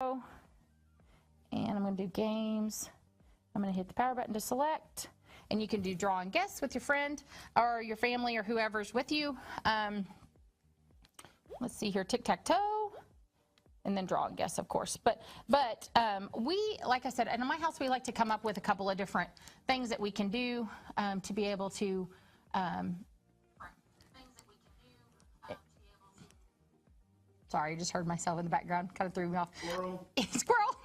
And I'm going to do games. I'm going to hit the power button to select. And you can do draw and guess with your friend or your family or whoever's with you. Let's see here, tic-tac-toe. And then draw and guess, of course. But we, like I said, in my house, we like to come up with a couple of different things that we can do to be able to sorry, I just heard myself in the background. Kind of threw me off. Squirrel. Squirrel.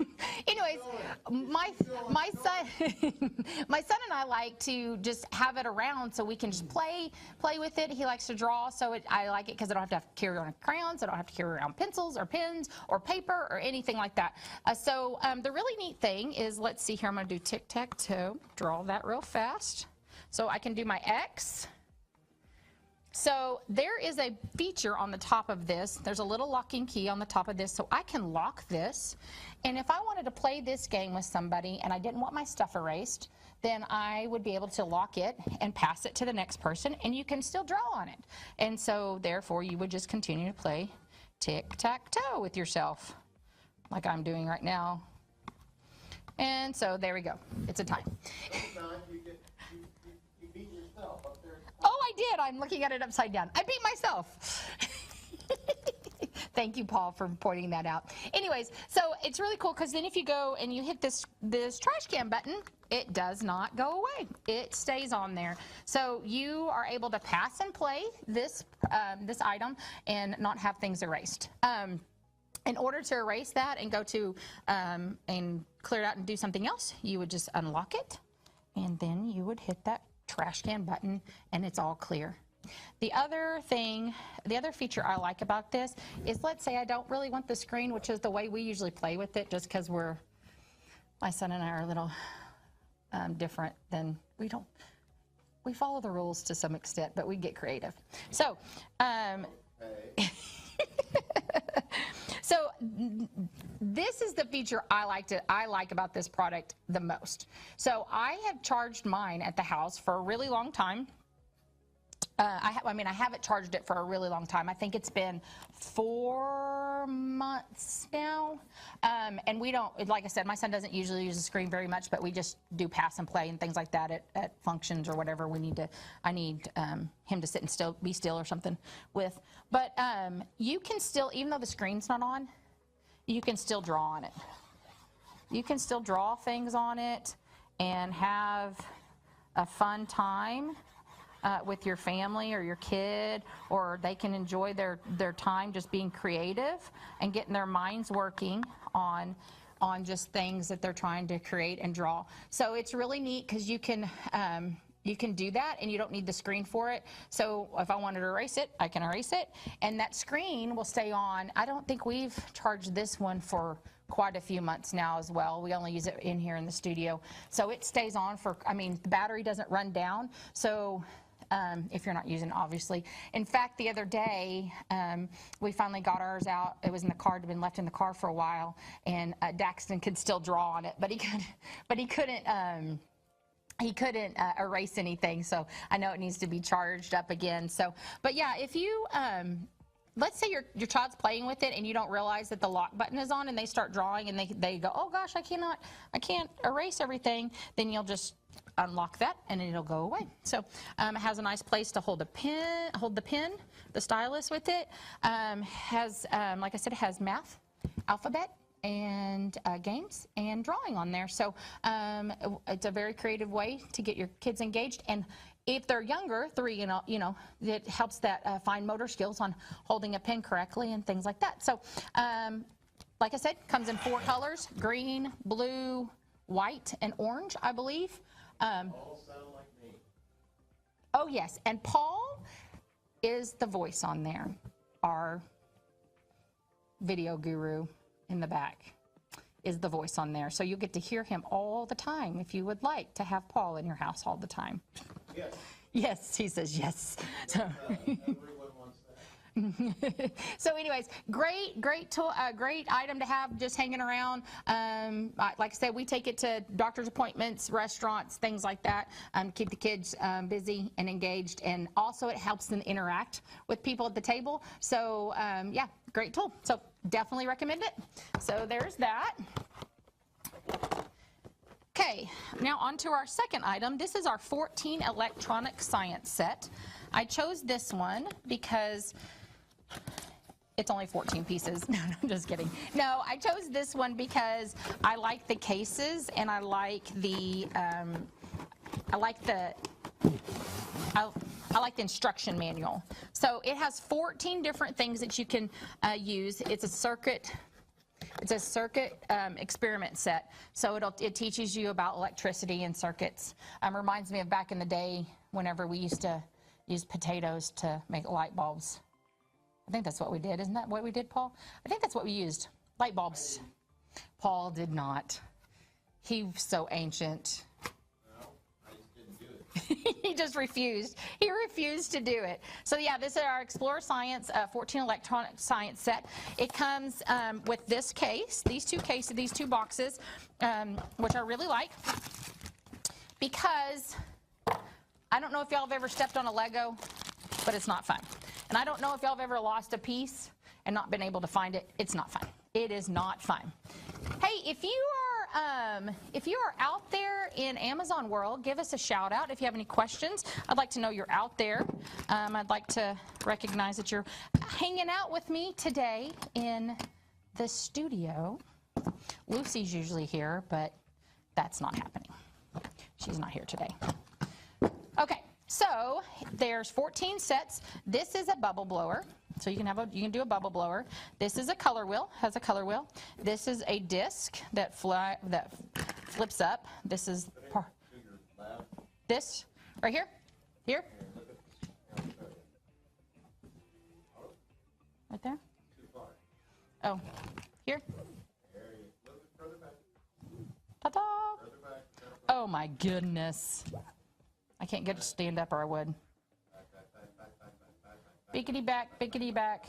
Anyways, my son my son and I like to just have it around so we can just play with it. He likes to draw, so I like it because I don't have to carry around crayons. I don't have to carry around pencils or pens or paper or anything like that. So the really neat thing is, let's see here. I'm going to do tic-tac-toe. Draw that real fast so I can do my X. So there is a feature on the top of this. There's a little locking key on the top of this, so I can lock this. And if I wanted to play this game with somebody and I didn't want my stuff erased, then I would be able to lock it and pass it to the next person, and you can still draw on it. And so therefore you would just continue to play tic-tac-toe with yourself, like I'm doing right now. And so there we go. It's a time. You beat yourself up there. Oh, I did. I'm looking at it upside down. I beat myself. Thank you, Paul, for pointing that out. Anyways, so it's really cool because then if you go and you hit this trash can button, it does not go away. It stays on there. So you are able to pass and play this this item and not have things erased. In order to erase that and go to and clear it out and do something else, you would just unlock it, and then you would hit that trash can button and it's all clear. The other feature I like about this is, let's say I don't really want the screen, which is the way we usually play with it, just because my son and I are a little different than, we follow the rules to some extent, but we get creative. So, so this is the feature I like about this product the most. So I have charged mine at the house for a really long time. I haven't charged it for a really long time. I think it's been 4 months now. And we don't, like I said, my son doesn't usually use the screen very much, but we just do pass and play and things like that at functions or whatever I need him to sit and be still or something with. But you can still, even though the screen's not on, you can still draw on it. You can still draw things on it and have a fun time with your family or your kid, or they can enjoy their time just being creative and getting their minds working on just things that they're trying to create and draw. So it's really neat because you can do that and you don't need the screen for it. So if I wanted to erase it, I can erase it, and that screen will stay on. I don't think we've charged this one for quite a few months now as well. We only use it in here in the studio. So it stays on for, the battery doesn't run down. So if you're not using it, obviously. In fact, the other day, we finally got ours out. It was in the car, it had been left in the car for a while, and Daxton could still draw on it, but he couldn't erase anything. So I know it needs to be charged up again. So, but yeah, if you, let's say your child's playing with it and you don't realize that the lock button is on, and they start drawing and they go, oh gosh, I can't erase everything, then you'll just unlock that and it'll go away. So it has a nice place to hold the pen, the stylus with it. Like I said, it has math, alphabet, and games and drawing on there. So it's a very creative way to get your kids engaged. And if they're younger, 3, it helps that fine motor skills on holding a pen correctly and things like that. So like I said, comes in 4 colors: green, blue, white, and orange, I believe. All sound like me. Oh yes, and Paul is the voice on there, our video guru in the back is the voice on there. So you'll get to hear him all the time if you would like to have Paul in your house all the time. Yes. Yes, he says yes. So, everyone wants So anyways, great tool, great item to have just hanging around. Like I said, we take it to doctor's appointments, restaurants, things like that. Keep the kids busy and engaged, and also it helps them interact with people at the table. So yeah, great tool. So definitely recommend it. So there's that. Okay, now on to our second item. This is our 14 electronic science set. I chose this one because it's only 14 pieces. No, I'm just kidding. No, I chose this one because I like the cases and I like the instruction manual. So it has 14 different things that you can use. It's a circuit experiment set. So it teaches you about electricity and circuits. Reminds me of back in the day whenever we used to use potatoes to make light bulbs. I think that's what we did. Isn't that what we did, Paul? I think that's what we used. Light bulbs. Paul did not. He was so ancient. No, I just didn't do it. He just refused. He refused to do it. So yeah, this is our Explore Science 14 electronic science set. It comes with this case, these two boxes, which I really like because I don't know if y'all have ever stepped on a Lego, but it's not fun. And I don't know if y'all have ever lost a piece and not been able to find it. It's not fun. It is not fun. Hey, if you are out there in Amazon world, give us a shout out if you have any questions. I'd like to know you're out there. I'd like to recognize that you're hanging out with me today in the studio. Lucy's usually here, but that's not happening. She's not here today. Okay, so there's 14 sets. This is a bubble blower. So you can do a bubble blower. This is a color wheel, has a color wheel. This is a disc that flips up. This is this right here. Here. Right there. Oh, here. Ta-da! Oh my goodness. I can't get it to stand up or I would. Bickety back, bickety back.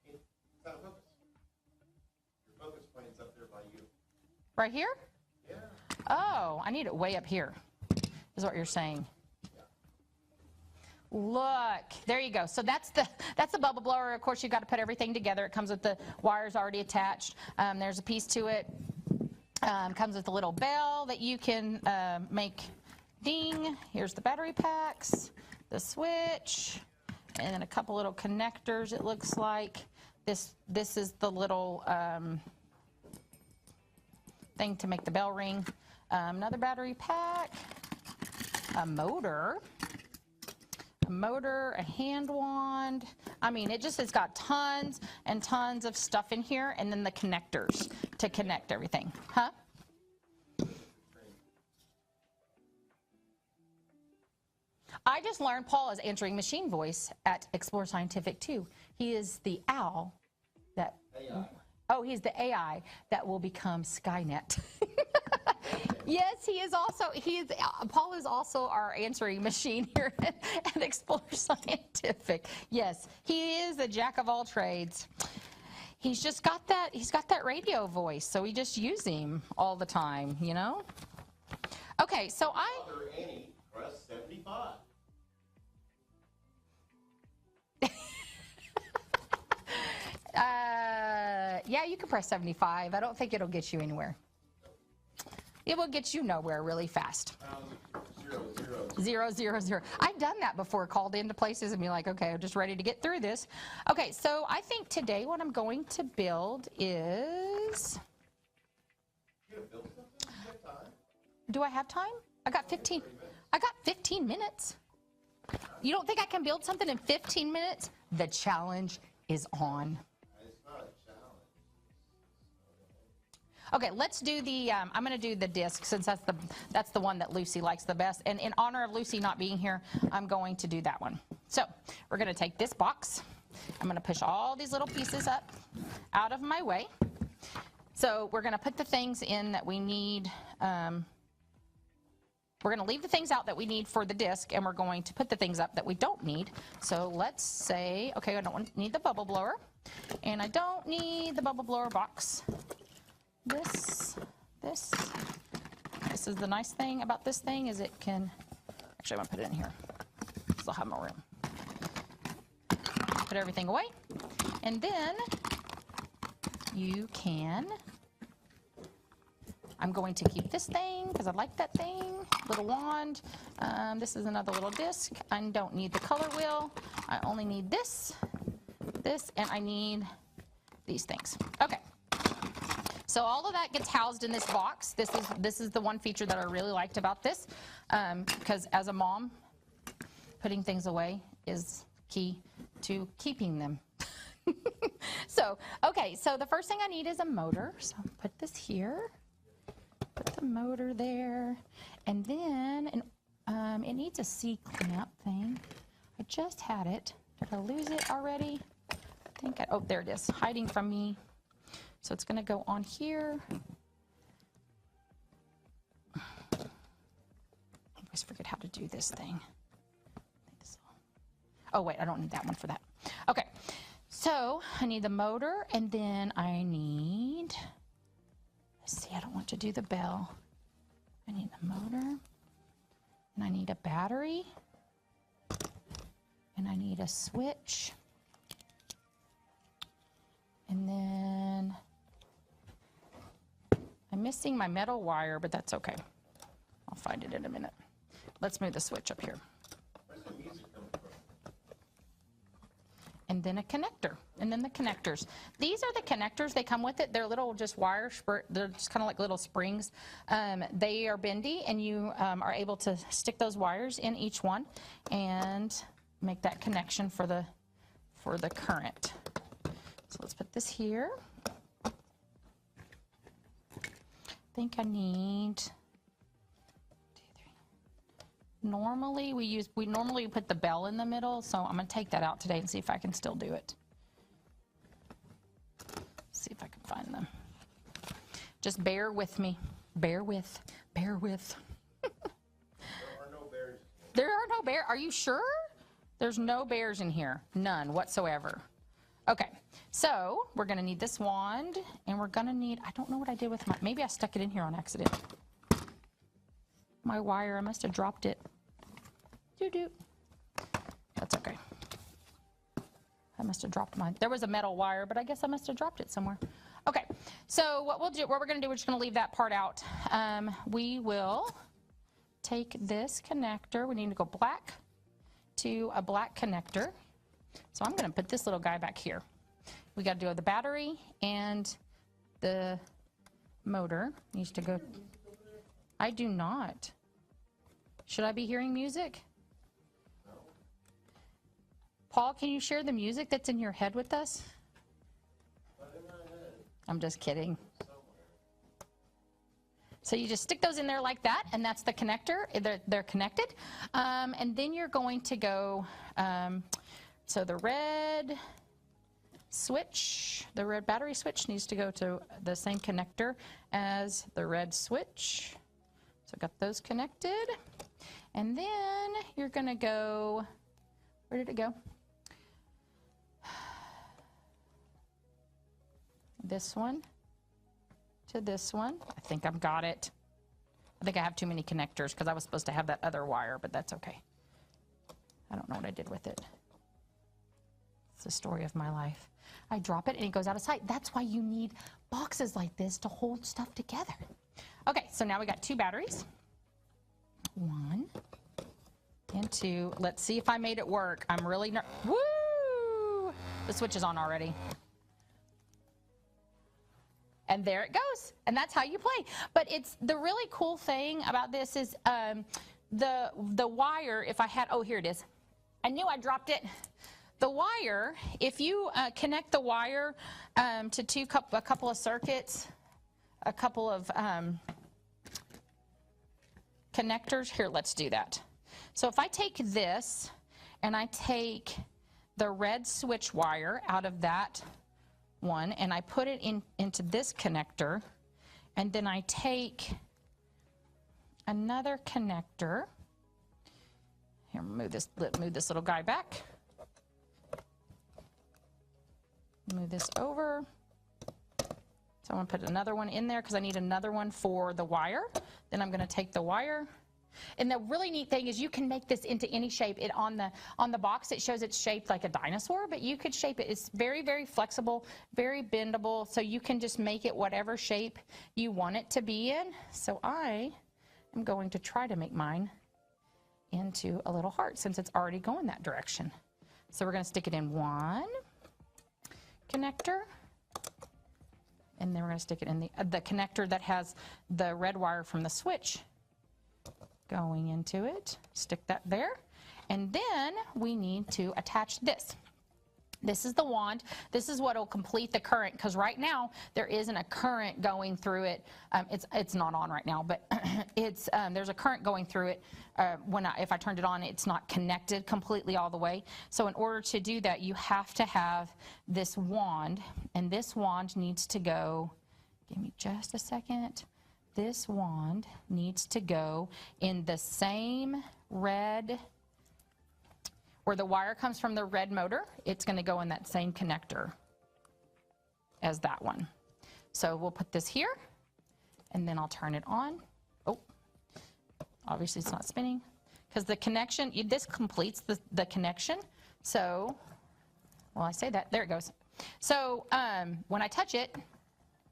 It's out of focus. Your focus point's up there by you. Right here? Yeah. Oh, I need it way up here, is what you're saying. Yeah. Look, there you go. So that's the bubble blower. Of course, you've got to put everything together. It comes with the wires already attached. There's a piece to it. Comes with a little bell that you can make ding. Here's the battery packs, the switch, and then a couple little connectors, it looks like. This is the little thing to make the bell ring. Another battery pack, a motor, a hand wand. I mean, it's got tons and tons of stuff in here, and then the connectors to connect everything. Huh? I just learned Paul is answering machine voice at Explore Scientific too. He is the owl that, AI. oh, he's the AI that will become Skynet. Yes, he is also, Paul is also our answering machine here at Explore Scientific. Yes, he is a jack of all trades. He's got that radio voice, so we just use him all the time, you know? Okay, so Author Annie, press 75. Yeah, you can press 75. I don't think it'll get you anywhere. It will get you nowhere really fast. 000. I've done that before, called into places and be like, okay, I'm just ready to get through this. Okay, so I think today what I'm going to build is... You gonna build something? You have time? Do I have time? I got 15 minutes. You don't think I can build something in 15 minutes? The challenge is on. It's not a challenge. Okay, let's do the, I'm going to do the disc since that's the one that Lucy likes the best. And in honor of Lucy not being here, I'm going to do that one. So we're going to take this box. I'm going to push all these little pieces up out of my way. So we're going to put the things in that we need we're going to leave the things out that we need for the disc, and we're going to put the things up that we don't need. So let's say, okay, I don't need the bubble blower, and I don't need the bubble blower box. This is the nice thing about this thing, is it can, actually I'm going to put it in here, because I'll have more room. Put everything away, and then you can, I'm going to keep this thing because I like that thing, little wand. This is another little disc. I don't need the color wheel. I only need this, and I need these things. Okay. So all of that gets housed in this box. This is the one feature that I really liked about this, because as a mom, putting things away is key to keeping them. So, okay, so the first thing I need is a motor. So I'll put this here. Put the motor there, and then it needs a C-clamp thing. I just had it. Did I lose it already? I think oh, there it is, hiding from me. So it's going to go on here. I always forget how to do this thing. Oh wait, I don't need that one for that. Okay, so I need the motor, and then I need, let's see, I don't want to do the bell. I need the motor, and I need a battery, and I need a switch, and then I'm missing my metal wire, but that's okay. I'll find it in a minute. Let's move the switch up here. Where's the music coming from? And then a connector, and then the connectors. These are the connectors. They come with it. They're little just wires. They're just kind of like little springs. They are bendy, and you are able to stick those wires in each one and make that connection for the current. So let's put this here. I think I need 2, 3. Normally we normally put the bell in the middle, so I'm going to take that out today and see if I can still do it. See if I can find them. Just bear with me. Bear with. Bear with. There are no bears. There are no bears. Are you sure? There's no bears in here. None whatsoever. Okay, so we're going to need this wand, and we're going to need, I don't know what I did with my, maybe I stuck it in here on accident. My wire, I must have dropped it. Doo-doo. That's okay. I must have dropped mine. There was a metal wire, but I guess I must have dropped it somewhere. Okay, so what we're going to do, we're just going to leave that part out. We will take this connector. We need to go black to a black connector. So I'm going to put this little guy back here. We got to do the battery, and the motor needs to go. I do not. Should I be hearing music? No. Paul, can you share the music that's in your head with us? Not in my head. I'm just kidding. Somewhere. So you just stick those in there like that, and that's the connector. They're connected. And then you're going to go, so the red switch, the red battery switch needs to go to the same connector as the red switch. So got those connected. And then you're going to go, where did it go? This one to this one. I think I've got it. I think I have too many connectors because I was supposed to have that other wire, but that's okay. I don't know what I did with it. It's the story of my life. I drop it and it goes out of sight. That's why you need boxes like this to hold stuff together. Okay, so now we got 2 batteries. 1 and 2. Let's see if I made it work. I'm really woo! The switch is on already. And there it goes. And that's how you play. But it's the really cool thing about this is the wire, if I had, oh, here it is. I knew I dropped it. The wire, if you connect the wire to a couple of circuits, a couple of connectors, here, let's do that. So if I take this and I take the red switch wire out of that one and I put it into this connector, and then I take another connector. Here, move this little guy back. Move this over. So I'm going to put another one in there because I need another one for the wire. Then I'm going to take the wire. And the really neat thing is you can make this into any shape. It on the box it shows it's shaped like a dinosaur, but you could shape it. It's very, very flexible, very bendable, so you can just make it whatever shape you want it to be in. So I am going to try to make mine into a little heart since it's already going that direction. So we're going to stick it in one connector, and then we're going to stick it in the connector that has the red wire from the switch going into it. Stick that there, and then we need to attach this. This is the wand. This is what will complete the current, because right now there isn't a current going through it. It's not on right now, but it's there's a current going through it. If I turned it on, it's not connected completely all the way. So in order to do that, you have to have this wand, and this wand needs to go. Give me just a second. This wand needs to go in the same red. Where the wire comes from the red motor, it's going to go in that same connector as that one. So we'll put this here, and then I'll turn it on. Oh, obviously it's not spinning because the connection, this completes the connection. So, well, I say that, there it goes. So when I touch it,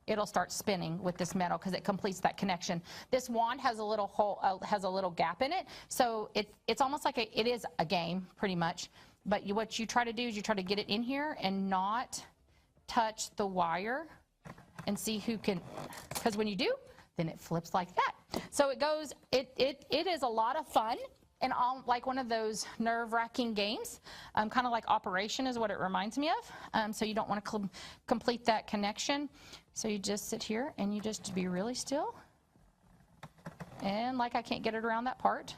it'll start spinning with this metal because it completes that connection. This wand has a little hole, has a little gap in it, so it's almost like it is a game pretty much. But what you try to do is you try to get it in here and not touch the wire, and see who can. Because when you do, then it flips like that. So it goes. It is a lot of fun. And like one of those nerve-wracking games, kind of like Operation is what it reminds me of. So you don't want to complete that connection. So you just sit here and you just be really still. And like I can't get it around that part,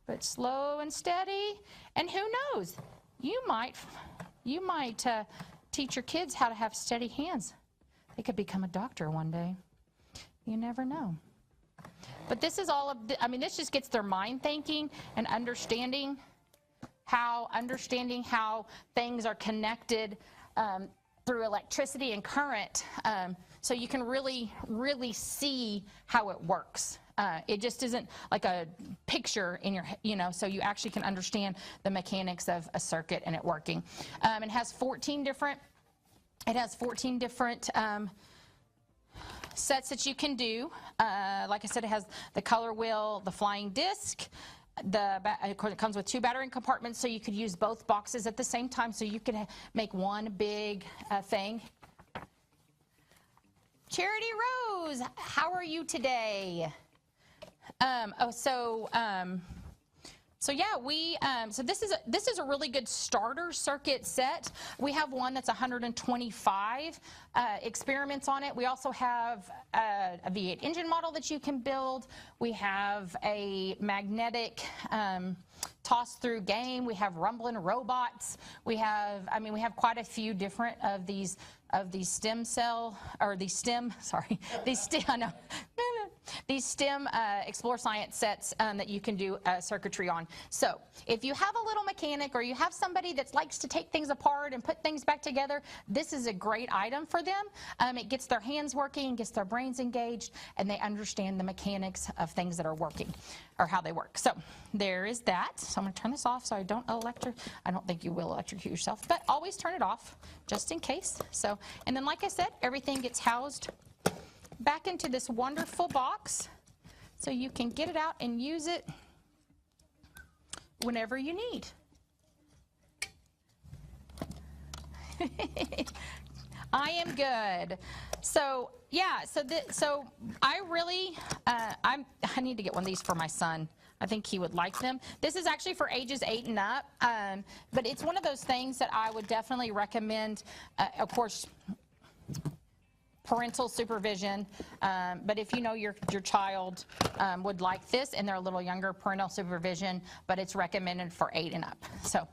but slow and steady. And who knows? You might teach your kids how to have steady hands. They could become a doctor one day. You never know. But this is all of, this just gets their mind thinking and understanding how things are connected through electricity and current. So you can really, really see how it works. It just isn't like a picture in your, so you actually can understand the mechanics of a circuit and it working. It has 14 different, sets that you can do. Like I said, it has the color wheel, the flying disc. It comes with 2 battery compartments, so you could use both boxes at the same time, so you could make one big thing. Charity Rose, how are you today? So yeah, so this is a really good starter circuit set. We have one that's 125 experiments on it. We also have a V8 engine model that you can build. We have a magnetic toss-through game. We have rumbling robots. We have quite a few different of these STEM Explore Science sets that you can do circuitry on. So if you have a little mechanic or you have somebody that likes to take things apart and put things back together, this is a great item for them. It gets their hands working, gets their brains engaged, and they understand the mechanics of things that are working or how they work. So there is that. So I'm going to turn this off so I don't think you will electrocute yourself, but always turn it off just in case. So, and then like I said, everything gets housed back into this wonderful box so you can get it out and use it whenever you need. I am good. So yeah, so I really I need to get one of these for my son. I think he would like them. This is actually for ages 8 and up, but it's one of those things that I would definitely recommend. Of course, parental supervision, but if you know your child would like this and they're a little younger, parental supervision, but it's recommended for 8 and up. So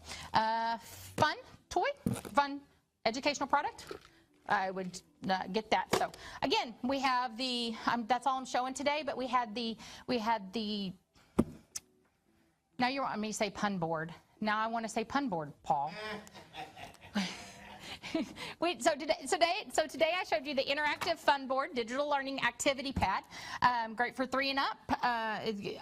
fun toy, fun educational product. I would get that. So again, we have the, that's all I'm showing today, but we had the, now you want me to say pun board. Now I want to say pun board, Paul. So today I showed you the interactive fun board, digital learning activity pad. Great for 3 and up. It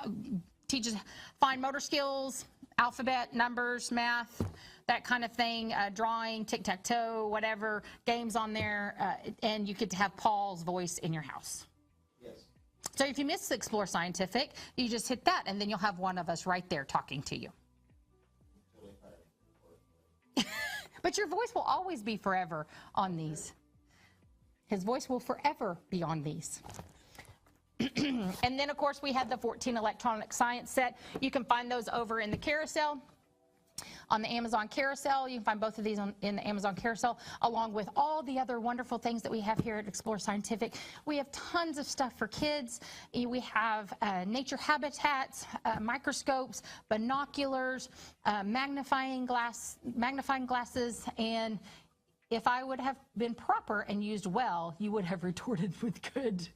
teaches fine motor skills, alphabet, numbers, math, that kind of thing, drawing, tic-tac-toe, whatever, games on there, and you get to have Paul's voice in your house. Yes. So if you miss Explore Scientific, you just hit that, and then you'll have one of us right there talking to you. But your voice will always be forever on these. His voice will forever be on these. And then, of course, we had the 14 electronic science set. You can find those over in the carousel, on the Amazon carousel. You can find both of these in the Amazon carousel, along with all the other wonderful things that we have here at Explore Scientific. We have tons of stuff for kids. We have nature habitats, microscopes, binoculars, magnifying glasses, and if I would have been proper and used well, you would have retorted with good.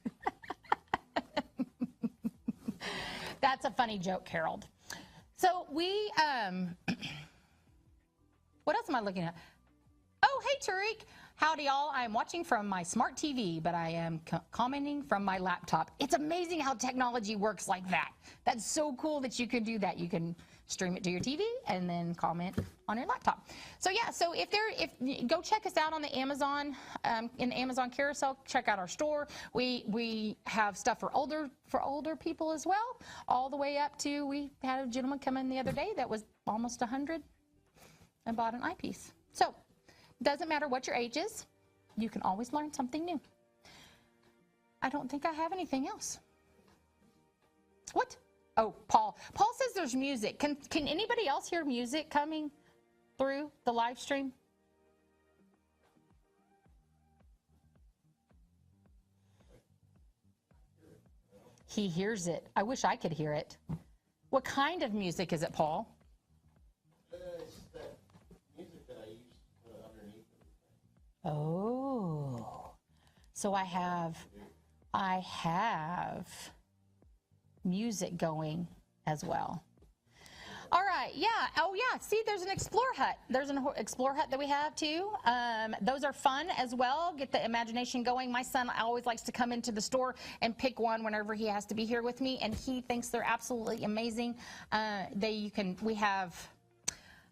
That's a funny joke, Harold. So we, what else am I looking at? Oh, hey, Tariq. Howdy, y'all. I am watching from my smart TV, but I am commenting from my laptop. It's amazing how technology works like that. That's so cool that you can do that. You can stream it to your TV and then comment on your laptop. So yeah, so go check us out on the Amazon, in the Amazon carousel. Check out our store. We have stuff for older people as well, all the way up to, we had a gentleman come in the other day that was almost 100 and bought an eyepiece. So doesn't matter what your age is, you can always learn something new. I don't think I have anything else. What? Oh, Paul. Paul says there's music. Can anybody else hear music coming through the live stream? He hears it. I wish I could hear it. What kind of music is it, Paul? It's that music that I use to put underneath everything. Oh. So I have music going as well. All right, yeah. Oh, yeah. See, there's an Explore hut. There's an Explore hut that we have too. Those are fun as well. Get the imagination going. My son always likes to come into the store and pick one whenever he has to be here with me, and he thinks they're absolutely amazing. We have,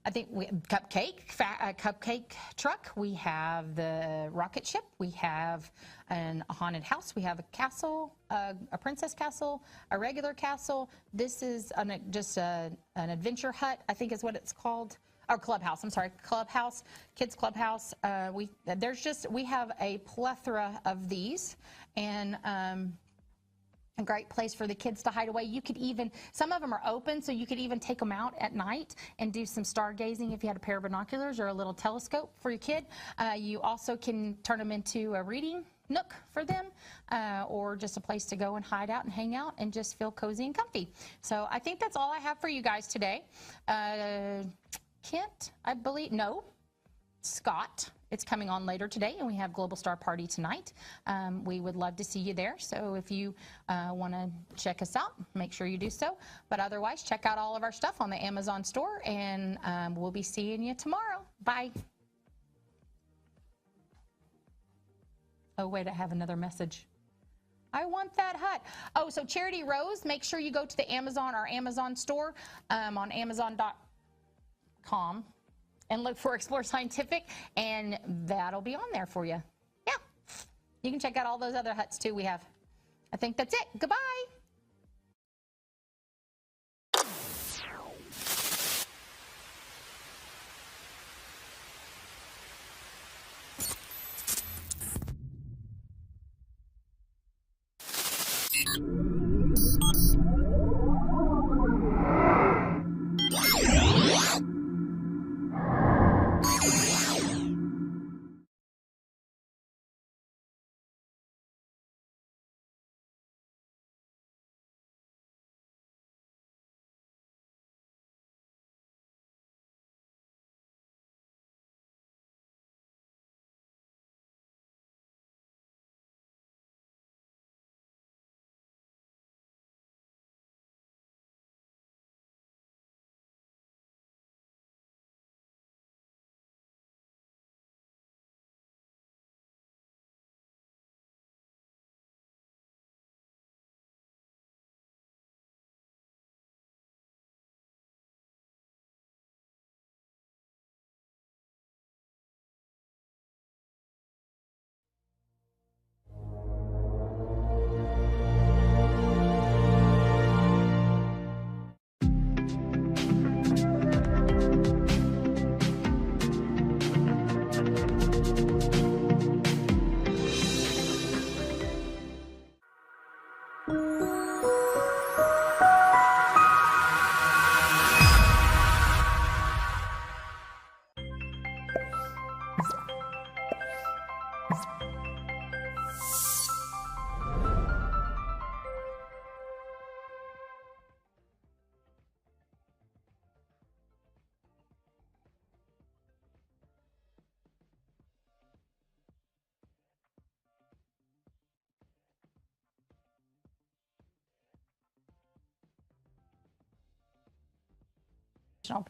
I think, cupcake truck. We have the rocket ship. We have a haunted house. We have a castle, a princess castle, a regular castle. This is just an adventure hut, I think is what it's called. Or clubhouse. I'm sorry, clubhouse, kids clubhouse. We have a plethora of these, and a great place for the kids to hide away. You could even, some of them are open, so you could even take them out at night and do some stargazing if you had a pair of binoculars or a little telescope for your kid. You also can turn them into a reading nook for them, or just a place to go and hide out and hang out and just feel cozy and comfy. So I think that's all I have for you guys today. Kent, I believe, no, Scott, it's coming on later today, and we have Global Star Party tonight. We would love to see you there, so if you want to check us out, make sure you do so. But otherwise, check out all of our stuff on the Amazon store, and we'll be seeing you tomorrow. Bye. Oh, wait, I have another message. I want that hut. Oh, so Charity Rose, make sure you go to the Amazon, our Amazon store, on Amazon.com. and look for Explore Scientific, and that'll be on there for you. Yeah, you can check out all those other huts too we have. I think that's it. Goodbye.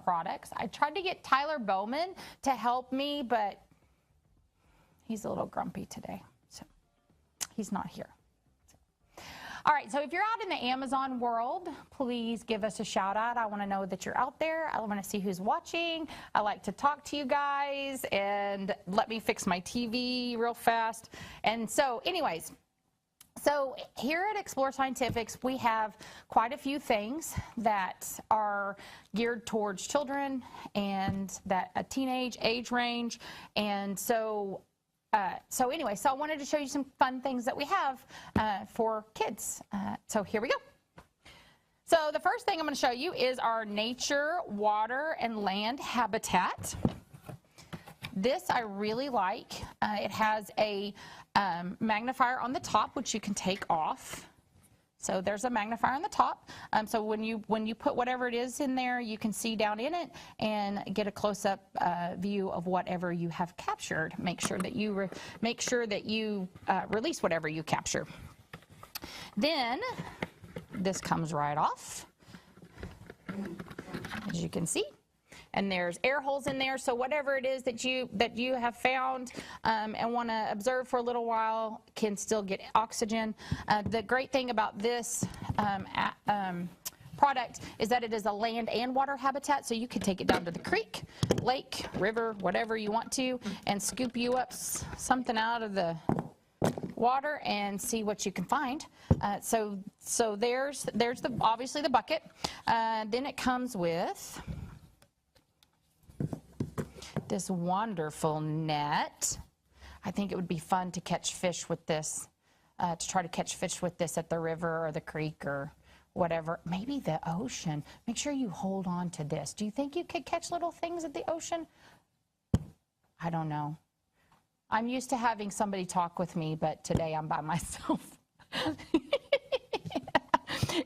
products. I tried to get Tyler Bowman to help me, but he's a little grumpy today, so he's not here. All right, so if you're out in the Amazon world, please give us a shout out. I want to know that you're out there. I want to see who's watching. I like to talk to you guys, and let me fix my TV real fast. And so anyways, so here at Explore Scientifics, we have quite a few things that are geared towards children and that a teenage age range. And so anyway, so I wanted to show you some fun things that we have for kids. So here we go. So the first thing I'm going to show you is our nature, water, and land habitat. This I really like. It has a magnifier on the top, which you can take off. So there's a magnifier on the top. So when you put whatever it is in there, you can see down in it and get a close-up view of whatever you have captured. Make sure that you release whatever you capture. Then this comes right off, as you can see. And there's air holes in there, so whatever it is that you have found and want to observe for a little while can still get oxygen. The great thing about this product is that it is a land and water habitat, so you can take it down to the creek, lake, river, whatever you want to, and scoop you up something out of the water and see what you can find. So there's obviously the bucket. Then it comes with this wonderful net. I think it would be fun to catch fish with this, to try to catch fish with this at the river or the creek or whatever. Maybe the ocean. Make sure you hold on to this. Do you think you could catch little things at the ocean? I don't know. I'm used to having somebody talk with me, but today I'm by myself.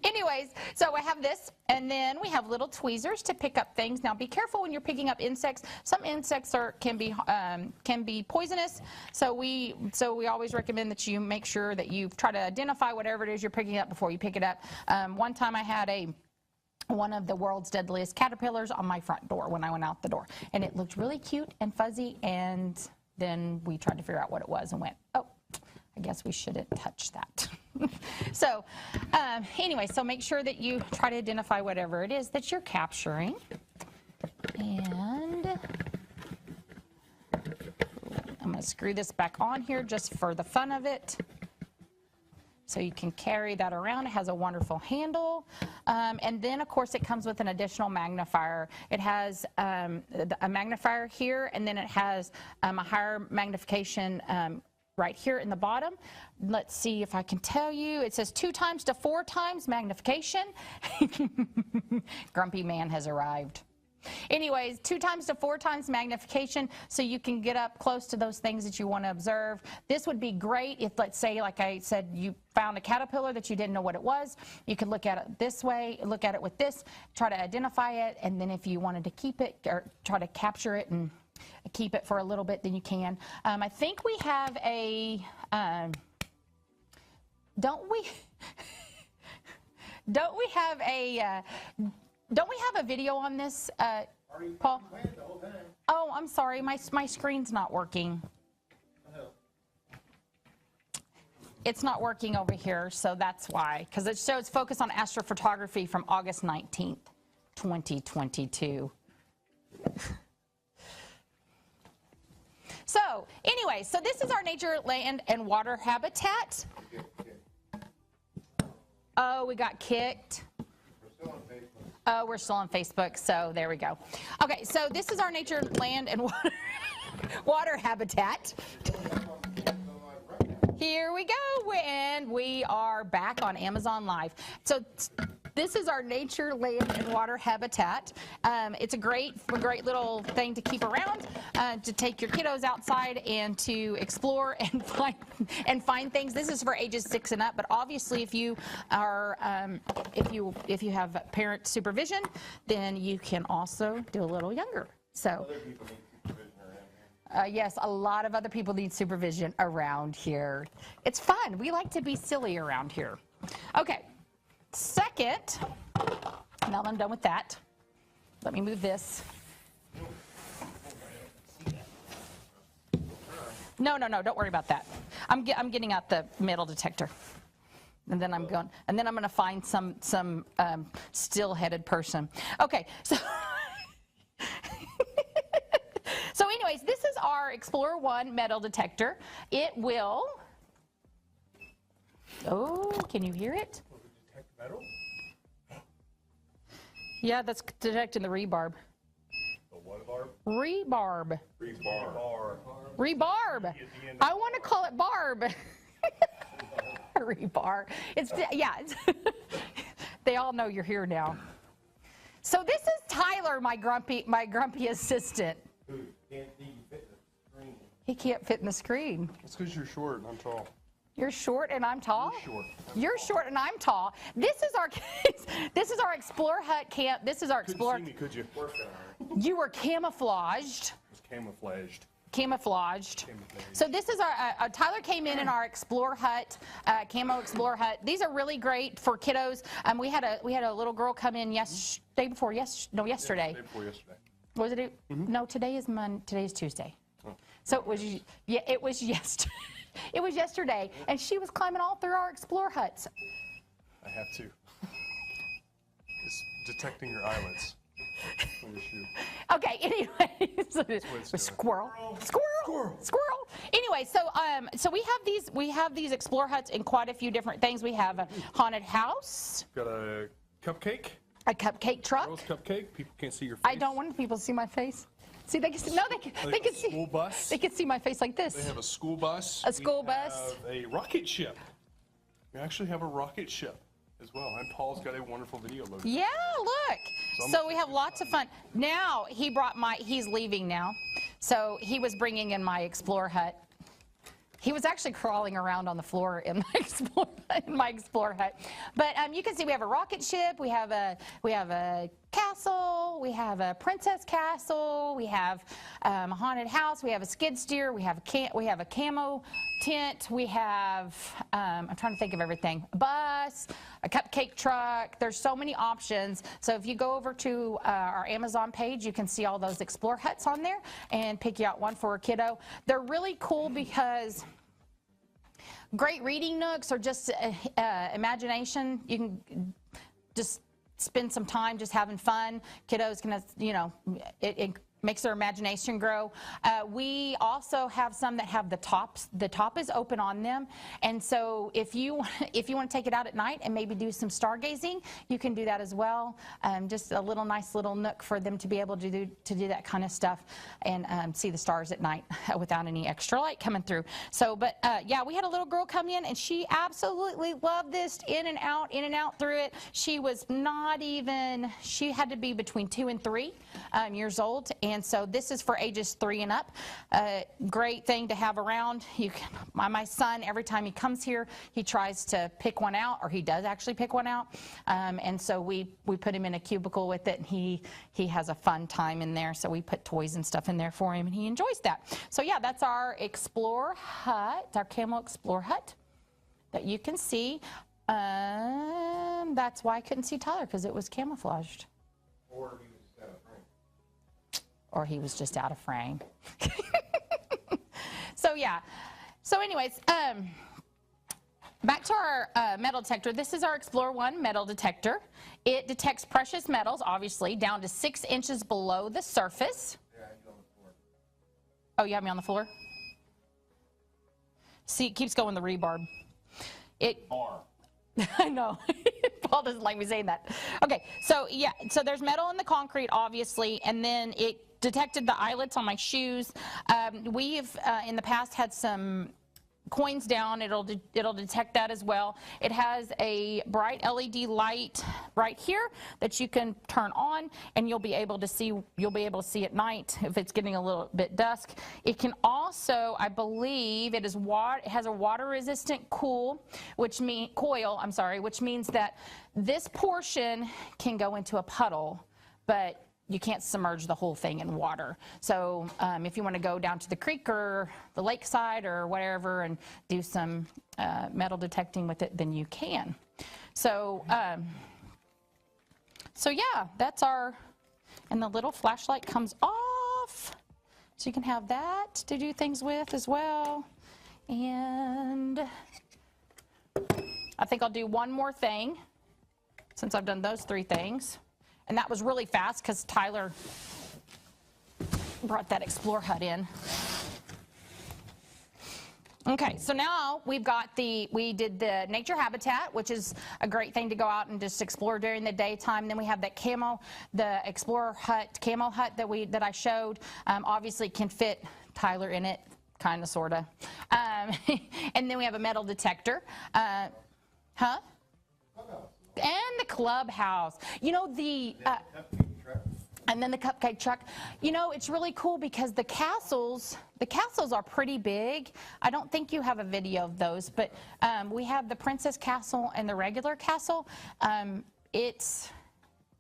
Anyways, so I have this, and then we have little tweezers to pick up things. Now, be careful when you're picking up insects. Some insects can be poisonous, so we always recommend that you make sure that you try to identify whatever it is you're picking up before you pick it up. One time I had one of the world's deadliest caterpillars on my front door when I went out the door, and it looked really cute and fuzzy, and then we tried to figure out what it was and went, oh, I guess we shouldn't touch that. So anyway, so make sure that you try to identify whatever it is that you're capturing. And I'm going to screw this back on here just for the fun of it. So you can carry that around. It has a wonderful handle. And then, of course, it comes with an additional magnifier. It has a magnifier here, and then it has a higher magnification right here in the bottom. Let's see if I can tell you. It says 2 times to 4 times magnification. Grumpy man has arrived. Anyways, 2 times to 4 times magnification, so you can get up close to those things that you want to observe. This would be great if, let's say, like I said, you found a caterpillar that you didn't know what it was. You could look at it this way, look at it with this, try to identify it, and then if you wanted to keep it or try to capture it and keep it for a little bit, then you can. I think we have a, don't we have a video on this, Paul? Oh, I'm sorry, my screen's not working. It's not working over here, so that's why, because it shows focus on astrophotography from August 19th, 2022. So anyway, so this is our nature, land, and water habitat. Oh, we got kicked. Oh, we're still on Facebook, so there we go. Okay, so this is our nature, land, and water habitat. Here we go, and we are back on Amazon Live. So this is our nature, land, and water habitat. It's a great little thing to keep around, to take your kiddos outside and to explore and find things. This is for ages 6 and up, but obviously if you are if you have parent supervision, then you can also do a little younger. So. Other people need supervision around here. Yes, a lot of other people need supervision around here. It's fun. We like to be silly around here. Okay. Second, now that I'm done with that, Let me move this. No, don't worry about that. I'm getting out the metal detector. And then I'm going to find some still-headed person. Okay, so so anyways, this is our Explorer 1 metal detector. It will. Oh, can you hear it? Will it detect metal? Yeah, that's detecting the rebarb. The what barb? Rebarb. Rebar. Rebarb. I want to call it barb. Rebar. It's they all know you're here now. So this is Tyler, my grumpy assistant. Who can't see you fit the screen. He can't fit in the screen. That's because you're short and I'm tall. You're short and I'm tall. You're short. You're short and I'm tall. This is our Explorer Hut camp. This is our Explorer. Couldn't see me, could you? You were camouflaged. It was camouflaged. Camouflaged. So this is our Tyler came in our Explorer Hut, camo Explorer Hut. These are really great for kiddos. We had a little girl come in yesterday. Day before yesterday. Was it? No, today is Tuesday. Oh. So it was yesterday. It was yesterday, and she was climbing all through our Explorer Huts. I have to. It's detecting your eyelids on your shoe. Okay, anyways, squirrel. Anyway, so we have these Explorer Huts in quite a few different things. We have a haunted house, Got a cupcake. a cupcake truck. Girls cupcake. People can't see your face. I don't want people to see my face. See, they can see. No, they can see. School bus. They can see my face like this. They have a school bus. A school bus. We have a rocket ship. We actually have a rocket ship as well. And Paul's got a wonderful video loaded. Yeah, look. So we have lots of fun. Now he's leaving now. So he was bringing in my Explorer Hut. He was actually crawling around on the floor in my Explorer Hut. But you can see we have a rocket ship, we have a castle, we have a princess castle, we have a haunted house, we have a skid steer, we have a camo tent, we have I'm trying to think of everything. A bus, a cupcake truck. There's so many options. So if you go over to our Amazon page, you can see all those Explorer Huts on there and pick you out one for a kiddo. They're really cool because great reading nooks or just imagination. You can just spend some time just having fun. Kiddos can, it makes their imagination grow. We also have some that have the tops. The top is open on them, and so if you want to take it out at night and maybe do some stargazing, you can do that as well. Just a nice little nook for them to be able to do that kind of stuff and see the stars at night without any extra light coming through. So, but yeah, we had a little girl come in and she absolutely loved this, in and out through it. She was not even. She had to be between 2 and 3 years old. And so this is for ages 3 and up. Great thing to have around. My son, every time he comes here, he tries to pick one out, or he does actually pick one out. And so we put him in a cubicle with it, and he has a fun time in there. So we put toys and stuff in there for him, and he enjoys that. So yeah, that's our Explorer Hut, our camo Explorer Hut that you can see. That's why I couldn't see Tyler, because it was camouflaged. Or he was just out of frame. So yeah. So anyways, back to our metal detector. This is our Explorer 1 metal detector. It detects precious metals, obviously, down to 6 inches below the surface. Yeah, you're on the floor. Oh, you have me on the floor? See, it keeps going the rebarb. Bar. I know. Paul doesn't like me saying that. Okay, so yeah, so there's metal in the concrete, obviously, and then it detected the eyelets on my shoes. We've in the past had some coins down. It'll detect that as well. It has a bright LED light right here that you can turn on, and you'll be able to see at night if it's getting a little bit dusk. It can also, I believe, it has a water resistant coil, which means that this portion can go into a puddle, but you can't submerge the whole thing in water. So if you want to go down to the creek or the lakeside or whatever and do some metal detecting with it, then you can. So, so yeah, that's our And the little flashlight comes off. So you can have that to do things with as well. And I think I'll do one more thing since I've done those 3 things. And that was really fast because Tyler brought that Explore hut in. Okay, so now we did the nature habitat, which is a great thing to go out and just explore during the daytime. Then we have that the Explorer hut, camo hut that I showed. Obviously can fit Tyler in it, kind of, sort of. And then we have a metal detector. And the clubhouse. You know, and then the cupcake truck. You know, it's really cool because the castles are pretty big. I don't think you have a video of those, but we have the Princess Castle and the regular castle.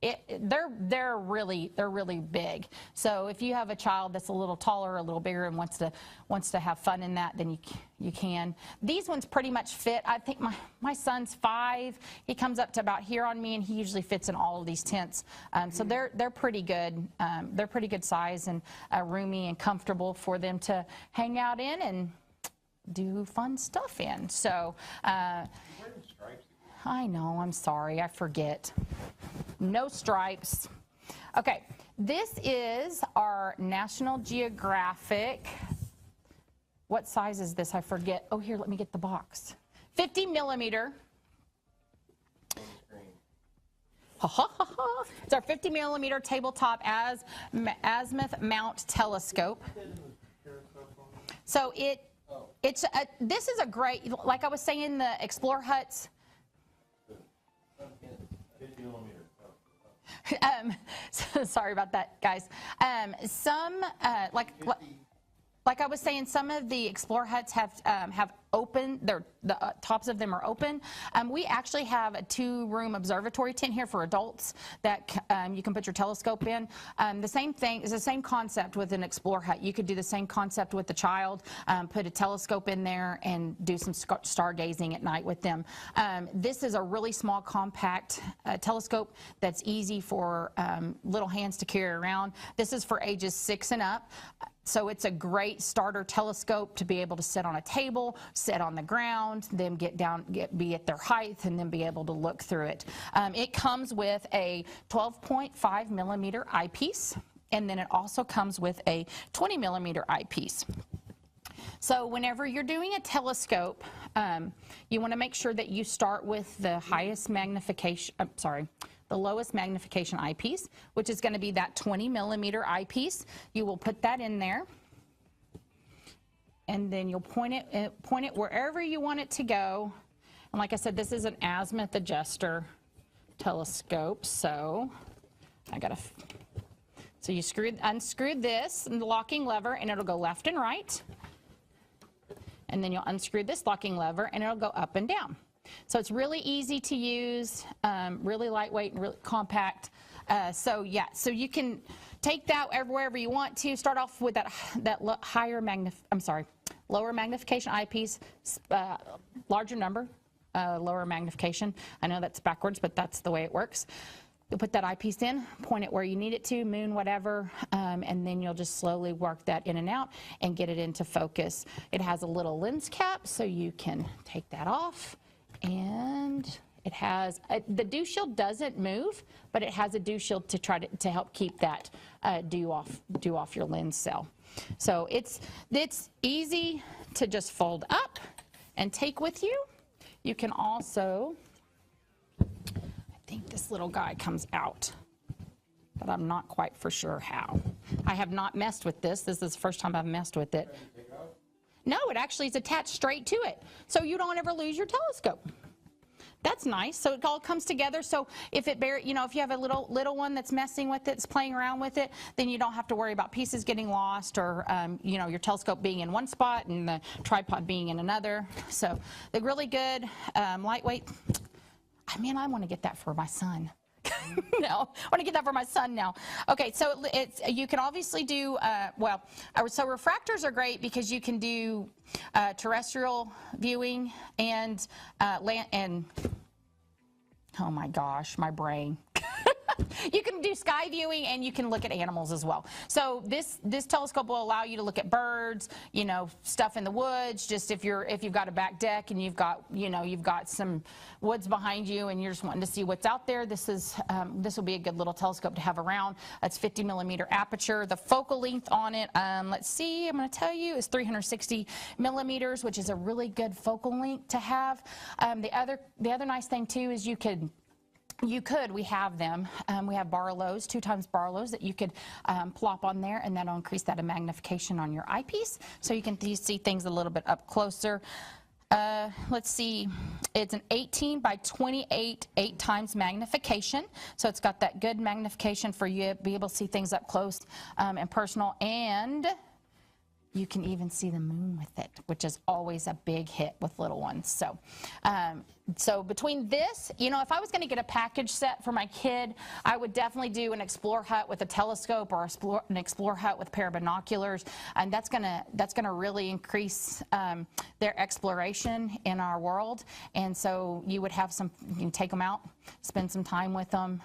They're really big. So if you have a child that's a little taller or a little bigger and wants to have fun in that, then you can. These ones pretty much fit. I think my son's 5. He comes up to about here on me, and he usually fits in all of these tents. So they're pretty good. They're pretty good size and roomy and comfortable for them to hang out in and do fun stuff in. So I know. I'm sorry. I forget. No stripes. Okay, this is our National Geographic. What size is this? I forget. Oh, here, let me get the box. 50 millimeter. It's our 50 millimeter tabletop Azimuth mount telescope. So this is a great, like I was saying, the Explorer huts. 50 millimeter. Sorry about that, guys. Like I was saying, some of the Explorer huts have open. The tops of them are open. We actually have a 2-room observatory tent here for adults that you can put your telescope in. The same thing is the same concept with an Explorer hut. You could do the same concept with the child, put a telescope in there and do some stargazing at night with them. This is a really small, compact telescope that's easy for little hands to carry around. This is for ages 6 and up. So it's a great starter telescope to be able to sit on a table, sit on the ground, then be at their height, and then be able to look through it. It comes with a 12.5 millimeter eyepiece, and then it also comes with a 20 millimeter eyepiece. So whenever you're doing a telescope, you want to make sure that you start with the highest magnification, the lowest magnification eyepiece, which is going to be that 20 millimeter eyepiece. You will put that in there, and then you'll point it wherever you want it to go. And like I said, this is an azimuth adjuster telescope, so so you unscrew this and the locking lever, and it'll go left and right. And then you'll unscrew this locking lever, and it'll go up and down. So it's really easy to use, really lightweight and really compact. So you can take that wherever you want to. Start off with that lower magnification eyepiece, larger number, lower magnification. I know that's backwards, but that's the way it works. You'll put that eyepiece in, point it where you need it to, moon, whatever, and then you'll just slowly work that in and out and get it into focus. It has a little lens cap, so you can take that off. And it has the dew shield doesn't move, but it has a dew shield to help keep that dew off your lens cell. So it's easy to just fold up and take with you. You can also, I think this little guy comes out, but I'm not quite for sure how. I have not messed with this. This is the first time I've messed with it. No, it actually is attached straight to it, so you don't ever lose your telescope. That's nice. So it all comes together. So if if you have a little one that's messing with it, it's playing around with it, then you don't have to worry about pieces getting lost, or your telescope being in one spot and the tripod being in another. So they're really good, lightweight. I want to get that for my son. No, I want to get that for my son now. Okay, so you can obviously do, so refractors are great because you can do terrestrial viewing and land, and oh my gosh, my brain. You can do sky viewing and you can look at animals as well. So this telescope will allow you to look at birds, you know, stuff in the woods. Just if you've got a back deck and you've got some woods behind you and you're just wanting to see what's out there, this will be a good little telescope to have around. It's 50 millimeter aperture. The focal length on it, let's see, I'm going to tell you, is 360 millimeters, which is a really good focal length to have. The other nice thing too is we have them. We have Barlows, 2x Barlows that you could plop on there, and that'll increase that magnification on your eyepiece, so you can see things a little bit up closer. Let's see, it's an 18 by 28, 8x magnification, so it's got that good magnification for you to be able to see things up close and personal, and you can even see the moon with it, which is always a big hit with little ones. So between this, you know, if I was going to get a package set for my kid, I would definitely do an Explore Hut with a telescope or an Explore Hut with a pair of binoculars, and that's gonna really increase their exploration in our world. And so you would have you can take them out, spend some time with them,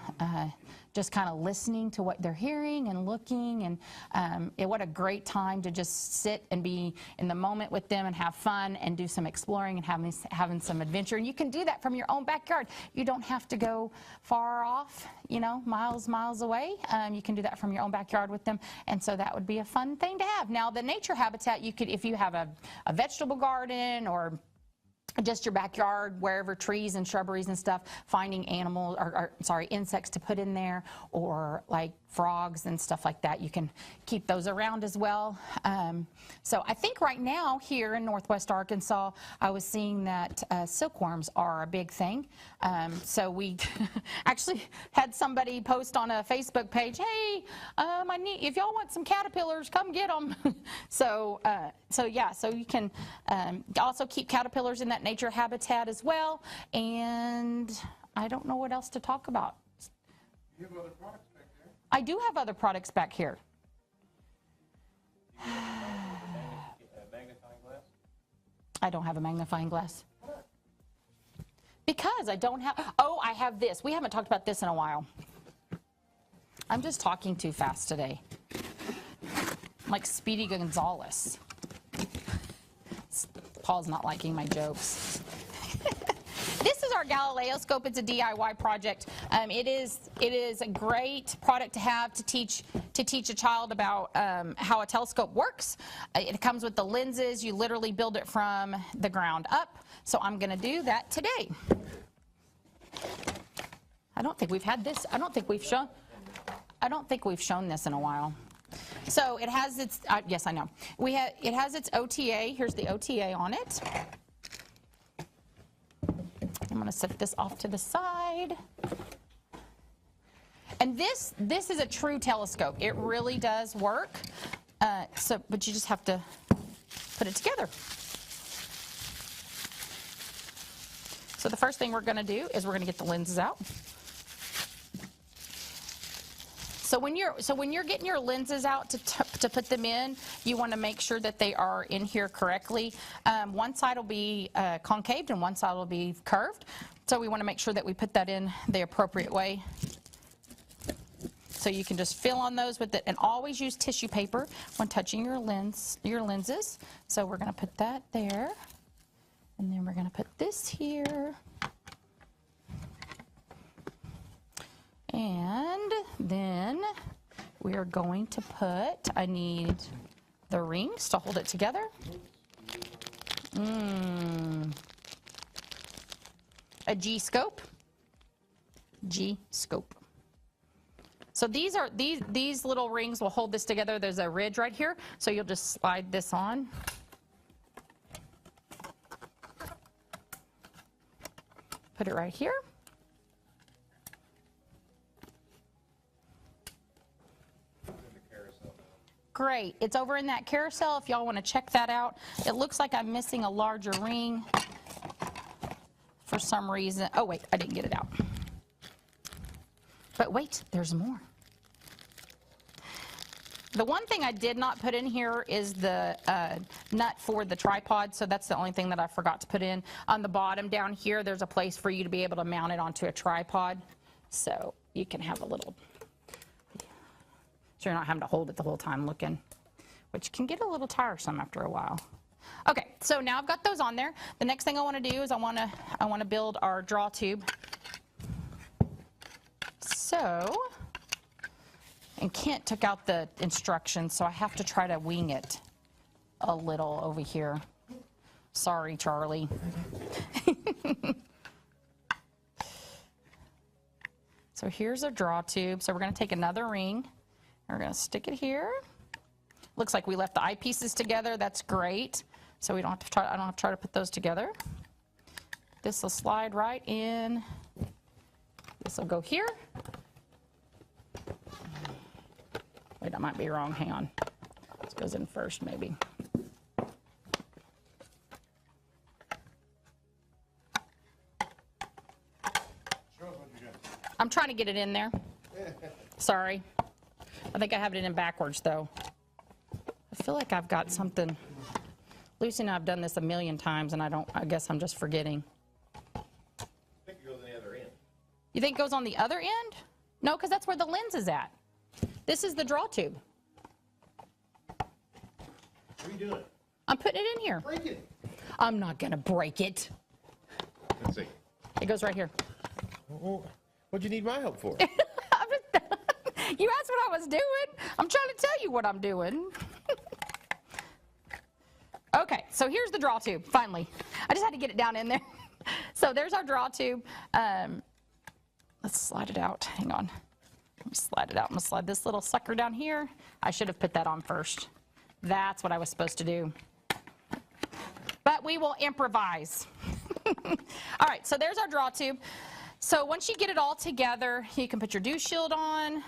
just kind of listening to what they're hearing and looking, and what a great time to just sit and be in the moment with them and have fun and do some exploring and having some adventure. And you can do that from your own backyard. You don't have to go far off, you know, miles away. You can do that from your own backyard with them, and so that would be a fun thing to have. Now, the nature habitat, you could, if you have a vegetable garden or just your backyard, wherever trees and shrubberies and stuff, finding animals, insects to put in there, or like frogs and stuff like that, you can keep those around as well. So I think right now here in Northwest Arkansas, I was seeing that silkworms are a big thing. So we actually had somebody post on a Facebook page, hey, if y'all want some caterpillars, come get them. So yeah, so you can also keep caterpillars in that nature habitat as well. And I don't know what else to talk about. You have other products back there? I do have other products back here. Magnifying glass? I don't have a magnifying glass. Because I don't have, I have this. We haven't talked about this in a while. I'm just talking too fast today. I'm like Speedy Gonzales. Paul's not liking my jokes. This is our Galileo Scope. It's a DIY project. It is a great product to have to teach a child about how a telescope works. It comes with the lenses. You literally build it from the ground up. So I'm going to do that today. I don't think we've had this. I don't think we've shown this in a while. So it has its, yes, I know. It has its OTA. Here's the OTA on it. I'm going to set this off to the side. And this is a true telescope. It really does work. But you just have to put it together. So the first thing we're going to do is we're going to get the lenses out. So when you're getting your lenses out to put them in, you want to make sure that they are in here correctly. One side will be concaved and one side will be curved. So we want to make sure that we put that in the appropriate way. So you can just fill on those with it, and always use tissue paper when touching your lenses. So we're going to put that there, and then we're going to put this here. And then we are going to I need the rings to hold it together. A G-scope. G-scope. So these little rings will hold this together. There's a ridge right here, so you'll just slide this on. Put it right here. Great. It's over in that carousel if y'all want to check that out. It looks like I'm missing a larger ring for some reason. Oh, wait, I didn't get it out. But wait, there's more. The one thing I did not put in here is the nut for the tripod, so that's the only thing that I forgot to put in. On the bottom down here, there's a place for you to be able to mount it onto a tripod. So you can have a little, so you're not having to hold it the whole time looking, which can get a little tiresome after a while. Okay, so now I've got those on there. The next thing I want to do is I want to build our draw tube. So, and Kent took out the instructions, so I have to try to wing it a little over here. Sorry, Charlie. So here's a draw tube. So we're going to take another ring. We're going to stick it here. Looks like we left the eyepieces together. That's great. So we don't have to try. I don't have to try to put those together. This will slide right in. This will go here. Wait, I might be wrong. Hang on. This goes in first, maybe. I'm trying to get it in there. Sorry. I think I have it in backwards, though. I feel like I've got something. Lucy and I have done this a million times, and I guess I'm just forgetting. I think it goes on the other end. You think it goes on the other end? No, because that's where the lens is at. This is the draw tube. What are you doing? I'm putting it in here. Break it. I'm not going to break it. Let's see. It goes right here. What'd you need my help for? You asked what I was doing. I'm trying to tell you what I'm doing. Okay, so here's the draw tube, finally. I just had to get it down in there. So there's our draw tube. Let's slide it out. Hang on. Let me slide it out. I'm going to slide this little sucker down here. I should have put that on first. That's what I was supposed to do. But we will improvise. All right, so there's our draw tube. So once you get it all together, you can put your dew shield on.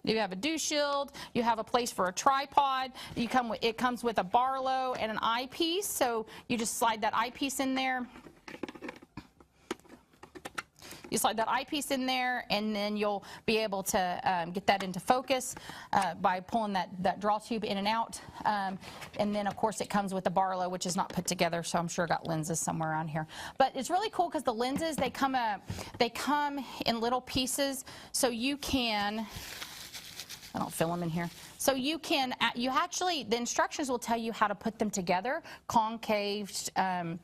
You have a dew shield. You have a place for a tripod. It comes with a Barlow and an eyepiece. So you just slide that eyepiece in there. You slide that eyepiece in there, and then you'll be able to get that into focus by pulling that draw tube in and out. And then, of course, it comes with a Barlow, which is not put together, so I'm sure I got lenses somewhere around here. But it's really cool because the lenses, they come in little pieces, so you can... I don't fill them in here. So you actually, the instructions will tell you how to put them together, concaved and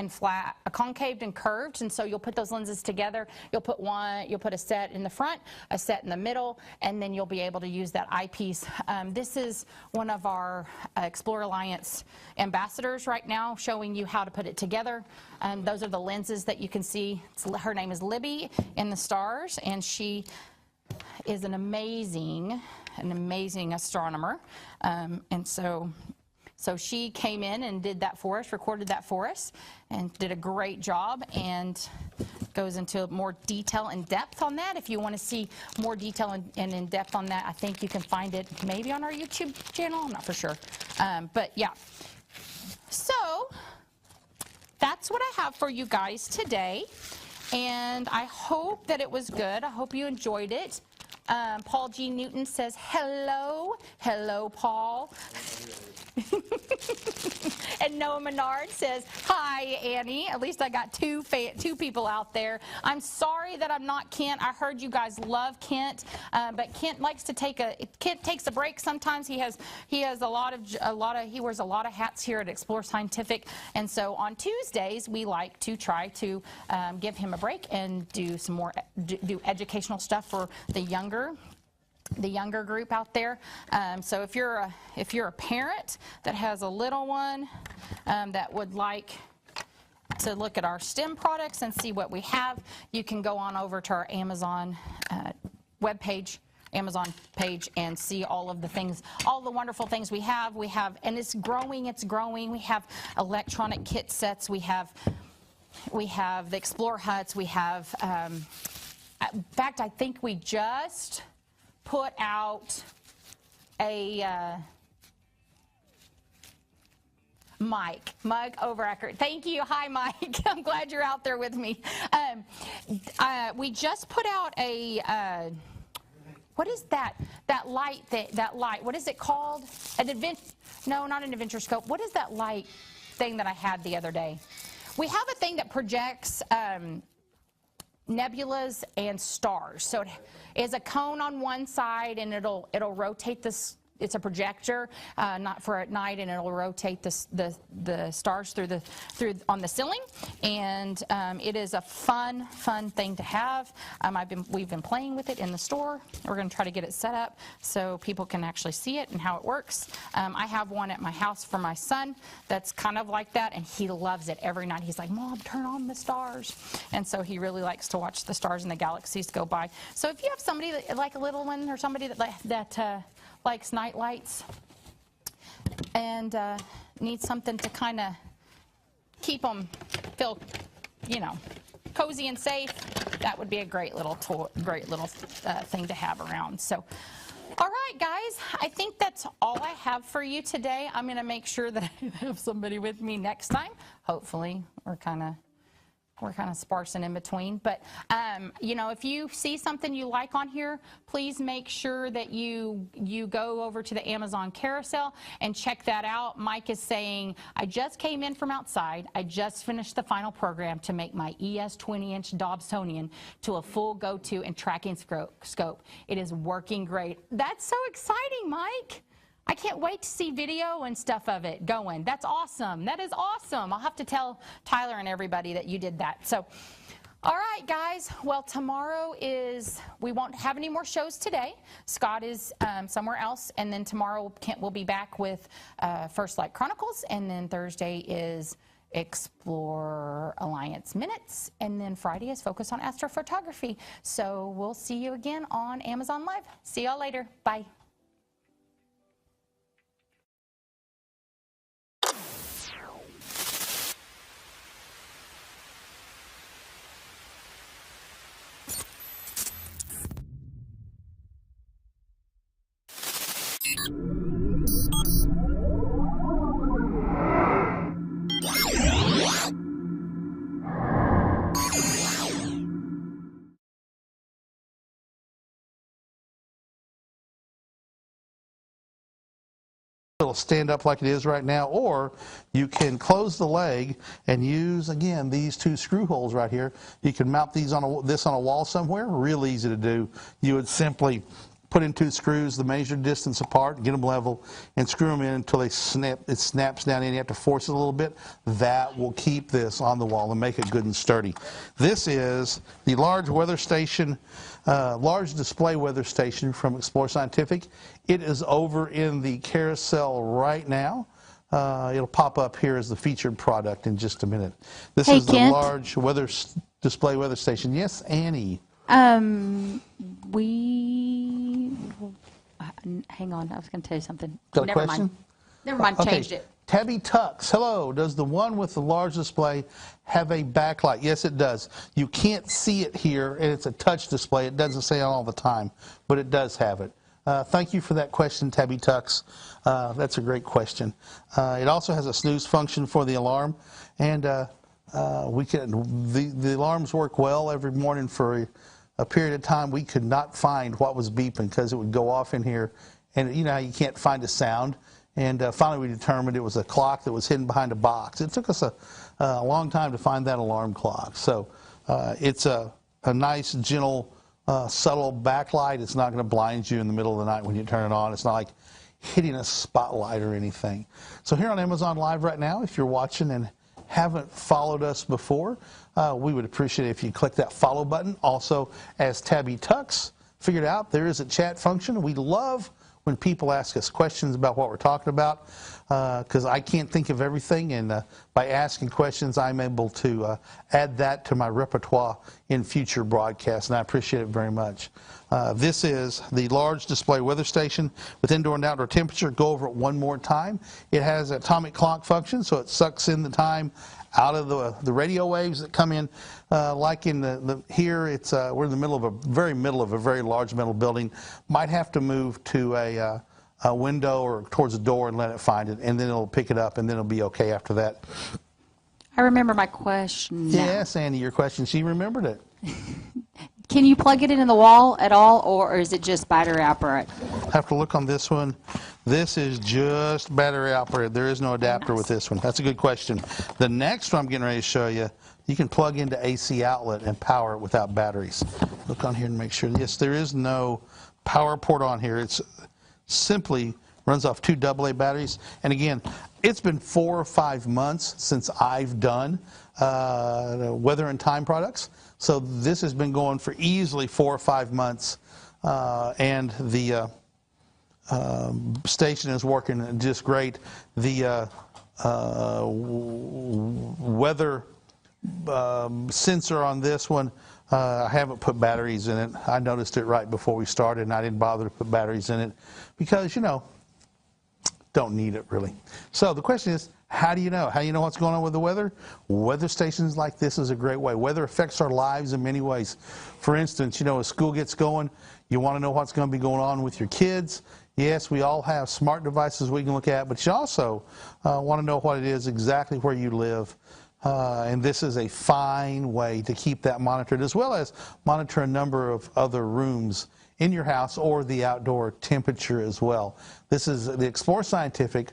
flat, concaved and curved. And so you'll put those lenses together. You'll put a set in the front, a set in the middle, and then you'll be able to use that eyepiece. This is one of our Explore Alliance ambassadors right now, showing you how to put it together. Those are the lenses that you can see. Her name is Libby in the stars, and she is an amazing astronomer, and so she came in and did that for us, recorded that for us, and did a great job, and goes into more detail and depth on that. If you want to see more detail and in depth on that, I think you can find it maybe on our YouTube channel. I'm not for sure, but yeah. So that's what I have for you guys today, and I hope that it was good. I hope you enjoyed it. Paul G. Newton says, hello. Hello, Paul. And Noah Menard says, hi, Annie. At least I got two people out there. I'm sorry that I'm not Kent. I heard you guys love Kent, but Kent likes to Kent takes a break sometimes. He wears a lot of hats here at Explore Scientific, and so on Tuesdays we like to try to give him a break and do some more do educational stuff for the younger group out there. So if you're a parent that has a little one that would like to look at our STEM products and see what we have, you can go on over to our Amazon webpage, Amazon page, and see all of the things, all the wonderful things we have. And it's growing. We have electronic kit sets. We have the Explore huts. We have, in fact, I think we just put out a Mike Overacker. Thank you. Hi, Mike. I'm glad you're out there with me. We just put out a what is that light? That light. What is it called? No, not an adventure scope. What is that light thing that I had the other day? We have a thing that projects. nebulas and stars. So it is a cone on one side, and it'll rotate this. It's a projector, not for at night, and it'll rotate the stars through on the ceiling. And it is a fun thing to have. We've been playing with it in the store. We're going to try to get it set up so people can actually see it and how it works. I have one at my house for my son that's kind of like that, and he loves it every night. He's like, "Mom, turn on the stars," and so he really likes to watch the stars and the galaxies go by. So if you have somebody that, like a little one, or somebody that likes night lights and needs something to kind of keep them feel, cozy and safe, that would be a great little tool, thing to have around. So, all right, guys, I think that's all I have for you today. I'm going to make sure that I have somebody with me next time. Hopefully, we're kind of sparse and in between, but if you see something you like on here, please make sure that you go over to the Amazon carousel and check that out. Mike is saying, "I just came in from outside. I just finished the final program to make my ES 20-inch Dobsonian to a full go-to and tracking scope. It is working great." That's so exciting, Mike. I can't wait to see video and stuff of it going. That's awesome. That is awesome. I'll have to tell Tyler and everybody that you did that. So, all right, guys. Well, tomorrow we won't have any more shows today. Scott is somewhere else. And then tomorrow Kent will be back with First Light Chronicles. And then Thursday is Explore Alliance Minutes. And then Friday is Focus on Astrophotography. So we'll see you again on Amazon Live. See y'all later. Bye. It'll stand up like it is right now, or you can close the leg and use, again, these two screw holes right here. You can mount these on a wall somewhere. Real easy to do. You would simply put in two screws the measured distance apart, get them level, and screw them in until it snaps down in. You have to force it a little bit. That will keep this on the wall and make it good and sturdy. This is the large weather station, large display weather station from Explore Scientific. It is over in the carousel right now. It'll pop up here as the featured product in just a minute. This is the large display weather station. Yes, Annie. Hang on, I was going to tell you something. Got a question? Never mind, changed it. Tabby Tux, hello. Does the one with the large display have a backlight? Yes, it does. You can't see it here, and it's a touch display. It doesn't say it all the time, but it does have it. Thank you for that question, Tabby Tux. That's a great question. It also has a snooze function for the alarm, and the alarms work well every morning for a period of time. We could not find what was beeping because it would go off in here, and you know how you can't find a sound. And finally we determined it was a clock that was hidden behind a box. It took us a long time to find that alarm clock. So it's a nice, gentle, subtle backlight. It's not going to blind you in the middle of the night when you turn it on. It's not like hitting a spotlight or anything. So here on Amazon Live right now, if you're watching and haven't followed us before, we would appreciate it if you click that follow button. Also, as Tabby Tux figured out, there is a chat function. We love when people ask us questions about what we're talking about, because I can't think of everything, and by asking questions, I'm able to add that to my repertoire in future broadcasts, and I appreciate it very much. This is the large display weather station with indoor and outdoor temperature. Go over it one more time. It has an atomic clock function, so it sucks in the time out of the radio waves that come in. Like in here, it's we're in the middle of a very large metal building. Might have to move to a window or towards a door and let it find it, and then it'll pick it up, and then it'll be okay after that. I remember my question now. Yes, Andy, your question. She remembered it. Can you plug it in the wall at all, or is it just battery operated? Have to look on this one. This is just battery operated. There is no adapter with this one. That's a good question. The next one I'm getting ready to show you, you can plug into AC outlet and power it without batteries. Look on here and make sure. Yes, there is no power port on here. It's simply runs off 2 AA batteries. And again, it's been 4 or 5 months since I've done weather and time products. So this has been going for easily 4 or 5 months. And the station is working just great. The weather sensor on this one, I haven't put batteries in it. I noticed it right before we started, and I didn't bother to put batteries in it because, you know, don't need it really. So the question is, how do you know? How do you know what's going on with the weather? Weather stations like this is a great way. Weather affects our lives in many ways. For instance, you know, as school gets going, you want to know what's going to be going on with your kids. Yes, we all have smart devices we can look at, but you also want to know what it is exactly where you live. And this is a fine way to keep that monitored, as well as monitor a number of other rooms in your house or the outdoor temperature as well. This is the Explore Scientific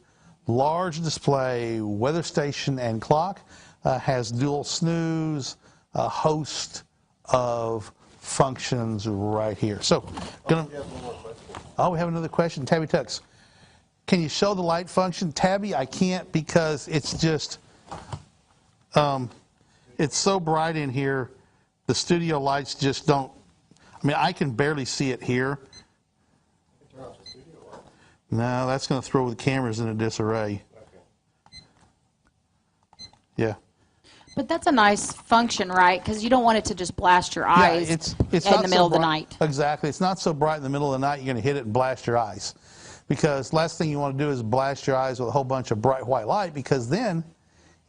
large display weather station and clock. Has dual snooze, a host of functions right here. So, we have another question. Tabby Tux, can you show the light function? Tabby, I can't because it's just, it's so bright in here, the studio lights just don't, I mean, I can barely see it here. No, that's going to throw the cameras in a disarray. Yeah. But that's a nice function, right? Because you don't want it to just blast your eyes it's in the middle of the night. Exactly. It's not so bright in the middle of the night you're going to hit it and blast your eyes. Because last thing you want to do is blast your eyes with a whole bunch of bright white light, because then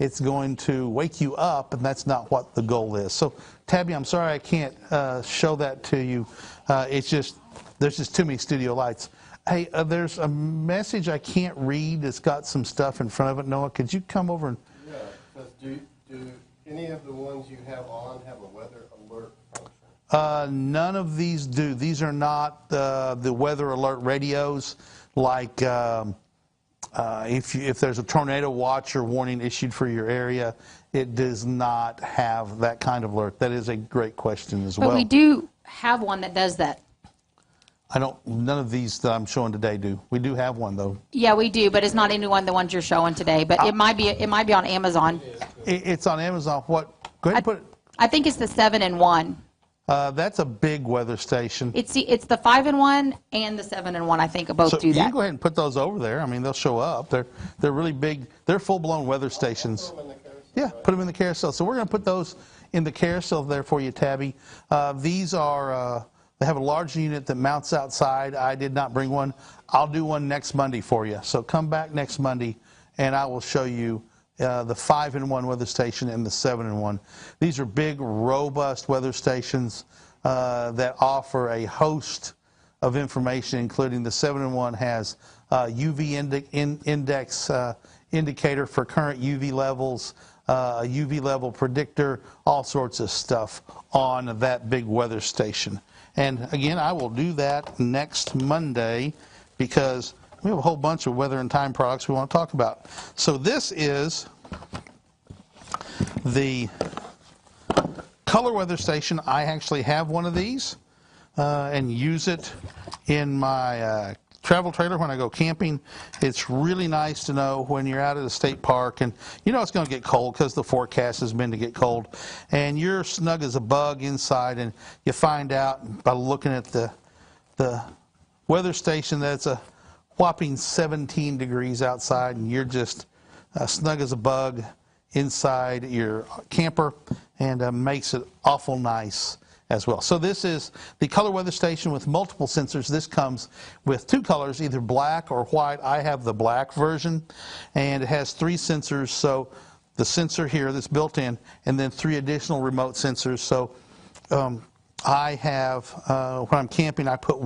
it's going to wake you up, and that's not what the goal is. So, Tabby, I'm sorry I can't show that to you. It's just, there's just too many studio lights. Hey, there's a message I can't read. It's got some stuff in front of it. Noah, could you come over and... Yeah, because do any of the ones you have on have a weather alert function? None of these do. These are not the weather alert radios, like if there's a tornado watch or warning issued for your area. It does not have that kind of alert. That is a great question as well. But we do have one that does that. None of these that I'm showing today do. We do have one though. Yeah, we do, but it's not any one of the ones you're showing today. But it might be on Amazon. It's on Amazon. What? Go ahead and put it. I think it's the 7-in-1. That's a big weather station. It's the 5-in-1 and the 7-in-1 . I think both do You that. can go ahead and put those over there. I mean, they'll show up. They're really big. They're full-blown weather stations. Yeah, put them in the carousel. So we're going to put those in the carousel there for you, Tabby. These are. They have a large unit that mounts outside. I did not bring one. I'll do one next Monday for you. So come back next Monday, and I will show you the 5-in-1 weather station and the 7-in-1. These are big, robust weather stations that offer a host of information, including the 7-in-1 has UV index indicator for current UV levels, a UV level predictor, all sorts of stuff on that big weather station. And again, I will do that next Monday because we have a whole bunch of weather and time products we want to talk about. So this is the color weather station. I actually have one of these and use it in my travel trailer when I go camping. It's really nice to know when you're out at a state park and you know it's going to get cold because the forecast has been to get cold, and you're snug as a bug inside, and you find out by looking at the weather station that it's a whopping 17 degrees outside, and you're just snug as a bug inside your camper, and makes it awful nice as well. So this is the color weather station with multiple sensors. This comes with 2 colors, either black or white. I have the black version, and it has 3 sensors. So the sensor here that's built in, and then 3 additional remote sensors. So I have, when I'm camping, I put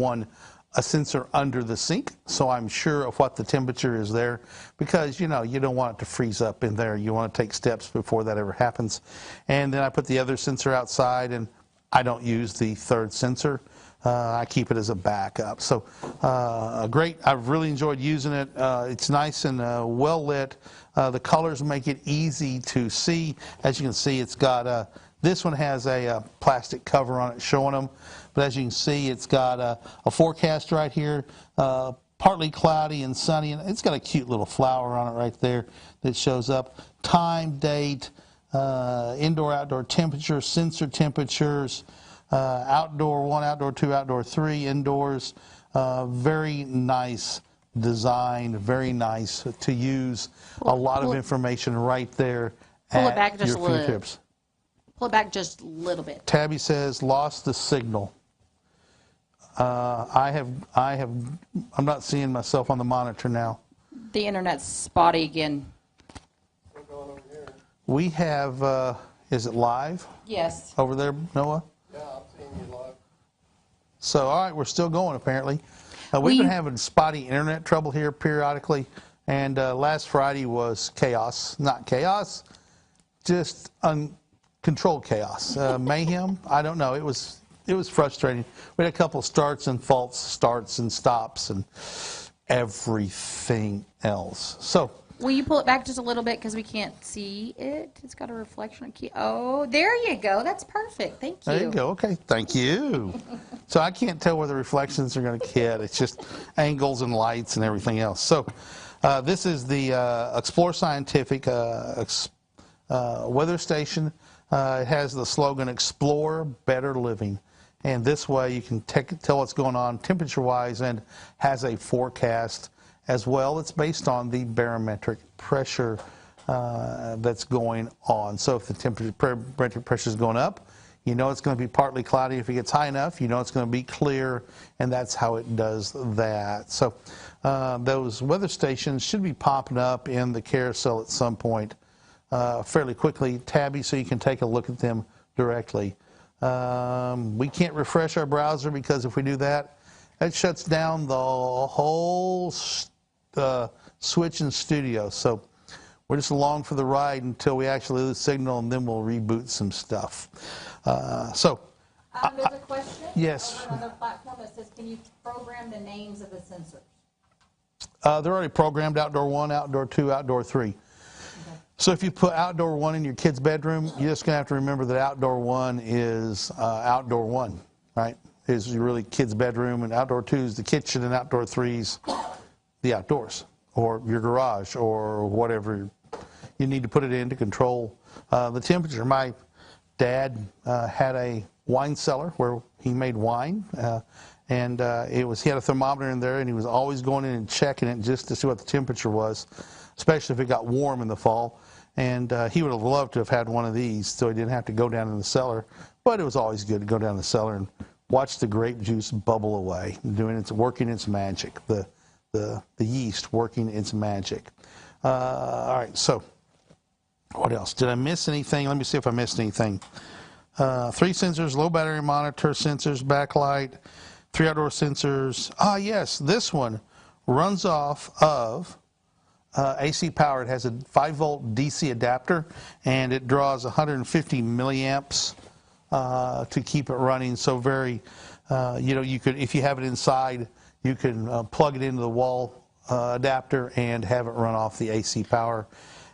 a sensor under the sink, so I'm sure of what the temperature is there, because you know you don't want it to freeze up in there. You want to take steps before that ever happens. And then I put the other sensor outside, and I don't use the third sensor. I keep it as a backup. So great. I've really enjoyed using it. It's nice and well lit. The colors make it easy to see. As you can see, it's got this one has a plastic cover on it showing them. But as you can see, it's got a forecast right here. Partly cloudy and sunny, and it's got a cute little flower on it right there that shows up. Time, date, indoor, outdoor temperature, sensor temperatures, outdoor 1, outdoor 2, outdoor 3, indoors. Very nice design, very nice to use. A lot of information right there Pull it back just your a little. fingertips. Pull it back just a little bit. Tabby says, lost the signal. I'm not seeing myself on the monitor now. The internet's spotty again. What's going on over here? We have, is it live Yes. over there, Noah? Yeah, I'm seeing you live. So, all right, we're still going apparently. We've been having spotty internet trouble here periodically, and last Friday was chaos. Not chaos, just uncontrolled chaos. Mayhem, I don't know. It was frustrating. We had a couple of starts and false starts and stops and everything else. So, Will you pull it back just a little bit because we can't see it? It's got a reflection. Oh, there you go. That's perfect. Thank you. there you go. Okay, thank you. So I can't tell where the reflections are going to hit. It's just angles and lights and everything else. So this is the Explore Scientific weather station. It has the slogan, Explore Better Living. And this way you can tell what's going on temperature-wise and has a forecast as well. It's based on the barometric pressure that's going on. So if the barometric pressure is going up, you know it's going to be partly cloudy. If it gets high enough, you know it's going to be clear, and that's how it does that. So those weather stations should be popping up in the carousel at some point fairly quickly, Tabby, so you can take a look at them directly. We can't refresh our browser because if we do that, it shuts down the whole switch in studio. So we're just along for the ride until we actually lose signal, and then we'll reboot some stuff. There's a question. Yes. On another platform that says, can you program the names of the sensors? They're already programmed, outdoor 1, outdoor 2, outdoor 3. So if you put outdoor 1 in your kid's bedroom, you're just going to have to remember that outdoor 1 is outdoor 1, right? Is really kid's bedroom, and outdoor 2 is the kitchen, and outdoor 3's the outdoors, or your garage, or whatever you need to put it in to control the temperature. My dad had a wine cellar where he made wine, and he had a thermometer in there, and he was always going in and checking it just to see what the temperature was, especially if it got warm in the fall. And he would have loved to have had one of these so he didn't have to go down in the cellar. But it was always good to go down the cellar and watch the grape juice bubble away, working its magic, the yeast working its magic. All right, so what else? Did I miss anything? Let me see if I missed anything. 3 sensors, low battery monitor sensors, backlight, 3 outdoor sensors. Ah, yes, this one runs off of AC power. It has a 5-volt DC adapter, and it draws 150 milliamps to keep it running. So very, you could, if you have it inside, you can plug it into the wall adapter and have it run off the AC power.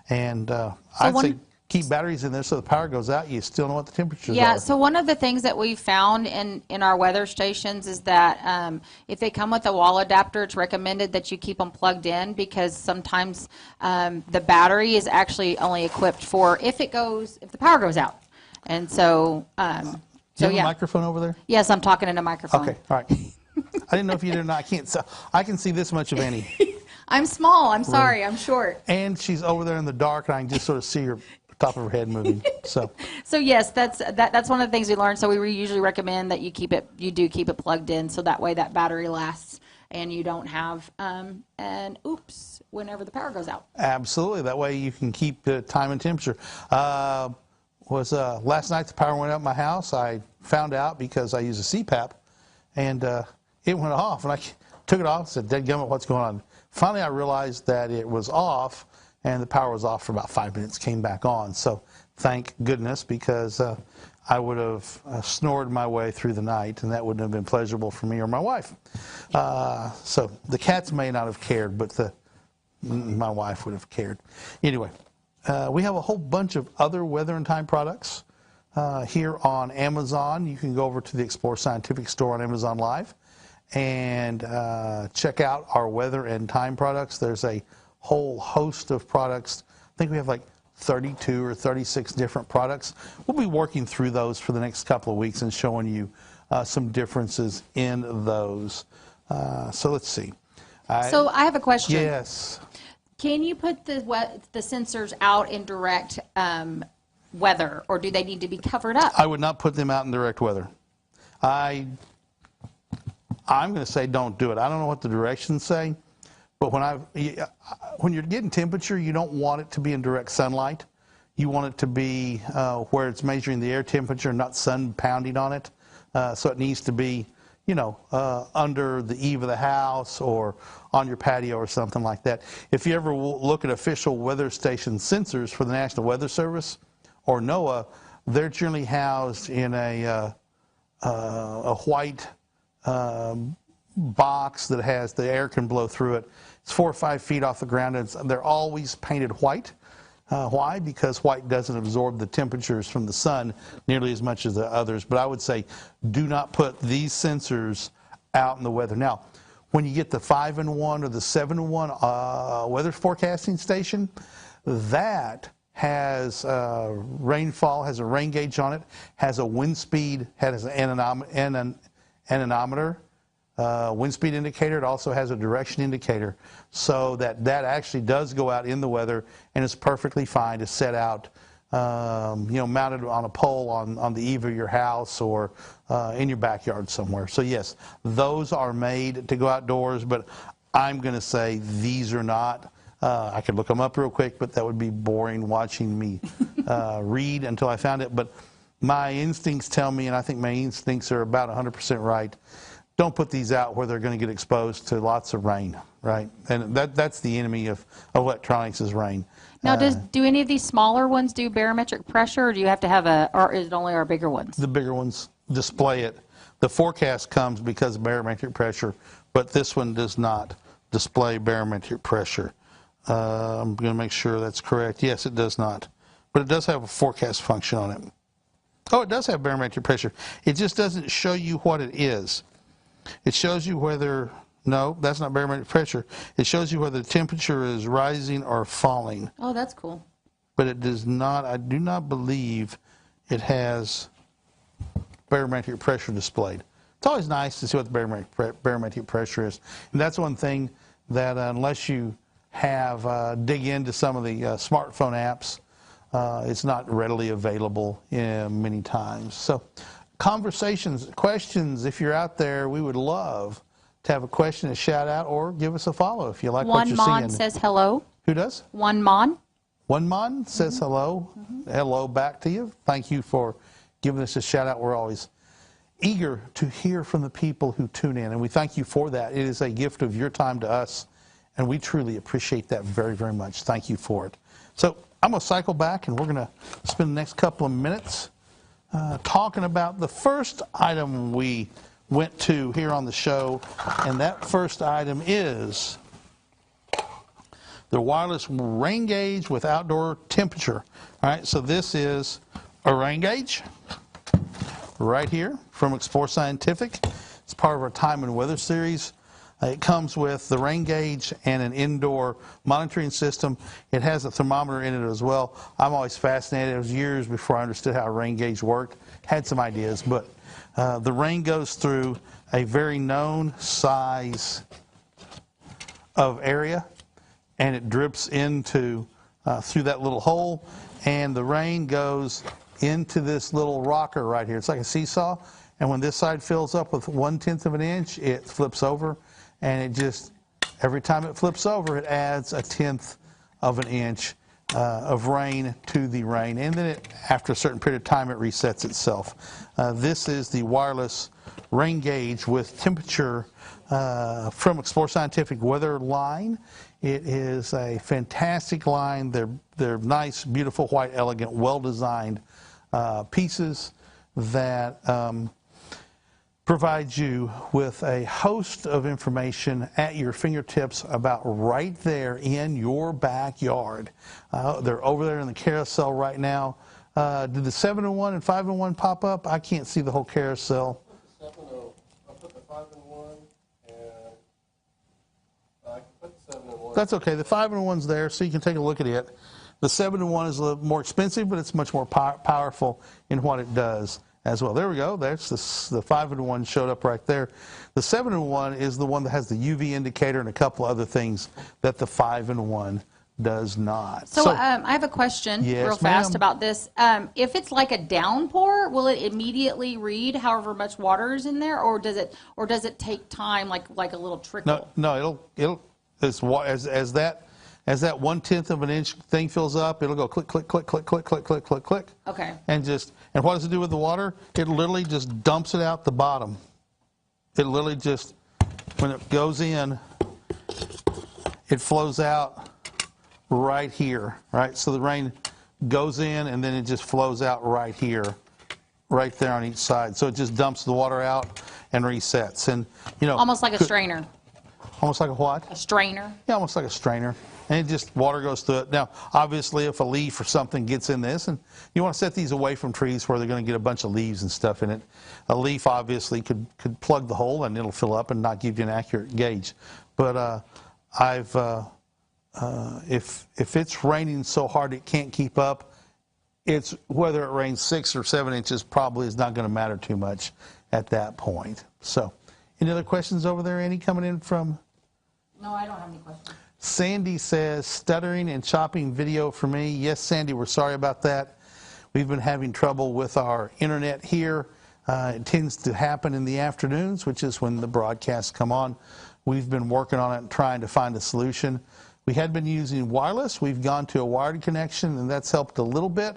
And I'd say keep batteries in there so the power goes out, you still know what the temperatures are. Yeah, so one of the things that we found in our weather stations is that if they come with a wall adapter, it's recommended that you keep them plugged in, because sometimes the battery is actually only equipped for if the power goes out. And so, Do you have a microphone over there? Yes, I'm talking in a microphone. Okay, all right. I didn't know if you did or not. I can see this much of Annie. I'm small. I'm sorry. I'm short. And she's over there in the dark, and I can just sort of see her top of her head moving. So yes, that's one of the things we learned. So we usually recommend that you do keep it plugged in, so that way that battery lasts and you don't have an oops whenever the power goes out. Absolutely. That way you can keep time and temperature. Last night the power went out in my house. I found out because I use a CPAP, and it went off, and I took it off and said, "Dadgummit, what's going on?" Finally, I realized that it was off, and the power was off for about 5 minutes, came back on. So thank goodness, because I would have snored my way through the night, and that wouldn't have been pleasurable for me or my wife. So the cats may not have cared, but my wife would have cared. Anyway, we have a whole bunch of other weather and time products here on Amazon. You can go over to the Explore Scientific store on Amazon Live and check out our weather and time products. There's a whole host of products. I think we have like 32 or 36 different products. We'll be working through those for the next couple of weeks and showing you some differences in those. So let's see. So I have a question. Yes. Can you put the sensors out in direct weather, or do they need to be covered up? I would not put them out in direct weather. I'm going to say don't do it. I don't know what the directions say, but when you're getting temperature, you don't want it to be in direct sunlight. You want it to be where it's measuring the air temperature, not sun pounding on it. So it needs to be, under the eave of the house or on your patio or something like that. If you ever look at official weather station sensors for the National Weather Service or NOAA, they're generally housed in a white box that has the air can blow through it. It's 4 or 5 feet off the ground, and they're always painted white. Why? Because white doesn't absorb the temperatures from the sun nearly as much as the others. But I would say do not put these sensors out in the weather. Now, when you get the 5-in-1 or the 7-in-1 weather forecasting station, that has rainfall, has a rain gauge on it, has a wind speed, has an anemometer, wind speed indicator. It also has a direction indicator, so that actually does go out in the weather and is perfectly fine to set out, mounted on a pole on the eave of your house or in your backyard somewhere. So yes, those are made to go outdoors, but I'm going to say these are not. I could look them up real quick, but that would be boring watching me read until I found it. But my instincts tell me, and I think my instincts are about 100% right, don't put these out where they're going to get exposed to lots of rain, right? And that's the enemy of electronics is rain. Now, do any of these smaller ones do barometric pressure, or do you have to have or is it only our bigger ones? The bigger ones display it. The forecast comes because of barometric pressure, but this one does not display barometric pressure. I'm going to make sure that's correct. Yes, it does not. But it does have a forecast function on it. Oh, it does have barometric pressure. It just doesn't show you what it is. It shows you whether, no, that's not barometric pressure. It shows you whether the temperature is rising or falling. Oh, that's cool. But it does not, I do not believe it has barometric pressure displayed. It's always nice to see what the barometric pressure is. And that's one thing that unless you have dig into some of the smartphone apps, it's not readily available many times. So conversations, questions, if you're out there, we would love to have a question, a shout out, or give us a follow if you like what you're seeing. One Mon says hello. Who does? One Mon. One Mon says hello. Hello back to you. Thank you for giving us a shout out. We're always eager to hear from the people who tune in, and we thank you for that. It is a gift of your time to us, and we truly appreciate that very, very much. Thank you for it. So I'm going to cycle back, and we're going to spend the next couple of minutes talking about the first item we went to here on the show, and that first item is the wireless rain gauge with outdoor temperature. All right, so this is a rain gauge right here from Explore Scientific. It's part of our time and weather series. It comes with the rain gauge and an indoor monitoring system. It has a thermometer in it as well. I'm always fascinated. It was years before I understood how a rain gauge worked. Had some ideas, but the rain goes through a very known size of area, and it drips into through that little hole, and the rain goes into this little rocker right here. It's like a seesaw, and when this side fills up with 1/10 of an inch, it flips over, and it just, every time it flips over, it adds 1/10 of an inch of rain to the rain, and then after a certain period of time, it resets itself. This is the wireless rain gauge with temperature from Explore Scientific Weather line. It is a fantastic line. They're nice, beautiful, white, elegant, well-designed pieces. that provides you with a host of information at your fingertips about right there in your backyard. They're over there in the carousel right now. Did the 7-in-1 and 5-in-1 pop up? I can't see the whole carousel. I'll put the 5-in-1 and I can put the 7-in-1. That's okay. The 5-in-1's there, so you can take a look at it. The 7-in-1 is a little more expensive, but it's much more powerful in what it does as well. There we go. There's the 5-in-1 showed up right there. The 7-in-1 is the one that has the UV indicator and a couple other things that the 5-in-1 does not. So I have a question real fast about this. If it's like a downpour, will it immediately read however much water is in there, or does it take time, like a little trickle? No, it'll as that 1/10 of an inch thing fills up, it'll go click, click, click, click, click, click, click, click, click. Okay. And what does it do with the water? It literally just dumps it out the bottom. It literally just, when it goes in, it flows out right here, right? So the rain goes in and then it just flows out right here, right there on each side. So it just dumps the water out and resets. And almost like a strainer. Almost like a what? A strainer. Yeah, almost like a strainer. And it just, water goes through it. Now, obviously, if a leaf or something gets in this, and you want to set these away from trees where they're going to get a bunch of leaves and stuff in it. A leaf obviously could plug the hole and it'll fill up and not give you an accurate gauge. But if it's raining so hard it can't keep up, it's whether it rains 6 or 7 inches probably is not going to matter too much at that point. So, any other questions over there, Annie, coming in from? No, I don't have any questions. Sandy says, stuttering and chopping video for me. Yes, Sandy, we're sorry about that. We've been having trouble with our internet here. It tends to happen in the afternoons, which is when the broadcasts come on. We've been working on it and trying to find a solution. We had been using wireless. We've gone to a wired connection, and that's helped a little bit,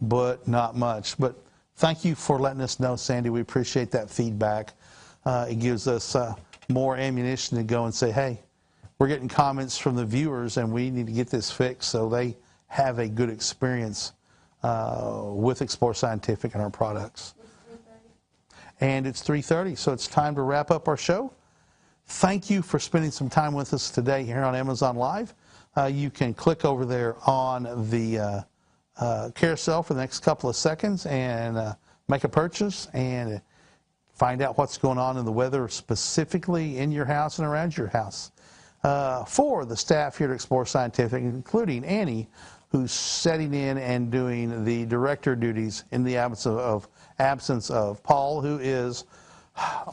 but not much. But thank you for letting us know, Sandy. We appreciate that feedback. It gives us more ammunition to go and say, hey, we're getting comments from the viewers, and we need to get this fixed so they have a good experience with Explore Scientific and our products. And it's 3:30, so it's time to wrap up our show. Thank you for spending some time with us today here on Amazon Live. You can click over there on the carousel for the next couple of seconds and make a purchase and find out what's going on in the weather specifically in your house and around your house. For the staff here at Explore Scientific, including Annie, who's setting in and doing the director duties in the absence of Paul, who is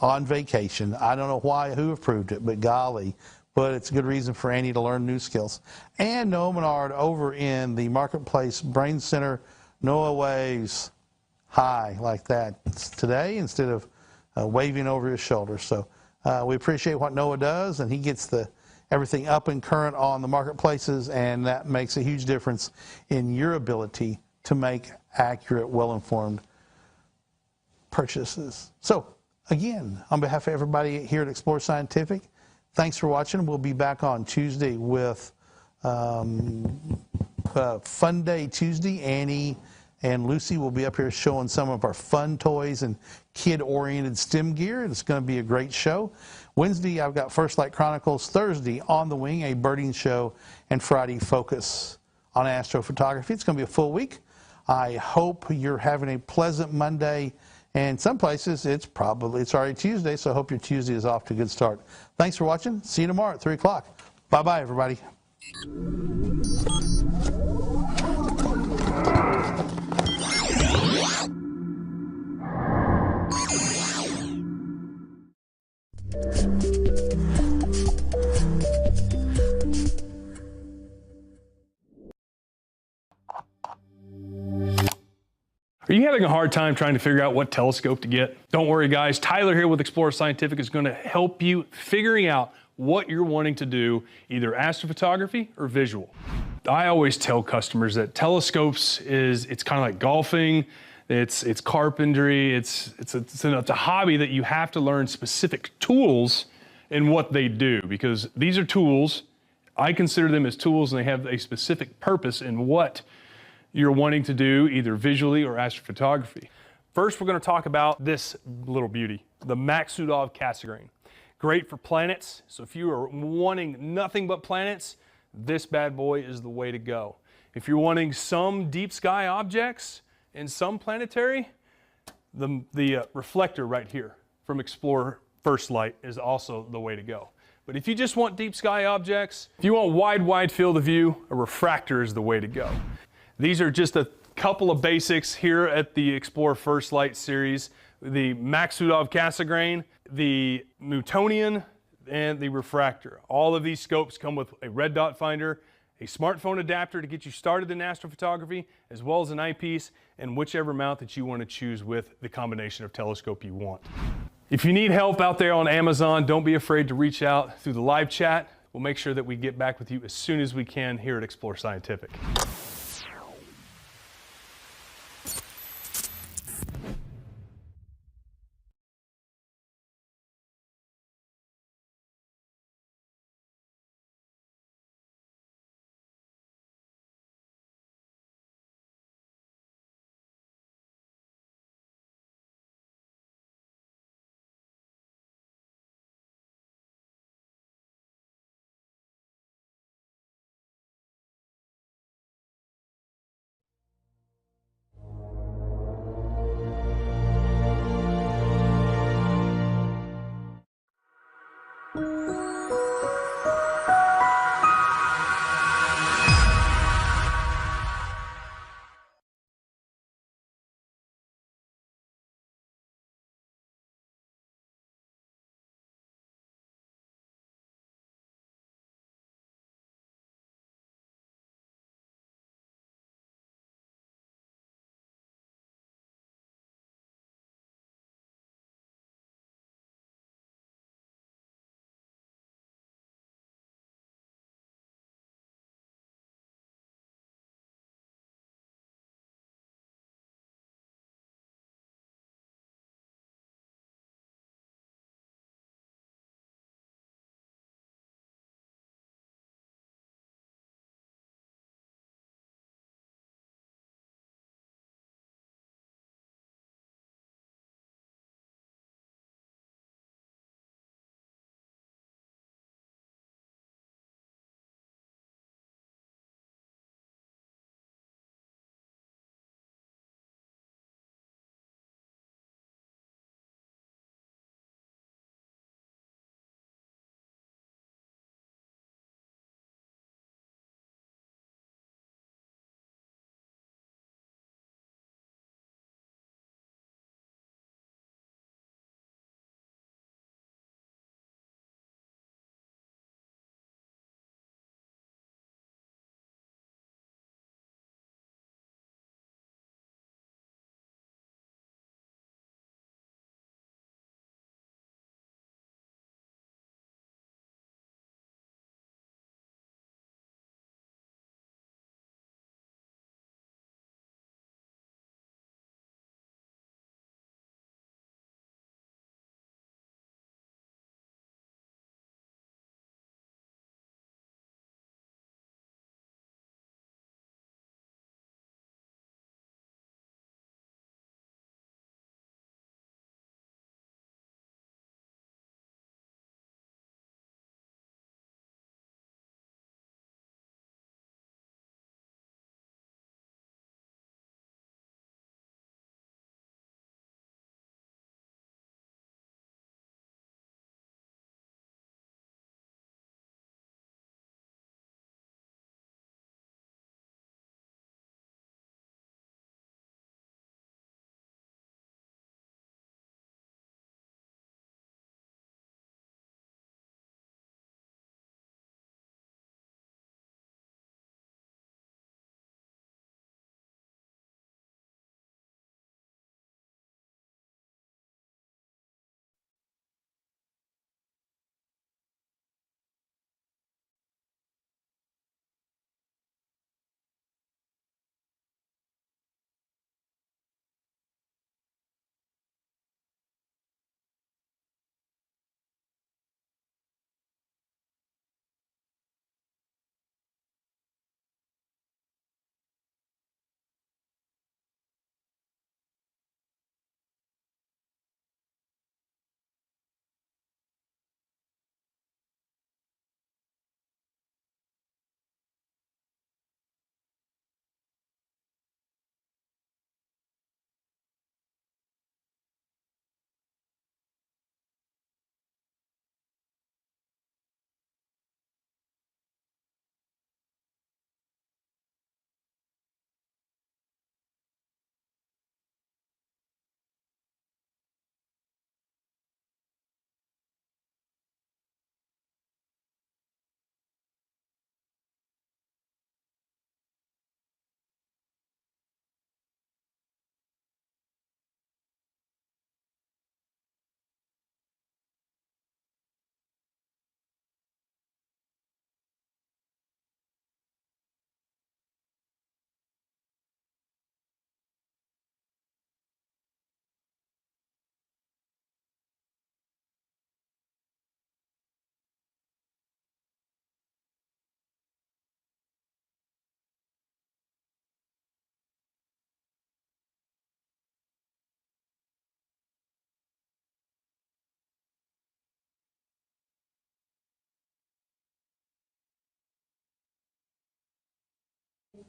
on vacation. I don't know who approved it, but golly, but it's a good reason for Annie to learn new skills. And Noah Menard over in the Marketplace Brain Center. Noah waves hi like that today instead of waving over his shoulder. So we appreciate what Noah does, and he gets everything up and current on the marketplaces, and that makes a huge difference in your ability to make accurate, well-informed purchases. So, again, on behalf of everybody here at Explore Scientific, thanks for watching. We'll be back on Tuesday with Fun Day Tuesday. Annie and Lucy will be up here showing some of our fun toys and kid-oriented STEM gear. It's going to be a great show. Wednesday, I've got First Light Chronicles. Thursday, On the Wing, a birding show. And Friday, Focus on astrophotography. It's going to be a full week. I hope you're having a pleasant Monday. And some places, it's already Tuesday, so I hope your Tuesday is off to a good start. Thanks for watching. See you tomorrow at 3 o'clock. Bye-bye, everybody. Are you having a hard time trying to figure out what telescope to get? Don't worry, guys. Tyler here with Explore Scientific is going to help you figuring out what you're wanting to do, either astrophotography or visual. I always tell customers that telescopes it's kind of like golfing, it's carpentry, it's a hobby that you have to learn specific tools in what they do, because these are tools. I consider them as tools, and they have a specific purpose in what you're wanting to do, either visually or astrophotography. First, we're going to talk about this little beauty, the Maksudov Cassegrain. Great for planets, so if you are wanting nothing but planets, this bad boy is the way to go. If you're wanting some deep sky objects and some planetary, the reflector right here from Explorer First Light is also the way to go. But if you just want deep sky objects, if you want wide field of view, a refractor is the way to go. These are just a couple of basics here at the Explorer First Light series. The Maksudov Cassegrain, the Newtonian, and the refractor. All of these scopes come with a red dot finder, a smartphone adapter to get you started in astrophotography, as well as an eyepiece, and whichever mount that you want to choose with the combination of telescope you want. If you need help out there on Amazon, don't be afraid to reach out through the live chat. We'll make sure that we get back with you as soon as we can here at Explore Scientific.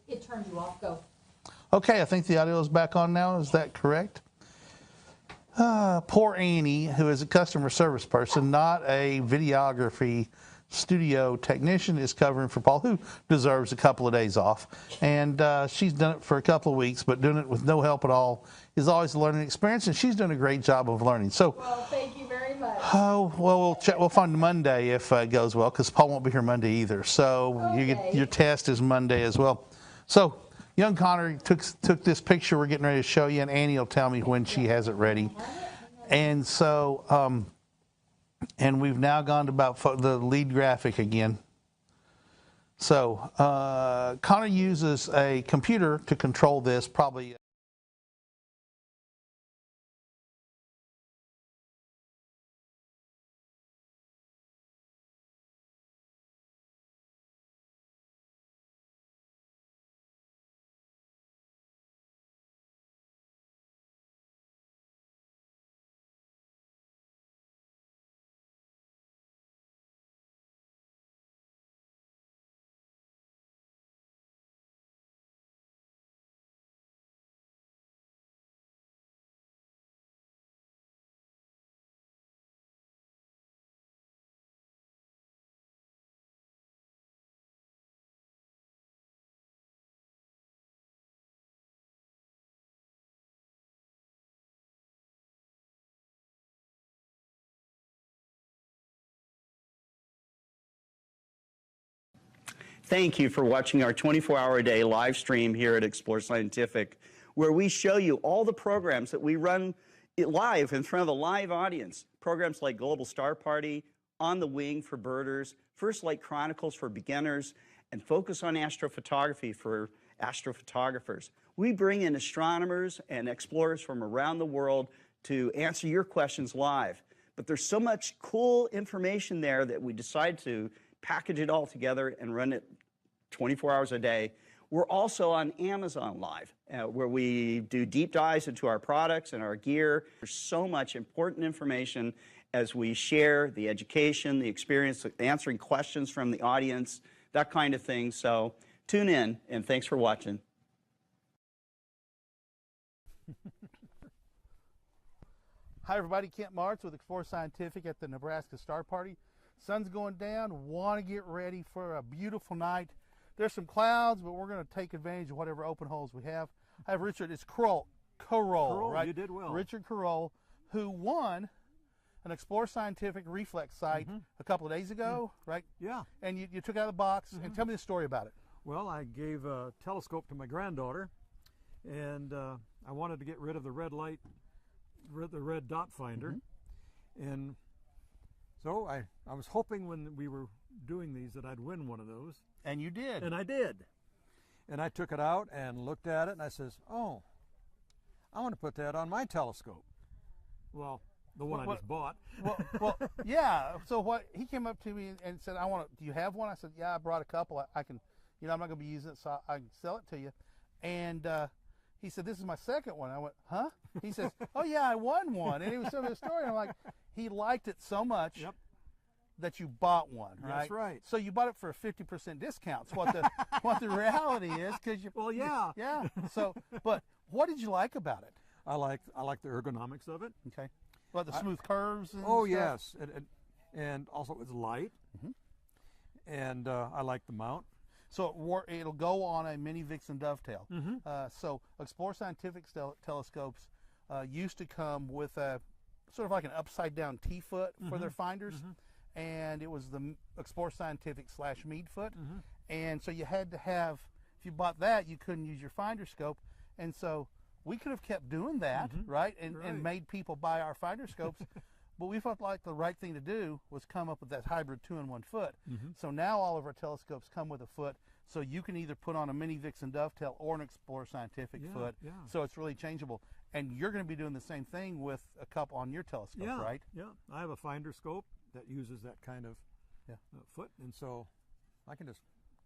It turned you off. Go. Okay, I think the audio is back on now. Is that correct? Poor Annie, who is a customer service person, not a videography studio technician, is covering for Paul, who deserves a couple of days off. And she's done it for a couple of weeks, but doing it with no help at all is always a learning experience, and she's done a great job of learning. So, Well, thank you very much. oh, well, we'll find Monday if it goes well, because Paul won't be here Monday either. So your test is Monday as well. So young Connor took this picture we're getting ready to show you, and Annie will tell me when she has it ready. And so, and we've now gone to about the lead graphic again. So Connor uses a computer to control this, probably. Thank you for watching our 24-hour-a-day live stream here at Explore Scientific, where we show you all the programs that we run live in front of a live audience. Programs like Global Star Party, On the Wing for birders, First Light Chronicles for beginners, and Focus on Astrophotography for astrophotographers. We bring in astronomers and explorers from around the world to answer your questions live. But there's so much cool information there that we decided to package it all together and run it 24 hours a day. We're also on Amazon Live, where we do deep dives into our products and our gear. There's so much important information as we share the education, the experience, answering questions from the audience, that kind of thing. So tune in, and thanks for watching. Hi everybody, Kent Martz with Explore Scientific at the Nebraska Star Party. Sun's going down, want to get ready for a beautiful night. There's some clouds, but we're going to take advantage of whatever open holes we have. I have Richard, it's Carroll, right? You did well. Richard Carroll, who won an Explore Scientific reflex sight a couple of days ago, right? Yeah. And you took it out of the box, and tell me the story about it. Well, I gave a telescope to my granddaughter, and I wanted to get rid of the red light, the red dot finder, and so I was hoping when we were doing these that I'd win one of those. And you did. And I did. And I took it out and looked at it, and I says, oh, I want to put that on my telescope. Well, the one I just bought. Well, yeah. So what he came up to me and said, do you have one? I said, yeah, I brought a couple. I can, I'm not going to be using it, so I can sell it to you. And he said, this is my second one. I went, huh? He says, oh yeah, I won one. And he was telling me the story. And I'm like, he liked it so much that you bought one, right? That's right. So you bought it for a 50% discount. What the reality is, because you. Well, yeah. Yeah. So, but what did you like about it? I like the ergonomics of it. Okay. Well, the smooth curves. And oh stuff? Yes, and also it's light, and I like the mount. So it'll go on a mini Vixen dovetail. So Explore Scientific telescopes used to come with a sort of like an upside down T-foot for their finders, and it was the Explore Scientific / Mead foot, and so you had to have, if you bought that, you couldn't use your finder scope, and so we could have kept doing that, right, and made people buy our finder scopes. But we felt like the right thing to do was come up with that hybrid 2-in-1 foot. So now all of our telescopes come with a foot, so you can either put on a mini Vixen dovetail or an Explore Scientific foot. So it's really changeable. And you're going to be doing the same thing with a couple on your telescope, right? Yeah, I have a finder scope that uses that kind of foot, and so I can just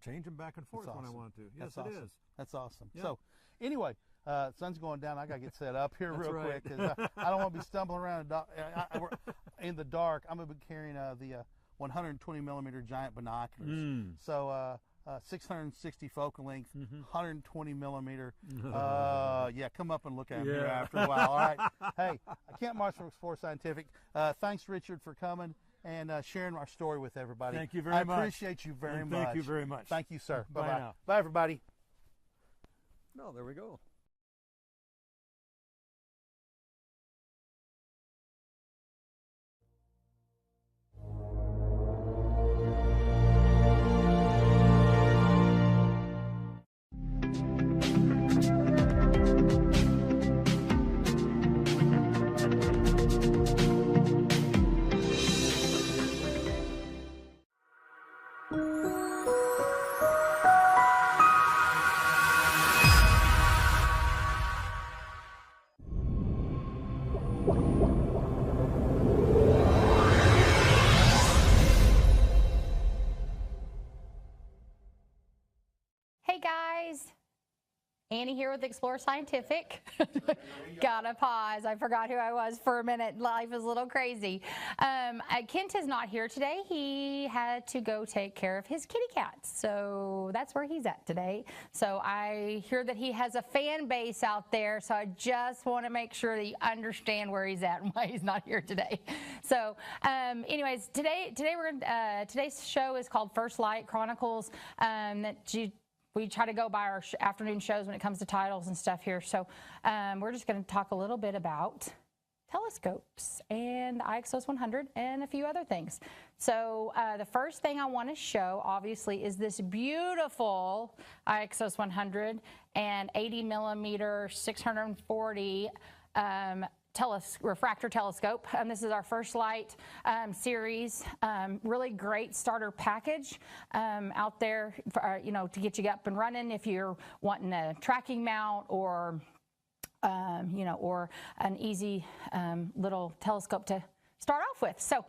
change them back and forth when I want to. Yes, That's it awesome. is. That's awesome. Yeah. So anyway, sun's going down. I got to get set up here real right. quick, because I don't want to be stumbling around in the dark. I'm going to be carrying the 120 millimeter giant binoculars. So 660 focal length, 120 millimeter. Yeah, come up and look at me after a while. All right. Hey, Kent Marsh from Explore Scientific. Thanks, Richard, for coming and sharing our story with everybody. Thank you very much. I appreciate you very much. Thank you very much. Thank you, sir. Bye Bye-bye. now. Bye, everybody. No, there we go. Hey guys, Annie here with Explore Scientific. Gotta pause. I forgot who I was for a minute. Life is a little crazy. Kent is not here today. He had to go take care of his kitty cats. So that's where he's at today. So I hear that he has a fan base out there. So I just want to make sure that you understand where he's at and why he's not here today. So anyways, today's show is called First Light Chronicles. We try to go by our afternoon shows when it comes to titles and stuff here. So we're just going to talk a little bit about telescopes and the Ixos 100 and a few other things. So the first thing I want to show, obviously, is this beautiful Ixos 100 and 80 millimeter 640 refractor telescope. This is our First Light series. Really great starter package out there for, to get you up and running if you're wanting a tracking mount or or an easy little telescope to start off with. So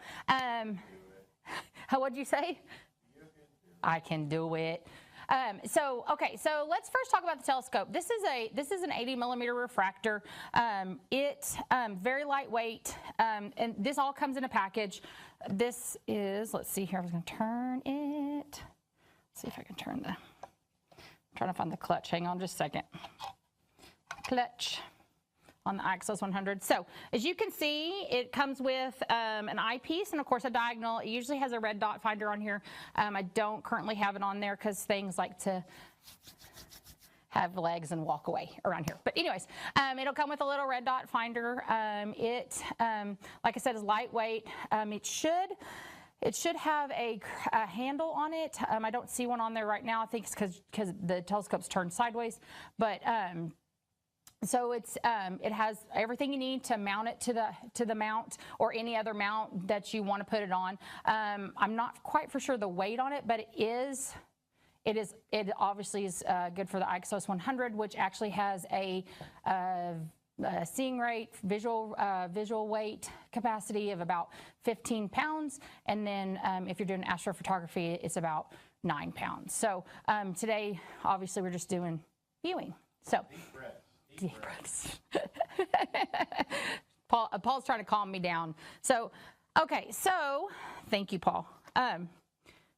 what'd you say? I can do it. So let's first talk about the telescope. This is an 80 millimeter refractor. It's very lightweight, and this all comes in a package. This is, let's see here, I was going to turn it. Let's see if I can turn I'm trying to find the clutch. Hang on just a second. Clutch on the Ixos 100. So as you can see, it comes with an eyepiece and of course a diagonal. It usually has a red dot finder on here. I don't currently have it on there because things like to have legs and walk away around here. But anyways, it'll come with a little red dot finder. Like I said, is lightweight. It should have a handle on it. I don't see one on there right now. I think it's because the telescope's turned sideways. But so it has everything you need to mount it to the mount or any other mount that you want to put it on. I'm not quite for sure the weight on it, but it obviously is good for the Ixos 100, which actually has a seeing rate, visual weight capacity of about 15 pounds. And then if you're doing astrophotography, it's about 9 pounds. So today, obviously, we're just doing viewing. So deep breaths. Paul's trying to calm me down. So, okay, so thank you, Paul.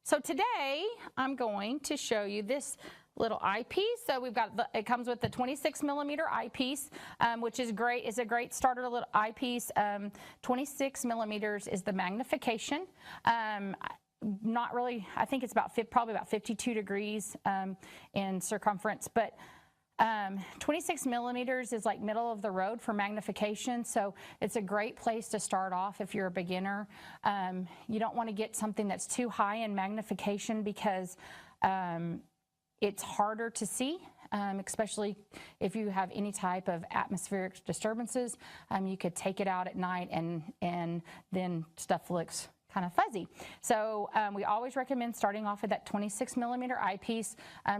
So today I'm going to show you this little eyepiece. So we've got it comes with the 26 millimeter eyepiece, which is great. It's a great starter little eyepiece. 26 millimeters is the magnification. Not really. I think it's probably about 52 degrees in circumference, but 26 millimeters is like middle of the road for magnification, so it's a great place to start off if you're a beginner. You don't want to get something that's too high in magnification because it's harder to see, especially if you have any type of atmospheric disturbances. You could take it out at night and then stuff looks kind of fuzzy. So we always recommend starting off with that 26 millimeter eyepiece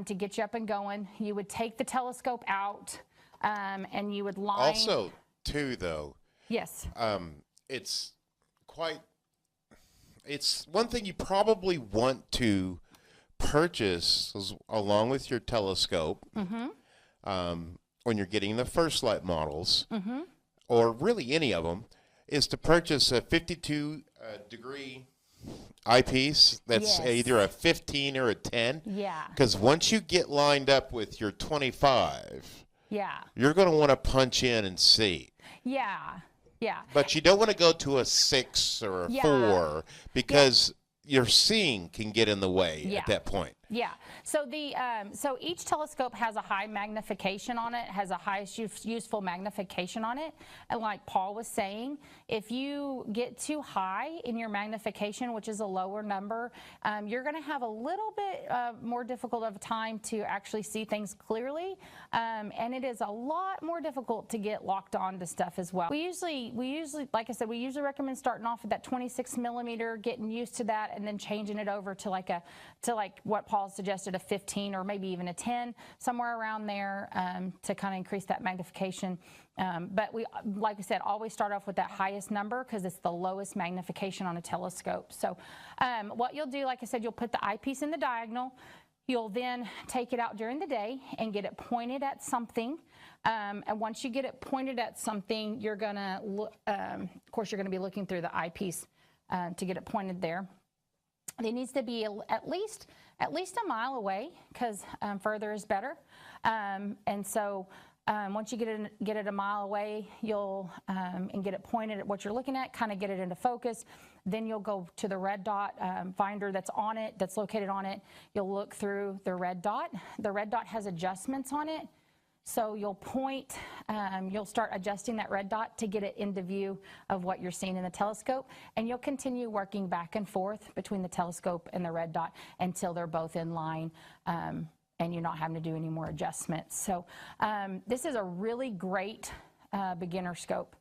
to get you up and going. You would take the telescope out and you would line. Also, too, though. Yes. It's one thing you probably want to purchase along with your telescope when you're getting the First Light models, or really any of them, is to purchase a 52 degree eyepiece that's Yes. either a 15 or a 10? Yeah. Because once you get lined up with your 25, Yeah. you're going to want to punch in and see. Yeah. Yeah. But you don't want to go to a 6 or a Yeah. 4 because your seeing can get in the way Yeah. at that point. Yeah. So so each telescope has a high magnification on it, has a high useful magnification on it. And like Paul was saying, if you get too high in your magnification, which is a lower number, you're going to have a little bit more difficult of a time to actually see things clearly. And it is a lot more difficult to get locked on to stuff as well. We usually, like I said, we usually recommend starting off with that 26 millimeter, getting used to that, and then changing it over to like what Paul suggested, a 15 or maybe even a 10, somewhere around there, to kind of increase that magnification. But we, like I said, always start off with that highest number because it's the lowest magnification on a telescope. So what you'll do, like I said, you'll put the eyepiece in the diagonal. You'll then take it out during the day and get it pointed at something. And once you get it pointed at something, you're going to look, of course, you're going to be looking through the eyepiece to get it pointed there. It needs to be at least a mile away because further is better. And so once you get it a mile away, you'll and get it pointed at what you're looking at, kind of get it into focus. Then you'll go to the red dot finder that's on it, that's located on it. You'll look through the red dot. The red dot has adjustments on it. So you'll point, you'll start adjusting that red dot to get it into view of what you're seeing in the telescope, and you'll continue working back and forth between the telescope and the red dot until they're both in line, and you're not having to do any more adjustments. So this is a really great beginner scope.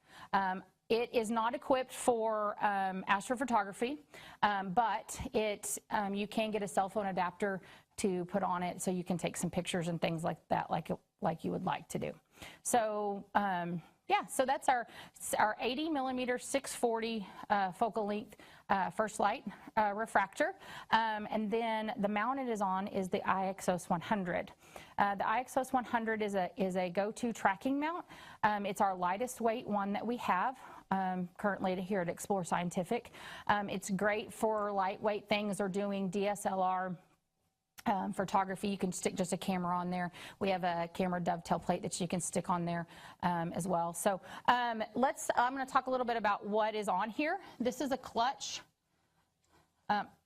It is not equipped for astrophotography, but you can get a cell phone adapter to put on it so you can take some pictures and things like that, like you would like to do. So yeah, so that's our 80 millimeter 640 focal length first light refractor, and then the mount it is on is the Ixos 100. The Ixos 100 is a go-to tracking mount. It's our lightest weight one that we have currently here at Explore Scientific. It's great for lightweight things or doing DSLR photography. You can stick just a camera on there. We have a camera dovetail plate that you can stick on there as well. So I'm going to talk a little bit about what is on here. This is a clutch.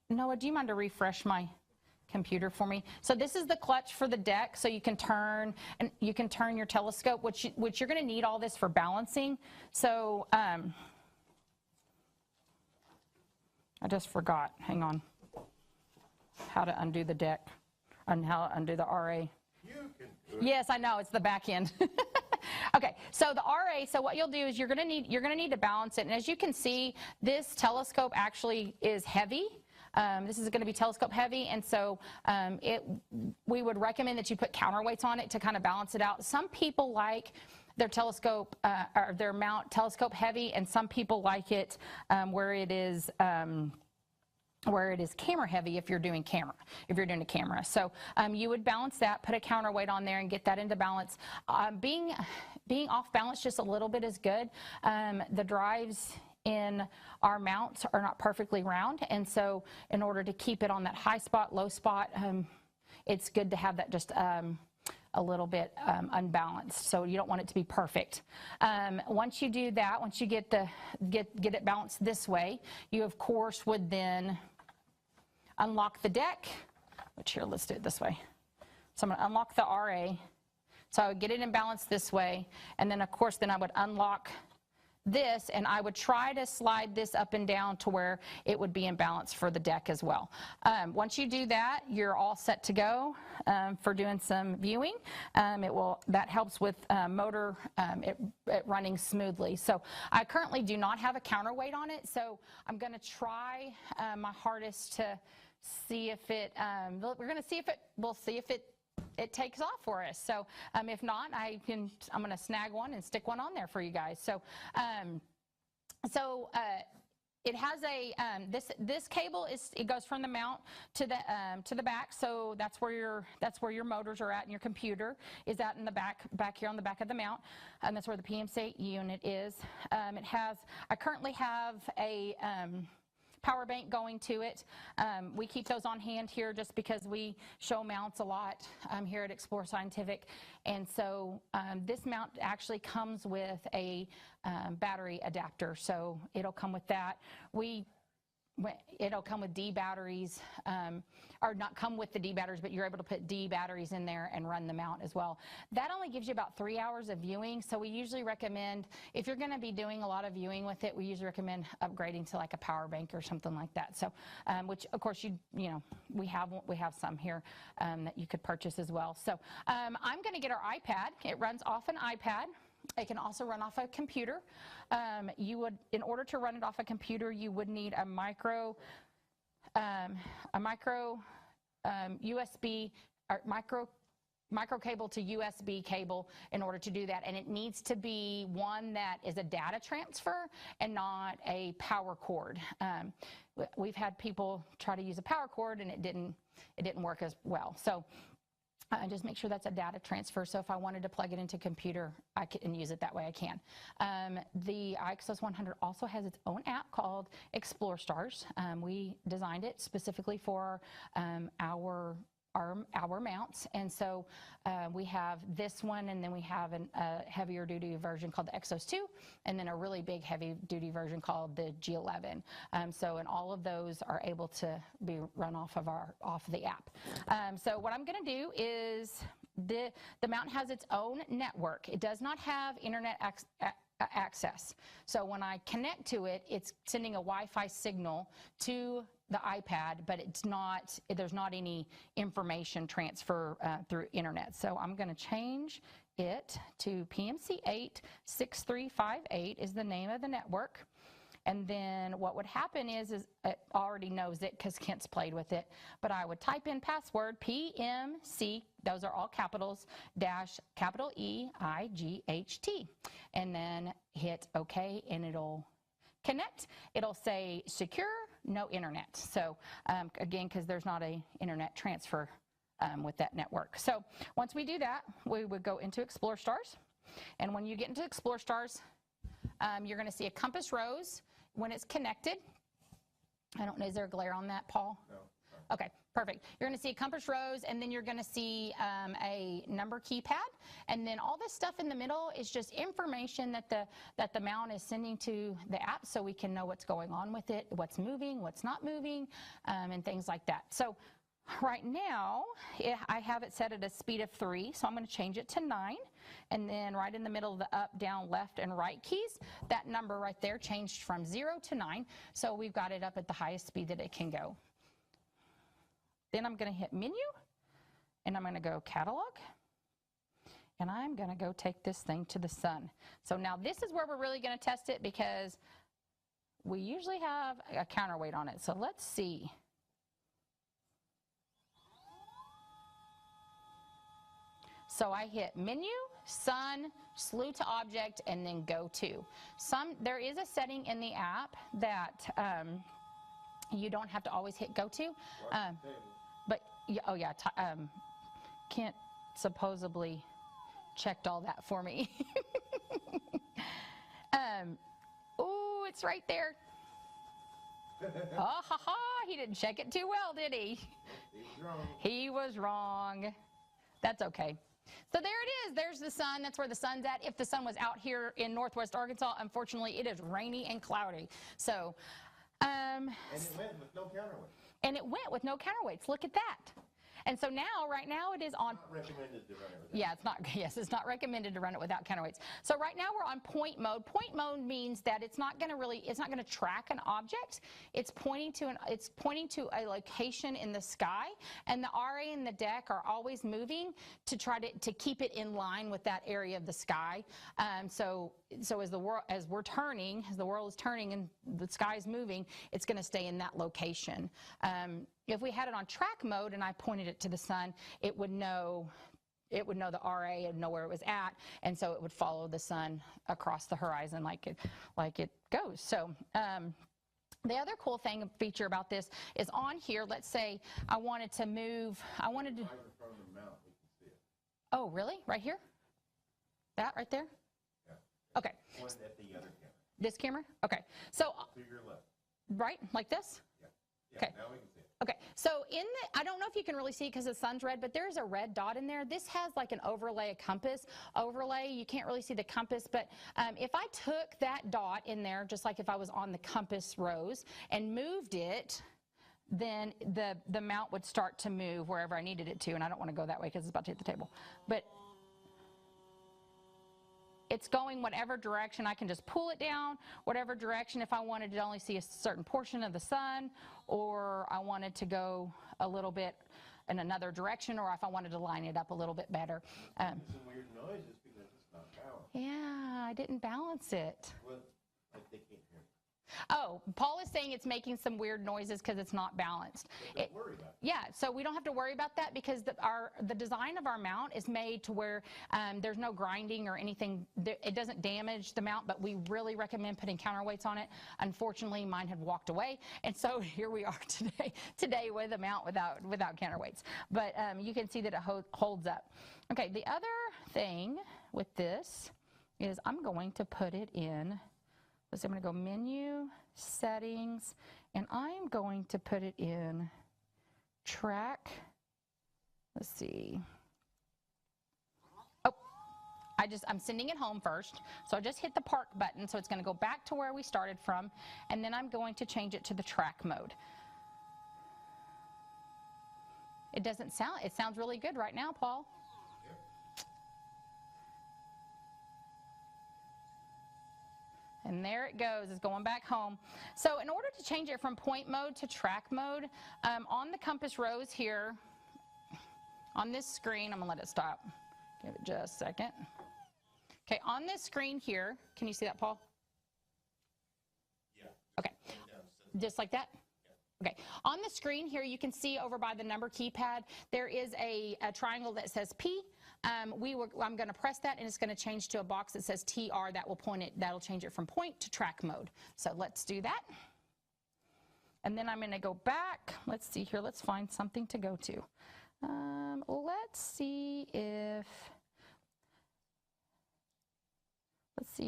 Noah, do you mind to refresh my computer for me? So this is the clutch for the deck, so you can turn your telescope, which you're going to need all this for balancing. So I just forgot. Hang on. How to undo the deck and how to undo the RA. You can do it. Yes, I know, it's the back end. Okay, so the RA, so what you'll do is you're gonna need to balance it. And as you can see, this telescope actually is heavy. This is going to be telescope heavy, and so we would recommend that you put counterweights on it to kind of balance it out. Some people like their telescope or their mount telescope heavy, and some people like it where it is camera heavy if you're doing a camera. So you would balance that, put a counterweight on there and get that into balance. Being off balance just a little bit is good. The drives in our mounts are not perfectly round, and so in order to keep it on that high spot, low spot, it's good to have that just a little bit unbalanced, so you don't want it to be perfect. Once you do that, once you get it balanced this way, you of course would then unlock the deck, which here, let's do it this way. So I'm going to unlock the RA, so I would get it in balance this way, and then of course then I would unlock this, and I would try to slide this up and down to where it would be in balance for the deck as well. Once you do that, you're all set to go for doing some viewing. That helps with motor it running smoothly. So I currently do not have a counterweight on it, so I'm going to try my hardest to see if it. We'll see if it takes off for us. So if not, I'm going to snag one and stick one on there for you guys. So it has a this cable it goes from the mount to the back. So that's where your motors are at, and your computer is out in the back here on the back of the mount, and that's where the PMC unit is. I currently have power bank going to it. We keep those on hand here just because we show mounts a lot here at Explore Scientific. And so this mount actually comes with a battery adapter, so it'll come with that. It'll come with D batteries, or not come with the D batteries, but you're able to put D batteries in there and run the mount as well. That only gives you about 3 hours of viewing, so we usually recommend, if you're going to be doing a lot of viewing with it, we usually recommend upgrading to like a power bank or something like that. So, which of course we have some here that you could purchase as well. So I'm going to get our iPad. It runs off an iPad. It can also run off a computer. In order to run it off a computer, you would need a micro USB or micro cable to USB cable in order to do that, and it needs to be one that is a data transfer and not a power cord. We've had people try to use a power cord and it didn't work as well. So just make sure that's a data transfer. So if I wanted to plug it into a computer and use it that way, I can. The Ixos 100 also has its own app called Explore Stars. We designed it specifically for our mounts, and so we have this one, and then we have a heavier duty version called the Ixos 2, and then a really big heavy duty version called the G11. And all of those are able to be run off the app. So what I'm going to do is the mount has its own network. It does not have internet access. So when I connect to it, it's sending a Wi-Fi signal to the iPad, but there's not any information transfer through internet. So I'm going to change it to PMC 86358 is the name of the network. And then what would happen is it already knows it because Kent's played with it, but I would type in password PMC, those are all capitals, dash capital EIGHT, and then hit OK, and it'll connect. It'll say secure, no internet. So again, because there's not a internet transfer with that network. So once we do that, we would go into Explore Stars. And when you get into Explore Stars, you're going to see a compass rose when it's connected. I don't know, is there a glare on that, Paul? No. Okay, perfect. You're going to see a compass rose, and then you're going to see a number keypad, and then all this stuff in the middle is just information that the mount is sending to the app, so we can know what's going on with it, what's moving, what's not moving, and things like that. So right now, I have it set at a speed of 3, so I'm going to change it to 9. And then right in the middle of the up, down, left, and right keys, that number right there changed from 0 to 9. So we've got it up at the highest speed that it can go. Then I'm going to hit Menu, and I'm going to go Catalog. And I'm going to go take this thing to the sun. So now this is where we're really going to test it, because we usually have a counterweight on it. So let's see. So I hit Menu, Sun, Slew to Object, and then Go To. There is a setting in the app that you don't have to always hit Go To. But, oh yeah, Kent supposedly checked all that for me. Oh, it's right there. Oh, ha, ha, he didn't check it too well, did he? He's wrong. He was wrong. That's okay. So there it is. There's the sun. That's where the sun's at. If the sun was out here in northwest Arkansas, unfortunately, it is rainy and cloudy. So, and it went with no counterweight. And it went with no counterweights. Look at that. And so now, right now, it is on. Not recommended to run it without. Yeah, it's not. Yes, it's not recommended to run it without counterweights. So right now we're on point mode. Point mode means that it's not going to track an object. It's pointing to a location in the sky, and the RA and the deck are always moving to try to keep it in line with that area of the sky. So as the world is turning and the sky is moving, it's going to stay in that location. If we had it on track mode and I pointed it to the sun, it would know the RA and know where it was at, and so it would follow the sun across the horizon like it goes. So the other cool feature about this is on here. Let's say I wanted to. Oh, really? Right here? That right there? Yeah. Okay. Point at the other camera. This camera? Okay. So To your left. right, like this? Yeah, Okay. now we can see it. Okay, so I don't know if you can really see because the sun's red, but there's a red dot in there. This has like an overlay, a compass overlay. You can't really see the compass, but if I took that dot in there, just like if I was on the compass rose and moved it, then the mount would start to move wherever I needed it to, and I don't want to go that way because it's about to hit the table. But it's going whatever direction. I can just pull it down whatever direction if I wanted to only see a certain portion of the sun, or I wanted to go a little bit in another direction, or if I wanted to line it up a little bit better. Some weird noises because it's not balanced. Yeah, I didn't balance it. Well, like they can't hear me. Oh, Paul is saying it's making some weird noises because it's not balanced. Don't worry about it. Yeah, so we don't have to worry about that because the design of our mount is made to where there's no grinding or anything. It doesn't damage the mount, but we really recommend putting counterweights on it. Unfortunately, mine had walked away, and so here we are today with a mount without counterweights. But you can see that it holds up. Okay, the other thing with this is I'm going to put it in. So I'm going to go menu, settings, and I'm going to put it in track. Let's see. Oh, I'm sending it home first. So I just hit the park button. So it's going to go back to where we started from. And then I'm going to change it to the track mode. It sounds really good right now, Paul. And there it goes, it's going back home. So in order to change it from point mode to track mode, on the compass rose here, on this screen, I'm gonna let it stop. Give it just a second. Okay, on this screen here, can you see that, Paul? Yeah. Okay, just like that? Okay, on the screen here, you can see over by the number keypad, there is a triangle that says P. I'm going to press that, and it's going to change to a box that says TR. That'll change it from point to track mode. So let's do that. And then I'm going to go back. Let's see here. Let's find something to go to. Let's see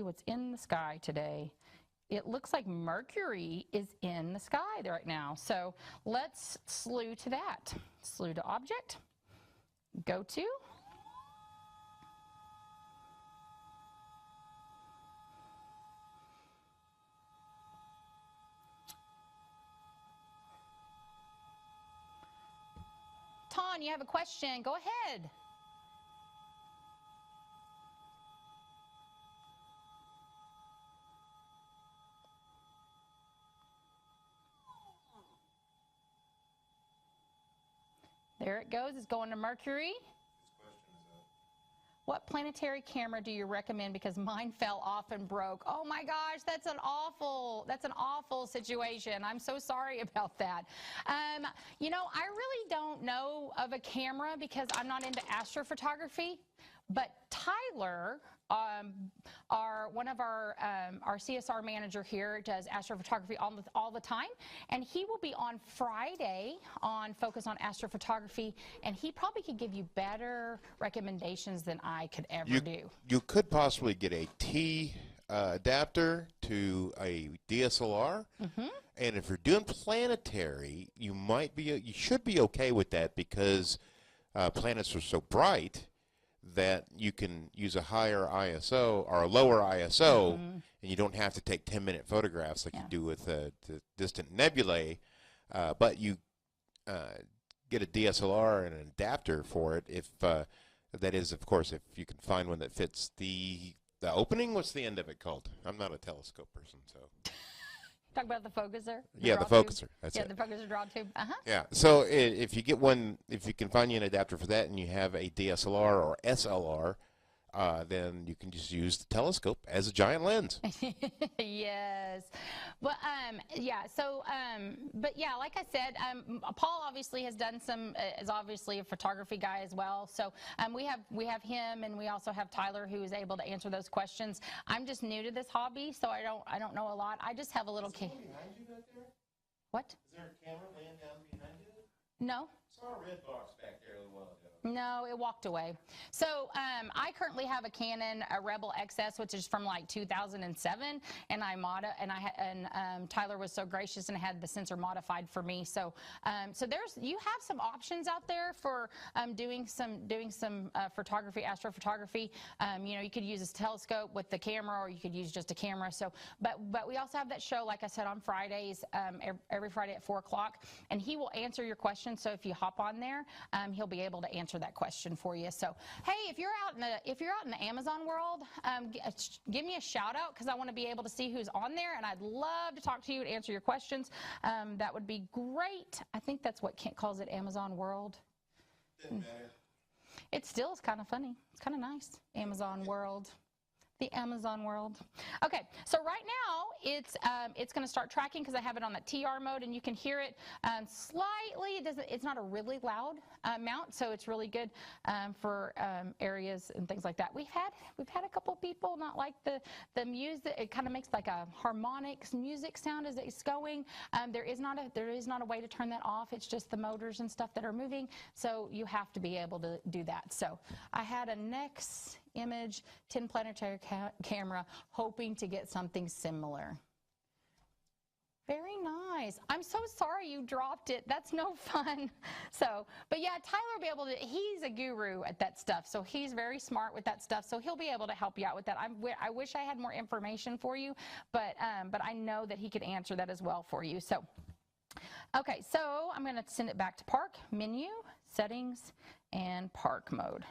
what's in the sky today. It looks like Mercury is in the sky right now. So let's slew to that. Slew to object. Go to. Ton, you have a question. Go ahead. There it goes. It's going to Mercury. What planetary camera do you recommend? Because mine fell off and broke. Oh my gosh, that's an awful situation. I'm so sorry about that. You know, I really don't know of a camera because I'm not into astrophotography. But Tyler, one of our CSR manager here, does astrophotography all the time, and he will be on Friday on Focus on Astrophotography, and he probably could give you better recommendations than I could ever do. You could possibly get a T adapter to a DSLR, and if you're doing planetary, you should be okay with that because planets are so bright that you can use a higher ISO or a lower ISO, and you don't have to take 10-minute photographs like you do with the distant nebulae, but you get a DSLR and an adapter for it if that is, of course, if you can find one that fits the opening. What's the end of it called? I'm not a telescope person, so. Talk about the focuser? Yeah, the focuser. That's it. Yeah, the focuser draw tube. Yeah, so if you get one, if you can find you an adapter for that and you have a DSLR or SLR, then you can just use the telescope as a giant lens. Yes. Well, yeah, so, but yeah, like I said, Paul obviously has done is obviously a photography guy as well. So we have him, and we also have Tyler, who is able to answer those questions. I'm just new to this hobby, so I don't know a lot. I just have a little key. Behind you back there? What? Is there a camera laying down behind you? No, Saw a red box back there a little while ago. No, it walked away. So I currently have a Canon, a Rebel XS, which is from like 2007, and Tyler was so gracious and had the sensor modified for me. So you have some options out there for doing some photography, astrophotography. You could use a telescope with the camera, or you could use just a camera. So, but we also have that show, like I said, on Fridays, every Friday at 4 o'clock, and he will answer your questions. So if you hop on there, he'll be able to answer that question for you. So hey, if you're out in the Amazon world, give me a shout out, because I want to be able to see who's on there, and I'd love to talk to you and answer your questions. That would be great. I think that's what Kent calls it, Amazon world. Didn't matter. It still is kind of funny. It's kind of nice. Amazon world. The Amazon world. Okay, so right now it's going to start tracking, because I have it on that TR mode, and you can hear it slightly. It's not a really loud mount, so it's really good for areas and things like that. We've had a couple people not like the music. It kind of makes like a harmonics music sound as it's going. There is not a way to turn that off. It's just the motors and stuff that are moving. So you have to be able to do that. So I had a Nex image 10 planetary camera, hoping to get something similar. Very nice. I'm so sorry you dropped it. That's no fun. So, but yeah, Tyler will be able to, he's a guru at that stuff. So he's very smart with that stuff. So he'll be able to help you out with that. I wish I had more information for you, but I know that he could answer that as well for you. So, okay, so I'm going to send it back to park, menu, settings, and park mode.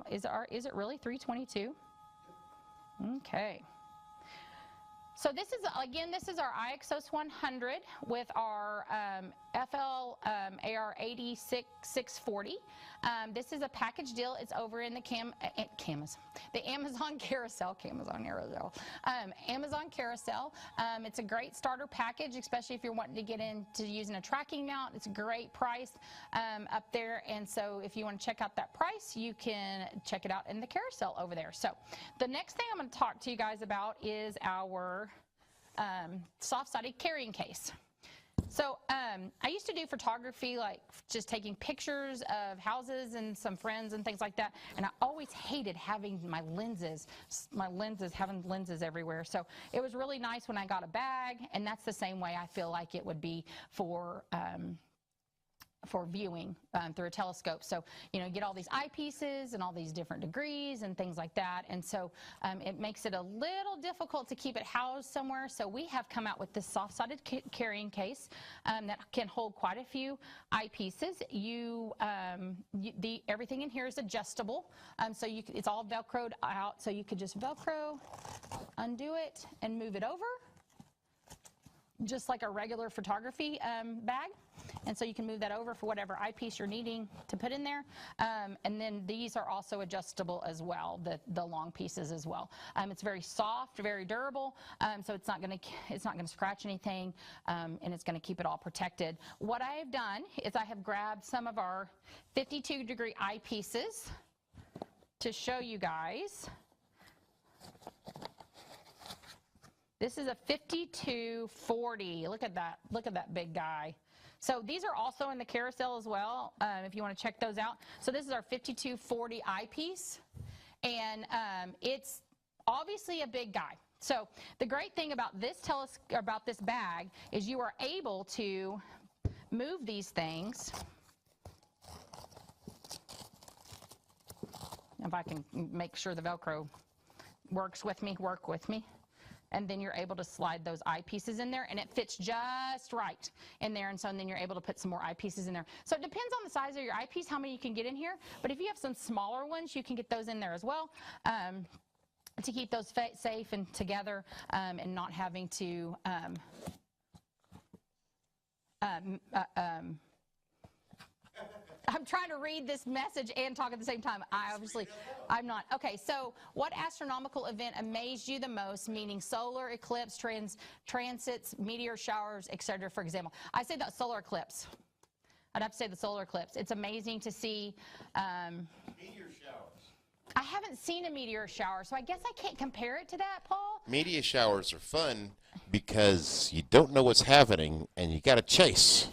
Is it really 322? Okay. So this is our Ixos 100 with our FL AR 86-640. This is a package deal. It's over in the Amazon Carousel. Amazon Carousel. It's a great starter package, especially if you're wanting to get into using a tracking mount. It's a great price up there. And so if you want to check out that price, you can check it out in the carousel over there. So the next thing I'm going to talk to you guys about is our soft-sided carrying case. So I used to do photography, like just taking pictures of houses and some friends and things like that, and I always hated having having lenses everywhere. So it was really nice when I got a bag, and that's the same way I feel like it would be for viewing through a telescope. So, get all these eyepieces and all these different degrees and things like that. And so it makes it a little difficult to keep it housed somewhere. So we have come out with this soft-sided carrying case that can hold quite a few eyepieces. Everything in here is adjustable. So it's all Velcroed out. So you could just Velcro, undo it, and move it over, just like a regular photography bag. And so you can move that over for whatever eyepiece you're needing to put in there. And then these are also adjustable as well, the long pieces as well. It's very soft, very durable, so it's not going to scratch anything, and it's going to keep it all protected. What I have done is I have grabbed some of our 52-degree eyepieces to show you guys. This is a 5240. Look at that. Look at that big guy. So these are also in the carousel as well, if you want to check those out. So this is our 5240 eyepiece, and it's obviously a big guy. So the great thing about this bag is you are able to move these things. If I can make sure the Velcro work with me. And then you're able to slide those eyepieces in there, and it fits just right in there. And so then you're able to put some more eyepieces in there. So it depends on the size of your eyepiece, how many you can get in here. But if you have some smaller ones, you can get those in there as well to keep those safe and together, and not having to I'm trying to read this message and talk at the same time. I'm not. Okay, so what astronomical event amazed you the most, meaning solar eclipse, transits, meteor showers, etc., for example? I say the solar eclipse. I'd have to say the solar eclipse. It's amazing to see. Meteor showers. I haven't seen a meteor shower, so I guess I can't compare it to that, Paul. Meteor showers are fun, because you don't know what's happening and you got to chase.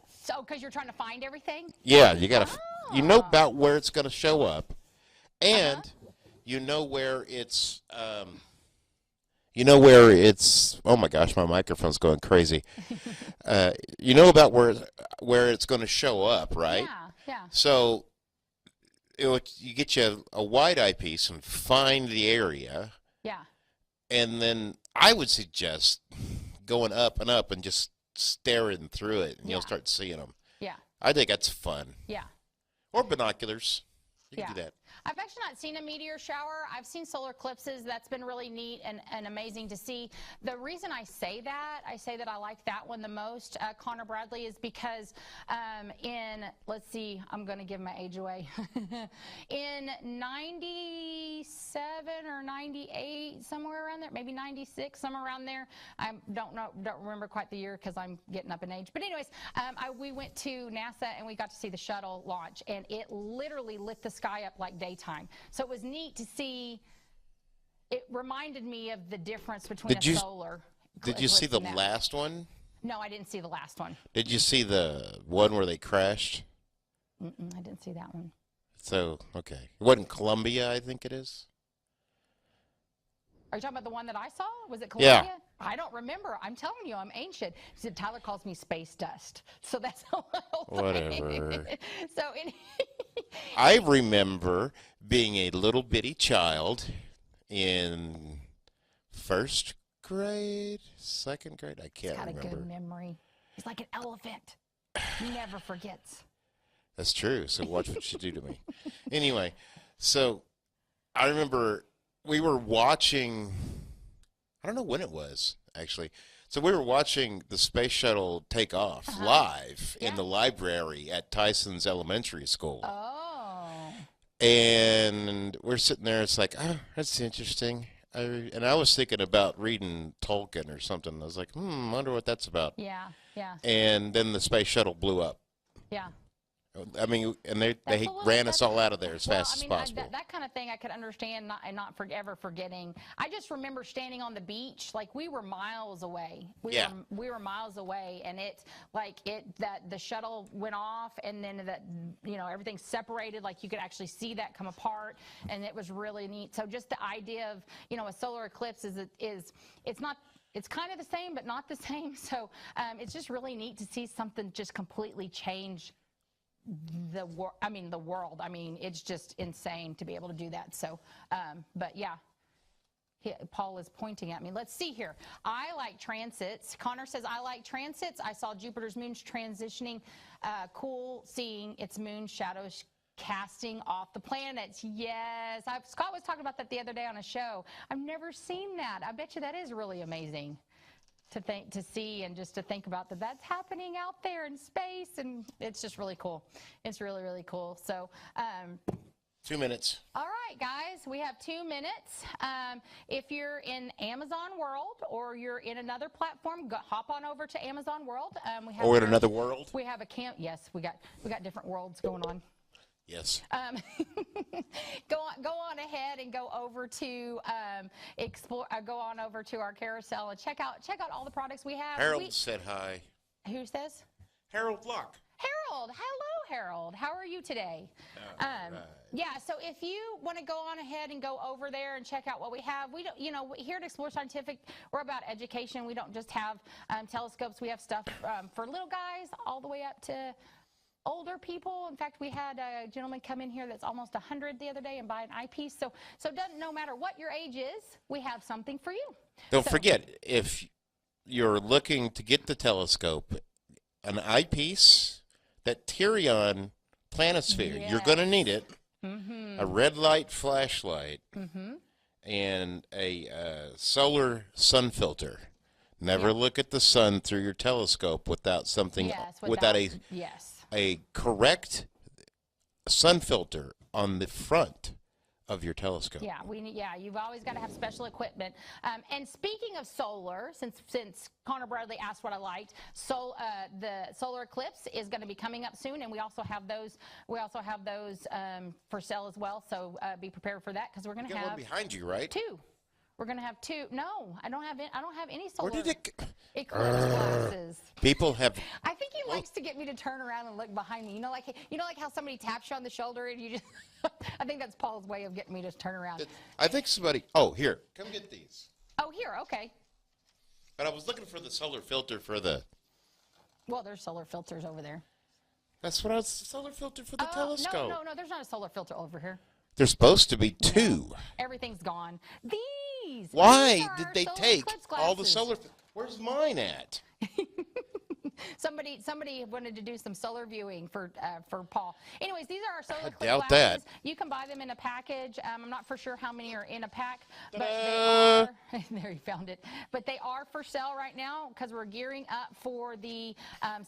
So, because you're trying to find everything? Yeah, you got to. You know about where it's going to show up, and you know where it's. You know where it's. Oh my gosh, my microphone's going crazy. You know about where it's going to show up, right? Yeah. So, you get you a wide eyepiece and find the area. Yeah. And then I would suggest going up and up and just staring through it, and you'll start seeing them. Yeah. I think that's fun. Yeah. Or binoculars. You can do that. I've actually not seen a meteor shower. I've seen solar eclipses. That's been really neat and amazing to see. The reason I say that I like that one the most, Connor Bradley, is because let's see, I'm going to give my age away. In 97 or 98, somewhere around there, maybe 96, somewhere around there. I don't remember quite the year because I'm getting up in age. But anyways, we went to NASA and we got to see the shuttle launch, and it literally lit the sky up like daytime. So it was neat to see. It reminded me of the difference between a solar. Did you see the last one? No, I didn't see the last one. Did you see the one where they crashed? I didn't see that one. So, okay. It wasn't Columbia, I think it is. Are you talking about the one that I saw? Was it Columbia? Yeah. I don't remember. I'm telling you, I'm ancient. He said, Tyler calls me space dust. So that's how Whatever. So I remember being a little bitty child in first grade, second grade. I can't remember. He's got a good memory. He's like an elephant. He never forgets. That's true. So watch what you do to me. Anyway, so I remember we were watching, I don't know when it was, actually. So we were watching the space shuttle take off live in the library at Tyson's elementary school. Oh. And we're sitting there. It's like, oh, that's interesting. And I was thinking about reading Tolkien or something. I was like, I wonder what that's about. Yeah. And then the space shuttle blew up. Yeah. I mean, and they ran us all out of there as fast as possible. That kind of thing I could understand and not ever forgetting. I just remember standing on the beach, like we were miles away. We were miles away, and the shuttle went off, and then everything separated, like you could actually see that come apart, and it was really neat. So just the idea of a solar eclipse it's kind of the same, but not the same. So it's just really neat to see something just completely change the world. I mean, it's just insane to be able to do that. So, but yeah, Paul is pointing at me. Let's see here. I like transits. Connor says, I like transits. I saw Jupiter's moons transitioning. Cool seeing its moon shadows casting off the planets. Yes. Scott was talking about that the other day on a show. I've never seen that. I bet you that is really amazing to see and just to think about that's happening out there in space, and it's just really cool. It's really, really cool. So 2 minutes. All right, guys, we have 2 minutes. If you're in Amazon World or you're in another platform, hop on over to Amazon World. Or in another world. We have a camp. Yes, we got different worlds going on. Yes. Go on ahead and go over to explore. Go on over to our carousel and check out all the products we have. Harold said hi. Who says? Harold Locke. Harold, hello, Harold. How are you today? Right. Yeah. So if you want to go on ahead and go over there and check out what we have, we don't. Here at Explore Scientific, we're about education. We don't just have telescopes. We have stuff for little guys all the way up to older people. In fact, we had a gentleman come in here that's almost 100 the other day and buy an eyepiece. So no matter what your age is, we have something for you. Don't forget, if you're looking to get the telescope, an eyepiece, that Tyrion planisphere, you're going to need it, a red light flashlight, and a solar sun filter. Never look at the sun through your telescope without something, without a correct sun filter on the front of your telescope. Yeah, you've always got to have special equipment. And speaking of solar, since Connor Bradley asked what I liked, the solar eclipse is going to be coming up soon, and we also have those. For sale as well. So be prepared for that because we're going to have one behind you, right? Two. We're going to have 2. No, I don't have any solar Where did it? eclipse glasses. People have. I think he likes to get me to turn around and look behind me. You know, like how somebody taps you on the shoulder and you just. I think that's Paul's way of getting me to turn around. I think somebody. Oh, here, come get these. Oh, here, okay. But I was looking for the solar filter for the. Well, there's solar filters over there. That's what I was. Solar filter for the telescope. No, there's not a solar filter over here. There's supposed to be 2. Everything's gone. These. Why These are did our they solar take eclipse all the glasses. solar? Where's mine at? Somebody wanted to do some solar viewing for Paul. Anyways, these are our solar eclipse doubt glasses. that. You can buy them in a package. I'm not for sure how many are in a pack, but they Ta-da! are. There, you found it. But they are for sale right now because we're gearing up for the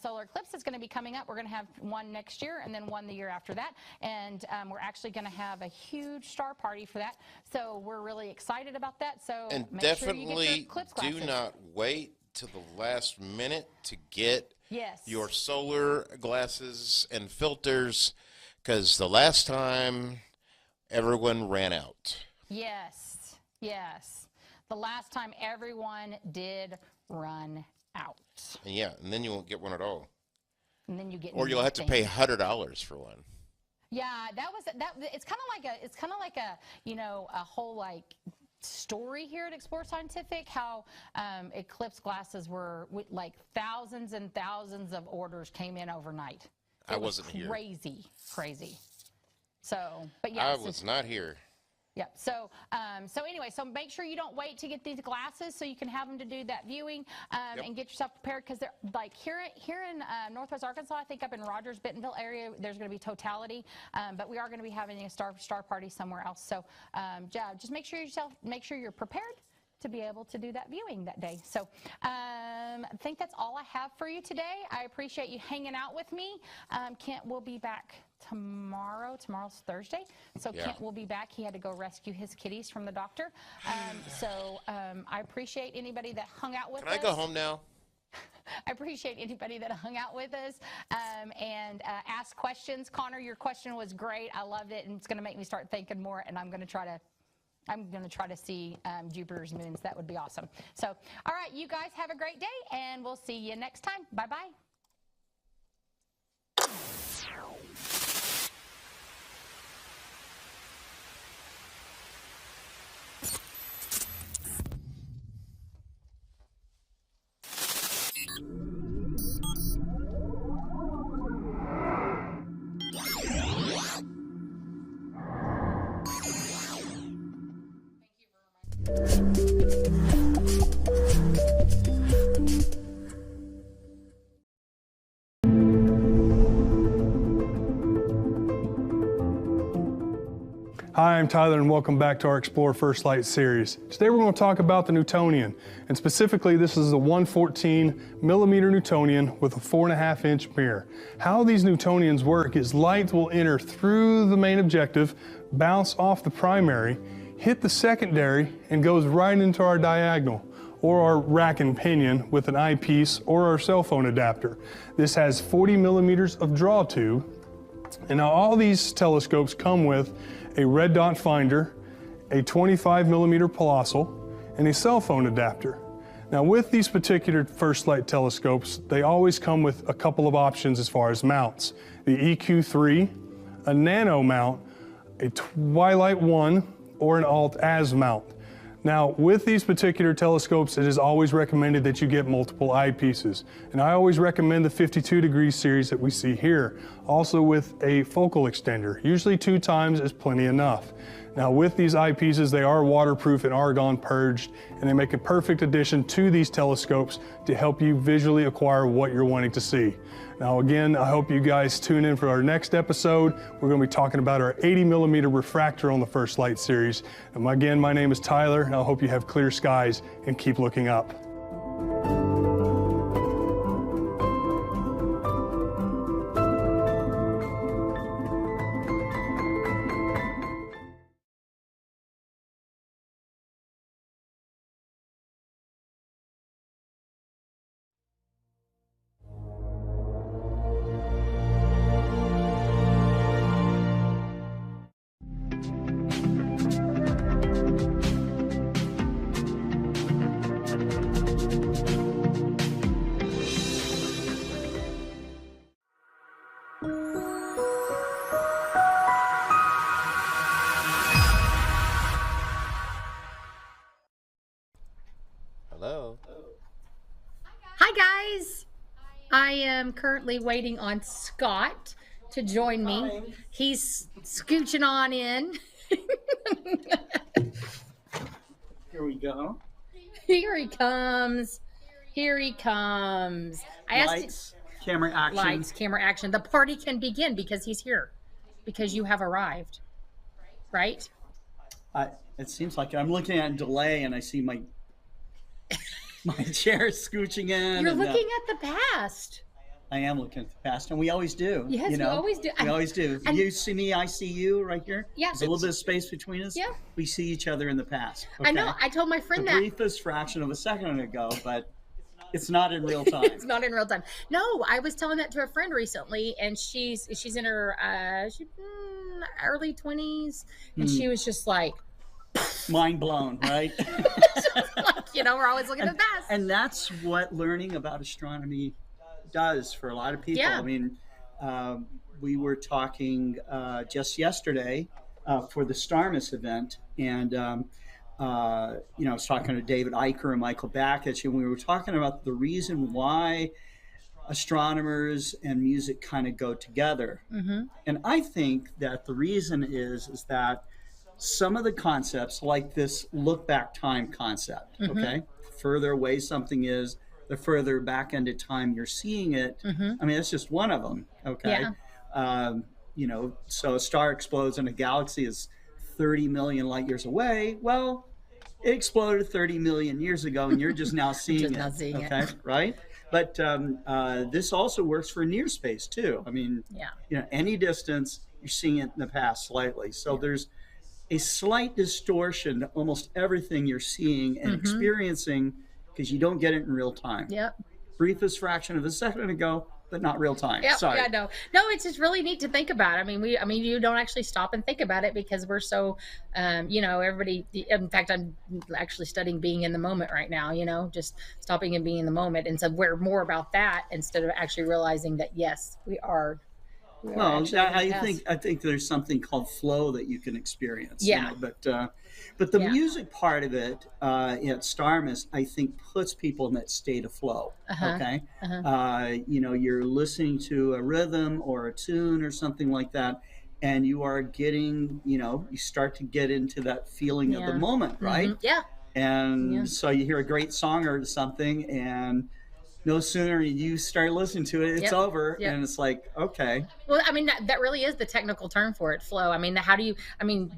solar eclipse that's going to be coming up. We're going to have one next year and then one the year after that, and we're actually going to have a huge star party for that. So we're really excited about that. So And make sure you get your definitely eclipse do glasses. not wait to the last minute to get Yes. your solar glasses and filters, because the last time everyone ran out. Yes, yes. The last time everyone did run out. And yeah, and then you won't get one at all. And then you get Or you'll have to nothing. pay $100 for one. Yeah, it's kind of like a you know, a whole like story here at Explore Scientific, how eclipse glasses were like thousands and thousands of orders came in overnight. I wasn't here. Crazy. So, but yeah, I was not here. Yeah. So, anyway, so make sure you don't wait to get these glasses so you can have them to do that viewing and get yourself prepared, because they're like here in Northwest Arkansas. I think up in Rogers Bentonville area, there's going to be totality, but we are going to be having a star party somewhere else. So, just make sure you're prepared to be able to do that viewing that day. So I think that's all I have for you today. I appreciate you hanging out with me. Kent will be back tomorrow. Tomorrow's Thursday. So Yeah. Kent will be back. He had to go rescue his kitties from the doctor. I appreciate anybody that hung out with us. Can I go home now? I appreciate anybody that hung out with us and asked questions. Connor, your question was great. I loved it, and it's going to make me start thinking more, and I'm going to try to see Jupiter's moons. That would be awesome. So, all right, you guys have a great day, and we'll see you next time. Bye-bye. Hi, I'm Tyler and welcome back to our Explore First Light series. Today we're going to talk about the Newtonian, and specifically this is a 114 millimeter Newtonian with a 4.5 inch mirror. How these Newtonians work is light will enter through the main objective, bounce off the primary, hit the secondary, and goes right into our diagonal, or our rack and pinion with an eyepiece or our cell phone adapter. This has 40 millimeters of draw tube, and now all these telescopes come with a red dot finder, a 25 millimeter colossal, and a cell phone adapter. Now with these particular First Light telescopes, they always come with a couple of options as far as mounts. The EQ3, a nano mount, a Twilight 1, or an Alt-Az mount. Now, with these particular telescopes, it is always recommended that you get multiple eyepieces. And I always recommend the 52 degree series that we see here, also with a focal extender. Usually 2 times is plenty enough. Now, with these eyepieces, they are waterproof and argon purged, and they make a perfect addition to these telescopes to help you visually acquire what you're wanting to see. Now, again, I hope you guys tune in for our next episode. We're going to be talking about our 80 millimeter refractor on the First Light series. And again, my name is Tyler, and I hope you have clear skies and keep looking up. Hi, guys. I am currently waiting on Scott to join me. Hi. He's scooching on in. Here we go. Here he comes. Here he comes. I asked Lights, camera action. lights, camera, action. The party can begin because he's here. Because you have arrived. Right? It seems like I'm looking at a delay and I see my chair scooching in. You're and, looking at the past. I am looking at the past, and we always do. Yes, you know? we always do. We always do. And- You see me, I see you right here. Yeah, There's a little bit of space between us. Yeah. We see each other in the past. I know. okay? I told my friend The that. briefest fraction of a second ago, but it's not in real time. It's not in real time. No, I was telling that to a friend recently, and she's in her early 20s, and she was just like, Mind blown, right? we're always looking at the past. And that's what learning about astronomy does for a lot of people. Yeah. I mean, we were talking just yesterday for the Starmus event, and I was talking to David Eicher and Michael Bakich, and we were talking about the reason why astronomers and music kind of go together. Mm-hmm. And I think that the reason is that some of the concepts, like this look back time concept, Mm-hmm. okay, the further away something is, the further back into time you're seeing it. Mm-hmm. I mean, that's just one of them, okay? Yeah. So a star explodes and a galaxy is 30 million light years away. Well, it exploded 30 million years ago, and you're just now seeing Just it. now seeing it. Okay, right? But this also works for near space too. I mean, Yeah. any distance, you're seeing it in the past slightly. So there's a slight distortion to almost everything you're seeing and experiencing because you don't get it in real time. Yep. Briefest fraction of a second ago, but not real time. Yep. Sorry. Yeah. No, it's just really neat to think about. I mean, you don't actually stop and think about it because we're so, everybody. In fact, I'm actually studying being in the moment right now. Just stopping and being in the moment, and so we're more about that instead of actually realizing that yes, we are. Well, actually I think there's something called flow that you can experience. Yeah. But the Yeah. music part of it at Starmus, I think, puts people in that state of flow. Uh-huh. Okay. Uh-huh. You're listening to a rhythm or a tune or something like that, and you are getting, you start to get into that feeling of the Yeah. moment, right? Mhm. Yeah. And Yeah. so you hear a great song or something, and no sooner you start listening to it, it's Yep. over, Yep. and it's like, okay. Well, I mean, that really is the technical term for it, flow. I mean,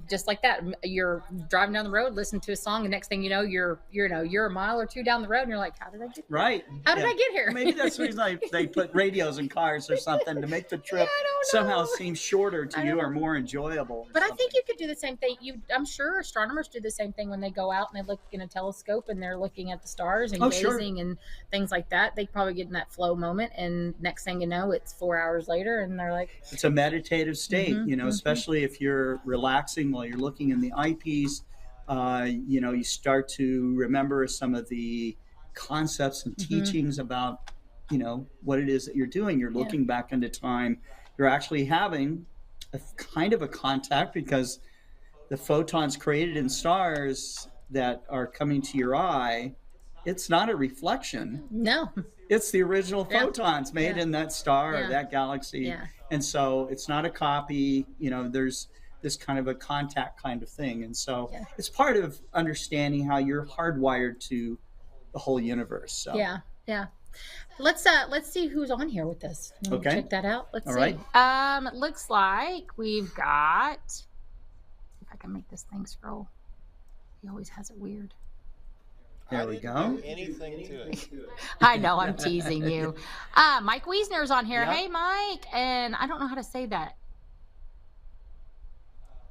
just like that, you're driving down the road, listen to a song, and next thing you know, you're a mile or two down the road, and you're like, how did I get Right. How did I get here? Maybe that's the reason they put radios in cars or something to make the trip I don't somehow know. seem shorter to I you don't or know. more enjoyable. or But I something. think you could do the same thing. I'm sure astronomers do the same thing when they go out and they look in a telescope and they're looking at the stars and Oh, sure. gazing and things like that. They probably get in that flow moment, and next thing you know, it's 4 hours later, and they're like, It's a meditative state, Mhm, especially if you're relaxing while you're looking in the eyepiece. You start to remember some of the concepts and teachings about, what it is that you're doing. You're looking back into time. You're actually having a kind of a contact because the photons created in stars that are coming to your eye, it's not a reflection. no, It's the original Yeah. photons made Yeah. in that star Yeah. or that galaxy. Yeah. And so it's not a copy, there's this kind of a contact kind of thing. And so Yeah. it's part of understanding how you're hardwired to the whole universe. So yeah. Let's see who's on here with us. Okay. Check that out. Let's All see. right. It looks like we've got. If I can make this thing scroll, he always has it weird. there we didn't go. do anything to it. I know, I'm teasing you. Mike Wiesner's on here. Yep. Hey, Mike. And I don't know how to say that.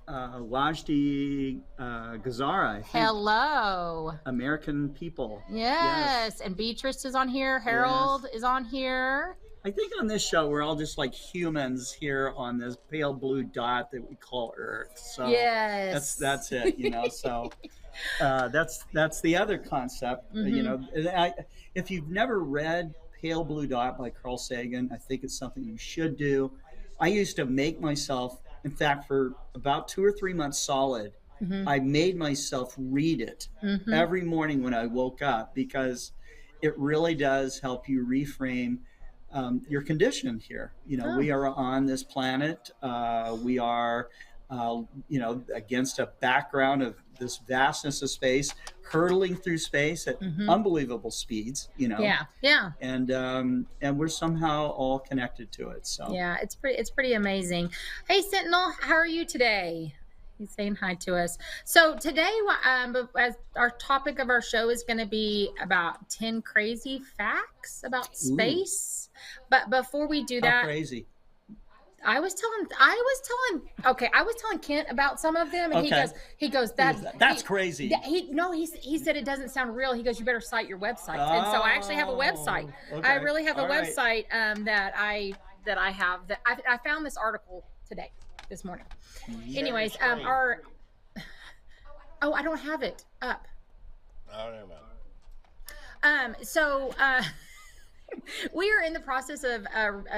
Wajdi Gazara, I think. Hello. American people. Yes. And Beatrice is on here. Harold is on here. I think on this show we're all just like humans here on this pale blue dot that we call Earth. So Yes. that's it. So that's the other concept. If you've never read Pale Blue Dot by Carl Sagan, I think it's something you should do. I used to make myself, in fact, for about 2 or 3 months solid, I made myself read it every morning when I woke up because it really does help you reframe your condition here. You know, we are on this planet. We are, you know, against a background of this vastness of space, hurtling through space at unbelievable speeds. You know. Yeah. And we're somehow all connected to it. So yeah, it's pretty amazing. Hey, Sentinel, how are you today? He's saying hi to us. So today, as our topic of our show is going to be about 10 crazy facts about space. But before we do that, crazy. I was telling Kent about some of them, and he goes, that's crazy. He said it doesn't sound real. He goes, you better cite your website. And so I actually have a website. Okay. I really have a website that I found this article today, this morning. Anyways, I don't have it up. I don't know. We are in the process of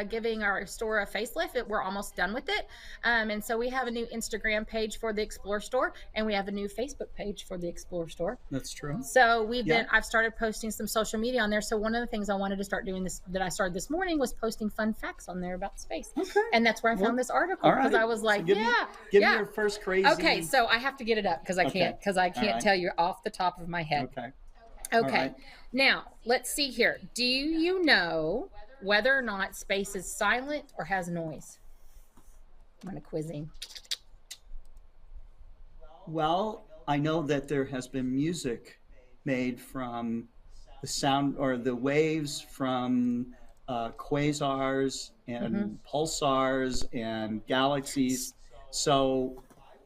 giving our store a facelift. We're almost done with it. And so we have a new Instagram page for the Explore Store, and we have a new Facebook page for the Explore Store. That's true. So I've started posting some social media on there. So one of the things I wanted to start doing that I started this morning was posting fun facts on there about space. Okay. And that's where I found this article, because I was like, give me your first crazy. Okay, so I have to get it up because I can't tell you off the top of my head. Okay. Now, let's see here. Do you know whether or not space is silent or has noise? I'm going to quizzing. Well, I know that there has been music made from the sound or the waves from quasars and pulsars and galaxies. So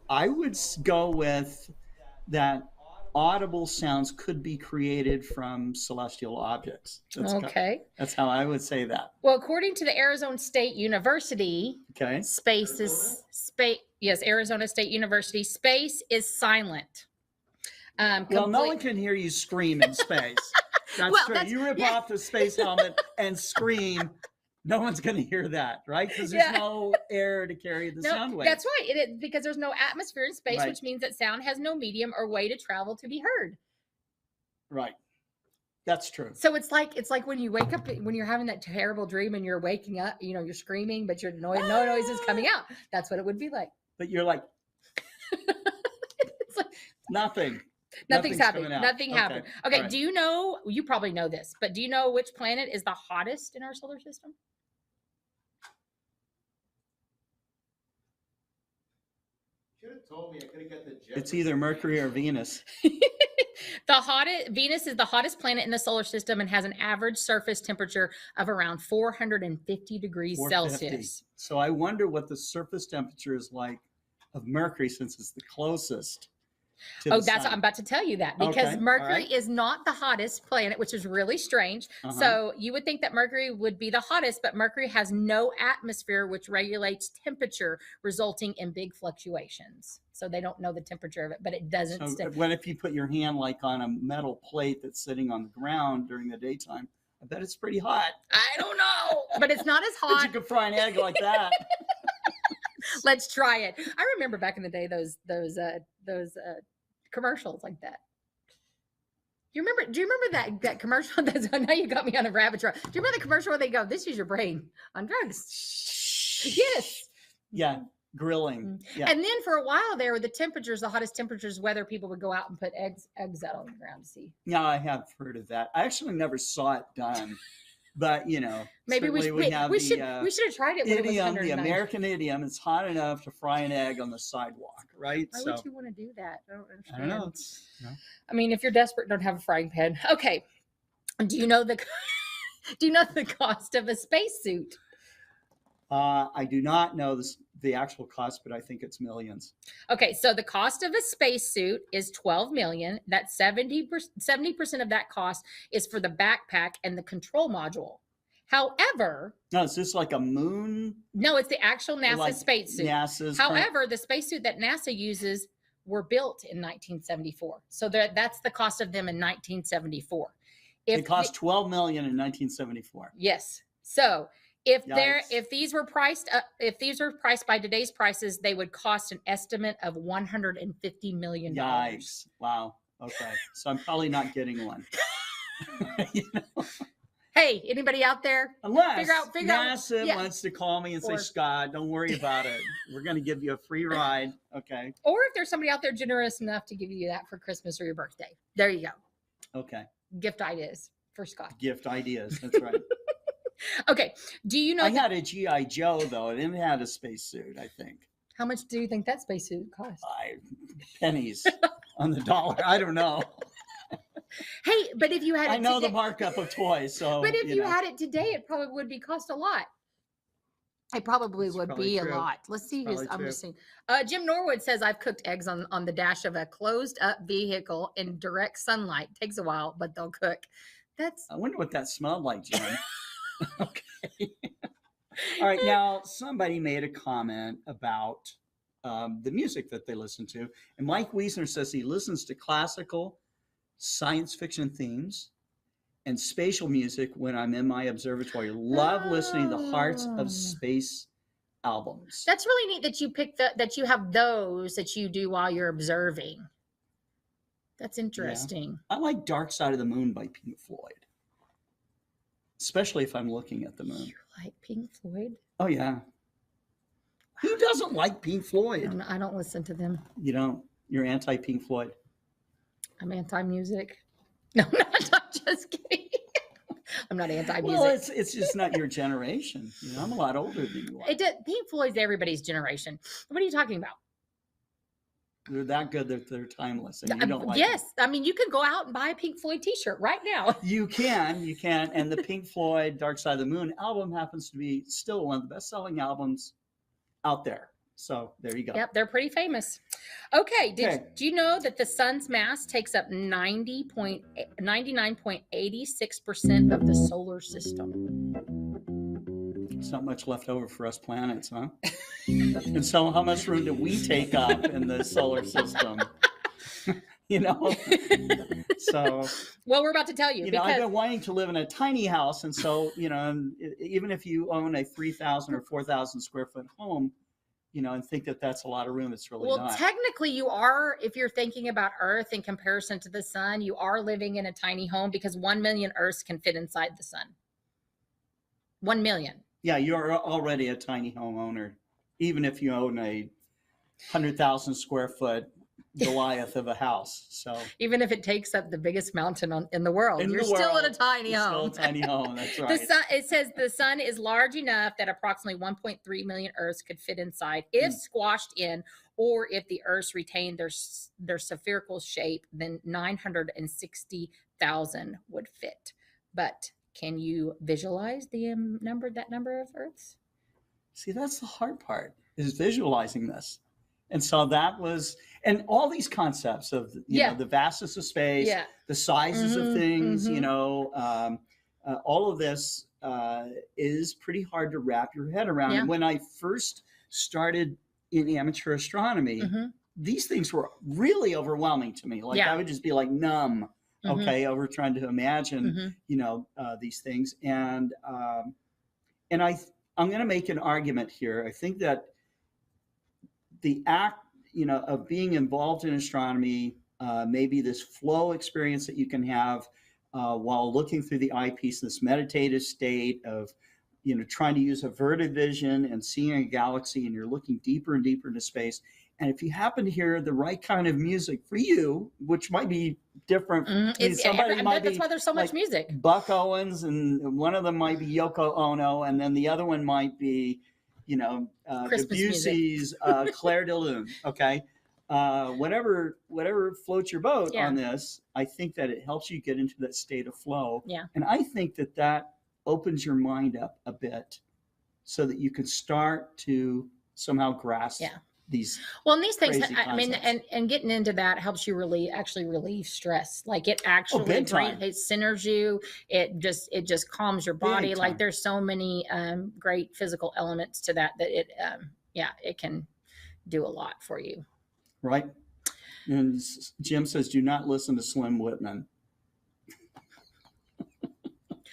I would go with that. Audible sounds could be created from celestial objects. That's how I would say that. Well, according to the Arizona State University, Arizona State University, space is silent. Well, no one can hear you scream in space. That's true. You rip off the space helmet and scream. No one's going to hear that, right? Because there's no air to carry the sound wave. That's right. Because there's no atmosphere in space, which means that sound has no medium or way to travel to be heard. Right. That's true. So it's like when you wake up, when you're having that terrible dream and you're waking up, you know, you're screaming, but no noise is coming out. That's what it would be like. But you're like, it's like nothing. Nothing's happening. Nothing happened. Okay. Right. Do you know, you probably know this, but do you know which planet is the hottest in our solar system? Should have told me. I could have got the It's either Mercury or Venus. Venus is the hottest planet in the solar system and has an average surface temperature of around 450 degrees 450. Celsius. So I wonder what the surface temperature is like of Mercury, since it's the closest to the sun. I'm about to tell you that, because Mercury is not the hottest planet, which is really strange. So you would think that Mercury would be the hottest, but Mercury has no atmosphere, which regulates temperature, resulting in big fluctuations. So they don't know the temperature of it, but it doesn't. So what if you put your hand like on a metal plate that's sitting on the ground during the daytime? I bet it's pretty hot. I don't know, but it's not as hot. But you could fry an egg like that. Let's try it. I remember back in the day those commercials like that. Do you remember that commercial? Now you got me on a rabbit trail. Do you remember the commercial where they go, "This is your brain on drugs"? Yes. Yeah, grilling. Yeah. And then for a while there, with the hottest temperatures, whether people would go out and put eggs out on the ground to see. Yeah, I have heard of that. I actually never saw it done. But, you know, maybe we should have tried it. Idiom, the American idiom, it's hot enough to fry an egg on the sidewalk, right? Why would you want to do that? I don't understand. I don't know. I mean, if you're desperate, don't have a frying pan. Okay. Do you know the cost of a spacesuit? I do not know the actual cost, but I think it's millions. Okay, so the cost of a spacesuit is $12 million. That's 70% of that cost is for the backpack and the control module. However, no, is this like a moon? No, it's the actual NASA spacesuit. However, the spacesuit that NASA uses were built in 1974. So that's the cost of them in 1974. It cost $12 million in 1974. Yes. So if these were priced by today's prices, they would cost an estimate of $150 million. Yikes! Wow. Okay, so I'm probably not getting one. You know? Hey, anybody out there? Unless Figure out- NASA yeah. wants to call me and say, Or- Scott, don't worry about it. We're going to give you a free ride. Okay. Or if there's somebody out there generous enough to give you that for Christmas or your birthday. There you go. Okay. Gift ideas for Scott. Gift ideas. That's right. Okay. Do you know I had a G.I. Joe, though. It didn't have a spacesuit, I think. how much do you think that spacesuit cost? Pennies on the dollar. I don't know. Hey, but if you had it I know the today- markup of toys. So, But if you know. had it today, it probably would be cost a lot. It probably That's would probably be true. a lot. Let's see who's. Probably I'm true. just saying. Jim Norwood says I've cooked eggs on the dash of a closed up vehicle in direct sunlight. Takes a while, but they'll cook. That's I wonder what that smelled like, Jim. Okay. All right. Now, somebody made a comment about the music that they listen to. And Mike Wiesner says he listens to classical, science fiction themes, and spatial music when I'm in my observatory. Love listening to the Hearts Oh. of Space albums. That's really neat that you pick that you have those that you do while you're observing. That's interesting. I like Dark Side of the Moon by Pink Floyd, especially if I'm looking at the moon. You like Pink Floyd? Oh, yeah. Who doesn't like Pink Floyd? I don't listen to them. You don't. You're anti-Pink Floyd. I'm anti-music. No, I'm just kidding. I'm not anti-music. Well, it's just not your generation. You know, I'm a lot older than you are. Pink Floyd's everybody's generation. What are you talking about? They're that good that they're timeless, and you don't like yes, I mean you can go out and buy a Pink Floyd T-shirt right now. them. You can, and the Pink Floyd Dark Side of the Moon album happens to be still one of the best-selling albums out there. So there you go. Yep, they're pretty famous. Okay, Okay. do you know that the sun's mass takes up 99.86% of the solar system? There's not much left over for us planets, huh? And so how much room do we take up in the solar system? You know? So, Well, we're about to tell you, you know, I've because been wanting to live in a tiny house. And so, you know, and even if you own a 3,000 or 4,000 square foot home, you know, and think that that's a lot of room, it's really well, not. technically you are, if you're thinking about Earth in comparison to the sun, you are living in a tiny home because 1 million Earths can fit inside the sun. 1 million. Yeah, you're already a tiny homeowner, even if you own a 100,000 square foot Goliath of a house. So Even if it takes up the biggest mountain in the world, in you're the still in a world, tiny it's home. Still a tiny home. That's The right. sun, it says the sun is large enough that approximately 1.3 million Earths could fit inside if squashed in, or if the Earths retained their spherical shape, then 960,000 would fit. But can you visualize the number of Earths? See, that's the hard part, is visualizing this. And so that was, and all these concepts of, you know, the vastness of space, Yeah. the sizes of things, you mhm. know, all of this is pretty hard to wrap your head around. Yeah. And when I first started in amateur astronomy, Mhm. these things were really overwhelming to me. Like Yeah. I would just be like numb, Mhm. okay, over trying to imagine, Mhm. you know, these things. And I'm going to make an argument here. I think that the act, you know, of being involved in astronomy, maybe this flow experience that you can have while looking through the eyepiece, this meditative state of, you know, trying to use averted vision and seeing a galaxy, and you're looking deeper and deeper into space. And if you happen to hear the right kind of music for you, which might be different, I mean, That's why there's so much like music. Buck Owens, and one of them might be Yoko Ono, and then the other one might be, you know, Christmas Debussy's Claire de Lune. Okay, whatever floats your boat Yeah. on this, I think that it helps you get into that state of flow. Yeah. And I think that that opens your mind up a bit, so that you can start to somehow grasp Yeah. these. Well, and these things, Crazy I mean, concepts. and getting into that helps you actually relieve stress. Like it actually big time. it centers you. It just calms your body. Like time. there's so many great physical elements to that it it can do a lot for you. Right. And Jim says, do not listen to Slim Whitman.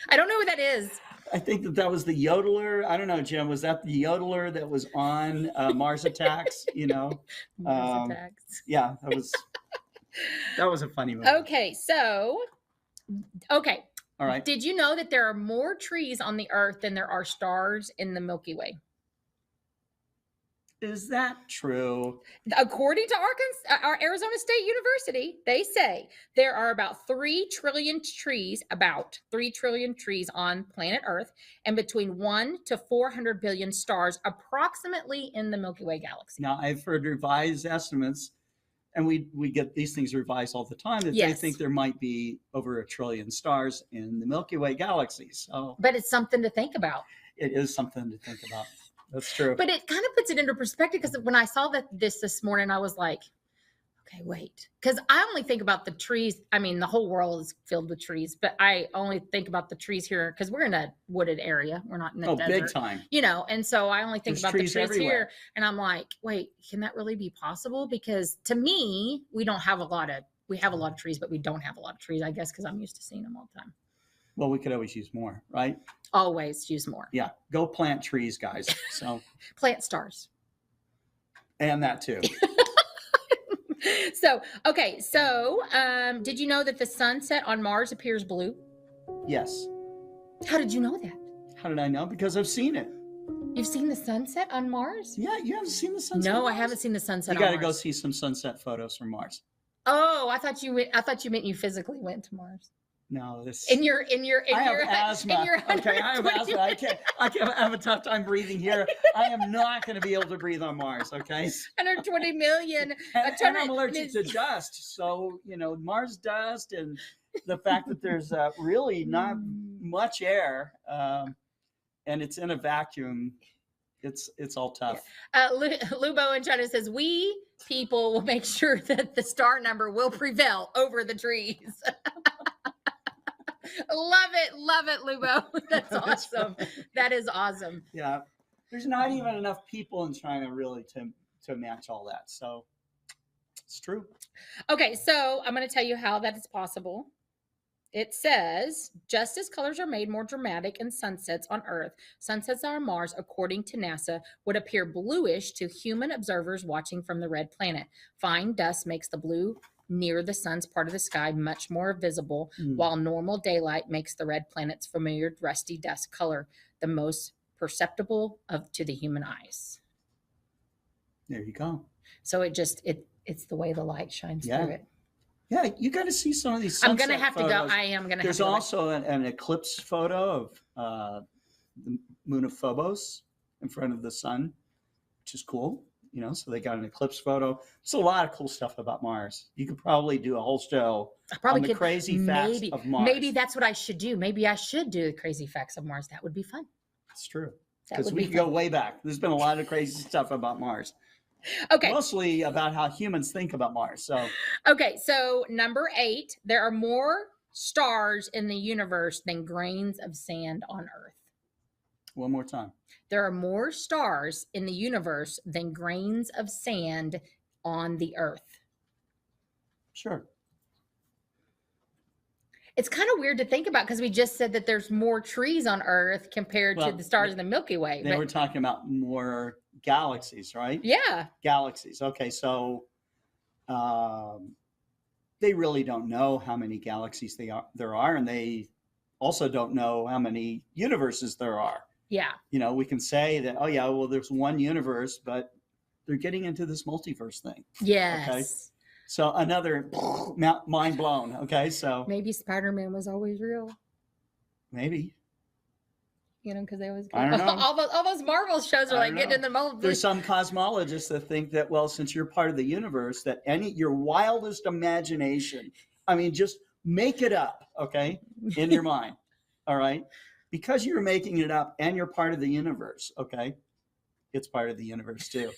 I don't know who that is. I think that was the yodeler. I don't know, Jim. Was that the yodeler that was on Mars Attacks? You know, Mars Attacks. yeah, that was a funny movie. Okay, so Okay. All right. Did you know that there are more trees on the Earth than there are stars in the Milky Way? Is that true? According to our Arizona State University, they say there are about 3 trillion trees, on planet Earth, and between 1 to 400 billion stars approximately in the Milky Way galaxy. Now, I've heard revised estimates, and we get these things revised all the time, that they think there might be over 1 trillion stars in the Milky Way galaxy. So, but it's something to think about. It is something to think about. That's true. But it kind of puts it into perspective, because when I saw this morning, I was like, okay, wait. Because I only think about the trees. I mean, the whole world is filled with trees, but I only think about the trees here because we're in a wooded area. We're not in the desert. Big time. And so I only think about the trees everywhere here. And I'm like, wait, can that really be possible? Because to me, we have a lot of trees, but we don't have a lot of trees, I guess, because I'm used to seeing them all the time. Well, we could always use more, right? Always use more. Yeah. Go plant trees, guys. So plant stars. And that too. So, okay. So, did you know that the sunset on Mars appears blue? Yes. How did you know that? How did I know? Because I've seen it. You've seen the sunset on Mars? Yeah, you haven't seen the sunset? No, I haven't seen the sunset on Mars. You got to go see some sunset photos from Mars. Oh, I thought you meant you physically went to Mars. No, this. I have asthma. Okay, I have asthma. I have a tough time breathing here. I am not going to be able to breathe on Mars. Okay. 120 million. And I'm allergic to dust, so Mars dust, and the fact that there's really not much air, and it's in a vacuum. It's all tough. Lubo in China says, we people will make sure that the star number will prevail over the trees. Love it, Lubo. That's awesome. That is awesome. Yeah, there's not even enough people in China really to match all that. So it's true. Okay, so I'm going to tell you how that is possible. It says, just as colors are made more dramatic in sunsets on Earth, sunsets on Mars, according to NASA, would appear bluish to human observers watching from the red planet. Fine dust makes the blue near the sun's part of the sky much more visible, while normal daylight makes the red planet's familiar rusty dust color the most perceptible to the human eyes. There you go. So it's the way the light shines through it. Yeah, you got to see some of these sunset I'm going to have photos. to go. I am going to have to go. There's also an eclipse photo of the moon of Phobos in front of the sun, which is cool. So they got an eclipse photo. There's a lot of cool stuff about Mars. You could probably do a whole show on the crazy facts of Mars. Maybe that's what I should do. Maybe I should do the crazy facts of Mars. That would be fun. It's true. Because we can go way back. There's been a lot of crazy stuff about Mars. Okay. Mostly about how humans think about Mars. So number 8, there are more stars in the universe than grains of sand on Earth. One more time. There are more stars in the universe than grains of sand on the Earth. Sure. It's kind of weird to think about because we just said that there's more trees on Earth compared to the stars in the Milky Way. They were talking about more galaxies, right? Yeah. Galaxies. Okay, so they really don't know how many galaxies there are, and they also don't know how many universes there are. Yeah. We can say that, oh, yeah, well, there's one universe, but they're getting into this multiverse thing. Yes. Okay. So another mind blown. Okay. So maybe Spider-Man was always real. Maybe. Because they always I don't know. all those Marvel shows are like getting in the multiverse. There's some cosmologists that think that, well, since you're part of the universe, that your wildest imagination, just make it up, okay, in your mind. All right. Because you're making it up and you're part of the universe, okay? It's part of the universe too.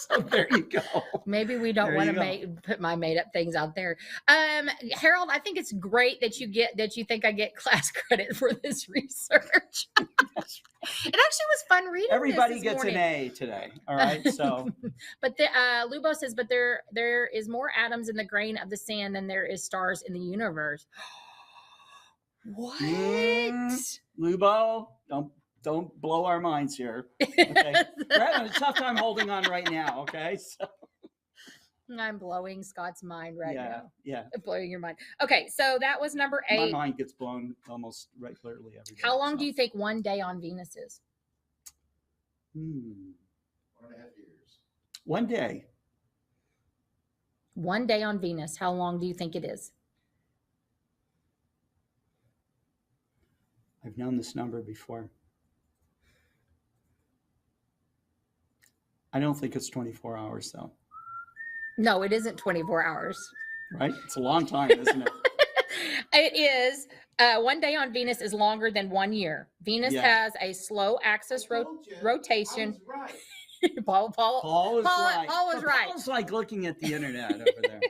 So there you go. Maybe we don't want to put my made up things out there. Harold, I think it's great that you think I get class credit for this research. It actually was fun reading. Everybody this gets morning. an A today. All right. So but Lubo says, but there is more atoms in the grain of the sand than there is stars in the universe. What? Lubo, don't blow our minds here. Okay? We're having a tough time holding on right now. Okay. So. I'm blowing Scott's mind right now. Yeah. Blowing your mind. Okay, so that was number 8. My mind gets blown almost regularly every day. How long do you think one day on Venus is? 1.5 years. One day. One day on Venus, how long do you think it is? I've known this number before. I don't think it's 24 hours, though. No, it isn't 24 hours. Right? It's a long time, isn't it? It is. 1 day on Venus is longer than 1 year. Venus has a slow axis rotation. Paul was right. Paul's like looking at the internet over there.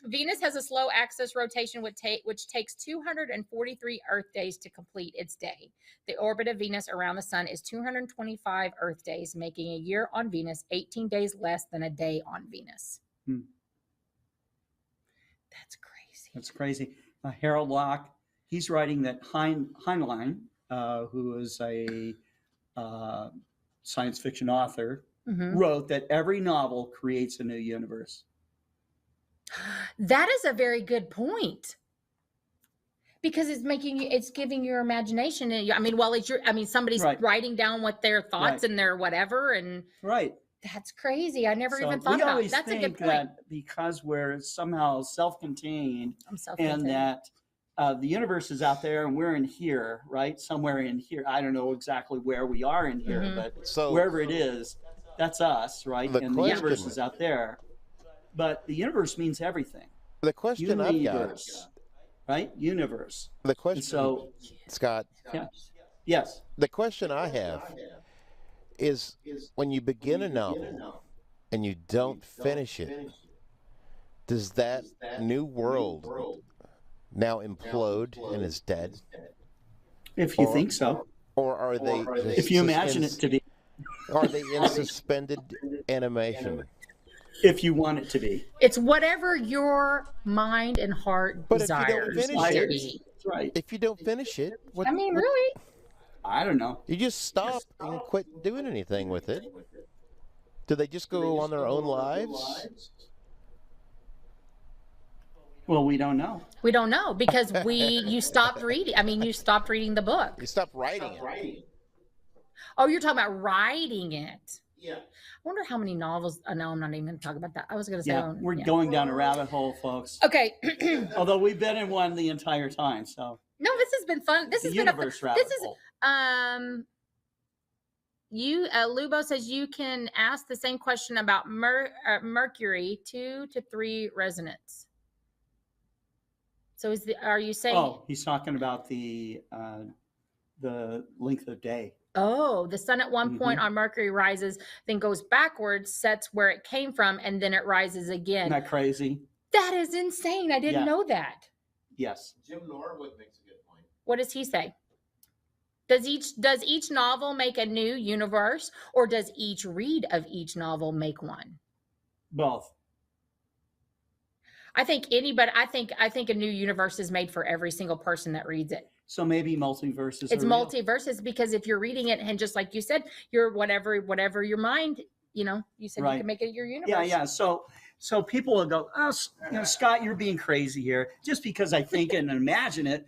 Venus has a slow axis rotation which takes 243 Earth days to complete its day. The orbit of Venus around the sun is 225 Earth days, making a year on Venus 18 days less than a day on Venus. That's crazy. That's crazy. Harold Locke, he's writing that Heinlein, who is a science fiction author, wrote that every novel creates a new universe. That is a very good point. Because it's giving your imagination. Somebody's writing down what their thoughts and their whatever, and that's crazy. I never even thought about it. That's a good point. That because we're somehow self-contained, and that the universe is out there and we're in here, right? Somewhere in here. I don't know exactly where we are in here, but wherever it is, that's us, right? And the universe is out there. But the universe means everything. The question I've got, right? Universe. The question, so, Scott. Yes. The question I have is, when you begin a novel and you don't finish it, does that new world now implode and is dead? If you think so. Or are they... If you imagine it to be. Are they in suspended animation? If you want it to be. It's whatever your mind and heart desires if you don't finish it. Right. If you don't finish it... really? I don't know. You just stop and quit doing anything with it. Do they just go on their own lives? Well, we don't know. We don't know because you stopped reading. You stopped reading the book. You stopped writing it. Oh, you're talking about writing it. Yeah. I wonder how many novels. No, I'm not even going to talk about that. I was going to say. Yeah, we're going down a rabbit hole, folks. Okay. Although we've been in one the entire time, so. No, this has been fun. This has been universe rabbit hole. Lubo says you can ask the same question about Mercury 2 to 3 resonance. So are you saying? Oh, he's talking about the length of day. Oh, the sun at one point on Mercury rises, then goes backwards, sets where it came from, and then it rises again. Isn't that crazy? That is insane. I didn't know that. Yes. Jim Norwood makes a good point. What does he say? Does each novel make a new universe, or does each read of each novel make one? Both. I think a new universe is made for every single person that reads it. So maybe multiverses. It's multiverses because if you're reading it and just like you said, you're whatever your mind, you said you can make it your universe. Yeah. So people will go, oh, Scott, you're being crazy here. Just because I think and imagine it,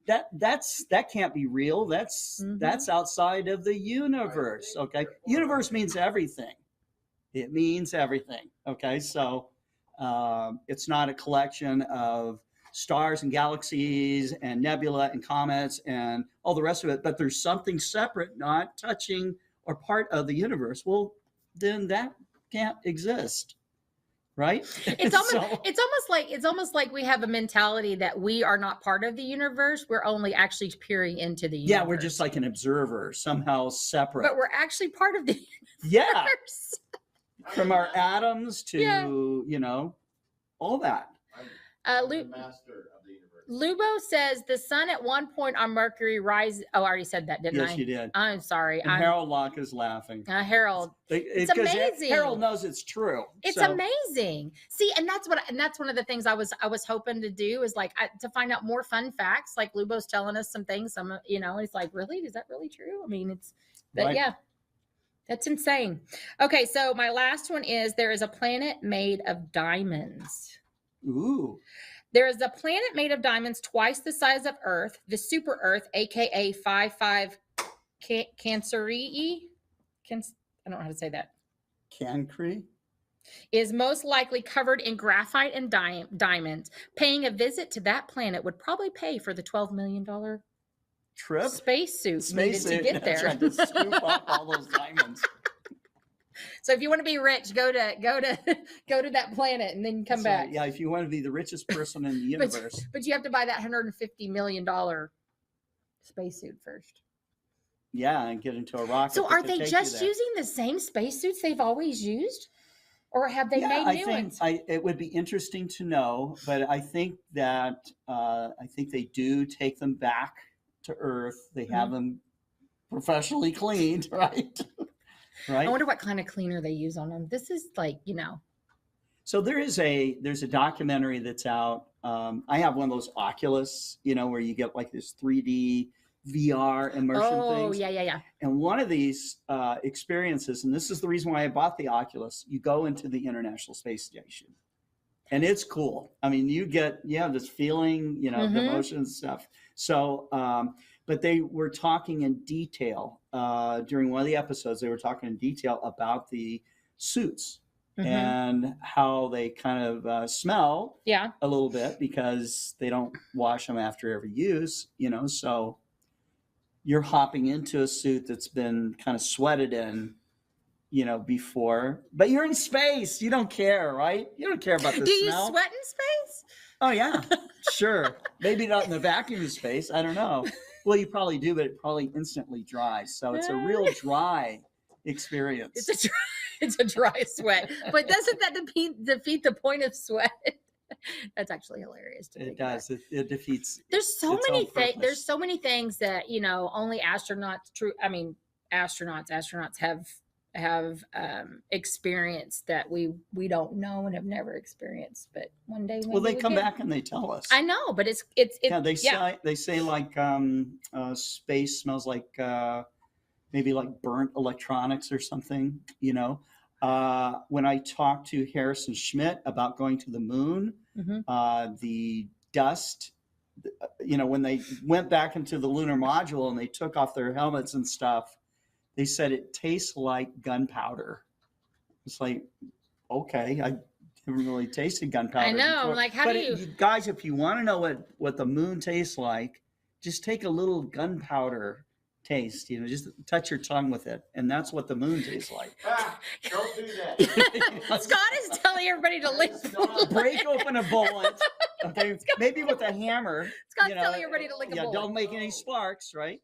that can't be real. That's outside of the universe. Okay. Universe means everything. It means everything. Okay. So it's not a collection of stars and galaxies and nebula and comets and all the rest of it, but there's something separate, not touching or part of the universe. Well, then that can't exist, right? It's almost like we have a mentality that we are not part of the universe. We're only actually peering into the universe. Yeah, we're just like an observer, somehow separate. But we're actually part of the universe. Yeah. From our atoms to, all that. The master of the universe. Lubo says the sun at one point on Mercury rises. Oh, I already said that, didn't I? Yes, you did. I'm sorry. And Harold Locke is laughing. Harold, it's amazing. Harold knows it's true. It's amazing. See, and that's one of the things I was hoping to do is to find out more fun facts. Like Lubo's telling us some things. It's like, really, is that really true? That's insane. Okay, so my last one is there is a planet made of diamonds. Ooh. There is a planet made of diamonds twice the size of Earth, the super Earth, aka 55 Cancri. I don't know how to say that. Cancri? Is most likely covered in graphite and diamonds. Paying a visit to that planet would probably pay for the $12 million Trip? spacesuit needed to get there. That's right, to scoop up all those diamonds. So if you want to be rich, go to that planet and then come back. Yeah, if you want to be the richest person in the universe. But you have to buy that $150 million spacesuit first. Yeah, and get into a rocket. So are they just using the same spacesuits they've always used? Or have they made new ones? It would be interesting to know, but I think that they do take them back to Earth. They have them professionally cleaned, right? Right. I wonder what kind of cleaner they use on them. This is like, So there's a documentary that's out. I have one of those Oculus, where you get like this 3D VR immersion things. Oh, yeah. And one of these experiences, and this is the reason why I bought the Oculus, you go into the International Space Station. And it's cool. I mean, you have this feeling, the motion and stuff. So, but they were talking in detail during one of the episodes. They were talking in detail about the suits and how they kind of smell a little bit because they don't wash them after every use, so you're hopping into a suit that's been kind of sweated in, before, but you're in space. You don't care, right? You don't care about the smell. Do you sweat in space? Oh yeah, sure. Maybe not in the vacuum of space. I don't know. Well, you probably do, but it probably instantly dries. So it's a real dry experience. It's a dry sweat. But doesn't that defeat the point of sweat? That's actually hilarious. It does. It defeats. There's so many things. There's so many things that only astronauts. Astronauts have experienced that we don't know and have never experienced. But one day, they come back and they tell us. I know, but it's they say like space smells like maybe like burnt electronics or something. When I talked to Harrison Schmitt about going to the moon, the dust, when they went back into the lunar module and they took off their helmets and stuff, they said it tastes like gunpowder. It's like, okay, I haven't really tasted gunpowder. I know, before. like, how but do you guys, if you want to know what the moon tastes like, just take a little gunpowder taste, just touch your tongue with it, and that's what the moon tastes like. Don't do that. Scott is telling everybody to lick. Break open a bullet, okay? Maybe with a hammer. Scott's telling everybody to lick a bullet. Don't make any sparks, right?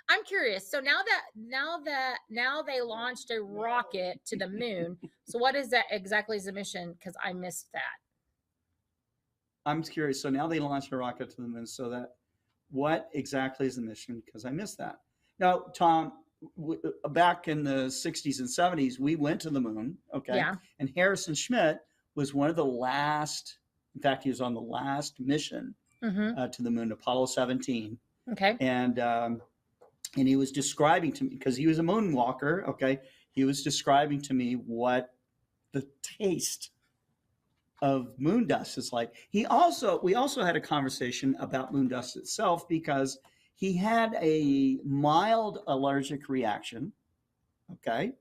I'm curious. So now they launched a rocket to the moon. So what is that exactly is the mission? Because I missed that. I'm curious. So now they launched a rocket to the moon. So that what exactly is the mission? Because I missed that. Now, Tom, back in the 60s and 70s, we went to the moon. Okay. Yeah. And Harrison Schmitt was one of the last. In fact, he was on the last mission to the moon, Apollo 17. Okay. And he was describing to me, because he was a moonwalker. Okay. He was describing to me what the taste of moon dust is like. We also had a conversation about moon dust itself, because he had a mild allergic reaction. Okay.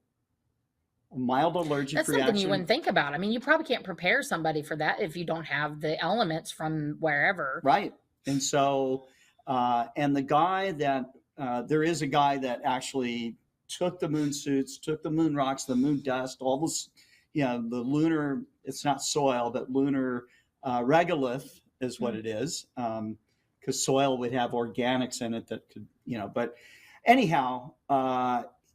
A mild allergic That's reaction. something you wouldn't think about. I mean, you probably can't prepare somebody for that if you don't have the elements from wherever. Right. And so, and the guy that, there is a guy that actually took the moon suits, took the moon rocks, the moon dust, all this, the lunar, it's not soil, but lunar regolith is what it is. Because soil would have organics in it that could, but anyhow,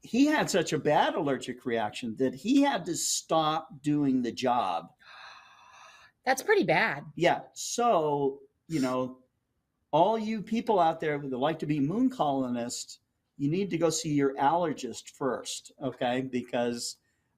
he had such a bad allergic reaction that he had to stop doing the job. That's pretty bad. Yeah. So, all you people out there that like to be moon colonists, you need to go see your allergist first, okay? Because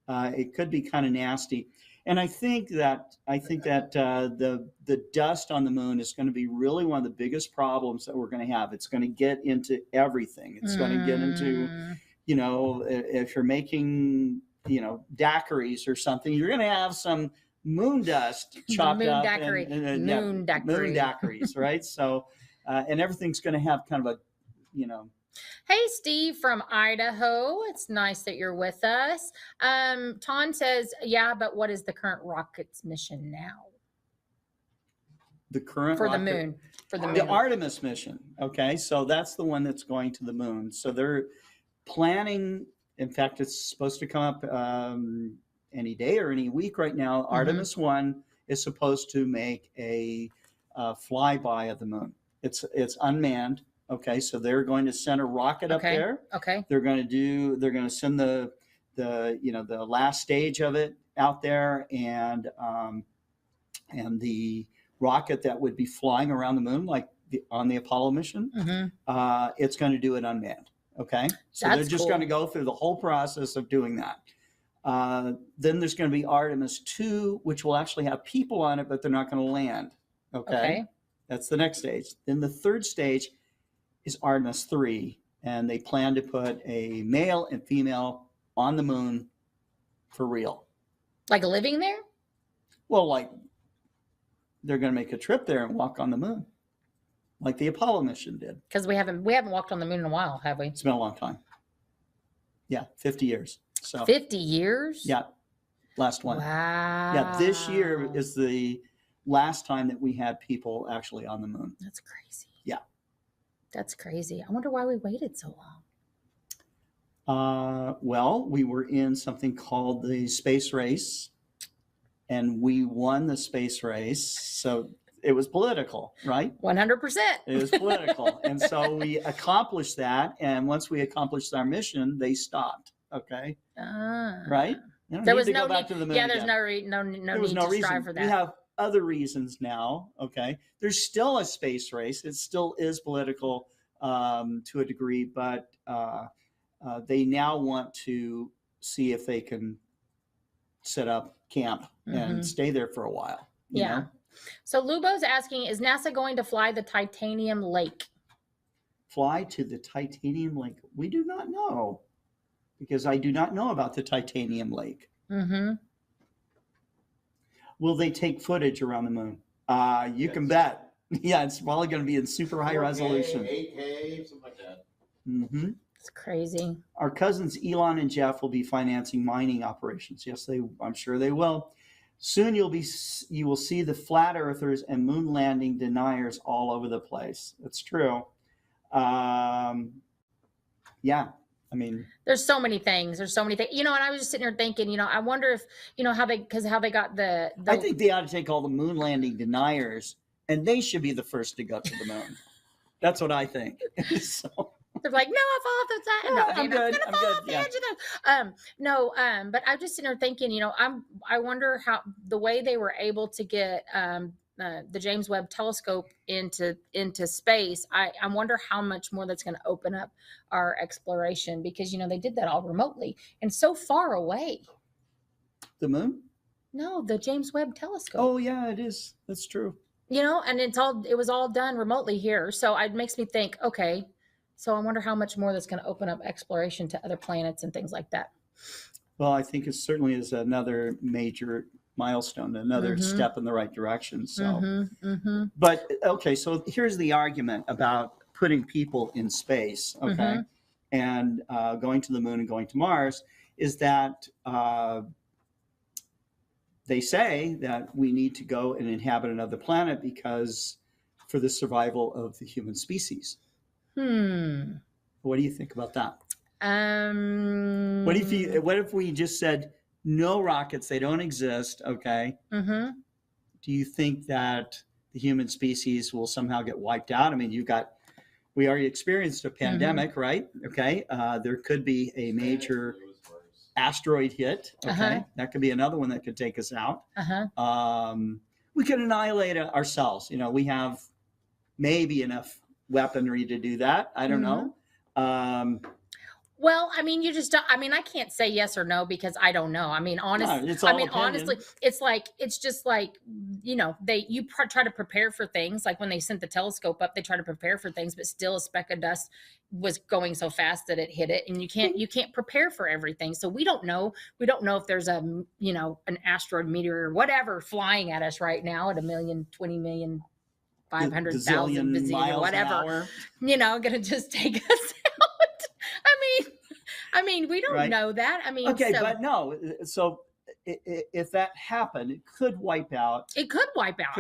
it could be kind of nasty. And I think that the dust on the moon is going to be really one of the biggest problems that we're going to have. It's going to get into everything. It's going to get into, you know, if you're making, you know, daiquiris or something, you're going to have some moon dust chopped moon up. daiquiri. Moon daiquiri. Moon daiquiris, right? So, and everything's going to have kind of a, you know. Hey, Steve from Idaho. It's nice that you're with us. Ton says, yeah, but what is the current rocket's mission now? The current for rocket, the moon. For the moon. The Artemis mission. Okay, so that's the one that's going to the moon. So they're planning. In fact, it's supposed to come up any day or any week right now. Artemis 1 is supposed to make a flyby of the moon. It's unmanned. Okay, so they're going to send a rocket up there. Okay. They're going to send the you know, the last stage of it out there, and the rocket that would be flying around the moon, like on the Apollo mission, it's going to do it unmanned. Okay, so they're just going to go through the whole process of doing that. Then there's going to be Artemis 2, which will actually have people on it, but they're not going to land. Okay, that's the next stage. Then the third stage is Artemis 3, and they plan to put a male and female on the moon for real. Like living there? Well, like they're going to make a trip there and walk on the moon, like the Apollo mission did. Because we haven't walked on the moon in a while, have we? It's been a long time. Yeah, 50 years. So 50 years? Yeah, last one. Wow. Yeah, this year is the last time that we had people actually on the moon. That's crazy. Yeah. That's crazy. I wonder why we waited so long. Well, we were in something called the space race, and we won the space race. So it was political, right? 100%. It was political. And so we accomplished that. And once we accomplished our mission, they stopped. Okay. Right? There was no need to the moon. Yeah, there's again. no There was need no to reason. strive for that. We have other reasons now. Okay. There's still a space race. It still is political to a degree, but they now want to see if they can set up camp and stay there for a while. You know? So Lubo's asking, is NASA going to fly the Titanium Lake? Fly to the Titanium Lake? We do not know, because I do not know about the Titanium Lake. Will they take footage around the moon? You can bet. Yeah, it's probably going to be in super high resolution. 8K, something like that. It's crazy. Our cousins Elon and Jeff will be financing mining operations. Yes, I'm sure they will. Soon you will see the flat earthers and moon landing deniers all over the place. It's true. Yeah, I mean, there's so many things. You know, and I was just sitting here thinking, you know, I wonder if, you know, how they got the I think they ought to take all the moon landing deniers, and they should be the first to go to the moon. That's what I think. So. They're like, no, I fall off the side. No, I'm good. I'm fall off the edge of this. But I'm just sitting there thinking, you know, I wonder how the way they were able to get the James Webb Telescope into space. I wonder how much more that's going to open up our exploration, because you know they did that all remotely and so far away. The moon? No, the James Webb Telescope. Oh yeah, it is. That's true. You know, and it was all done remotely here, so it makes me think, okay. So I wonder how much more that's going to open up exploration to other planets and things like that. Well, I think it certainly is another major milestone, another step in the right direction. So, but okay, so here's the argument about putting people in space, okay, and going to the moon and going to Mars, is that they say that we need to go and inhabit another planet because for the survival of the human species. What do you think about that? What if we just said no rockets, they don't exist, okay? Do you think that the human species will somehow get wiped out? I mean, we already experienced a pandemic, right? Okay, there could be a major asteroid hit, okay? That could be another one that could take us out. We could annihilate ourselves. You know, we have maybe enough weaponry to do that. I don't know. Well, I mean, you just don't, I mean, I can't say yes or no because I don't know. I mean, honestly, it's all I mean, opinion. honestly, it's just like, you know, you try to prepare for things. Like when they sent the telescope up, they try to prepare for things, but still a speck of dust was going so fast that it hit it, and you can't prepare for everything. So we don't know. We don't know if there's a, you know, an asteroid, meteor, or whatever flying at us right now at 1,000,000, 20,000,000, 500,000, miles whatever, an hour. you know, gonna just take us out. I mean, we don't know that. I mean, okay, so, but no. So if that happened, it could wipe out. It could wipe out.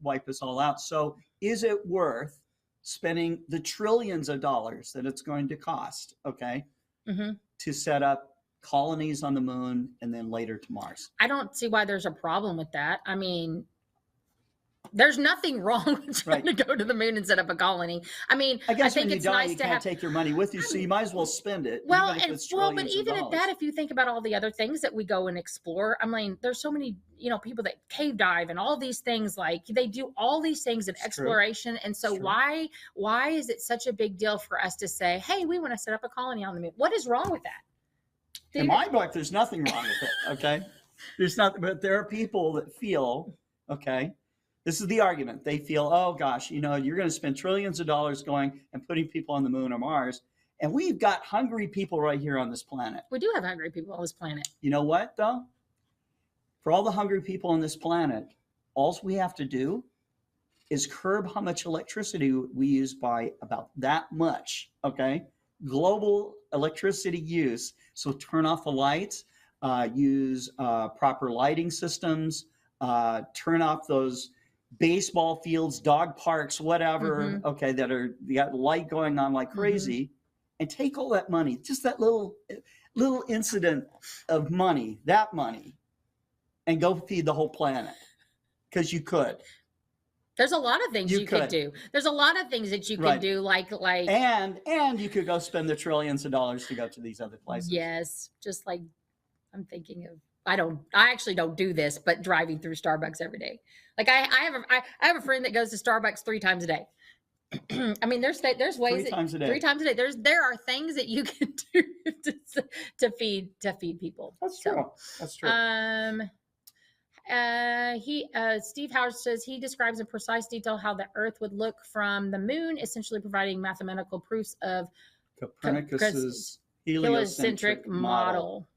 Wipe us all out. So is it worth spending the trillions of dollars that it's going to cost? Okay, to set up colonies on the moon and then later to Mars. I don't see why there's a problem with that. I mean, there's nothing wrong with trying to go to the moon and set up a colony. I mean, I guess think when you it's die, nice you to can't take your money with you, so you might as well spend it. Well, even if it's but even of at that, if you think about all the other things that we go and explore, I mean, there's so many, you know, people that cave dive and all these things, like they do all these things in exploration. And so why is it such a big deal for us to say, hey, we want to set up a colony on the moon? What is wrong with that? In my book, there's nothing wrong with it. Okay, there's nothing, but there are people that feel, okay, this is the argument. They feel, oh gosh, you know, you're going to spend trillions of dollars going and putting people on the moon or Mars, and we've got hungry people right here on this planet. We do have hungry people on this planet. You know what, though? For all the hungry people on this planet, all we have to do is curb how much electricity we use by about that much. Okay, global electricity use. So turn off the lights, use proper lighting systems, turn off those baseball fields, dog parks, whatever, okay, that are, you got light going on like crazy, and take all that money, just that little incident of money, that money, and go feed the whole planet, because you could. There's a lot of things you could do. There's a lot of things that you could do, like and you could go spend the trillions of dollars to go to these other places. Yes, just like I'm thinking of. I actually don't do this, but driving through Starbucks every day. Like I have a friend that goes to Starbucks 3 times a day. I mean, there's ways 3 times a day. 3 times a day. There are things that you can do to feed people. That's true. That's true. Steve Howard says he describes in precise detail how the Earth would look from the moon, essentially providing mathematical proofs of Copernicus's heliocentric model.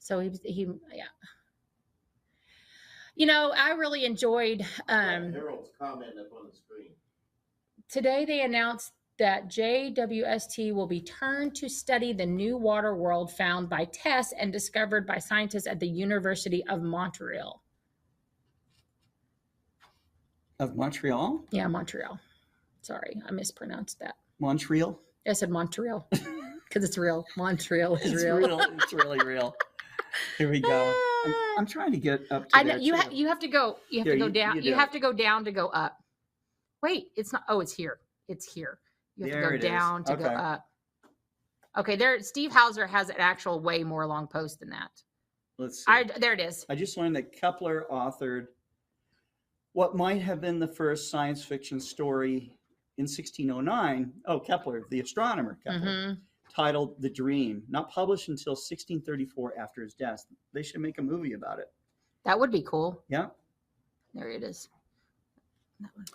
So he you know, I really enjoyed Harold's comment up on the screen. Today they announced that JWST will be turned to study the new water world found by tests and discovered by scientists at the University of Montreal. Of Montreal? Yeah, Montreal. Sorry, I mispronounced that. Montreal? I said Montreal because it's real. Montreal is real. It's really real. Here we go. I'm trying to get up to I know you have to go. You have to go down. You have to go down to go up. Wait, it's not. Oh, it's here. It's here. You have to go down to go up. Okay, there. Steve Hauser has an actual way more long post than that. Let's see. There it is. I just learned that Kepler authored what might have been the first science fiction story in 1609. Oh, Kepler, the astronomer Kepler. Titled The Dream, not published until 1634 after his death. They should make a movie about it. That would be cool. Yeah. There it is. That one.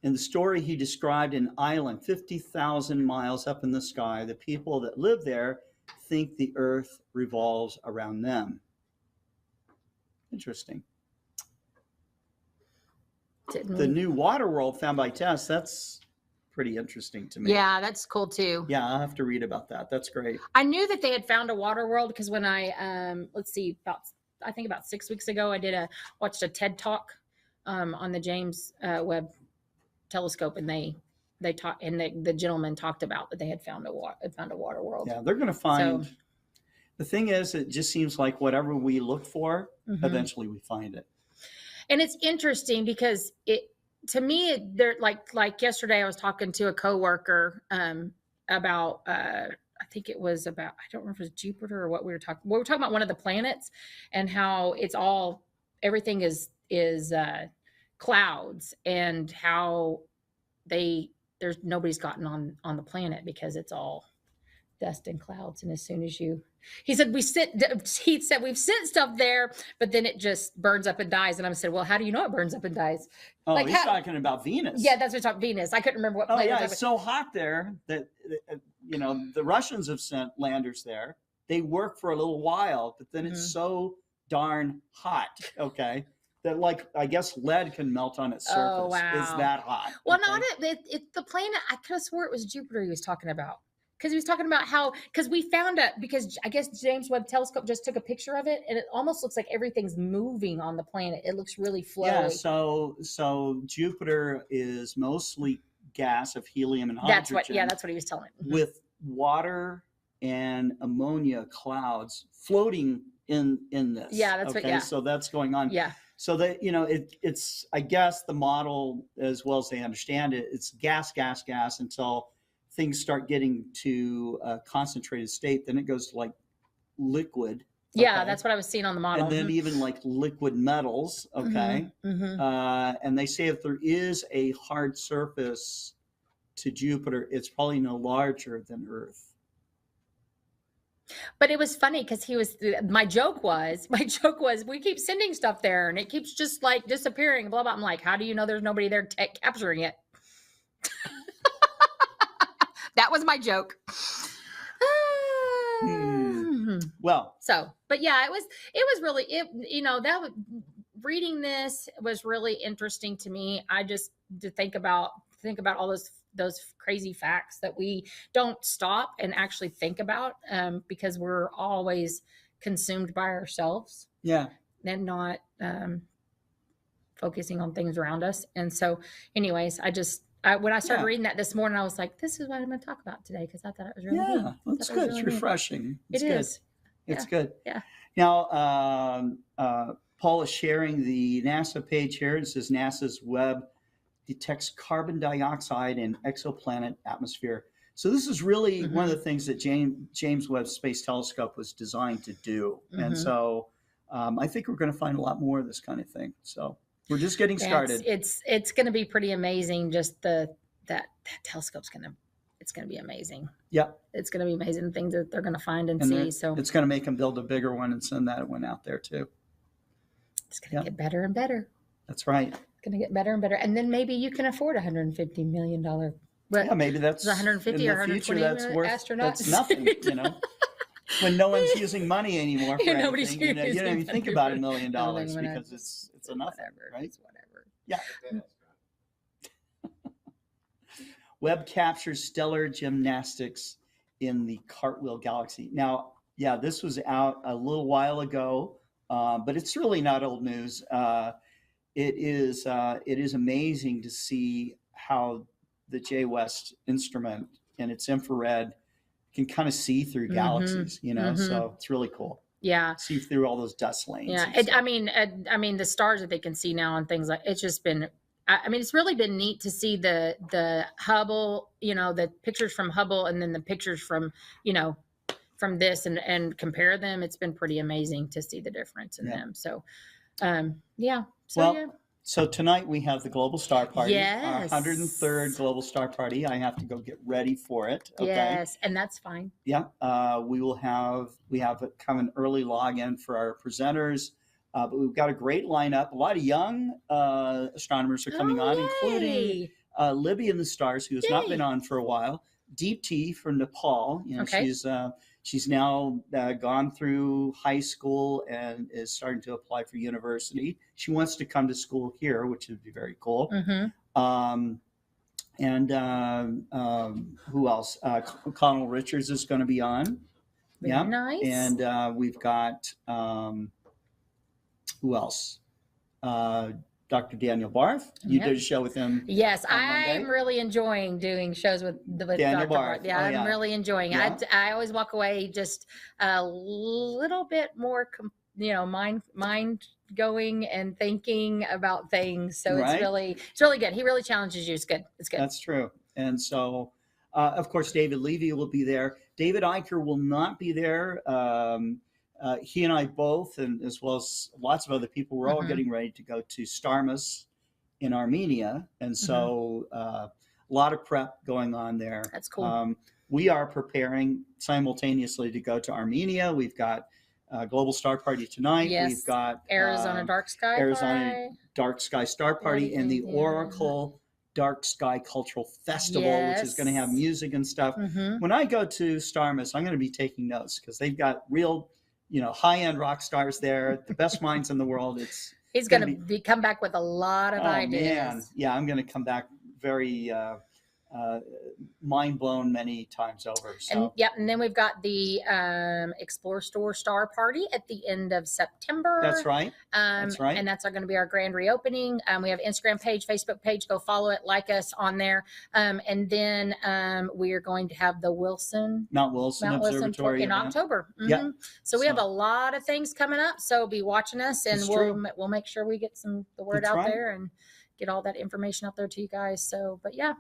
In the story, he described an island 50,000 miles up in the sky. The people that live there think the earth revolves around them. Interesting. The new water world found by tests, that's pretty interesting to me. Yeah, that's cool too. Yeah, I'll have to read about that. That's great. I knew that they had found a water world because when I I think about 6 weeks ago, I watched a TED talk on the James Webb telescope, and they talked, and the gentleman talked about that they had found a water world. Yeah, they're going to find. The thing is, it just seems like whatever we look for, eventually we find it. And it's interesting because to me, they're like yesterday, I was talking to a coworker about I think it was about, I don't remember if it was Jupiter or what we were talking. We were talking about one of the planets and how everything is clouds, and how nobody's gotten on the planet because it's all dust and clouds. And as soon as he said we've sent stuff there, but then it just burns up and dies. And I said, well, how do you know it burns up and dies? Oh, like he's talking about Venus. Yeah, that's what we're talking Venus. I couldn't remember what Oh, planet. yeah, it's so hot there that, the Russians have sent landers there. They work for a little while, but then it's so darn hot, okay, that like, I guess lead can melt on its surface. Oh, wow. It's that hot. Well, okay? not it. The planet, I could have swore it was Jupiter he was talking about. Because he was talking about because we found out, because I guess James Webb Telescope just took a picture of it, and it almost looks like everything's moving on the planet. It looks really flowy. Yeah, so Jupiter is mostly gas of helium and hydrogen. That's what he was telling me. With water and ammonia clouds floating in this. Yeah, that's okay? So that's going on. Yeah. So that, it's, I guess the model, as well as they understand it, it's gas until things start getting to a concentrated state. Then it goes to like liquid. Yeah, that's what I was seeing on the model. And then even like liquid metals. Okay. And they say if there is a hard surface to Jupiter, it's probably no larger than Earth. But it was funny because my joke was we keep sending stuff there and it keeps just like disappearing, blah, blah. I'm like, how do you know there's nobody there capturing it? That was my joke. Well, but yeah, it was really, reading this was really interesting to me. I just to think about all those crazy facts that we don't stop and actually think about, because we're always consumed by ourselves. Yeah. And not focusing on things around us. And so anyways, when I started reading that this morning, I was like, this is what I'm going to talk about today, because I thought it was really good. Yeah, that's good. It's refreshing. It is. It's good. Yeah. Now, Paul is sharing the NASA page here. It says NASA's Webb detects carbon dioxide in exoplanet atmosphere. So this is really one of the things that James Webb Space Telescope was designed to do. And so I think we're going to find a lot more of this kind of thing. So we're just getting started. It's going to be pretty amazing. Just that telescope's it's going to be amazing. Yep. It's going to be amazing things that they're going to find and see. So it's going to make them build a bigger one and send that one out there too. It's going to get better and better. That's right. It's going to get better and better. And then maybe you can afford $150 million. Yeah, maybe that's 150 or 120 astronauts. That's nothing, When no o's using money anymore for anything, you don't even think about $1 million because it's enough, right? It's whatever. Yeah. Webb captures stellar gymnastics in the Cartwheel Galaxy. Now, yeah, this was out a little while ago, but it's really not old news. It is amazing to see how the J-West instrument and its infrared can kind of see through galaxies, so it's really cool. Yeah. See through all those dust lanes. Yeah. I mean, the stars that they can see now and things like, it's just been, it's really been neat to see the Hubble, the pictures from Hubble and then the pictures from, from this and compare them. It's been pretty amazing to see the difference in them. So, yeah. So tonight we have the Global Star Party, yes. our 103rd Global Star Party. I have to go get ready for it. Okay? Yes, and that's fine. Yeah, we have an early login for our presenters, but we've got a great lineup. A lot of young astronomers are coming on, including Libby in the Stars, who has not been on for a while. Deepti from Nepal. She's now gone through high school and is starting to apply for university. She wants to come to school here, which would be very cool. Who else? Connell Richards is going to be on. Very nice. And we've got, who else? Dr. Daniel Barth. You did a show with him. Yes, I'm really enjoying doing shows with Dr. Barth. Yeah, I'm really enjoying it. I always walk away just a little bit more, mind going and thinking about things. So it's really good. He really challenges you. It's good. It's good. That's true. And so, of course, David Levy will be there. David Eicher will not be there. He and I both, and as well as lots of other people, we're all getting ready to go to Starmus in Armenia. And so a lot of prep going on there. That's cool. we are preparing simultaneously to go to Armenia. We've got Global Star Party tonight. Yes. We've got Arizona Dark Sky Arizona Party. Dark Sky Star Party and the Oracle Dark Sky Cultural Festival, which is going to have music and stuff. When I go to Starmus, I'm going to be taking notes because they've got real, high-end rock stars there, the best minds in the world. He's going to come back with a lot of ideas. Man. Yeah, I'm going to come back very mind blown many times over. So. And then we've got the Explore Store Star Party at the end of September. That's right. That's right. And that's going to be our grand reopening. We have Instagram page, Facebook page. Go follow it, like us on there. And then we are going to have the Mount Wilson Observatory in October. Yeah. So we have a lot of things coming up. So be watching us, and we'll make sure we get the word out there and get all that information out there to you guys. So, but yeah.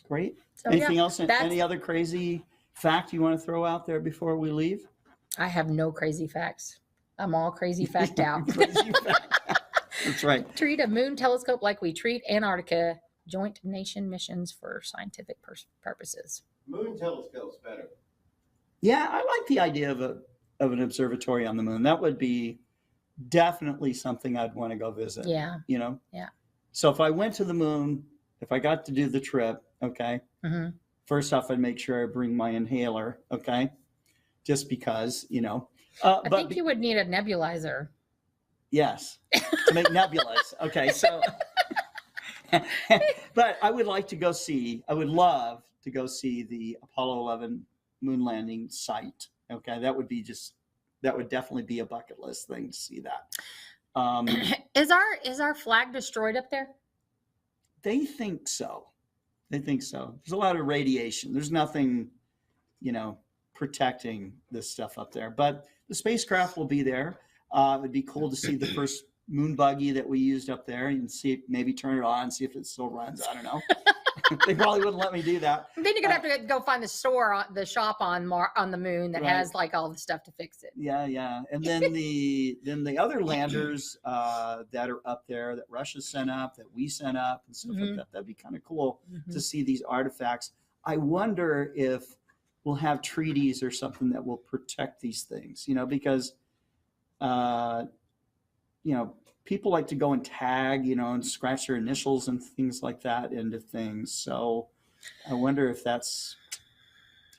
Great. So, Anything else? Any other crazy fact you want to throw out there before we leave? I have no crazy facts. I'm all crazy fact out. That's right. Treat a moon telescope like we treat Antarctica. Joint nation missions for scientific purposes. Moon telescope's better. Yeah, I like the idea of an observatory on the moon. That would be definitely something I'd want to go visit. Yeah. Yeah. So if I went to the moon, if I got to do the trip, okay. First off, I'd make sure I bring my inhaler, okay, just because, I think you would need a nebulizer. Yes, to make nebulas. Okay, so, but I would like to go see. I would love to go see the Apollo 11 moon landing site. Okay, that would definitely be a bucket list thing to see that. Is our flag destroyed up there? They think so. There's a lot of radiation. There's nothing, protecting this stuff up there. But the spacecraft will be there. It'd be cool to see the first moon buggy that we used up there and maybe turn it on, see if it still runs. I don't know. They probably wouldn't let me do that. Then you're gonna have to go find the shop on the moon that has like all the stuff to fix it. Yeah. And then the other landers that are up there that Russia sent up, that we sent up, and stuff like that. That'd be kind of cool to see these artifacts. I wonder if we'll have treaties or something that will protect these things. Because people like to go and tag, and scratch their initials and things like that into things. So I wonder if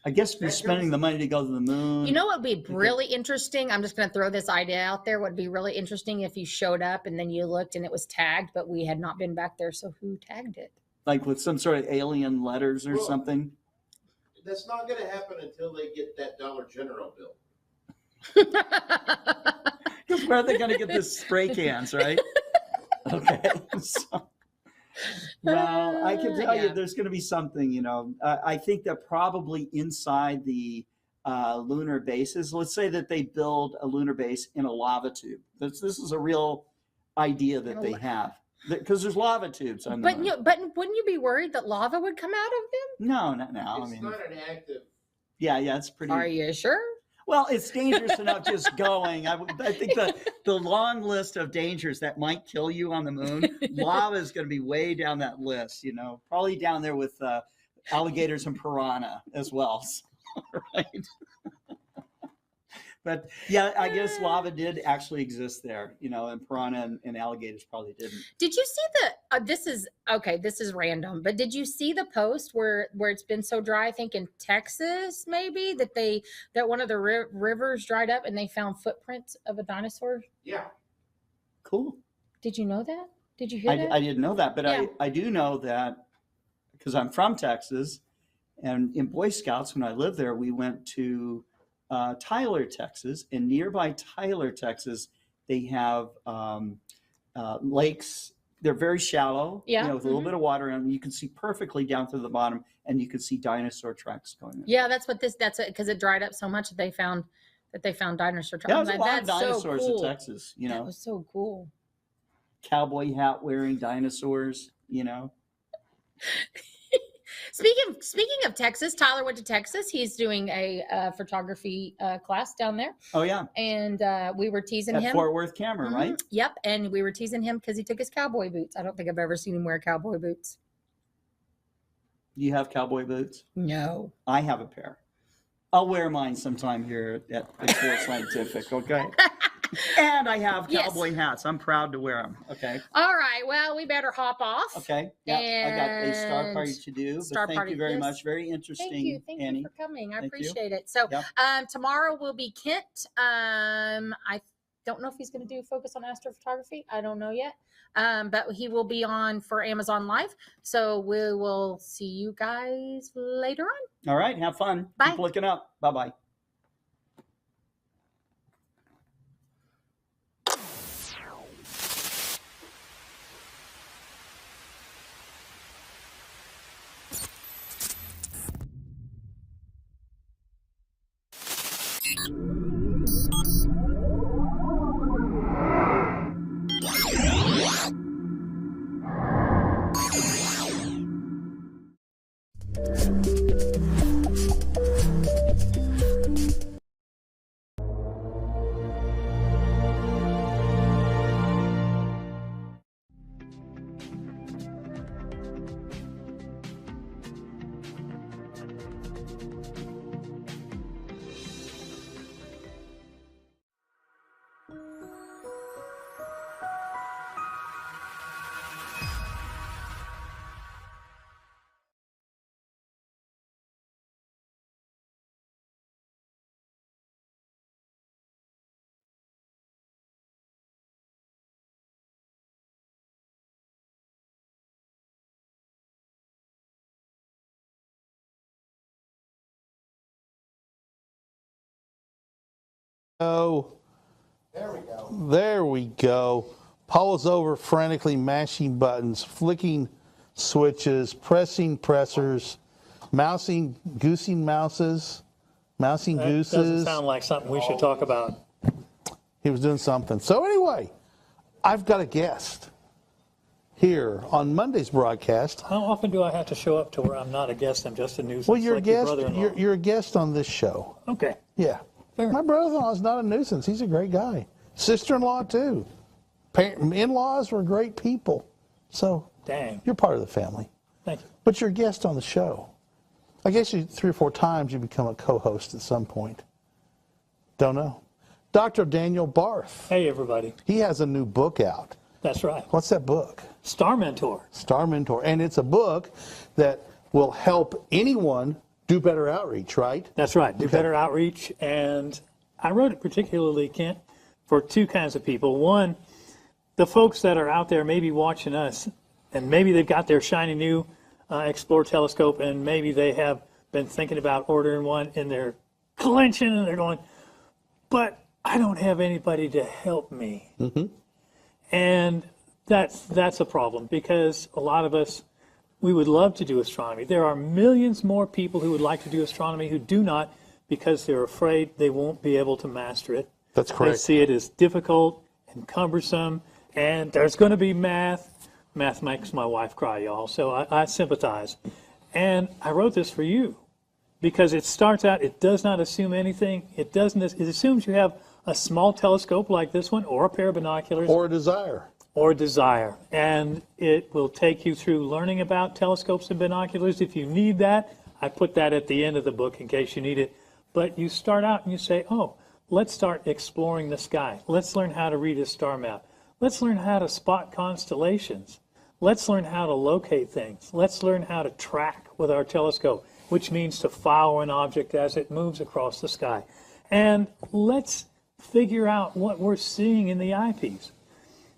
I guess we're spending the money to go to the moon. What would be really interesting? I'm just going to throw this idea out there. Would be really interesting if you showed up and then you looked and it was tagged, but we had not been back there. So who tagged it? Like with some sort of alien letters or something? That's not going to happen until they get that Dollar General bill. Because where are they going to get this spray cans, right? Okay. Well, I can tell you there's going to be something, I think that probably inside the lunar bases, let's say that they build a lunar base in a lava tube. This is a real idea that they have. Because there's lava tubes on the moon. But wouldn't you be worried that lava would come out of them? No. It's not an active. Yeah, it's pretty. Are you sure? Well, it's dangerous enough just going. I think the long list of dangers that might kill you on the moon, lava is going to be way down that list, probably down there with alligators and piranha as well. Right. But yeah, I guess lava did actually exist there, and piranha and alligators probably didn't. Did you see this is random, but did you see the post where it's been so dry, I think in Texas, maybe that one of the rivers dried up and they found footprints of a dinosaur? Yeah. Cool. Did you know that? Did you hear that? I didn't know that, but yeah. I do know that because I'm from Texas, and in Boy Scouts, when I lived there, we went to Tyler, Texas, and nearby Tyler, Texas, they have lakes. They're very shallow, with a little bit of water in them. You can see perfectly down to the bottom, and you can see dinosaur tracks going in. Yeah, that's because it dried up so much that they found dinosaur tracks. Yeah, there's a lot of dinosaurs in Texas. That was so cool. Cowboy hat wearing dinosaurs. Speaking of Texas, Tyler went to Texas. He's doing a photography class down there. Oh, yeah. And we were teasing him. At Fort Worth Camera, right? Yep. And we were teasing him because he took his cowboy boots. I don't think I've ever seen him wear cowboy boots. Do you have cowboy boots? No. I have a pair. I'll wear mine sometime here at Explore Scientific, okay? And I have cowboy hats. I'm proud to wear them, okay? All right. Well, we better hop off. Okay. Yeah, I got a star party And to do. star But thank party, you very yes. much. Very interesting, Thank Annie. you for coming. I Thank you. appreciate it. So Yep. tomorrow will be Kent. I don't know if he's going to do focus on astrophotography. I don't know yet. But he will be on for Amazon Live. So we will see you guys later on. All right. Have fun. Bye. Keep looking up. Bye-bye. Oh, There we go. there we go. Paula's over frantically mashing buttons, flicking switches, pressing pressers, mousing, goosing mouses, mousing That gooses. doesn't sound like something we should talk about. He was doing something. So anyway, I've got a guest here on Monday's broadcast. How often do I have to show up to where I'm not a guest, I'm just a nuisance? Well, you're a like your guest. brother-in-law? You're a guest on this show. Okay. Yeah. Fair. My brother-in-law is not a nuisance. He's a great guy. Sister-in-law too. In-laws were great people. So Dang. you're part of the family. Thank you. But you're a guest on the show. I guess you 3 or 4 times you become a co-host at some point. Don't know. Dr. Daniel Barth. Hey, everybody. He has a new book out. That's right. What's that book? Star Mentor. Star Mentor. And it's a book that will help anyone do better outreach, right? That's right. Do better outreach. And I wrote it particularly, Kent, for 2 kinds of people. One, the folks that are out there maybe watching us, and maybe they've got their shiny new Explorer telescope, and maybe they have been thinking about ordering one, and they're clenching, and they're going, but I don't have anybody to help me. Mm-hmm. And that's a problem, because a lot of us, we would love to do astronomy. There are millions more people who would like to do astronomy who do not, because they're afraid they won't be able to master it. That's correct. They see it as difficult and cumbersome, and there's going to be math. Math makes my wife cry, y'all, so I sympathize. And I wrote this for you, because it starts out, it does not assume anything. It assumes you have a small telescope like this one, or a pair of binoculars. Or a desire. Or desire. And it will take you through learning about telescopes and binoculars. If you need that, I put that at the end of the book in case you need it. But you start out and you say, oh, let's start exploring the sky. Let's learn how to read a star map. Let's learn how to spot constellations. Let's learn how to locate things. Let's learn how to track with our telescope, which means to follow an object as it moves across the sky. And let's figure out what we're seeing in the eyepiece.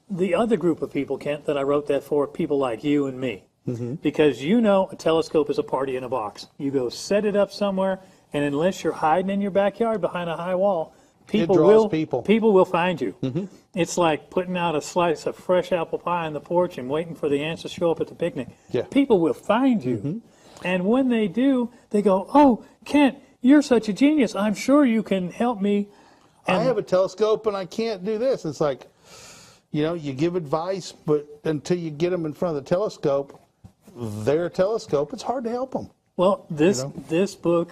The other group of people, Kent, that I wrote that for, people like you and me. Mm-hmm. Because you know a telescope is a party in a box. You go set it up somewhere, and unless you're hiding in your backyard behind a high wall, people will find you. Mm-hmm. It's like putting out a slice of fresh apple pie on the porch and waiting for the ants to show up at the picnic. Yeah. People will find you. Mm-hmm. And when they do, they go, oh, Kent, you're such a genius. I'm sure you can help me. And I have a telescope and I can't do this. It's like, you know, you give advice, but until you get them in front of the telescope, their telescope, it's hard to help them. Well, this book,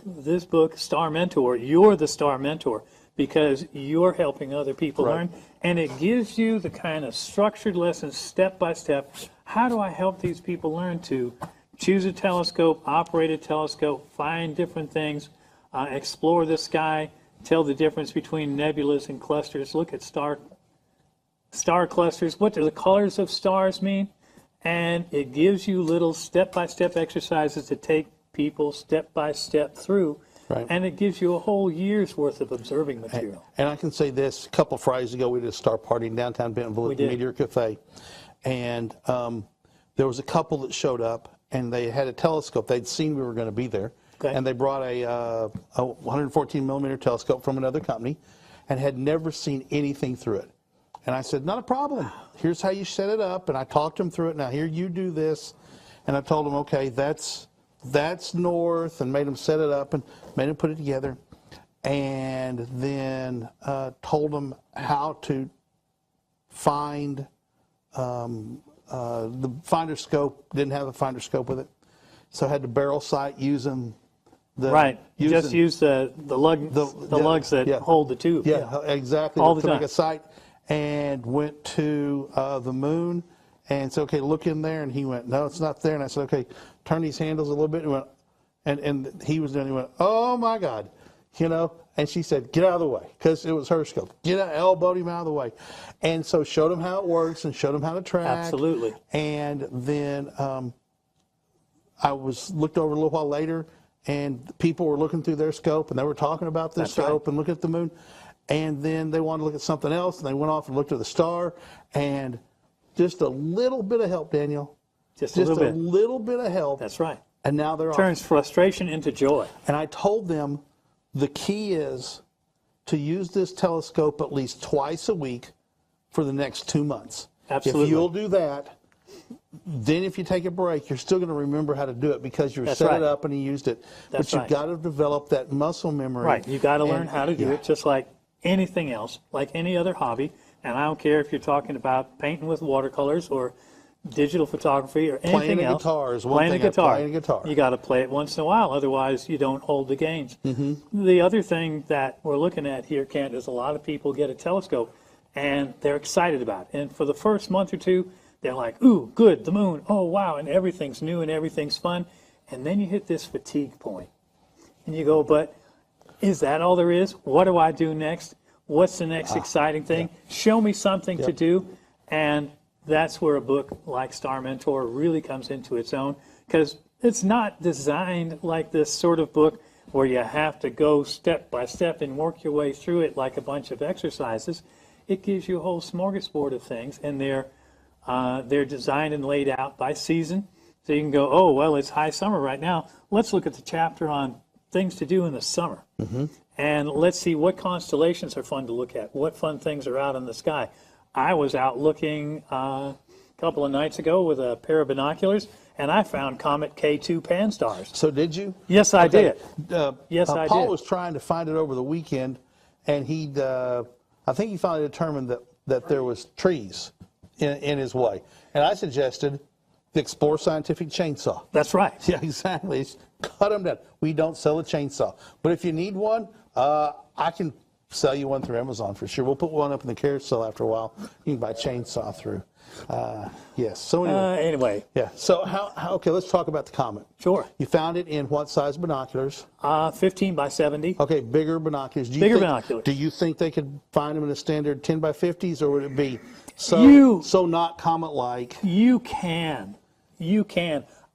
Star Mentor, you're the Star Mentor, because you're helping other people learn, and it gives you the kind of structured lessons, step by step. How do I help these people learn to choose a telescope, operate a telescope, find different things, explore the sky, tell the difference between nebulas and clusters, look at star clusters, what do the colors of stars mean? And it gives you little step-by-step exercises to take people step-by-step through. Right. And it gives you a whole year's worth of observing material. And I can say this, a couple Fridays ago we did a star party in downtown Bentonville at the Meteor Cafe. And there was a couple that showed up, and they had a telescope. They'd seen we were going to be there. Okay. And they brought a 114 millimeter telescope from another company and had never seen anything through it. And I said, not a problem. Here's how you set it up. And I talked them through it. Now, here, you do this. And I told them, okay, that's north, and made them set it up and made them put it together. And then told them how to find the finder scope. Didn't have a finder scope with it. So I had to barrel sight using the... Just use the lugs that hold the tube. Yeah, exactly. All the to time. Make a sight. And went to the moon and said, okay, look in there. And he went, no, it's not there. And I said, okay, turn these handles a little bit. And, and he was doing, he went, oh my God, you know. And she said, get out of the way, because it was her scope. Get out, elbowed him out of the way. And so showed him how it works and showed him how to track. Absolutely. And then I looked over a little while later, and people were looking through their scope, and they were talking about this scope and looking at the moon. And then they wanted to look at something else, and they went off and looked at the star, and just a little bit of help, Daniel. Just a little bit of help. That's right. And now they're Turns frustration into joy. And I told them the key is to use this telescope at least twice a week for the next 2 months. Absolutely. If you'll do that, then if you take a break, you're still going to remember how to do it, because you set it up and you used it. But you've got to develop that muscle memory. Right. You've got to learn how to do it, just like anything else, like any other hobby. And I don't care if you're talking about painting with watercolors or digital photography or anything else. Playing a guitar. You got to play it once in a while, otherwise you don't hold the gains. The other thing that we're looking at here, Kent, is a lot of people get a telescope and they're excited about it. And for the first month or two, they're like, ooh, good, the moon, oh wow, and everything's new and everything's fun. And then you hit this fatigue point. And you go, but is that all there is? What do I do next? What's the next exciting thing? Show me something to do. And that's where a book like Star Mentor really comes into its own, because it's not designed like this sort of book where you have to go step by step and work your way through it like a bunch of exercises. It gives you a whole smorgasbord of things, and they're designed and laid out by season. So you can go, oh, well, it's high summer right now. Let's look at the chapter on things to do in the summer. And let's see what constellations are fun to look at, what fun things are out in the sky. I was out looking a couple of nights ago with a pair of binoculars, and I found Comet K2 pan-stars. So did you? Yes, I did. Yes, I did. Paul was trying to find it over the weekend, and I think he finally determined that there was trees in his way. And I suggested the Explore Scientific chainsaw. That's right. Yeah, exactly. Cut them down. We don't sell a chainsaw. But if you need one, I can sell you one through Amazon for sure. We'll put one up in the carousel after a while. You can buy a chainsaw through. Yes. So anyway. Yeah. So okay, let's talk about the comet. Sure. You found it in what size binoculars? 15 by 70. Okay, bigger binoculars. Binoculars. Do you think they could find them in a standard 10 by 50s, or would it be so not comet-like? You can.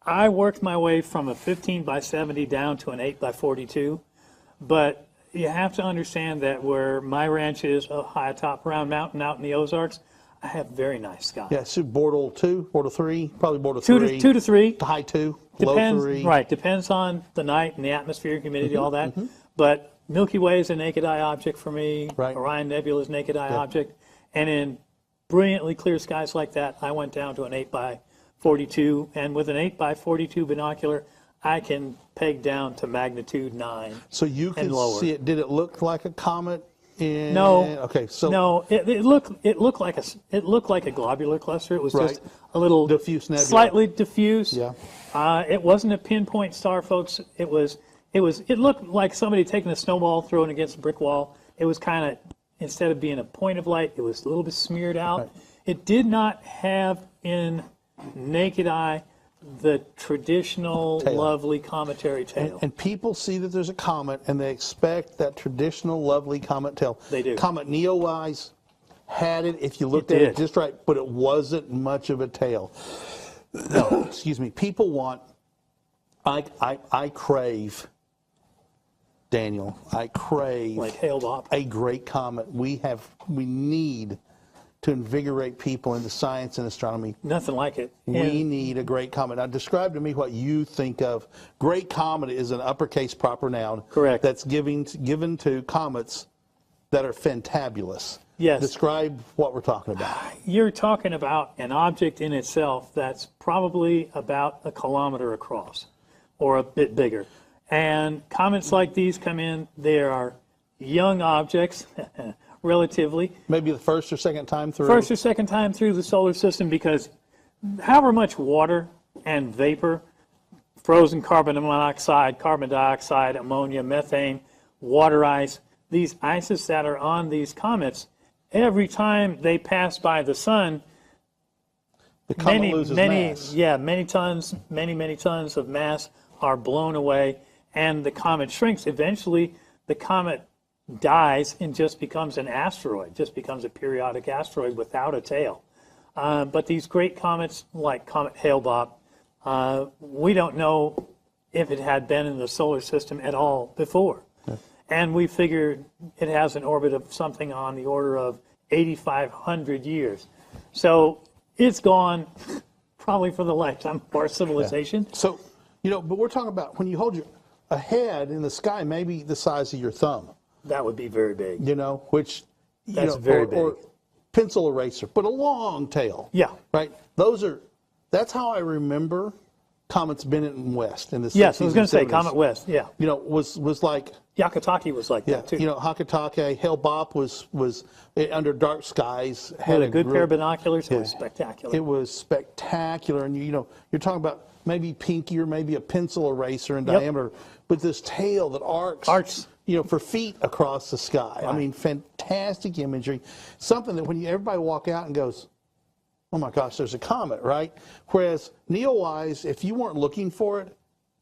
I worked my way from a 15 by 70 down to an 8 by 42, but you have to understand that where my ranch is high atop Round Mountain out in the Ozarks, I have very nice skies. Yeah, so Bortle 2, Bortle 3, probably Bortle 3. 2 to 3. To high 2, depends, low 3. Right, depends on the night and the atmosphere, humidity, all that. But Milky Way is a naked eye object for me. Right. Orion Nebula is a naked eye object. And in brilliantly clear skies like that, I went down to an 8 by 42. And with an 8 by 42 binocular, I can peg down to magnitude 9. So you can see it. Did it look like a comet? No. Okay. So no, it looked like a globular cluster. It was just a little diffuse nebula. Slightly diffuse. Yeah. It wasn't a pinpoint star, folks. It looked like somebody taking a snowball, throwing it against a brick wall. It was kind of, instead of being a point of light, it was a little bit smeared out. Right. It did not have in naked eye the traditional Tail. lovely cometary tail. And people see that there's a comet, and they expect that traditional, lovely comet tail. They do. Comet Neowise had it, if you looked It at it did. just right, but it wasn't much of a tail. No, excuse me. People want, I crave, Daniel, I crave Like Hale-Bopp. a great comet. We need to invigorate people into science and astronomy. Nothing like it. We And need a great comet. Now, describe to me what you think of. Great comet is an uppercase proper noun. Correct. That's given to comets that are fantabulous. Yes. Describe what we're talking about. you're talking about an object in itself that's probably about a kilometer across or a bit bigger. And comets like these come in, they are young objects, relatively. Maybe the first or second time through. First or second time through the solar system, because however much water and vapor, frozen carbon monoxide, carbon dioxide, ammonia, methane, water ice, these ices that are on these comets, every time they pass by the sun, the comet loses mass. many tons of mass are blown away, and the comet shrinks. Eventually, the comet dies and just becomes an asteroid, just becomes a periodic asteroid without a tail. But these great comets, like Comet Hale-Bopp, we don't know if it had been in the solar system at all before. And we figured it has an orbit of something on the order of 8,500 years. So it's gone probably for the lifetime of our civilization. So, but we're talking about when you hold a head in the sky, maybe the size of your thumb. That would be very big. Which, That's very big. Or pencil eraser, but a long tail. Yeah. Right? That's how I remember Comets Bennett and West in the 60s. Yes, I was going to say 70s. Comet West, yeah. Was like, Yakataki was like that too. Hakatake, Hale-Bopp was under dark skies. Had a good pair of binoculars. It was spectacular. It was spectacular, and you're talking about maybe pinky or maybe a pencil eraser in diameter, but this tail that arcs, for feet across the sky. Right. I mean, fantastic imagery. Something that when everybody walk out and goes, oh my gosh, there's a comet, right? Whereas Neowise, if you weren't looking for it,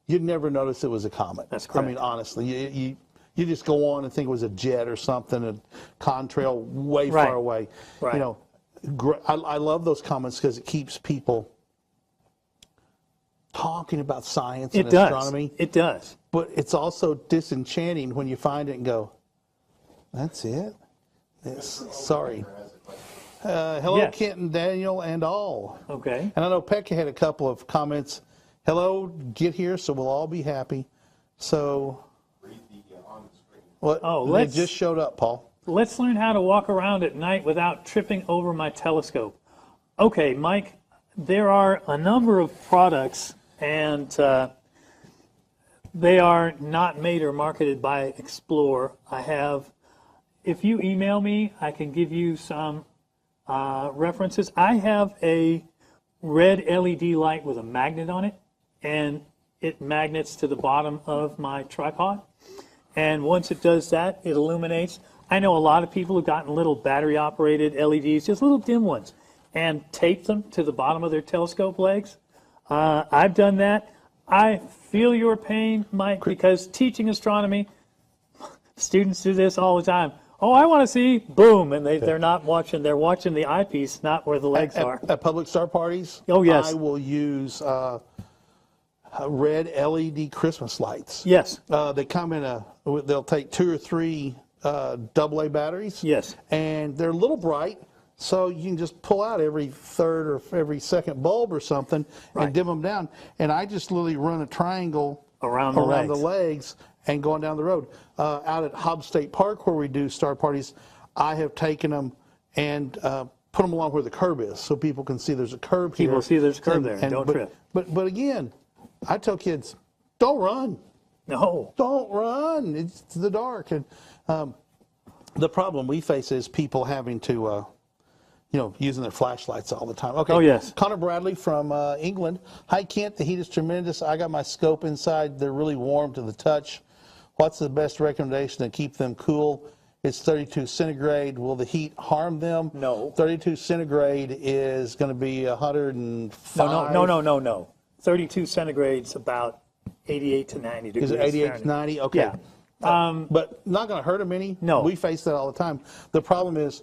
you'd never notice it was a comet. That's correct. I mean, honestly, you just go on and think it was a jet or something, a contrail way far away. Right. I love those comments because it keeps people talking about science and astronomy. It does. But it's also disenchanting when you find it and go, that's it? Sorry. Hello, Yes. Kent and Daniel and all. Okay. And I know Pekka had a couple of comments. Hello, get here so we'll all be happy. So, it just showed up, Paul. Let's learn how to walk around at night without tripping over my telescope. Okay, Mike, there are a number of products, and they are not made or marketed by Explore. If you email me, I can give you some references. I have a red LED light with a magnet on it, and it magnets to the bottom of my tripod. And once it does that, it illuminates. I know a lot of people have gotten little battery-operated LEDs, just little dim ones, and tape them to the bottom of their telescope legs. I've done that. I feel your pain, Mike, because teaching astronomy, students do this all the time. Oh, I want to see, boom, and they're not watching. They're watching the eyepiece, not where the legs are. At public star parties, oh yes, I will use red LED Christmas lights. Yes. They come in they'll take 2 or 3 AA batteries. Yes. And they're a little bright, so you can just pull out every third or every second bulb or something and dim them down. And I just literally run a triangle around the legs and going down the road. Out at Hobbs State Park, where we do star parties, I have taken them and put them along where the curb is, so people can see there's a curb here. People see there's a curb there, and don't trip. But again, I tell kids, don't run. No. Don't run. It's the dark. And the problem we face is people having to, using their flashlights all the time. Okay. Oh, yes. Connor Bradley from England. Hi, Kent. The heat is tremendous. I got my scope inside. They're really warm to the touch. What's the best recommendation to keep them cool? It's 32 centigrade. Will the heat harm them? No. 32 centigrade is going to be 105. No. 32 centigrade's about 88 to 90 degrees. Is it 88 to Fahrenheit. 90? Okay. Yeah. But not going to hurt them any? No. We face that all the time. The problem is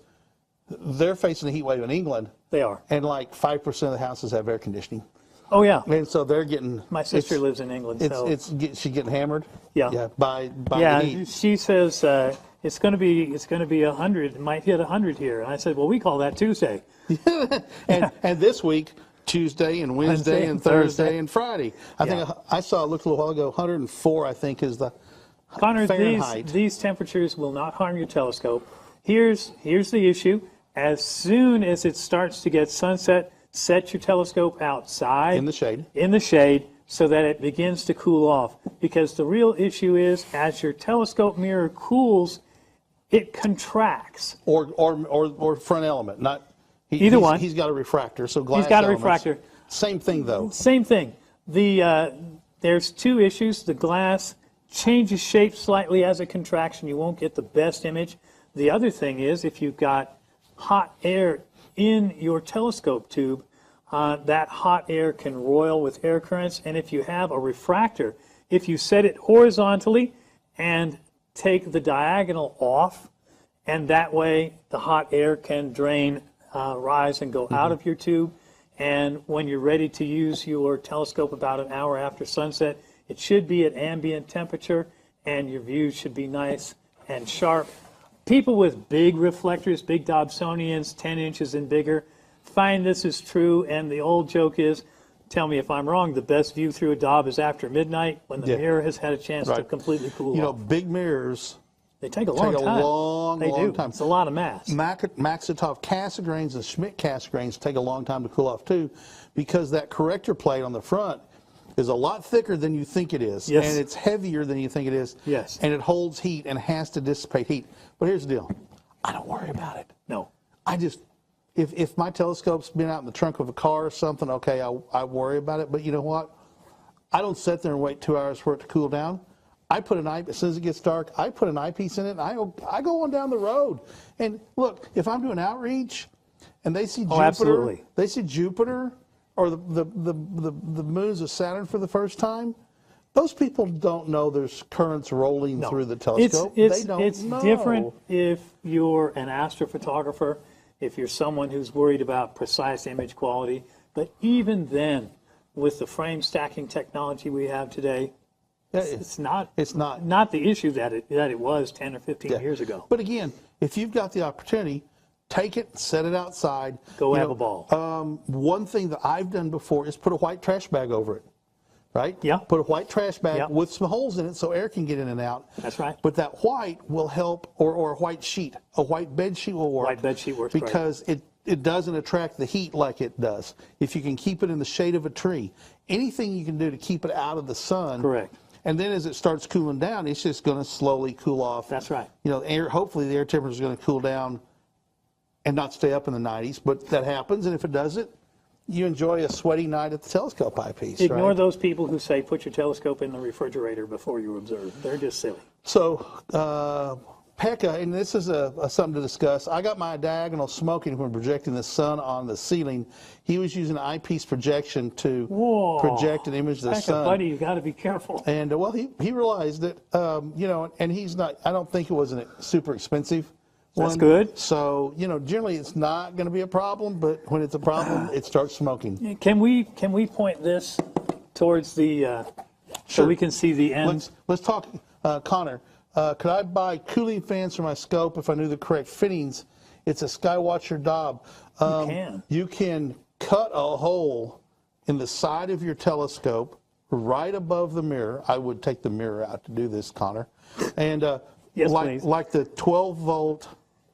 they're facing a heat wave in England, They are. and like 5% of the houses have air conditioning. Oh, yeah. And so they're getting... My sister lives in England, so... She's getting hammered? Yeah. Yeah, by the Yeah, heat. she says it's going to be 100. It might hit 100 here. And I said, well, we call that Tuesday. and this week, Tuesday and Wednesday and Thursday and Friday. I think I saw, looked a little while ago, 104, I think, is the Connor, Fahrenheit. these temperatures will not harm your telescope. Here's the issue. As soon as it starts to get sunset, set your telescope outside. In the shade. In the shade, so that it begins to cool off. Because the real issue is, as your telescope mirror cools, it contracts. Or front element, not... Either one. He's got a refractor, so glass He's got a elements. refractor. Same thing, though. Same thing. There's two issues. The glass changes shape slightly as a contraction. You won't get the best image. The other thing is, if you've got hot air in your telescope tube, that hot air can roil with air currents. And if you have a refractor, if you set it horizontally and take the diagonal off, and that way the hot air can drain, rise and go out of your tube. And when you're ready to use your telescope about an hour after sunset, it should be at ambient temperature, and your view should be nice and sharp. People with big reflectors, big Dobsonians, 10 inches and bigger, find this is true. And the old joke is, tell me if I'm wrong, the best view through a Dob is after midnight when the mirror has had a chance to completely cool off. You know, big mirrors... They take a long time. long time. It's a lot of mass. Maxitov Cassegrains and Schmidt Cassegrains take a long time to cool off too, because that corrector plate on the front is a lot thicker than you think it is, Yes. and it's heavier than you think it is, Yes. and it holds heat and has to dissipate heat. But here's the deal: I don't worry about it. No. I just, if my telescope's been out in the trunk of a car or something, okay, I worry about it. But you know what? I don't sit there and wait 2 hours for it to cool down. I put an eyepiece, as soon as it gets dark, I put an eyepiece in it, and I go on down the road. And look, if I'm doing outreach, and they see Jupiter, absolutely. they see Jupiter, or the moons of Saturn for the first time, those people don't know there's currents rolling through the telescope. They don't know. It's different if you're an astrophotographer, if you're someone who's worried about precise image quality. But even then, with the frame stacking technology we have today, it's not the issue that it was 10 or 15 years ago. But again, if you've got the opportunity, take it, set it outside. Go have a ball. One thing that I've done before is put a white trash bag over it, right? Yeah. Put a white trash bag with some holes in it so air can get in and out. That's right. But that white will help, or a white sheet. A white bed sheet will work. White bed sheet works because it doesn't attract the heat like it does. If you can keep it in the shade of a tree, anything you can do to keep it out of the sun. Correct. And then as it starts cooling down, it's just going to slowly cool off. That's right. You know, hopefully the air temperature is going to cool down and not stay up in the 90s, but that happens, and if it doesn't, you enjoy a sweaty night at the telescope eyepiece. Ignore those people who say put your telescope in the refrigerator before you observe. They're just silly. So, Pekka, and this is something to discuss. I got my diagonal smoking when projecting the sun on the ceiling. He was using an eyepiece projection to project an image of the Pekka, sun. buddy, you got to be careful. And well, he realized that, you know, and he's not. I don't think it was a super expensive one. That's good. So, you know, generally it's not going to be a problem, but when it's a problem, it starts smoking. Can we point this towards the so we can see the end? Let's talk, Connor. Could I buy cooling fans for my scope if I knew the correct fittings? It's a Skywatcher Dob. You can. You can cut a hole in the side of your telescope right above the mirror. I would take the mirror out to do this, Connor. And yes, please. Like the 12-volt.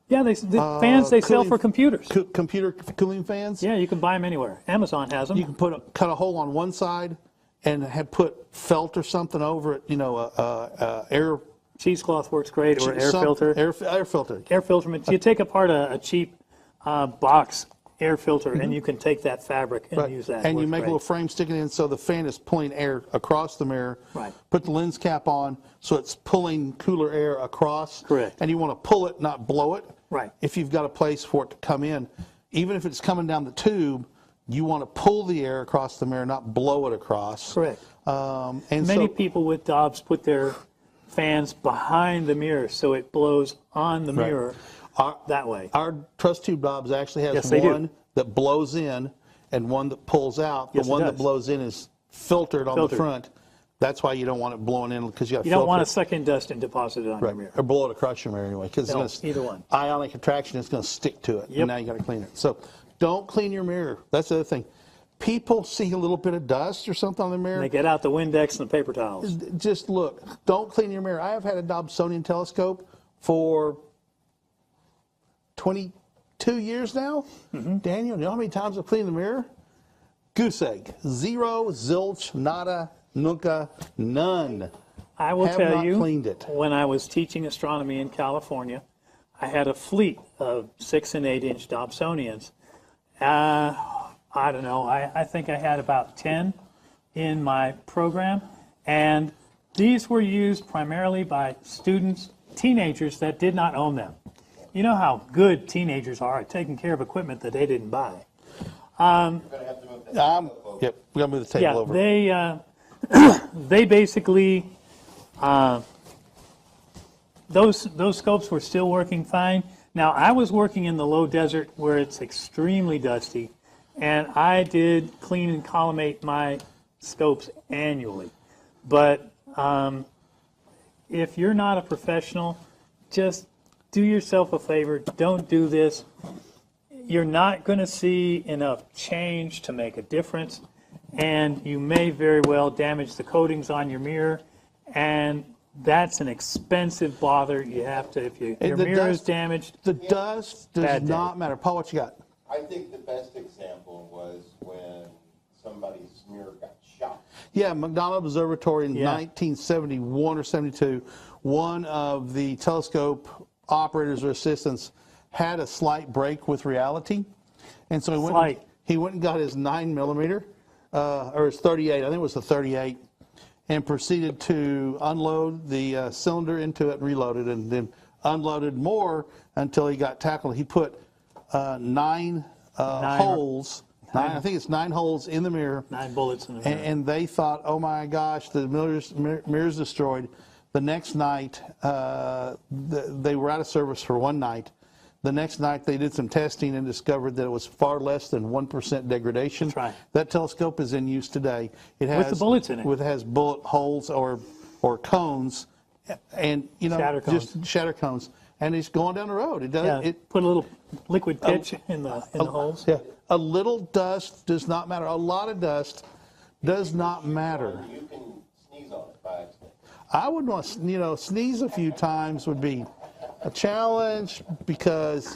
Yeah, the fans they sell for computers. Computer cooling fans? Yeah, you can buy them anywhere. Amazon has them. You can cut a hole on one side and put felt or something over it, you know, air. Cheesecloth works great, or air filter. Air filter. Air filter. You take apart a cheap box air filter, and you can take that fabric and use that. And you Works make a great. little frame sticking in so the fan is pulling air across the mirror. Right. Put the lens cap on so it's pulling cooler air across. Correct. And you want to pull it, not blow it. Right. If you've got a place for it to come in. Even if it's coming down the tube, you want to pull the air across the mirror, not blow it across. Correct. And Many so, people with Dobbs put their fans behind the mirror so it blows on the mirror that way. Our truss tube Dobbs actually has Yes, they do. one that blows in and one that pulls out. The Yes, it one that does. blows in is filtered on the Filtered. front. That's why you don't want it blowing in, because you got to You don't want to suck in dust and deposit it on your mirror. or blow it across your mirror anyway, because No, it's either one. Ionic attraction is going to stick to it, Yep. and now you got to clean it. So don't clean your mirror. That's the other thing. People see a little bit of dust or something on the mirror. They get out the Windex and the paper towels. Just look. Don't clean your mirror. I have had a Dobsonian telescope for 22 years now. Daniel, you know how many times I've cleaned the mirror? Goose egg. Zero, zilch, nada, nunca, none. I will Have tell not you, cleaned it. when I was teaching astronomy in California, I had a fleet of 6 and 8 inch Dobsonians. I don't know, I think I had about 10 in my program, and these were used primarily by students, teenagers that did not own them. You know how good teenagers are at taking care of equipment that they didn't buy. Yep, we got to move the table over. They basically, those scopes were still working fine. Now, I was working in the low desert where it's extremely dusty, and I did clean and collimate my scopes annually. But if you're not a professional, just do yourself a favor. Don't do this. You're not going to see enough change to make a difference, and you may very well damage the coatings on your mirror, and that's an expensive bother. You have to, if your mirror is damaged. The dust does not matter. Paul, what you got? I think the best example was when somebody's mirror got shot. Yeah, McDonald Observatory in 1971 or 72, one of the telescope operators or assistants had a slight break with reality, and so he went and got his 9mm or his 38. I think it was the 38, and proceeded to unload the cylinder into it and reload it, and then unloaded more until he got tackled. He put nine holes. I think it's 9 holes in the mirror. 9 bullets in the mirror. And they thought, oh my gosh, the mirror's destroyed. The next night, they were out of service for one night. The next night, they did some testing and discovered that it was far less than 1% degradation. That's right. That telescope is in use today. It has, with the bullets in it. It has bullet holes or cones, and Shatter cones. just shatter cones. And it's going down the road. It does. Yeah, It put a little liquid pitch in the holes. Yeah, a little dust does not matter. A lot of dust does not matter. You can sneeze on it by accident. I would want to, sneeze a few times would be a challenge because,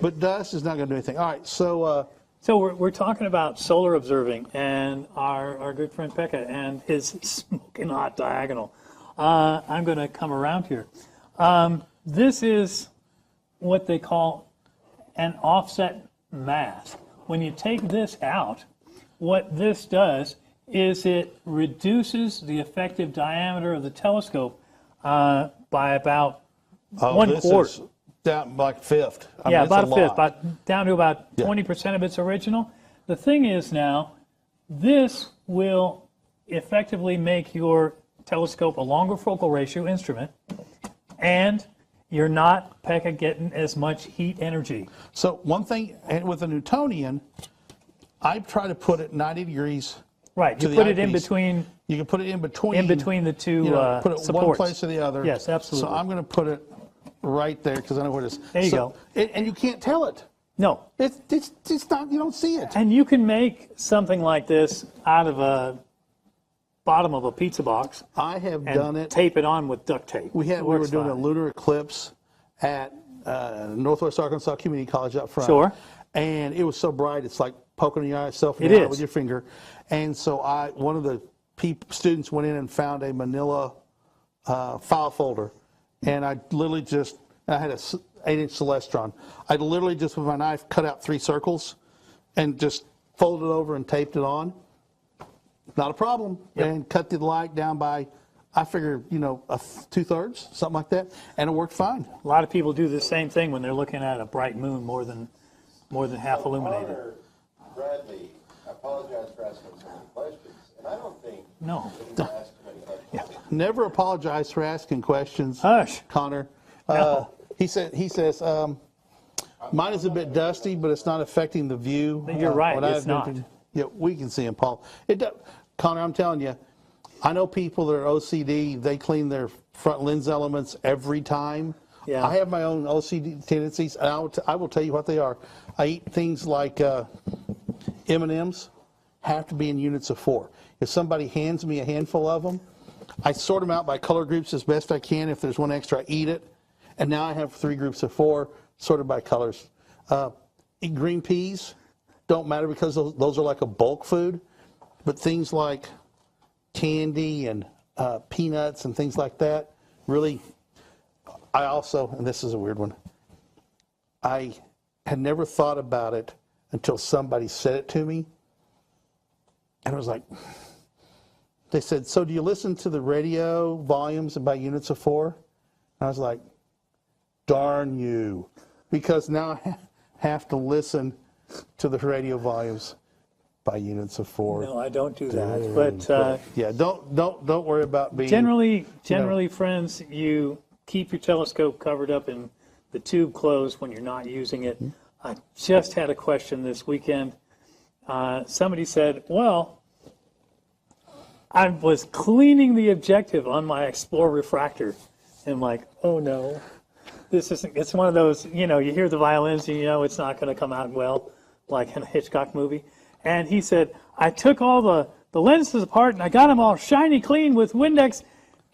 but dust is not going to do anything. All right, so. So we're talking about solar observing and our good friend Pekka and his smoking hot diagonal. I'm going to come around here. This is what they call an offset mask. When you take this out, what this does is it reduces the effective diameter of the telescope by about 1/4. Is down like fifth. I mean, Yeah, it's about a fifth, lot. down to about 20% of its original. The thing is now, this will effectively make your telescope a longer focal ratio instrument, and you're not, Pekka, getting as much heat energy. So one thing, and with a Newtonian, I try to put it 90 degrees. Right, you to the put it in eyepiece. between. You can put it in between. The two put it supports. one place or the other. Yes, absolutely. So I'm going to put it right there because I know where it is. There you go. And you can't tell it. No. It's not. You don't see it. And you can make something like this out of a bottom of a pizza box. I have and done it. Tape it on with duct tape. We were Works doing a fine. lunar eclipse at Northwest Arkansas Community College up front. Sure. And it was so bright, it's like poking yourself in It the eye is. with your finger. And so one of the students went in and found a manila file folder. And I literally I had a 8-inch Celestron. I literally just with my knife cut out 3 circles and just folded it over and taped it on. Not a problem. Yep. And cut the light down by, I figure, 2/3, something like that, and it worked fine. A lot of people do the same thing when they're looking at a bright moon more than half illuminated. Bradley apologize for asking so many questions, and I don't think No. that you asked too many questions. Never apologize for asking questions, Hush. Connor. No. He says, mine is a bit dusty, but it's not affecting the view. You're right, When it's I've not. been to- yeah, we can see him, Paul. Connor, I'm telling you, I know people that are OCD, they clean their front lens elements every time. Yeah. I have my own OCD tendencies, and I will tell you what they are. I eat things like M&Ms, have to be in units of 4. If somebody hands me a handful of them, I sort them out by color groups as best I can. If there's one extra, I eat it. And now I have 3 groups of 4, sorted by colors. Eat green peas, don't matter because those are like a bulk food. But things like candy and peanuts and things like that, really, I also, and this is a weird one, I had never thought about it until somebody said it to me. And I was like, they said, so do you listen to the radio volumes by units of 4? And I was like, darn you. Because now I have to listen to the radio volumes by units of 4. No, I don't do that. But yeah, don't worry about being generally, friends, you keep your telescope covered up and the tube closed when you're not using it. I just had a question this weekend. Somebody said, well, I was cleaning the objective on my Explore refractor. And I'm like, oh no, this isn't, it's one of those, you hear the violins and it's not going to come out well, like in a Hitchcock movie. And he said, I took all the lenses apart and I got them all shiny clean with Windex,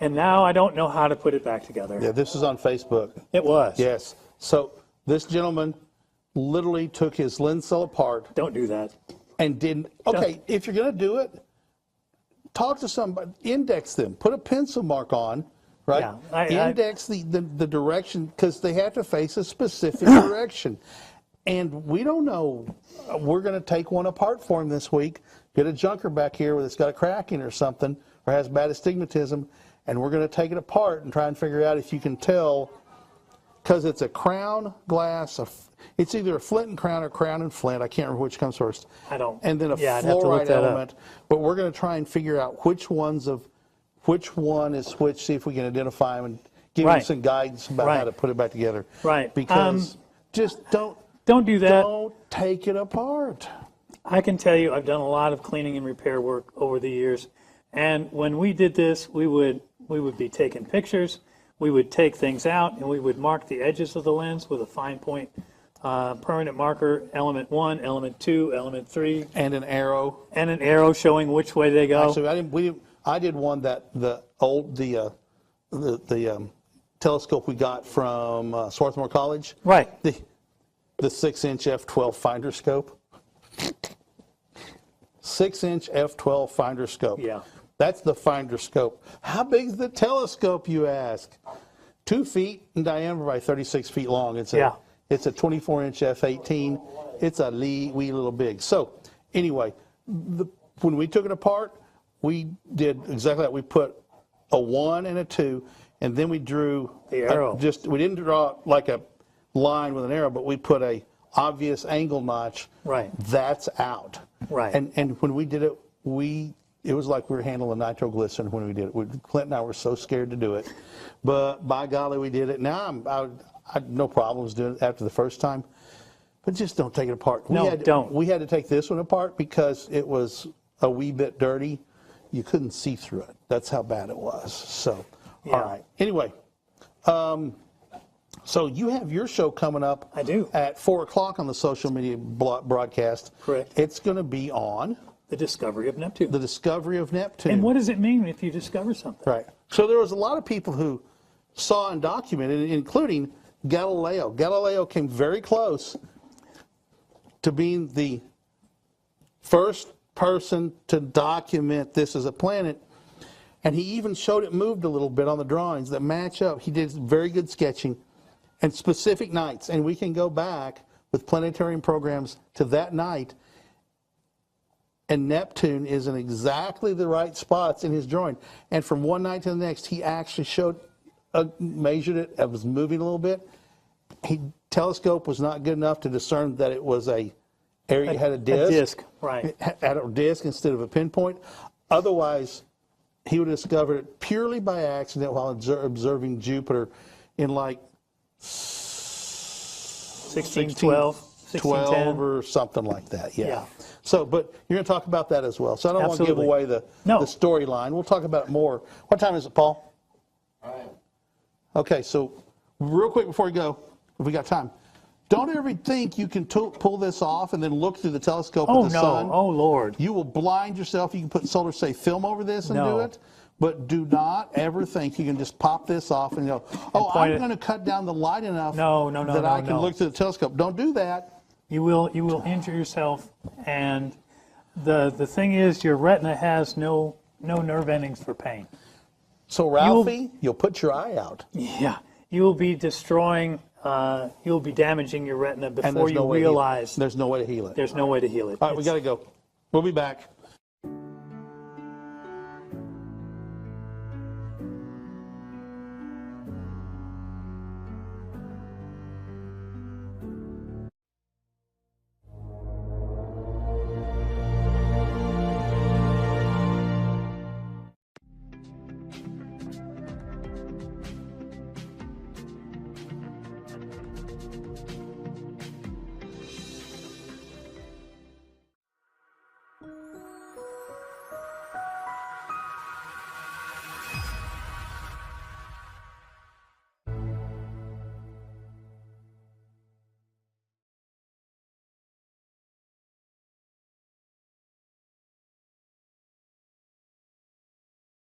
and now I don't know how to put it back together. Yeah, this is on Facebook. It was. Yes. So this gentleman literally took his lens cell apart. Don't do that. And didn't. Okay, if you're going to do it, talk to somebody, index them, put a pencil mark on, right? Yeah, index the direction, because they have to face a specific direction. And we don't know. We're going to take one apart for him this week, get a junker back here that's got a crack in it or something, or has bad astigmatism, and we're going to take it apart and try and figure out if you can tell, because it's a crown glass, it's either a flint and crown or crown and flint. I can't remember which comes first. I don't. And then a I'd have to look fluoride that element. up. But we're going to try and figure out which one is which, see if we can identify them and give you some guidance about how to put it back together. Right. Because just don't do that. Don't take it apart. I can tell you I've done a lot of cleaning and repair work over the years. And when we did this, we would be taking pictures. We would take things out and we would mark the edges of the lens with a fine point permanent marker, element 1, element 2, element 3. And an arrow. And an arrow showing which way they go. Actually, I did one that the telescope we got from Swarthmore College. Right. The 6-inch f12 finder scope. 6-inch f12 finder scope. Yeah. That's the finder scope. How big is the telescope, you ask? 2 feet in diameter by 36 feet long. It's a 24-inch f18. It's a wee little big. So anyway, when we took it apart, we did exactly that. We put a 1 and a 2, and then we drew the arrow. We didn't draw like a line with an arrow, but we put a obvious angle notch. Right. That's out. Right. And when we did it, it was like we were handling nitroglycerin when we did it. Clint and I were so scared to do it, but by golly, we did it. Now I had no problems doing it after the first time, but just don't take it apart. Don't. We had to take this one apart because it was a wee bit dirty. You couldn't see through it. That's how bad it was. So, all right. Anyway, so you have your show coming up. I do. At 4 o'clock on the social media broadcast. Correct. It's going to be on the discovery of Neptune. The discovery of Neptune. And what does it mean if you discover something? Right. So there was a lot of people who saw and documented, including Galileo. Galileo came very close to being the first person to document this as a planet. And he even showed it moved a little bit on the drawings that match up. He did very good sketching and specific nights. And we can go back with planetarium programs to that night. And Neptune is in exactly the right spots in his drawing. And from one night to the next, he actually measured it. It was moving a little bit. Telescope was not good enough to discern that it was a area had a disc. A disc, right. Had a disc instead of a pinpoint. Otherwise, he would have discovered it purely by accident while observing Jupiter in like 1612, 1610. or something like that. Yeah. Yeah. So, but you're going to talk about that as well. So I don't want to give Absolutely. away the storyline. We'll talk about it more. What time is it, Paul? Okay, so real quick before we go, if we got time, don't ever think you can pull this off and then look through the telescope at the sun. Oh, Lord. You will blind yourself. You can put solar safe film over this and do it. But do not ever think you can just pop this off and go, oh, I'm going to cut down the light enough that I can look through the telescope. Don't do that. You will injure yourself. And the thing is, your retina has no nerve endings for pain. So, Ralphie, you'll put your eye out. Yeah. You will be destroying, you'll be damaging your retina before you realize. There's no way to heal it. There's no way to heal it. All right, we got to go. We'll be back.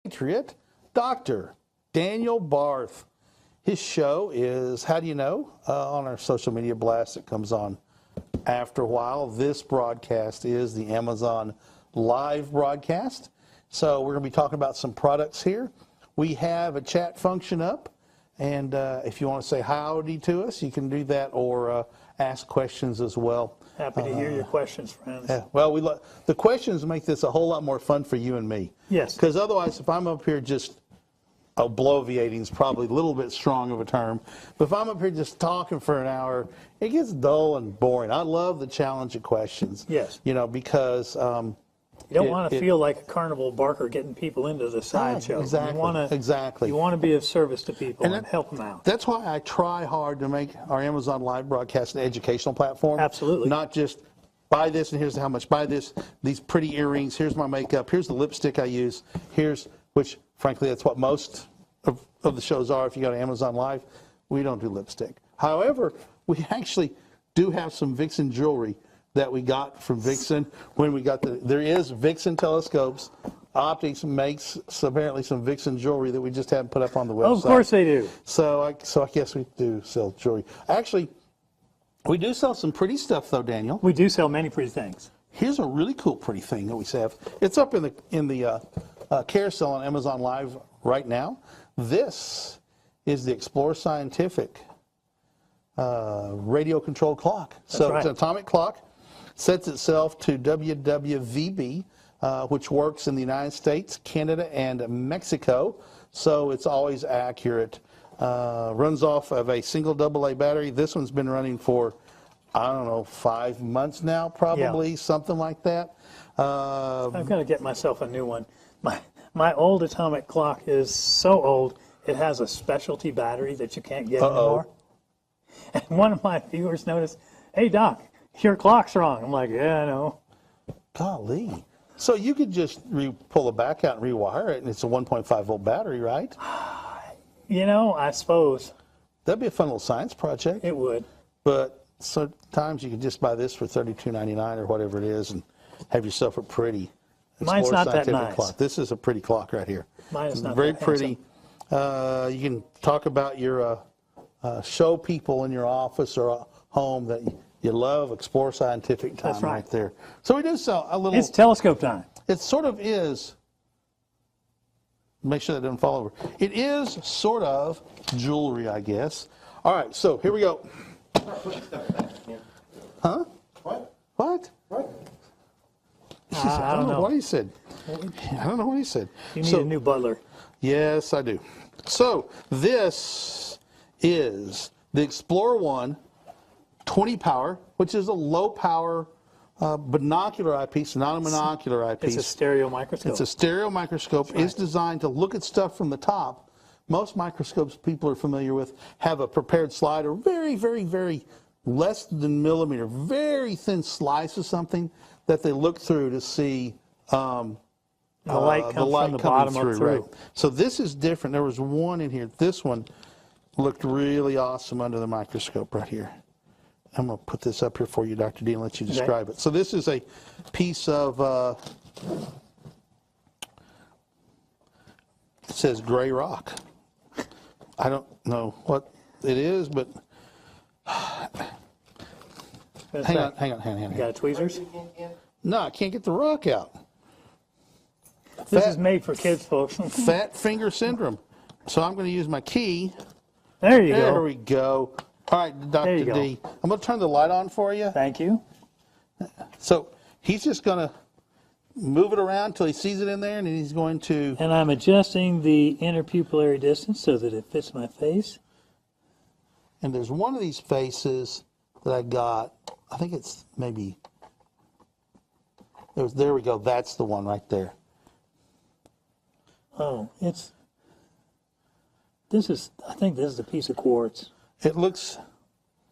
Patriot, Dr. Daniel Barth. His show is How Do You Know? On our social media blast that comes on after a while. This broadcast is the Amazon live broadcast. So we're going to be talking about some products here. We have a chat function up, and if you want to say howdy to us, you can do that, or ask questions as well. Happy to hear your questions, friends. Yeah, well, the questions make this a whole lot more fun for you and me. Yes. Because otherwise, if I'm up here just, bloviating is probably a little bit strong of a term, but if I'm up here just talking for an hour, it gets dull and boring. I love the challenge of questions. Yes. Because you don't want to feel like a carnival barker getting people into the sideshow. Exactly. You want to be of service to people and help them out. That's why I try hard to make our Amazon live broadcast an educational platform. Absolutely. Not just buy this and here's how much, buy this, these pretty earrings, here's my makeup, here's the lipstick I use, which frankly that's what most of the shows are. If you go to Amazon Live, we don't do lipstick. However, we actually do have some Vixen jewelry that we got from Vixen when we got there is Vixen telescopes. Optics makes apparently some Vixen jewelry that we just haven't put up on the website. Oh, of course they do. So I guess we do sell jewelry. Actually, we do sell some pretty stuff though, Daniel. We do sell many pretty things. Here's a really cool pretty thing that we have. It's up in the carousel on Amazon Live right now. This is the Explore Scientific radio controlled clock. It's an atomic clock. Sets itself to WWVB, which works in the United States, Canada, and Mexico. So it's always accurate. Runs off of a single AA battery. This one's been running for, I don't know, 5 months now, probably, something like that. I've got to get myself a new one. My old atomic clock is so old, it has a specialty battery that you can't get anymore. And one of my viewers noticed, hey, Doc, your clock's wrong. I'm like, yeah, I know. Golly. So you could just pull it back out and rewire it, and it's a 1.5 volt battery, right? I suppose. That'd be a fun little science project. It would. But sometimes you could just buy this for $32.99 or whatever it is and have yourself a pretty Mine's not that nice. clock. This is a pretty clock right here. Mine is not very that pretty. You can talk about your show people in your office or home that you love. Explore Scientific time. That's right there. So we do sell a little. It's telescope time. It sort of is. Make sure that doesn't fall over. It is sort of jewelry, I guess. All right, so here we go. Huh? What? What? I don't know what he said. I don't know what he said. You need a new butler. Yes, I do. So this is the Explorer 1 20 power, which is a low power binocular eyepiece, not a monocular eyepiece. It's a stereo microscope. It's a stereo microscope. It's designed to look at stuff from the top. Most microscopes people are familiar with have a prepared slide or very, very, very less than millimeter, very thin slice of something that they look through to see the light comes from the bottom up through. Right. So this is different. There was one in here. This one looked really awesome under the microscope right here. I'm going to put this up here for you, Dr. D, and let you describe it. So this is a piece of, it says gray rock. I don't know what it is, but hang on. You got tweezers? No, I can't get the rock out. This is made for kids, folks. Fat finger syndrome. So I'm going to use my key. There you go. There we go. All right, Dr. D. I'm going to turn the light on for you. Thank you. So he's just going to move it around until he sees it in there, and then he's going to... And I'm adjusting the interpupillary distance so that it fits my face. And there's one of these faces that I got. I think it's maybe... There we go. That's the one right there. Oh, I think this is a piece of quartz. It looks...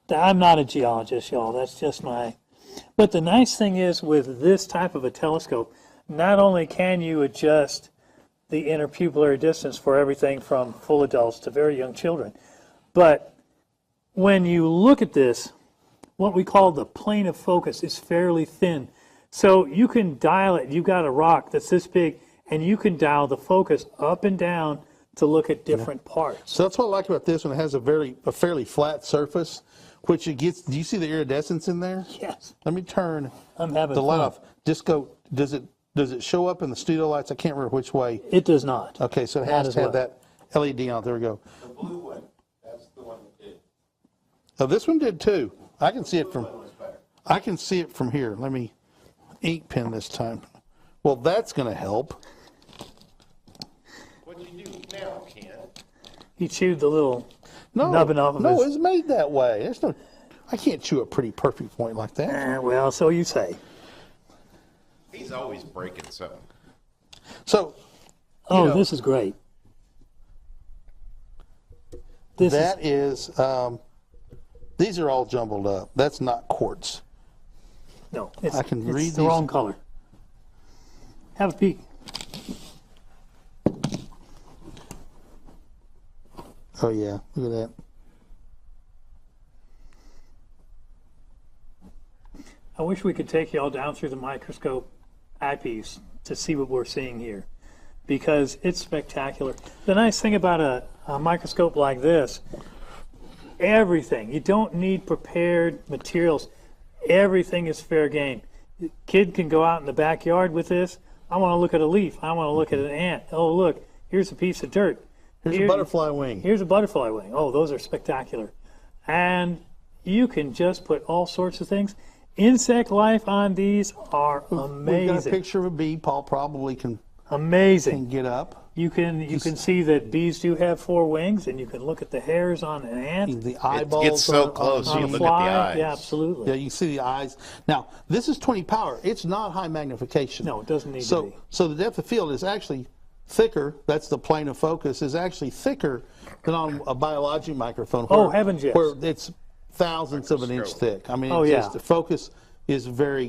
I'm not a geologist, y'all. That's just my... But the nice thing is with this type of a telescope, not only can you adjust the interpupillary distance for everything from full adults to very young children, but when you look at this, what we call the plane of focus is fairly thin. So you can dial it. You've got a rock that's this big, and you can dial the focus up and down to look at different parts. So that's what I like about this one. It has a fairly flat surface, which it gets. Do you see the iridescence in there? Yes. Let me turn the light off. Just go. Does it show up in the studio lights? I can't remember which way. It does not. Okay, so it has to have that LED on. There we go. The blue one, that's the one that did. Oh, this one did too. I can see it from. I can see it from here. Let me ink pen this time. Well, that's going to help. What do you do now, Ken? He chewed the little nubbin off of No, it's made that way. There's no. I can't chew a pretty perfect point like that. Well, so you say. He's always breaking something. So. This is great. These are all jumbled up. That's not quartz. No, I can read it's the wrong color. Have a peek. Oh yeah, look at that. I wish we could take y'all down through the microscope eyepiece to see what we're seeing here, because it's spectacular. The nice thing about a microscope like this, everything, you don't need prepared materials. Everything is fair game. The kid can go out in the backyard with this. I want to look at a leaf. I want to look at an ant. Oh, look, here's a piece of dirt. Here's a butterfly wing. Here's a butterfly wing. Oh, those are spectacular. And you can just put all sorts of things. Insect life on these are amazing. We've got a picture of a bee. Paul probably can get up. You can see that bees do have 4 wings, and you can look at the hairs on an ant. The eyeballs. It's so close. On You a look fly. at the eyes. Yeah, absolutely. Yeah, you can see the eyes. Now, this is 20 power. It's not high magnification. No, it doesn't need to be. So the depth of field is actually thicker. That's the plane of focus is actually thicker than on a biologic microphone. Oh, heavens, yes. Where it's thousandths of an inch thick. I mean, the focus is very,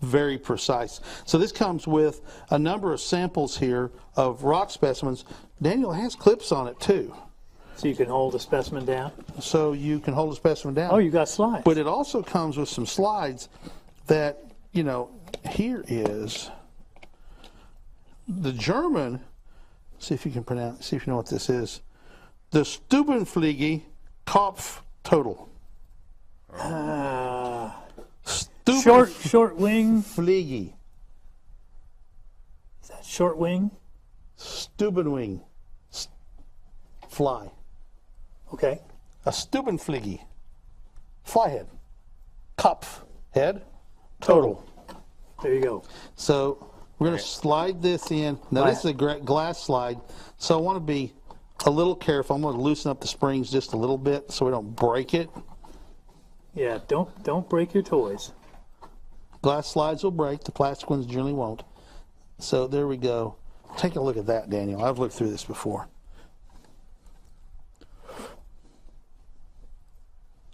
very precise. So this comes with a number of samples here of rock specimens. Daniel has clips on it too. So you can hold a specimen down? So you can hold a specimen down. Oh, you got slides. But it also comes with some slides that, here is the German, see if you can pronounce, see if you know what this is, the Stubenfliege Kopf Total. Short wing. Fliege. Is that short wing? Stubenwing. Fly. Okay. A Stubenfliege. Flyhead. Kopf. Head. Total. There you go. So we're going to slide this in. Now this is a glass slide, so I want to be a little careful. I'm going to loosen up the springs just a little bit so we don't break it. Yeah, don't break your toys. Glass slides will break. The plastic ones generally won't. So there we go. Take a look at that, Daniel. I've looked through this before.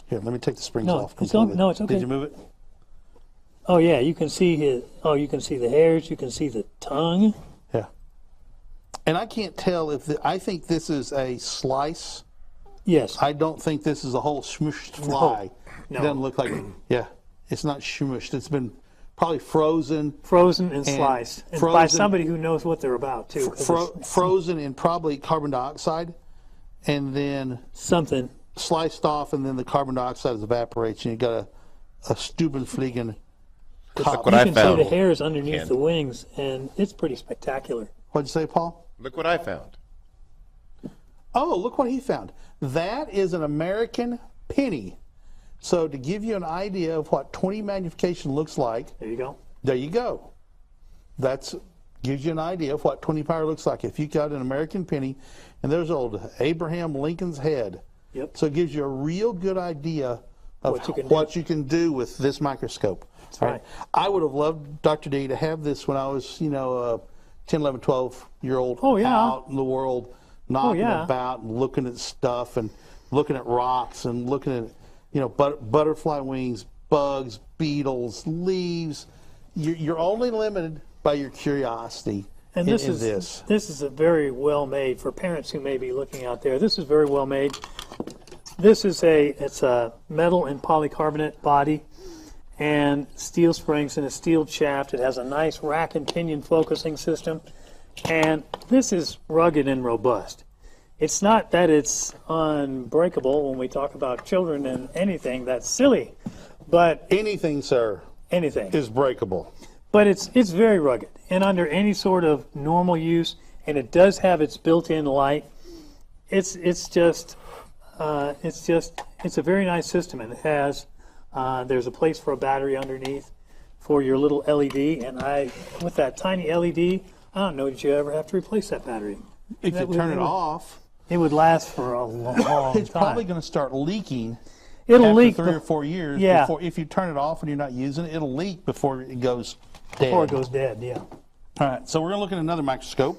Here, let me take the springs off. No, it's okay. Did you move it? Oh yeah, you can see you can see the hairs. You can see the tongue. Yeah. And I can't tell if I think this is a slice. Yes. I don't think this is a whole smooshed fly. No. It doesn't look like it. Yeah. It's not smooshed. It's been probably frozen. Frozen and sliced. And by somebody who knows what they're about, too. Frozen in probably carbon dioxide, and then something sliced off, and then the carbon dioxide evaporates, and you got a Stubenfliegen cup. Look what I You can found. see the hairs underneath the wings, and it's pretty spectacular. What'd you say, Paul? Look what I found. Oh, look what he found. That is an American penny. So to give you an idea of what 20 magnification looks like, There you go. there you go. That gives you an idea of what 20 power looks like. If you got an American penny, and there's old Abraham Lincoln's head. Yep. So it gives you a real good idea of What you can do. you can do with this microscope. That's right. I would have loved, Dr. D, to have this when I was, 10, 11, 12-year-old Oh, yeah. out in the world, knocking yeah. about and looking at stuff and looking at rocks and looking at, butterfly wings, bugs, beetles, leaves. You're only limited by your curiosity. And this is a very well made, for parents who may be looking out there, this is very well made. This is it's a metal and polycarbonate body and steel springs and a steel shaft. It has a nice rack and pinion focusing system. And this is rugged and robust. It's not that it's unbreakable when we talk about children and anything. That's silly. But anything, sir, anything is breakable. But it's very rugged and under any sort of normal use, and it does have its built-in light. It's a very nice system, and it has there's a place for a battery underneath for your little LED. And with that tiny LED, I don't know that you ever have to replace that battery. If you turn it off, it would last for a long time. It's probably going to start leaking. It'll after leak 3 or 4 years. Yeah. Before, if you turn it off and you're not using it, it'll leak before it goes dead. Before it goes dead, yeah. All right, so we're going to look at another microscope.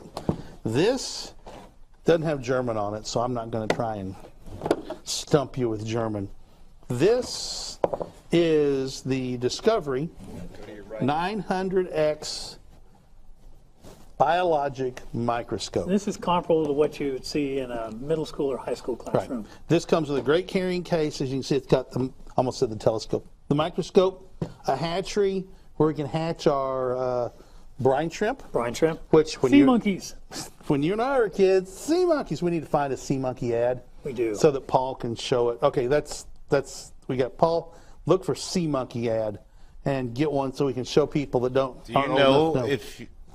This doesn't have German on it, so I'm not going to try and stump you with German. This is the Discovery 900X biologic microscope. This is comparable to what you would see in a middle school or high school classroom. Right. This comes with a great carrying case. As you can see, it's got almost said the telescope. The microscope, a hatchery where we can hatch our brine shrimp. Brine shrimp. Which when sea monkeys. When you and I were kids, sea monkeys. We need to find a sea monkey ad. We do. So that Paul can show it. Okay, we got Paul. Look for sea monkey ad and get one so we can show people that don't. Do you know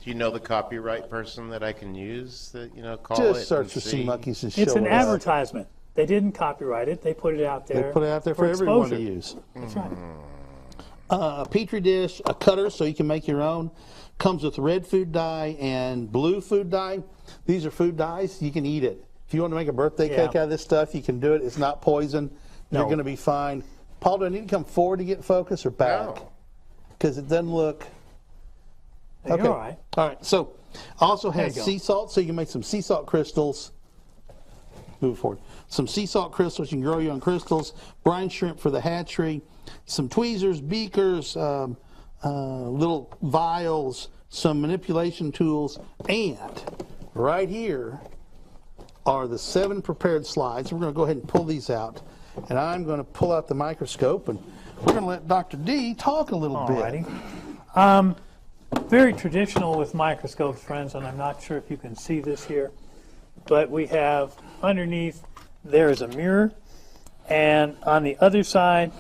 do you know the copyright person that I can use? Call it. Just search for sea monkeys and show it. It's an advertisement. They didn't copyright it. They put it out there. They put it out there for everyone to use. That's right. A petri dish, a cutter so you can make your own. Comes with red food dye and blue food dye. These are food dyes. You can eat it. If you want to make a birthday cake out of this stuff, you can do it. It's not poison. No. You're going to be fine. Paul, do I need to come forward to get focus or back? Because it doesn't look. Okay. You're all right. All right. So, also has sea salt, so you can make some sea salt crystals. Move forward. Some sea salt crystals. You can grow your own crystals. Brine shrimp for the hatchery. Some tweezers, beakers, little vials, some manipulation tools, and right here are the 7 prepared slides. We're going to go ahead and pull these out, and I'm going to pull out the microscope, and we're going to let Dr. D talk a little bit. Very traditional with microscopes, friends, and I'm not sure if you can see this here, but we have underneath there is a mirror, and on the other side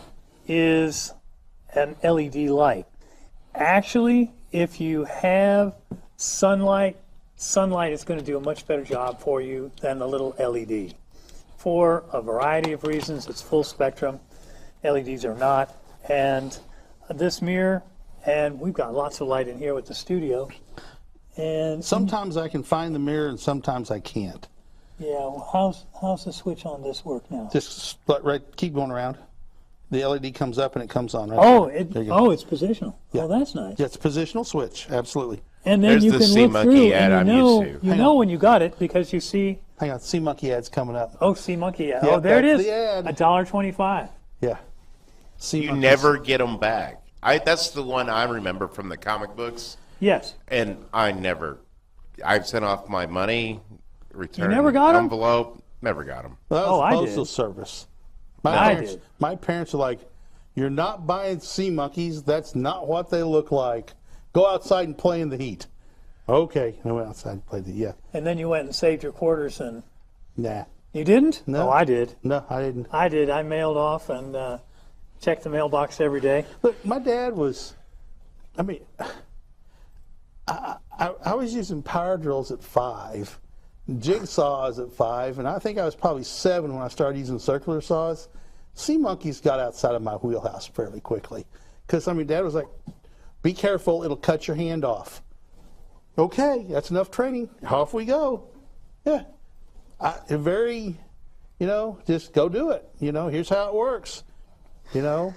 is an LED light. Actually, if you have sunlight is going to do a much better job for you than the little LED. For a variety of reasons, it's full spectrum. LEDs are not. And this mirror, and we've got lots of light in here with the studio. And sometimes I can find the mirror and sometimes I can't. Yeah, well, how's the switch on this work now? Just keep going around. The LED comes up and it comes on. Right Oh, there. There you go. it's positional. Yeah. Oh, that's nice. Yeah, it's a positional switch. Absolutely. And then There's you the can sea look monkey through ad and I'm you used to. know, when you got it because you see. Hang on, Sea Monkey ad's coming up. Oh, sea monkey ad. Yeah, Oh, there it that's is. the ad. $1.25. Yeah. Sea You Monkeys. never get them back. That's the one I remember from the comic books, Yes. and I've sent off my money, returned never got 'em? envelope, never got them. Well, that Oh, was I Postal did. Service. I My did. parents are like, you're not buying sea monkeys. That's not what they look like. Go outside and play in the heat. Okay. I went outside and played the yeah. And then you went and saved your quarters and Nah. you didn't? No. Oh, I did. No, I didn't. I did. I mailed off and checked the mailbox every day. Look, my dad was, I mean, I was using power drills at 5, jigsaws at 5, and I think I was probably 7 when I started using circular saws. Sea monkeys got outside of my wheelhouse fairly quickly. Because, I mean, Dad was like, be careful, it'll cut your hand off. Okay, that's enough training. Off we go. Yeah. Just go do it. Here's how it works. Yeah,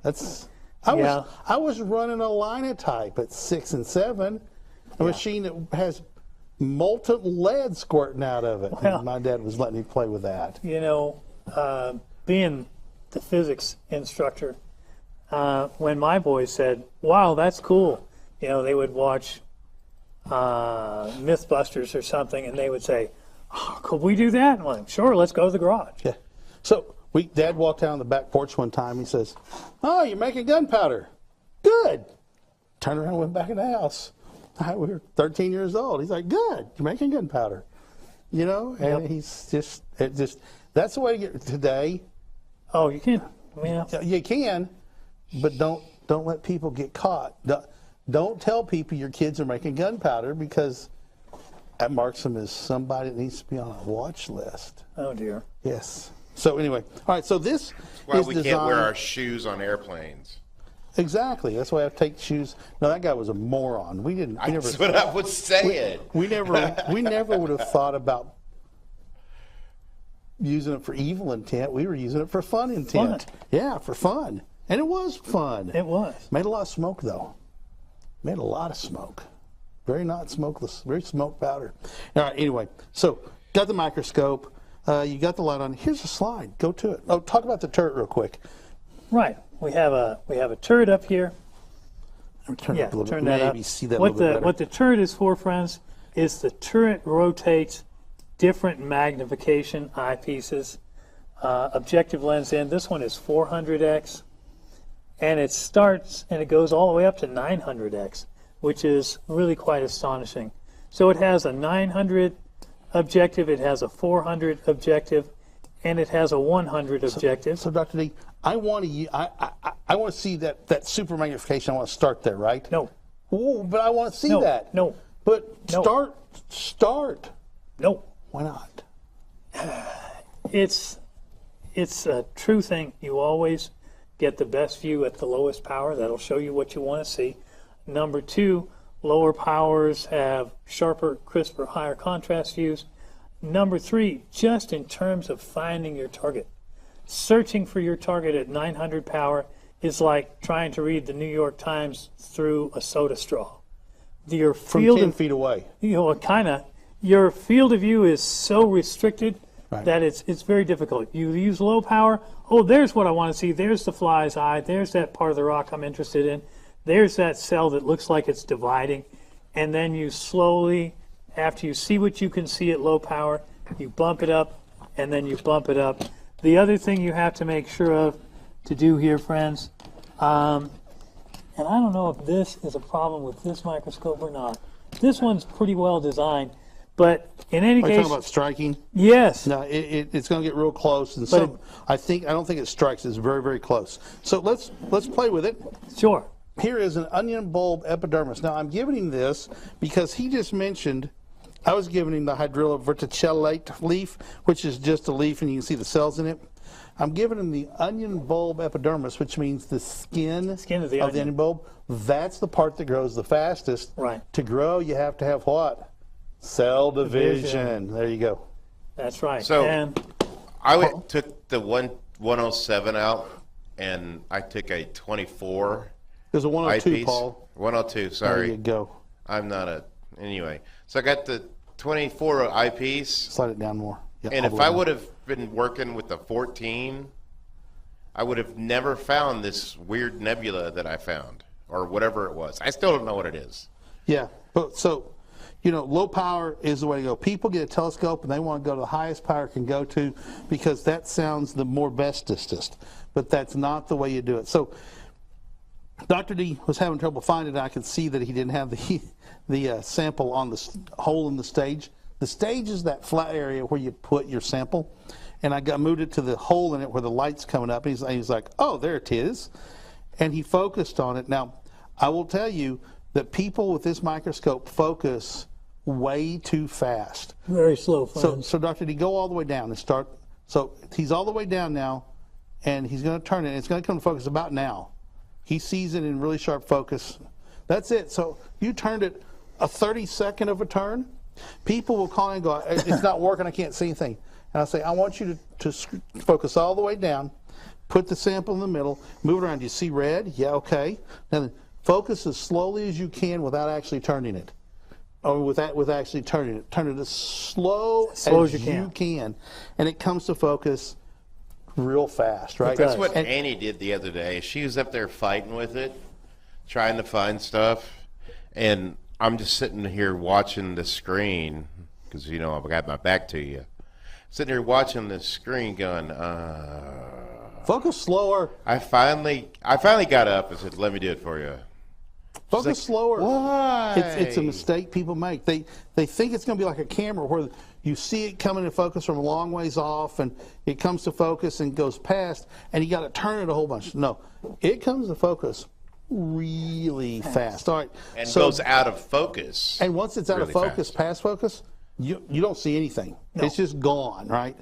that's. I was running a linotype at 6 and 7, a machine that has molten lead squirting out of it. Well, and my dad was letting me play with that. Being the physics instructor, when my boys said, wow, that's cool, they would watch Mythbusters or something, and they would say, oh, could we do that? I'm like, sure, let's go to the garage. Yeah. So Dad walked down the back porch one time. He says, "Oh, you're making gunpowder. Good." Turned around and went back in the house. We were 13 years old. He's like, "Good, you're making gunpowder." And Yep. he's just that's the way to get today. Oh, you can. Yeah. You can, but don't let people get caught. Don't tell people your kids are making gunpowder, because that marks them as somebody that needs to be on a watch list. Oh, dear. Yes. So anyway, all right. So this Why is we designed. can't wear our shoes on airplanes. Exactly. That's why I have to take shoes. No, that guy was a moron. We didn't. We never. That's what I was saying. We never would have thought about using it for evil intent. We were using it for fun intent. Fun. Yeah, for fun. And it was fun. It was. Made a lot of smoke, though. Made a lot of smoke. Very not smokeless. Very smoke powder. All right, anyway. So, got the microscope. You got the light on. Here's a slide. Go to it. Oh, talk about the turret real quick. Right. We have a turret up here. Turn it up a little turn bit. that up. Maybe see that What a little bit better. what the turret is for, friends, is the turret rotates different magnification eyepieces. Objective lens in. This one is 400x, and it starts and it goes all the way up to 900x, which is really quite astonishing. So it has a 900 objective, it has a 400 objective, and it has a 100 objective. So, Dr. D, I want to see that super magnification. I want to start there, right? No. Ooh, but I want to see No, that. no. But No. start. No. Why not? It's a true thing. You always get the best view at the lowest power. That'll show you what you want to see. Number 2, lower powers have sharper, crisper, higher contrast views. Number 3, just in terms of finding your target. Searching for your target at 900 power is like trying to read the New York Times through a soda straw. Your From field 10 of, feet away. your field of view is so restricted Right. that it's very difficult. You use low power. Oh, there's what I want to see. There's the fly's eye. There's that part of the rock I'm interested in. There's that cell that looks like it's dividing. And then you slowly, after you see what you can see at low power, you bump it up, and then you bump it up. The other thing you have to make sure of to do here, friends, and I don't know if this is a problem with this microscope or not. This one's pretty well designed, but in any Are you case, talking about striking? yes. No, it's going to get real close, and some. I don't think it strikes. It's very, very close. So let's play with it. Sure. Here is an onion bulb epidermis. Now I'm giving him this because he just mentioned. I was giving him the hydrilla verticillate leaf, which is just a leaf, and you can see the cells in it. I'm giving him the onion bulb epidermis, which means the skin of the of the onion. onion bulb. That's the part that grows the fastest. Right. To grow, you have to have what? Cell division. Division. There you go. That's right. So and I took the one 107 out, and I took a 24 There's a 102, eyepiece. Paul. 102, sorry. There you go. I'm not a, anyway. So I got the 24 eyepiece, Slide it down more. Yeah, and all if the way I down. would have been working with the 14, I would have never found this weird nebula that I found, or whatever it was. I still don't know what it is. Yeah, but so, you know, low power is the way to go. People get a telescope and they want to go to the highest power it can go to because that sounds the more bestest, but that's not the way you do it. So Dr. D was having trouble finding it. I could see that he didn't have the sample on the hole in the stage. The stage is that flat area where you put your sample, and I moved it to the hole in it where the light's coming up. And he's like, oh, there it is. And he focused on it. Now, I will tell you that people with this microscope focus way too fast. Very slow, friends. So Dr. D, go all the way down and start. So he's all the way down now, and he's going to turn it. It's going to come to focus about now. He sees it in really sharp focus. That's it. So you turned it a 32nd of a turn. People will call and go, it's not working, I can't see anything. And I say, I want you to focus all the way down, put the sample in the middle, move it around. Do you see red? Yeah, okay. Then focus as slowly as you can without actually turning it. Or with actually turning it. Turn it as slow as you can. And it comes to focus real fast, right? That's what Annie did the other day. She was up there fighting with it, trying to find stuff, and I'm just sitting here watching the screen because, you know, I've got my back to you. Sitting here watching the screen going, focus slower. I finally got up and said, let me do it for you. Focus like, slower. Why? It's a mistake people make. They think it's going to be like a camera where you see it coming to focus from a long ways off, and it comes to focus and goes past, and you got to turn it a whole bunch. No, it comes to focus really fast. All right, and goes out of focus. And once it's out really of focus, fast. past focus, you don't see anything. No. It's just gone, right?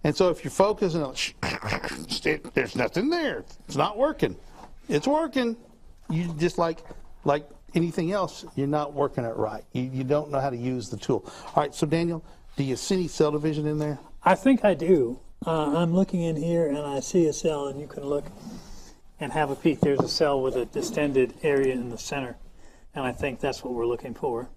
And so if you're focusing, there's nothing there. It's not working. It's working. You just like anything else, you're not working it right. You don't know how to use the tool. All right, so Daniel, do you see any cell division in there? I think I do. I'm looking in here and I see a cell, and you can look and have a peek. There's a cell with a distended area in the center, and I think that's what we're looking for.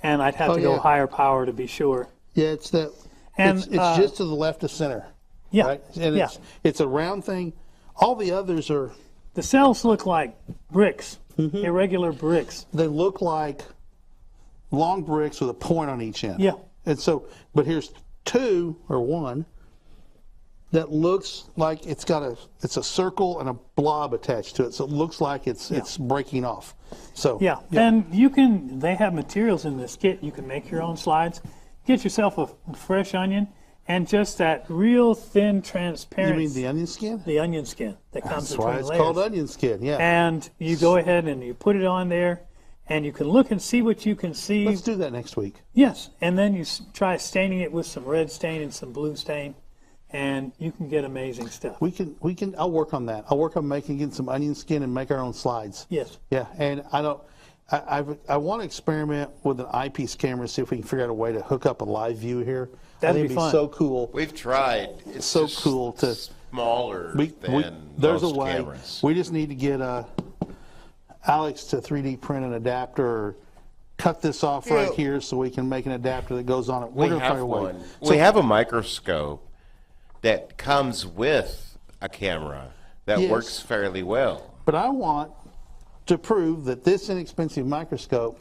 And I'd have to go higher power to be sure. Yeah, it's that. And it's just to the left of center. Yeah, right? And it's a round thing. All the others are. The cells look like bricks, irregular bricks. They look like long bricks with a point on each end. Yeah. And so, but here's two or one that looks like it's a circle and a blob attached to it. So it looks like it's breaking off. So yeah, and they have materials in this kit. You can make your own slides. Get yourself a fresh onion and just that real thin, transparent. You mean the onion skin? The onion skin that comes That's between why it's layers. called onion skin. Yeah. And you go ahead and you put it on there, and you can look and see what you can see. Let's do that next week. Yes, and then you try staining it with some red stain and some blue stain, and you can get amazing stuff. We can. I'll work on that. I'll work on getting some onion skin and make our own slides. Yes. Yeah, and I want to experiment with an eyepiece camera, see if we can figure out a way to hook up a live view here. That'd I think be it'd fun. So cool. We've tried. It's so just cool to smaller than there's most a way. cameras. We just need to get Alex to 3D print an adapter, or cut this off right here so we can make an adapter that goes on it. We're We gonna find have a way. one. We have a microscope that comes with a camera that Yes. works fairly well. But I want to prove that this inexpensive microscope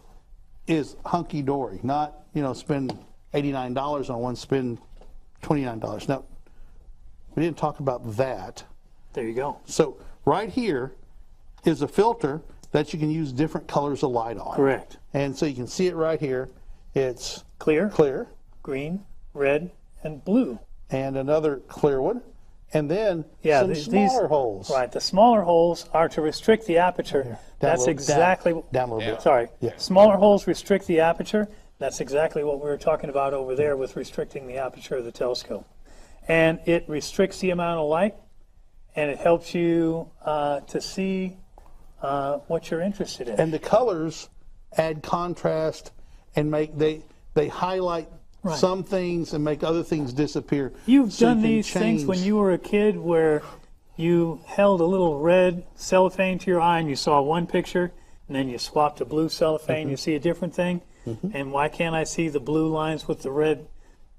is hunky-dory, not, spend $89 on one, spend $29. Now, we didn't talk about that. There you go. So right here is a filter that you can use different colors of light on. Correct. And so you can see it right here. It's Clear, green, red, and blue. and another clear one. And then some these smaller holes. Right, the smaller holes are to restrict the aperture. Down That's a little- exactly down a little bit. Sorry. Yeah. Smaller holes restrict the aperture. That's exactly what we were talking about over there with restricting the aperture of the telescope. And it restricts the amount of light, and it helps you to see what you're interested in. And the colors add contrast and they highlight Right. some things and make other things disappear. You've So you done can these things when change- you were a kid where you held a little red cellophane to your eye and you saw one picture, and then you swapped to blue cellophane, you see a different thing. And why can't I see the blue lines with the red?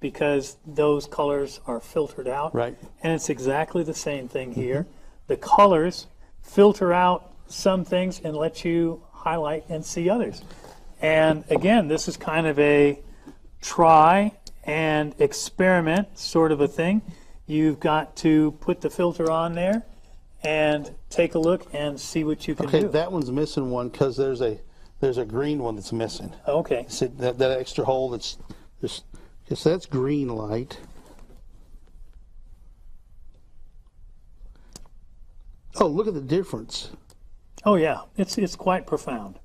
Because those colors are filtered out. Right. And it's exactly the same thing here. The colors filter out some things and let you highlight and see others. And again, this is kind of a try and experiment sort of a thing. You've got to put the filter on there and take a look and see what you can Okay, do. that one's missing one because there's a green one that's missing. Okay. See, that extra hole that's just, so that's green light. Oh, look at the difference. Oh yeah, it's quite profound.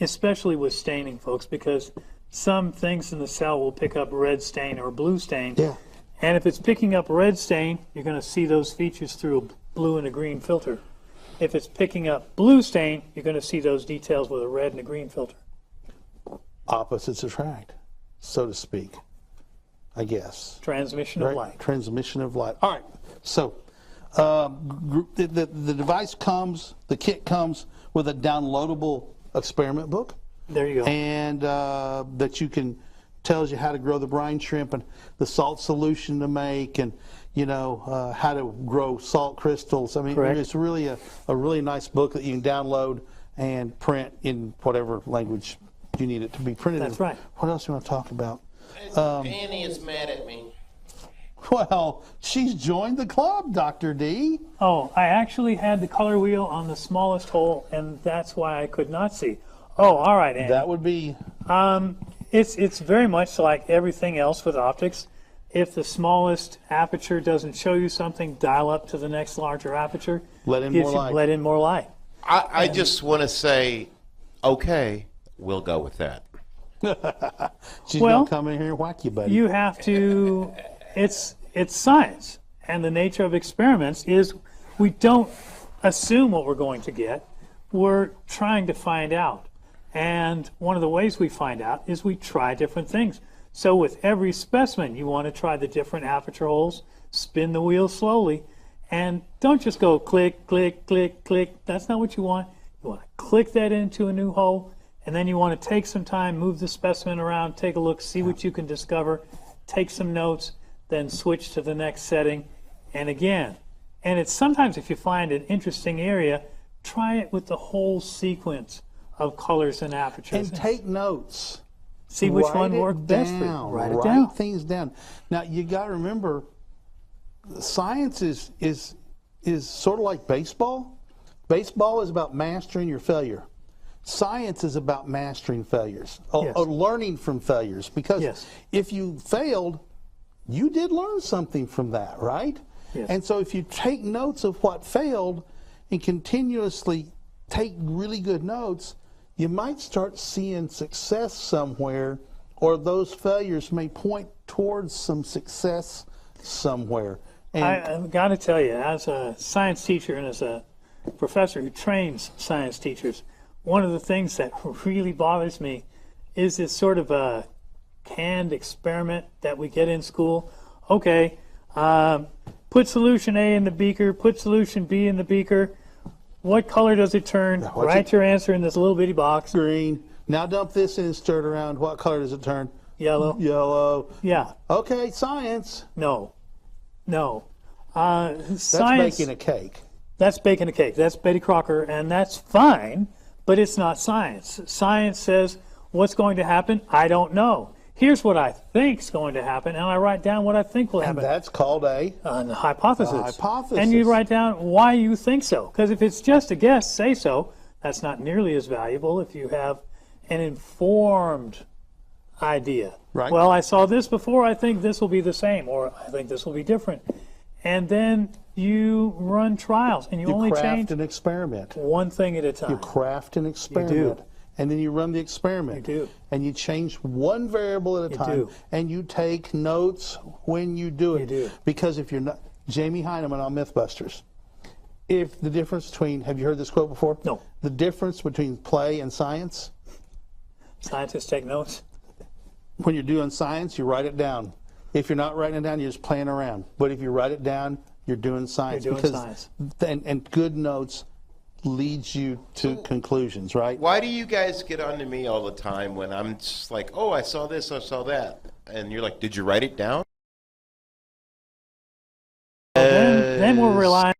Especially with staining, folks, because some things in the cell will pick up red stain or blue stain. Yeah. And if it's picking up red stain, you're going to see those features through a blue and a green filter. If it's picking up blue stain, you're going to see those details with a red and a green filter. Opposites attract, so to speak, I guess. Transmission of light. Transmission of light. All right, so the device comes, the kit comes with a downloadable experiment book. There you go. And that you can, tells you how to grow the brine shrimp and the salt solution to make, and you know how to grow salt crystals. I mean, Correct. it's really a really nice book that you can download and print in whatever language you need it to be printed in. That's right. What else do you want to talk about? Annie is mad at me. Well, she's joined the club, Dr. D. Oh, I actually had the color wheel on the smallest hole, and that's why I could not see. Oh, all right, Andy. That would be... It's very much like everything else with optics. If the smallest aperture doesn't show you something, dial up to the next larger aperture. Let in Gives more you- light. Let in more light. I just want to say, okay, we'll go with that. She's Well, going to come in here and whack you, buddy. You have to, it's science. And the nature of experiments is we don't assume what we're going to get. We're trying to find out. And one of the ways we find out is we try different things. So with every specimen, you want to try the different aperture holes, spin the wheel slowly, and don't just go click, click, click, click. That's not what you want. You want to click that into a new hole, and then you want to take some time, move the specimen around, take a look, see what you can discover, take some notes, then switch to the next setting, and again. And it's sometimes if you find an interesting area, try it with the whole sequence of colors and apertures. And take notes. See which Write one it worked best for you. down. Write it Write down. things down. Now you got to remember, science is sort of like baseball. Baseball is about mastering your failure. Science is about mastering failures, Yes. or learning from failures. Because Yes. if you failed, you did learn something from that, right? Yes. And so if you take notes of what failed and continuously take really good notes, you might start seeing success somewhere, or those failures may point towards some success somewhere. And I've got to tell you, as a science teacher and as a professor who trains science teachers, one of the things that really bothers me is this sort of a canned experiment that we get in school. Okay, put solution A in the beaker, put solution B in the beaker. What color does it turn? what's Write it- your answer in this little bitty box. green. Now dump this in and stir it around. What color does it turn? Yellow. Yellow. Yeah. Okay, science. No. No. That's Science. baking a cake. That's baking a cake. That's Betty Crocker, and that's fine, but it's not science. Science says, what's going to happen? I don't know. Here's what I think's going to happen, and I write down what I think will And happen. that's called a Hypothesis. A hypothesis. And you write down why you think so. Because if it's just a guess, say so. That's not nearly as valuable if you have an informed idea. Right. Well, I saw this before. I think this will be the same, or I think this will be different. And then you run trials, and you only craft change an experiment. one thing at a time. You craft an experiment. And then you run the experiment. You do. And you change one variable at a time. do. And you take notes when you do it. You do. Because if you're not, Jamie Heineman on Mythbusters, if the difference between, have you heard this quote before? No. The difference between play and science, Scientists take notes. when you're doing science, you write it down. If you're not writing it down, you're just playing around. But if you write it down, you're doing science. You're doing science. And good notes leads you to conclusions, right? Why do you guys get on to me all the time when I'm just like, oh, I saw this, I saw that, and you're like, did you write it down? Then we're relying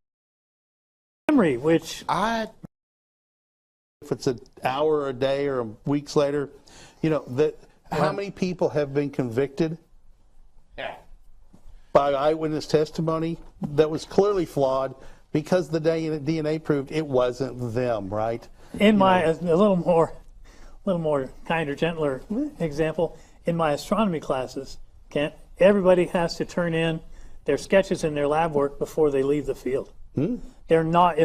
on memory, which if it's an hour or a day or weeks later, you know, how many people have been convicted by eyewitness testimony that was clearly flawed because the DNA proved it wasn't them, right? in my a little more kinder, gentler example, in my astronomy classes, Kent, everybody has to turn in their sketches and their lab work before they leave the field. They're not, I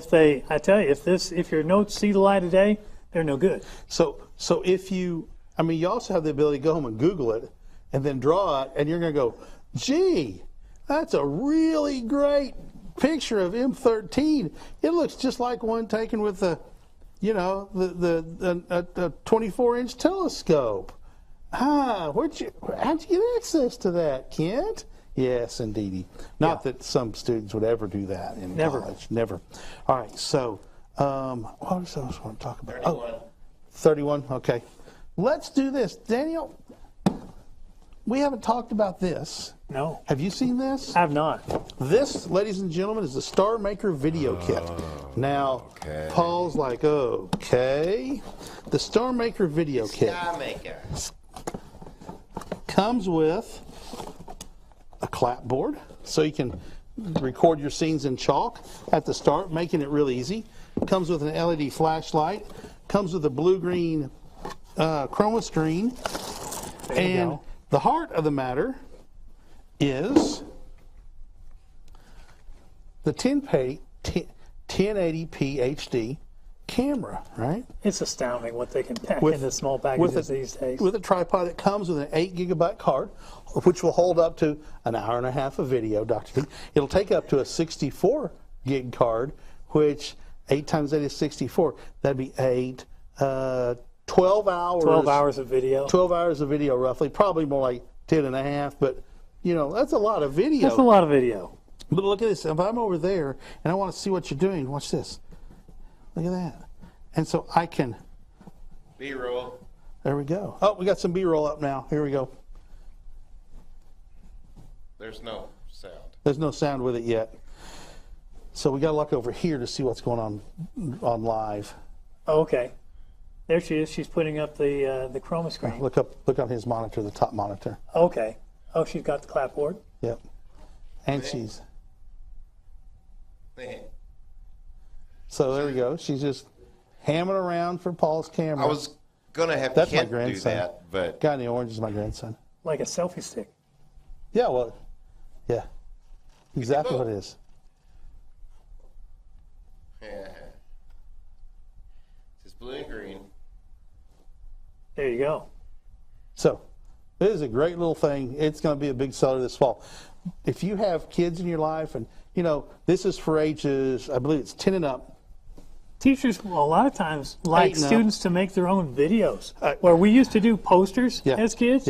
tell you, if your notes see the light of day, they're no good. So if you, I mean, you also have the ability to go home and Google it and then draw it, and you're going to go, gee, that's a really great picture of M13. It looks just like one taken with a 24-inch telescope. How'd you get access to that, Kent? Yes, indeedy. Not that some students would ever do that in college. Never. All right, so what else I want to talk about? 31. 31, okay. Let's do this. Daniel, we haven't talked about this. No. Have you seen this? I have not. This, ladies and gentlemen, is the Star Maker video kit. Now, Paul's like, okay. The Star Maker video kit Star Maker comes with a clapboard, so you can record your scenes in chalk at the start, making it real easy. Comes with an LED flashlight. Comes with a blue-green chroma screen. And the heart of the matter is the 1080p HD camera, right? It's astounding what they can pack into small packages these days. With a tripod that comes with an 8 GB card, which will hold up to an hour and a half of video, Dr. T. It'll take up to a 64 gig card, which 8 times 8 is 64. That'd be 8, 12 hours. 12 hours of video. 12 hours of video, roughly. Probably more like 10 and a half, but, that's a lot of video. That's a lot of video. But look at this. If I'm over there and I want to see what you're doing, watch this. Look at that. And so I can... B-roll. There we go. Oh, we got some B-roll up now. Here we go. There's no sound. There's no sound with it yet. So we got to look over here to see what's going on live. Oh, okay. There she is. She's putting up the chroma screen. Look on his monitor, the top monitor. Okay. Oh, she's got the clapboard. Yep. And she's... So there we go. She's just hammering around for Paul's camera. I was going to have That's Kent my grandson. do that, but... Guy in the orange is my grandson. Like a selfie stick. Yeah, well, yeah. Exactly what it is. Yeah. It's blue and green. There you go. So, it is a great little thing. It's going to be a big seller this fall. If you have kids in your life, and, this is for ages, I believe it's 10 and up. Teachers, a lot of times, like 8 and up. students to make their own videos. Where we used to do posters as kids,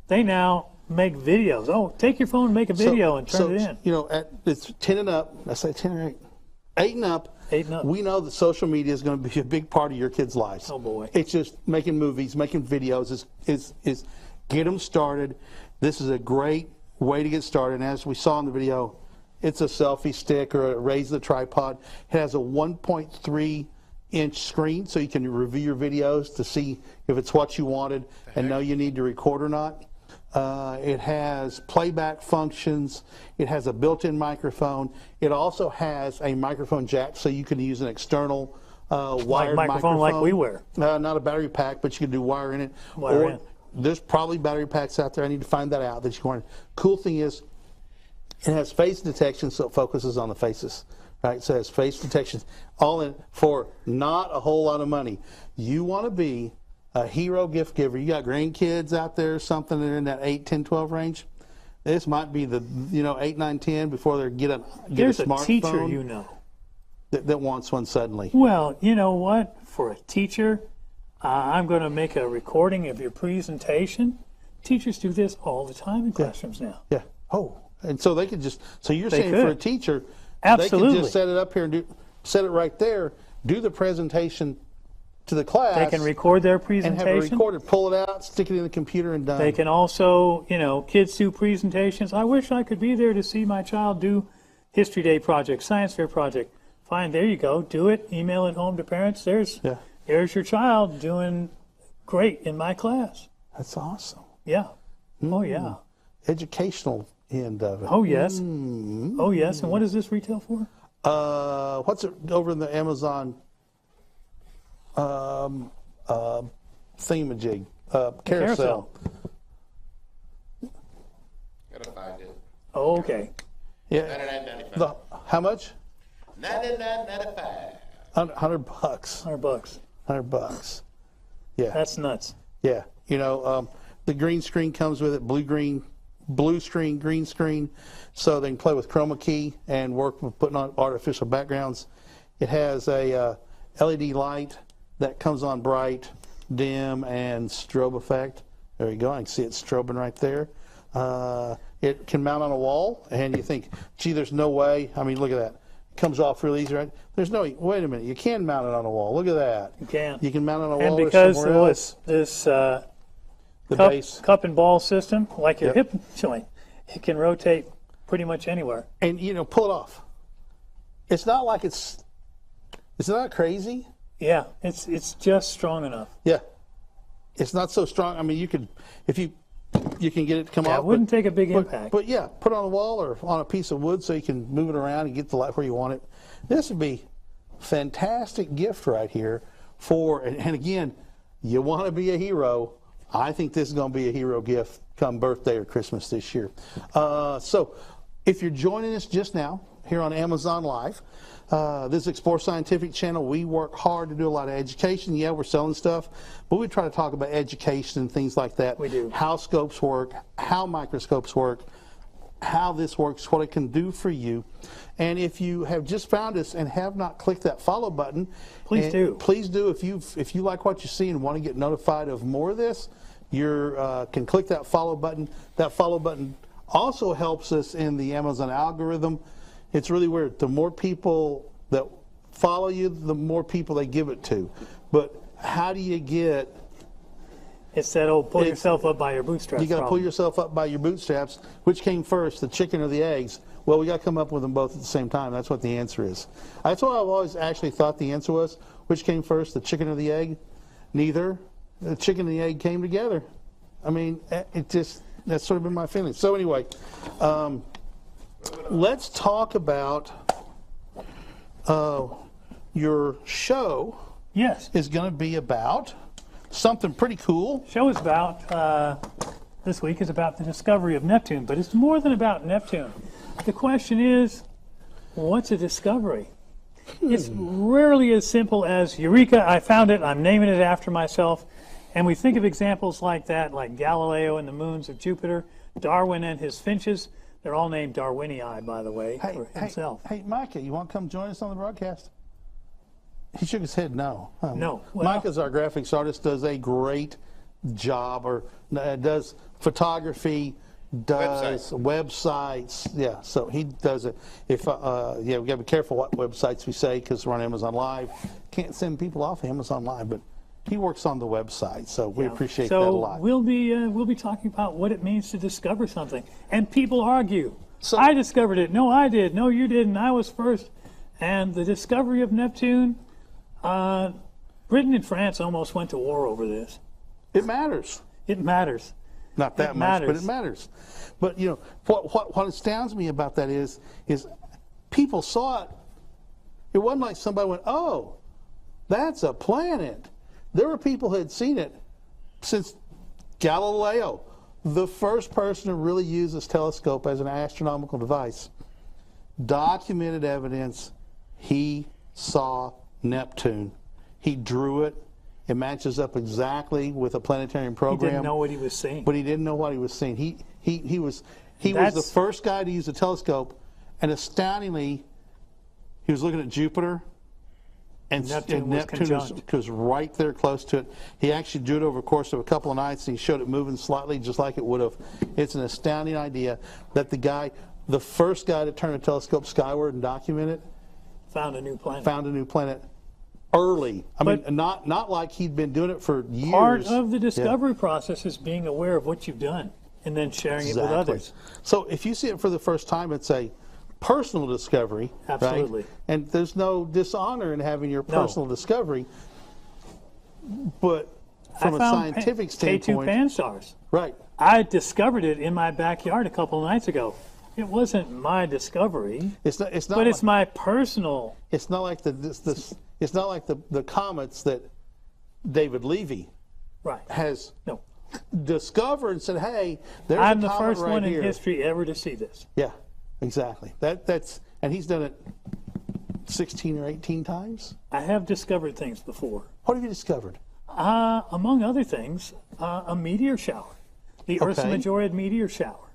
they now make videos. Oh, take your phone, make a video, and turn it in. It's 10 and up. I say 10 or 8. 8 and up. 8 and up. We know that social media is going to be a big part of your kids' lives. Oh, boy. It's just making movies, making videos, is get them started. This is a great way to get started. And as we saw in the video, it's a selfie stick or a raise the tripod. It has a 1.3-inch screen, so you can review your videos to see if it's what you wanted and know you need to record or not. It has playback functions. It has a built-in microphone. It also has a microphone jack, so you can use an external wired microphone like we wear. Not a battery pack, but you can do wire in it. Wire in. There's probably battery packs out there. I need to find that out that you can. Cool thing is, it has face detection, so it focuses on the faces. Right? So it has face detection, all in for not a whole lot of money. You want to be a hero gift giver. You got grandkids out there or something that are in that 8, 10, 12 range. This might be the 8, 9, 10 before they get a smartphone. There's a teacher that wants one suddenly. Well, you know what? For a teacher, I'm going to make a recording of your presentation. Teachers do this all the time in classrooms now. Yeah. Oh, and so they could just, so you're They saying could. for a teacher, they Absolutely. could just set it up here and set it right there, do the presentation to the class. They can record their and presentation. have it recorded, pull it out, stick it in the computer, and done. They can also, kids do presentations. I wish I could be there to see my child do History Day project, Science Fair project. Fine, there you go. Do it. Email it home to parents. There's your child doing great in my class. That's awesome. Yeah. Oh, yeah. Educational end of it. Oh, yes. Oh, yes. And what does this retail for? What's it over in the Amazon thingamajig? Carousel. Gotta find it. Oh, okay. Yeah. $99.95. How much? $99.95. $100. $100. $100. Yeah. That's nuts. Yeah. The green screen comes with it, blue screen, green screen, so they can play with chroma key and work with putting on artificial backgrounds. It has a LED light that comes on bright, dim, and strobe effect. There you go. I can see it strobing right there. It can mount on a wall, and you think, gee, there's no way. I mean, look at that. It comes off real easy, right? There's no, wait a minute. You can mount it on a wall. Look at that. You can. You can mount it on a And wall or because somewhere of else. this The base. cup and ball system, like your Yep. hip joint, it can rotate pretty much anywhere. And, pull it off. It's not like it's not crazy. Yeah, it's just strong enough. Yeah. It's not so strong. I mean, you can get it to come Yeah, off. it wouldn't take a big impact. But yeah, put it on a wall or on a piece of wood so you can move it around and get the light where you want it. This would be fantastic gift right here and again, you want to be a hero. I think this is going to be a hero gift come birthday or Christmas this year. So if you're joining us just now here on Amazon Live, this is Explore Scientific channel. We work hard to do a lot of education. Yeah, we're selling stuff, but we try to talk about education and things like that. We do. How scopes work, how microscopes work, how this works, what it can do for you. And if you have just found us and have not clicked that follow button, Please do. Please do. If you like what you see and want to get notified of more of this, you can click that follow button. That follow button also helps us in the Amazon algorithm. It's really weird. The more people that follow you, the more people they give it to. But how do you get... It's that old pull yourself up by your bootstraps. You got to pull yourself up by your bootstraps. Which came first, the chicken or the eggs? Well, we got to come up with them both at the same time. That's what the answer is. That's what I've always actually thought the answer was. Which came first, the chicken or the egg? Neither. The chicken and the egg came together. I mean, that's sort of been my feeling. So anyway, let's talk about your show. Yes. Is going to be about something pretty cool. Show is about, this week is about the discovery of Neptune, but it's more than about Neptune. The question is, what's a discovery? It's rarely as simple as, Eureka, I found it, I'm naming it after myself. And we think of examples like that, like Galileo and the moons of Jupiter, Darwin and his finches. They're all named Darwinii, by the way, for himself. Hey, Micah, you want to come join us on the broadcast? He shook his head no. No. Well, Micah's our graphics artist, does a great job, or does photography, does websites. Yeah, so he does it. If we got to be careful what websites we say because we're on Amazon Live. Can't send people off Amazon Live, but he works on the website, so we appreciate that a lot. So we'll be talking about what it means to discover something, and people argue. So, I discovered it. No, I did. No, you didn't. I was first. And the discovery of Neptune, Britain and France almost went to war over this. It matters. It matters. Not that much, but it matters. But what astounds me about that is people saw it. It wasn't like somebody went, "Oh, that's a planet." There were people who had seen it since Galileo, the first person to really use this telescope as an astronomical device. Documented evidence. He saw Neptune. He drew it. It matches up exactly with a planetarium program. He didn't know what he was seeing. But he didn't know what he was seeing. He was the first guy to use a telescope, and astoundingly, he was looking at Jupiter And Neptune was conjunct. was right there close to it. He actually drew it over the course of a couple of nights, and he showed it moving slightly just like it would have. It's an astounding idea that the first guy to turn a telescope skyward and document it, Found a new planet. Early. I mean, But- not like he'd been doing it for years. Part of the discovery process is being aware of what you've done and then sharing it with others. So if you see it for the first time, it's a personal discovery. Absolutely. Right? And there's no dishonor in having your personal discovery. But from a scientific standpoint. K2 pan-stars. Right. I discovered it in my backyard a couple of nights ago. It wasn't my discovery, It's not but like, it's my personal. it's not like it's not like the comets that David Levy Right. has No. discovered and said, hey, there's I'm a the comet first right one here. in history ever to see this. Yeah, exactly. And he's done it 16 or 18 times. I have discovered things before. What have you discovered? Among other things, a meteor shower, the Ursa Okay. Majorid meteor shower,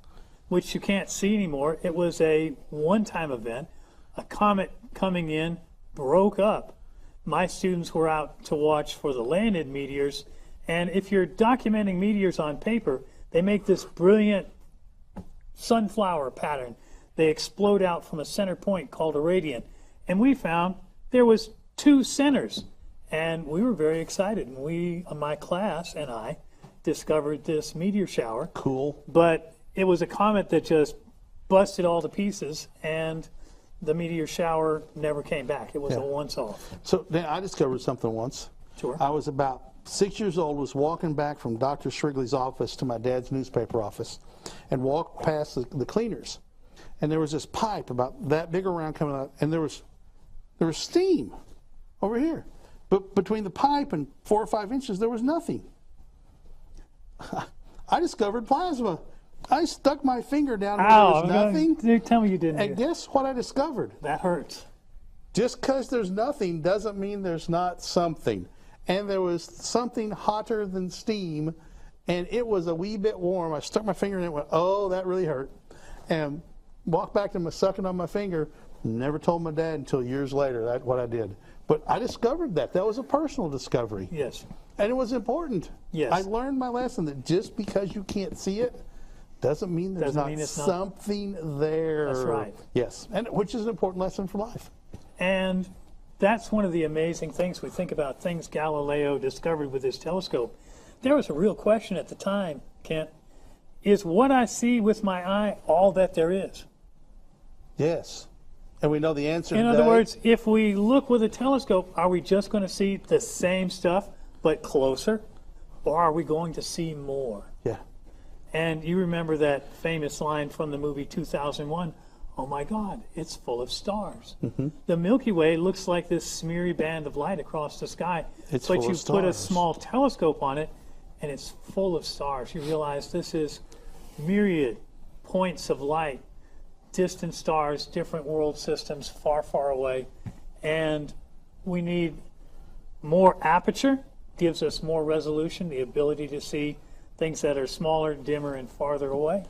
which you can't see anymore. It was a one-time event. A comet coming in broke up. My students were out to watch for the landed meteors, and if you're documenting meteors on paper, they make this brilliant sunflower pattern. They explode out from a center point called a radiant, and we found there was 2 centers, and we were very excited. And my class and I discovered this meteor shower. Cool. But it was a comet that just busted all to pieces, and the meteor shower never came back. It was a once-off. So then I discovered something once. Sure. I was about 6 years old, was walking back from Dr. Shrigley's office to my dad's newspaper office, and walked past the cleaners. And there was this pipe about that big around coming out, and there was steam over here. But between the pipe and 4 or 5 inches, there was nothing. I discovered plasma. I stuck my finger down where there was nothing. Tell me you didn't. And guess what I discovered? That hurts. Just because there's nothing doesn't mean there's not something. And there was something hotter than steam, and it was a wee bit warm. I stuck my finger in it and went, oh, that really hurt. And walked back to my sucking on my finger. Never told my dad until years later that's what I did. But I discovered that. That was a personal discovery. Yes. And it was important. Yes. I learned my lesson that just because you can't see it doesn't mean there's not something there. That's right. Yes, and which is an important lesson for life. And that's one of the amazing things we think about, things Galileo discovered with his telescope. There was a real question at the time, Kent, is what I see with my eye all that there is? Yes, and we know the answer In today. other words, if we look with a telescope, are we just going to see the same stuff but closer, or are we going to see more? Yeah. And you remember that famous line from the movie 2001, oh my God, it's full of stars. Mm-hmm. The Milky Way looks like this smeary band of light across the sky, It's but full you of put a stars. small telescope on it and it's full of stars. You realize this is myriad points of light, distant stars, different world systems, far, far away. And we need more aperture, gives us more resolution, the ability to see things that are smaller, dimmer, and farther away.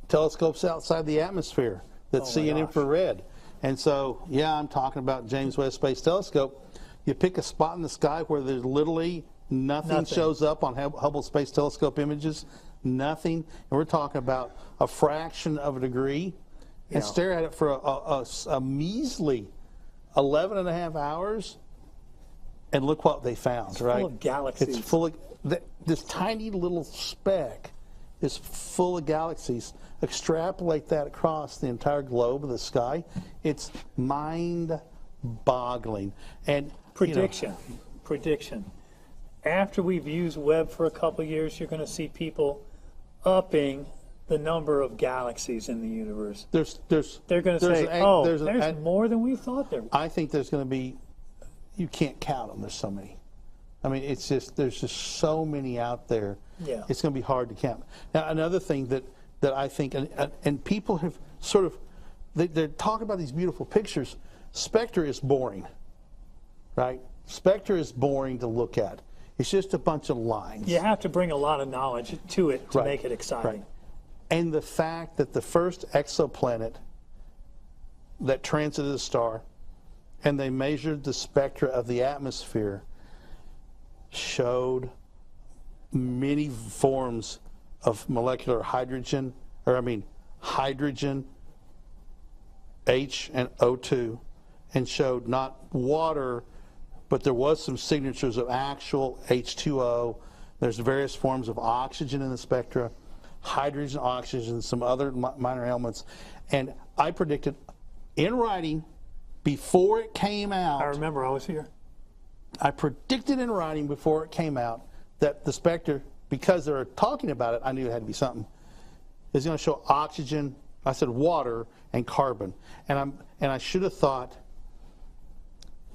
Telescopes outside the atmosphere that Oh, see my in gosh. infrared. And so, yeah, I'm talking about James Webb Space Telescope. You pick a spot in the sky where there's literally nothing shows up on Hubble Space Telescope images, nothing. And we're talking about a fraction of a degree, and stare at it for a measly 11 and a half hours, and look what they found, It's right? full of galaxies. It's full of, this tiny little speck is full of galaxies. Extrapolate that across the entire globe of the sky, it's mind-boggling. And Prediction. After we've used Webb for a couple of years, you're going to see people upping the number of galaxies in the universe. They're going to say, there's more than we thought there was. I think there's going to be, you can't count them, there's so many. I mean, it's just, there's just so many out there. Yeah. It's going to be hard to count. Now, another thing that I think, and people have sort of, they're talking about these beautiful pictures. Spectra is boring, right? Spectra is boring to look at. It's just a bunch of lines. You have to bring a lot of knowledge to it to make it exciting. Right. And the fact that the first exoplanet that transited a star and they measured the spectra of the atmosphere, showed many forms of molecular hydrogen, hydrogen, H and O2, and showed not water, but there was some signatures of actual H2O. There's various forms of oxygen in the spectra, hydrogen, oxygen, some other minor elements. And I predicted in writing before it came out. I remember I was here. I predicted in writing before it came out that the spectra, because they were talking about it, I knew it had to be something, is going to show oxygen, I said water, and carbon. And I should have thought,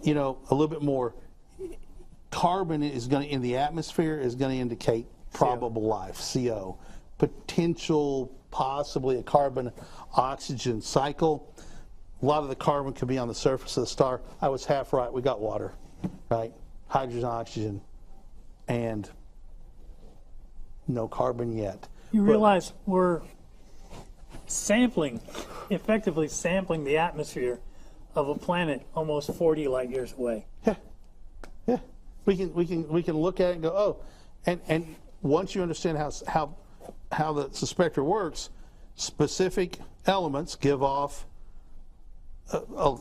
you know, a little bit more. Carbon is going to, in the atmosphere, is going to indicate probable life, CO. Potential, possibly a carbon-oxygen cycle. A lot of the carbon could be on the surface of the star. I was half right. We got water, right? Hydrogen, oxygen, and no carbon yet. You realize we're effectively sampling the atmosphere of a planet almost 40 light years away. Yeah, yeah. We can look at it and go, oh, and once you understand how the spectra works, specific elements give off a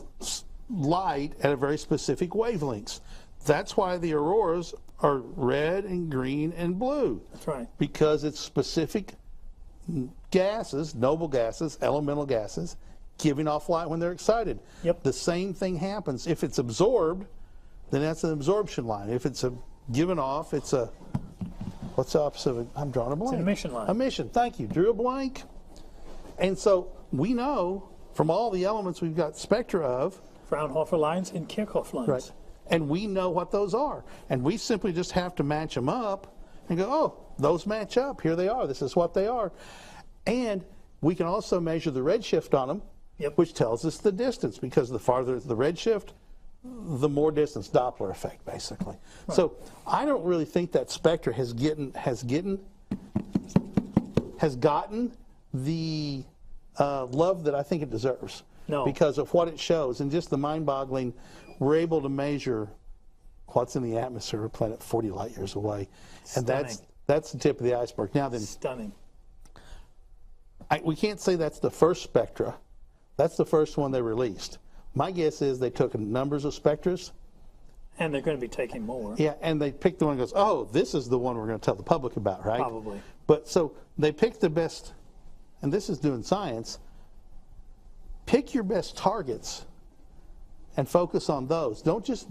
light at a very specific wavelengths. That's why the auroras are red and green and blue. That's right. Because it's specific gases, noble gases, elemental gases, giving off light when they're excited. Yep. The same thing happens. If it's absorbed, then that's an absorption line. If it's given off, it's a, what's the opposite of it? I'm drawing a blank. It's an emission line. Emission, thank you. Drew a blank. And so we know from all the elements we've got spectra of. Fraunhofer lines and Kirchhoff lines. Right. And we know what those are. And we simply just have to match them up and go, oh, those match up. Here they are. This is what they are. And we can also measure the redshift on them, which tells us the distance, because the farther the redshift, the more distance, Doppler effect, basically. Right. So I don't really think that spectra has gotten the love that I think it deserves. No. Because of what it shows, and just the mind-boggling, we're able to measure what's in the atmosphere of a planet 40 light years away. And that's the tip of the iceberg. Now then, stunning. We can't say that's the first spectra. That's the first one they released. My guess is they took numbers of spectras. And they're going to be taking more. Yeah, and they picked the one that goes, oh, this is the one we're going to tell the public about, right? Probably. But so they picked the best, and this is doing science. Pick your best targets and focus on those. Don't just,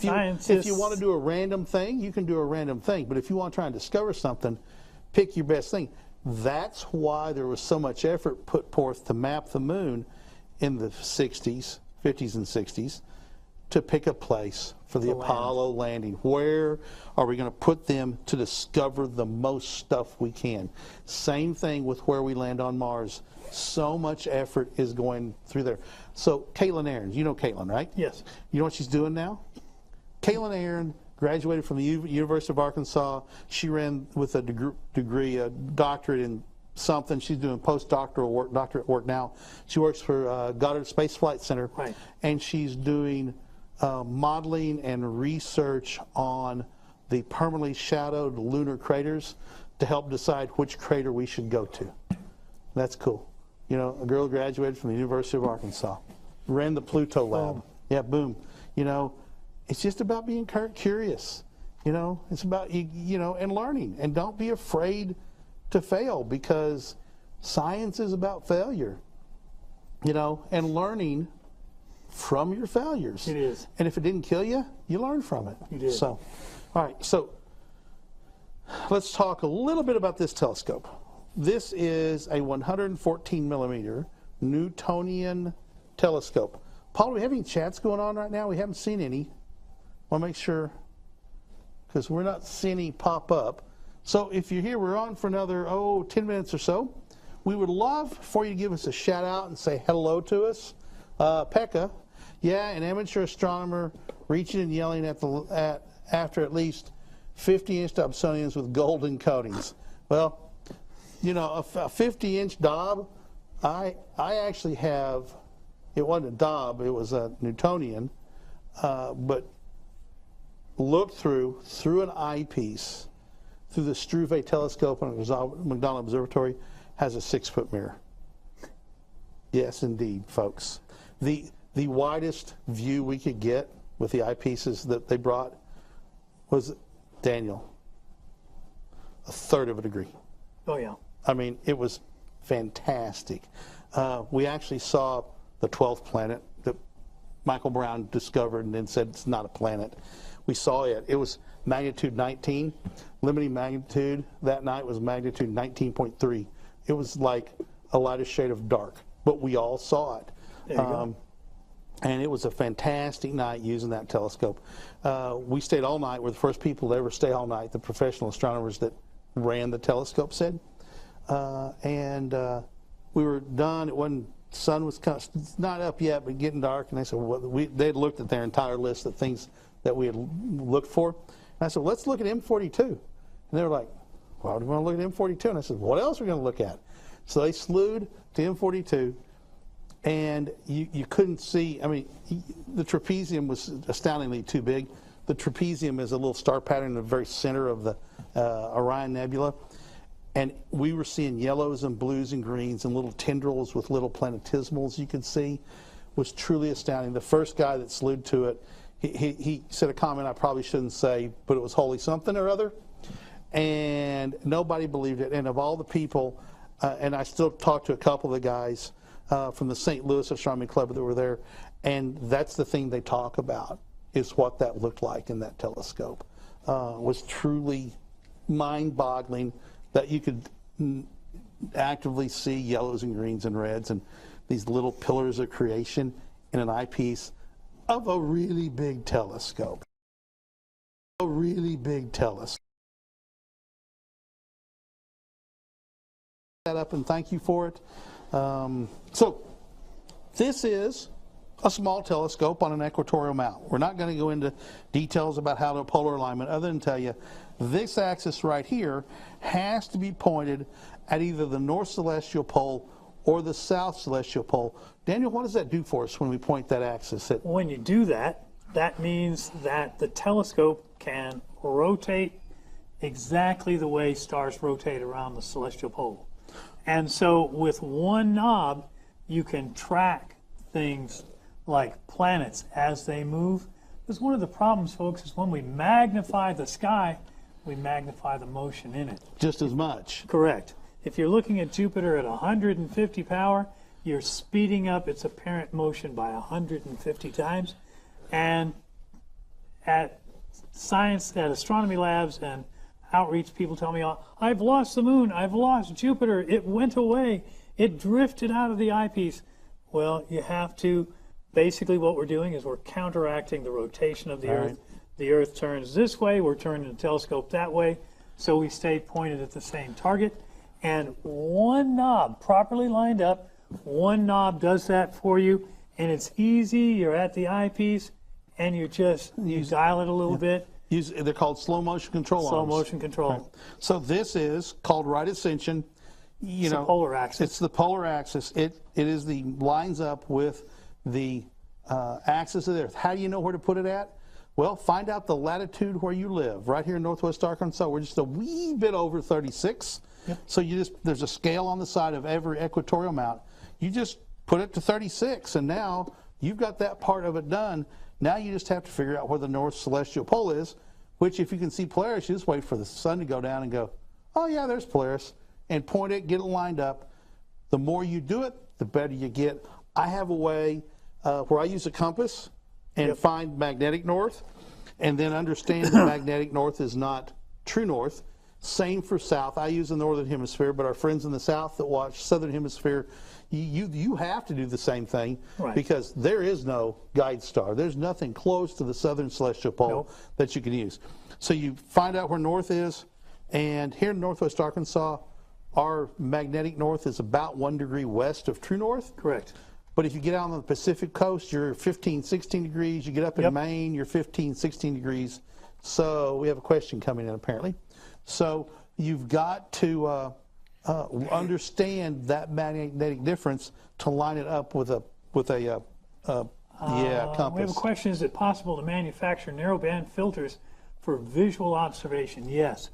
if you want to do a random thing, you can do a random thing. But if you want to try and discover something, pick your best thing. That's why there was so much effort put forth to map the moon in the 50s and 60s, to pick a place for the Apollo landing. Where are we going to put them to discover the most stuff we can? Same thing with where we land on Mars. So much effort is going through there. So Caitlin Ahrens, you know Caitlin, right? Yes. You know what she's doing now? Caitlin Ahrens graduated from the University of Arkansas. She ran with a degree, a doctorate in something. She's doing postdoctoral doctorate work now. She works for Goddard Space Flight Center, right. And she's doing modeling and research on the permanently shadowed lunar craters to help decide which crater we should go to. That's cool. You know, a girl graduated from the University of Arkansas, ran the Pluto lab. Boom. Yeah, boom. You know, it's just about being curious. You know, it's about, you know, and learning. And don't be afraid to fail, because science is about failure, you know, and learning from your failures. It is. And if it didn't kill you, you learn from it. You did. So, all right, so let's talk a little bit about this telescope. This is a 114 millimeter Newtonian telescope. Paul, do we have any chats going on right now? We haven't seen any. Want to make sure, because we're not seeing any pop up. So if you're here, we're on for another, 10 minutes or so. We would love for you to give us a shout out and say hello to us. Pekka, yeah, an amateur astronomer reaching and yelling after at least 50-inch Dobsonians with golden coatings. Well, you know, a 50-inch Dob, I actually have, it wasn't a Dob, it was a Newtonian, but look through an eyepiece, through the Struve telescope on McDonald Observatory, has a 6-foot mirror. Yes, indeed, folks. The widest view we could get with the eyepieces that they brought was, Daniel, a third of a degree. Oh, yeah. I mean, it was fantastic. We actually saw the 12th planet that Michael Brown discovered and then said it's not a planet. We saw it. It was magnitude 19. Limiting magnitude that night was magnitude 19.3. It was like a lighter shade of dark, but we all saw it. There you go. And it was a fantastic night using that telescope. We stayed all night. We're the first people to ever stay all night, the professional astronomers that ran the telescope said. We were done. It wasn't, sun was kind of, not up yet, but getting dark. And they said, well, they'd looked at their entire list of things that we had looked for. And I said, let's look at M42. And they were like, why do we want to look at M42? And I said, what else are we going to look at? So they slewed to M42. And you couldn't see, I mean, the trapezium was astoundingly too big. The trapezium is a little star pattern in the very center of the Orion Nebula. And we were seeing yellows and blues and greens and little tendrils with little planetesimals you could see. It was truly astounding. The first guy that slewed to it, he said a comment I probably shouldn't say, but it was holy something or other. And nobody believed it. And of all the people, and I still talked to a couple of the guys from the St. Louis Astronomy Club that were there, and that's the thing they talk about, is what that looked like in that telescope. Was truly mind-boggling that you could actively see yellows and greens and reds and these little pillars of creation in an eyepiece of a really big telescope. A really big telescope. That up and thank you for it. So this is a small telescope on an equatorial mount. We're not going to go into details about how to polar alignment other than tell you this axis right here has to be pointed at either the north celestial pole or the south celestial pole. Daniel, what does that do for us when we point that axis at? When you do that, that means that the telescope can rotate exactly the way stars rotate around the celestial pole. And so with one knob, you can track things like planets as they move. Because one of the problems, folks, is when we magnify the sky, we magnify the motion in it. Just as much. Correct. If you're looking at Jupiter at 150 power, you're speeding up its apparent motion by 150 times. And at science, at astronomy labs and outreach, people tell me, I've lost the moon, I've lost Jupiter, it went away, it drifted out of the eyepiece. Well, you have to, basically what we're doing is we're counteracting the rotation of the Earth. The Earth turns this way, we're turning the telescope that way, so we stay pointed at the same target. And one knob, properly lined up, one knob does that for you, and it's easy. You're at the eyepiece, and you dial it a little bit. They're called slow motion control arms. Slow motion control. Right. So this is called right ascension. It's the polar axis. It's the polar axis. It lines up with the axis of the Earth. How do you know where to put it at? Well, find out the latitude where you live. Right here in northwest Arkansas, we're just a wee bit over 36. Yep. So there's a scale on the side of every equatorial mount. You just put it to 36, and now you've got that part of it done. Now you just have to figure out where the north celestial pole is, which if you can see Polaris, you just wait for the sun to go down and go, oh yeah, there's Polaris, and point it, get it lined up. The more you do it, the better you get. I have a way where I use a compass and find magnetic north, and then understand that magnetic north is not true north. Same for south. I use the northern hemisphere, but our friends in the south that watch southern hemisphere, you have to do the same thing, because there is no guide star. There's nothing close to the southern celestial pole that you can use. So you find out where north is, and here in northwest Arkansas, our magnetic north is about 1 degree west of true north. Correct. But if you get out on the Pacific coast, you're 15, 16 degrees. You get up in Maine, you're 15, 16 degrees. So we have a question coming in apparently. So you've got to understand that magnetic difference to line it up with a Yeah, compass. We have a question, is it possible to manufacture narrowband filters for visual observation? Yes.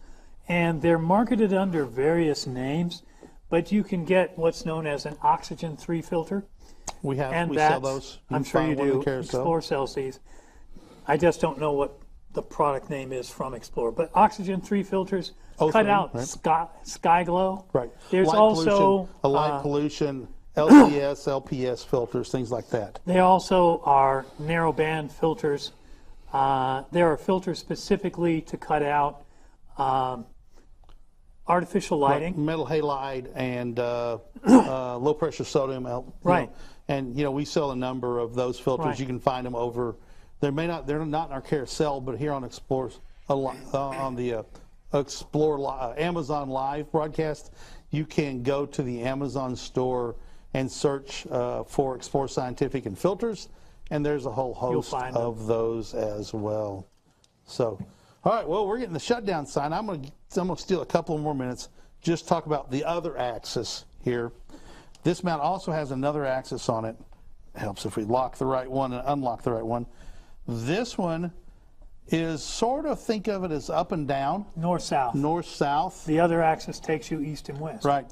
And they're marketed under various names, but you can get what's known as an oxygen-3 filter. We And sell those. I'm can sure find you one in do. the carousel. Explorer sells these. I just don't know what the product name is from Explorer. But oxygen-3 filters cut out right. sky glow. Right. There's light also pollution, light pollution, LCS, LPS filters, things like that. They also are narrowband filters. There are filters specifically to cut out artificial lighting. Like metal halide and low pressure sodium. Right. And we sell a number of those filters. Right. You can find them over. They're not in our carousel, but here on Explore on the Explore Amazon Live broadcast, you can go to the Amazon store and search for Explore Scientific and filters, and there's a whole host of those as well. So, all right, well, we're getting the shutdown sign. I'm gonna steal a couple more minutes, just talk about the other axis here. This mount also has another axis on it. Helps if we lock the right one and unlock the right one. This one is sort of, think of it as up and down. North-south. North-south. The other axis takes you east and west. Right.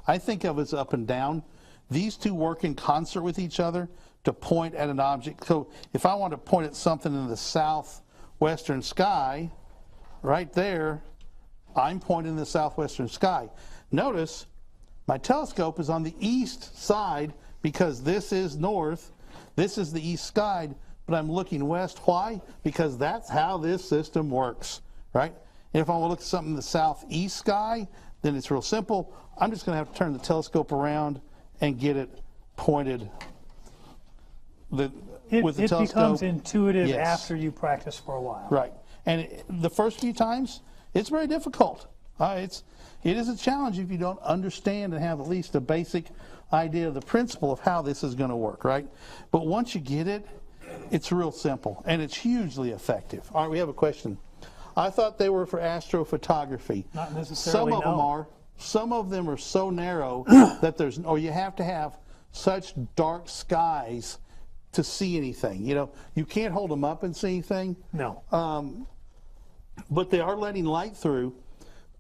I think of it as up and down. These two work in concert with each other to point at an object. So if I want to point at something in the southwestern sky, right there, I'm pointing in the southwestern sky. Notice my telescope is on the east side because this is north, this is the east side, but I'm looking west. Why? Because that's how this system works, right? And if I want to look at something in the southeast sky, then it's real simple. I'm just going to have to turn the telescope around and get it pointed with the telescope. It becomes intuitive Yes. after you practice for a while. Right. And the first few times, it's very difficult. It is a challenge if you don't understand and have at least a basic idea of the principle of how this is going to work, right? But once you get it, it's real simple, and it's hugely effective. All right, we have a question. I thought they were for astrophotography. Not necessarily, Some of them no. are. Some of them are so narrow that you have to have such dark skies to see anything. You can't hold them up and see anything. No. But they are letting light through,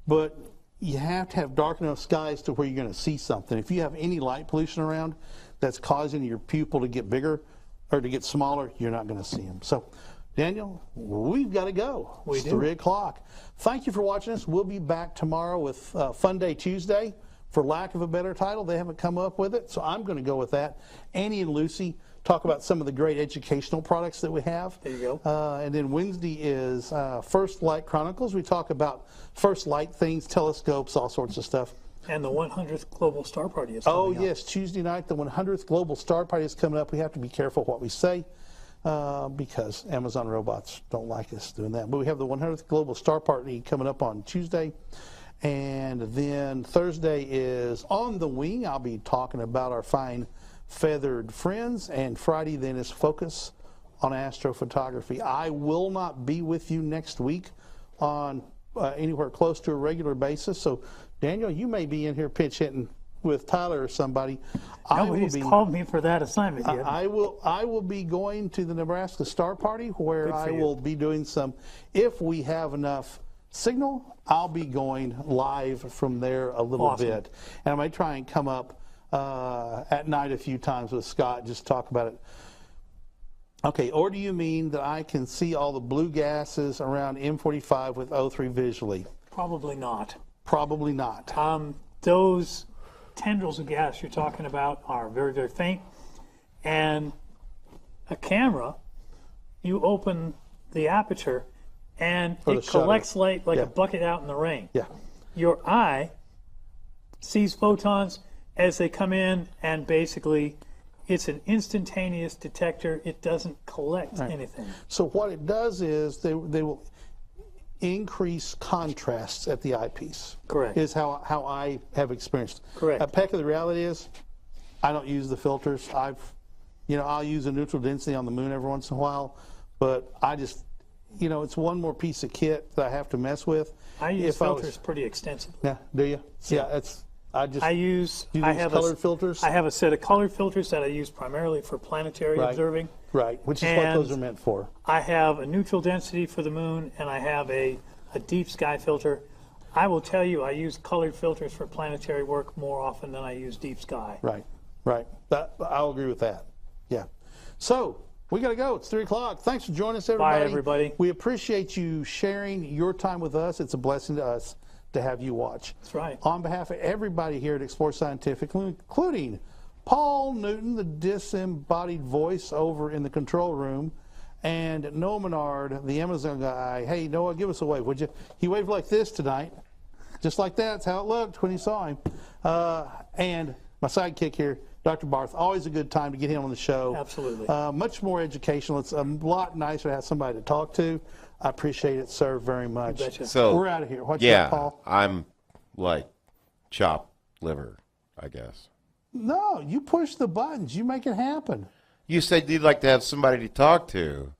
but you have to have dark enough skies to where you're going to see something. If you have any light pollution around that's causing your pupil to get bigger or to get smaller, you're not going to see them. So, Daniel, we've got to go. It's 3 o'clock. Thank you for watching us. We'll be back tomorrow with Fun Day Tuesday. For lack of a better title, they haven't come up with it, so I'm going to go with that. Annie and Lucy talk about some of the great educational products that we have. There you go. And then Wednesday is First Light Chronicles. We talk about first light things, telescopes, all sorts of stuff. And the 100th Global Star Party is coming up. Yes, Tuesday night, the 100th Global Star Party is coming up. We have to be careful what we say because Amazon robots don't like us doing that. But we have the 100th Global Star Party coming up on Tuesday. And then Thursday is On the Wing. I'll be talking about our fine feathered friends. And Friday then is Focus on Astrophotography. I will not be with you next week on anywhere close to a regular basis. So, Daniel, you may be in here pitch hitting with Tyler or somebody. Nobody's called me for that assignment yet. I will be going to the Nebraska Star Party where I will be doing some, if we have enough signal, I'll be going live from there a little bit. And I might try and come up at night a few times with Scott, just talk about it. Okay, or do you mean that I can see all the blue gases around M45 with O3 visually? Probably not. Probably not. Those tendrils of gas you're talking about are very, very faint. And a camera, you open the aperture and it collects light like a bucket out in the rain. Yeah. Your eye sees photons as they come in, and basically it's an instantaneous detector. It doesn't collect anything. So what it does is they will increase contrasts at the eyepiece. Correct. Is how I have experienced. Correct. Peck of the reality is, I don't use the filters. I'll use a neutral density on the moon every once in a while, but I just, it's one more piece of kit that I have to mess with. I use filters pretty extensively. Yeah, do you? Yeah, I have colored filters. I have a set of colored filters that I use primarily for planetary observing. Right, which is what those are meant for. I have a neutral density for the moon, and I have a deep sky filter. I will tell you, I use colored filters for planetary work more often than I use deep sky. Right, right. I'll agree with that. Yeah. So we got to go. It's 3 o'clock. Thanks for joining us, everybody. Bye, everybody. We appreciate you sharing your time with us. It's a blessing to us to have you watch. That's right. On behalf of everybody here at Explore Scientific, including Paul Newton, the disembodied voice over in the control room, and Noah Menard, the Amazon guy. Hey, Noah, give us a wave, would you? He waved like this tonight. Just like that. That's how it looked when you saw him. And my sidekick here, Dr. Barth. Always a good time to get him on the show. Absolutely. Much more educational. It's a lot nicer to have somebody to talk to. I appreciate it, sir, very much. You betcha. So we're out of here. What you got, Paul? I'm like chopped liver, I guess. No, you push the buttons. You make it happen. You said you'd like to have somebody to talk to.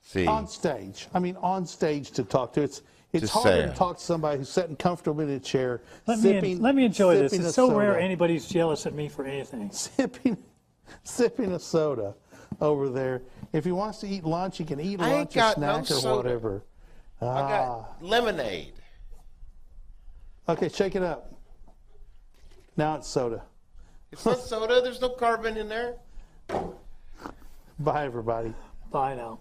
See. On stage. I mean, on stage to talk to. It's Just harder saying. to talk to somebody who's sitting comfortably in a chair. Let me enjoy this. It's so rare anybody's jealous of me for anything. Sipping a soda over there. If he wants to eat lunch, he can eat I ain't lunch or got no snack or soda. whatever. I got lemonade. Okay, shake it up. Now it's soda. It's not soda. There's no carbon in there. Bye, everybody. Bye now.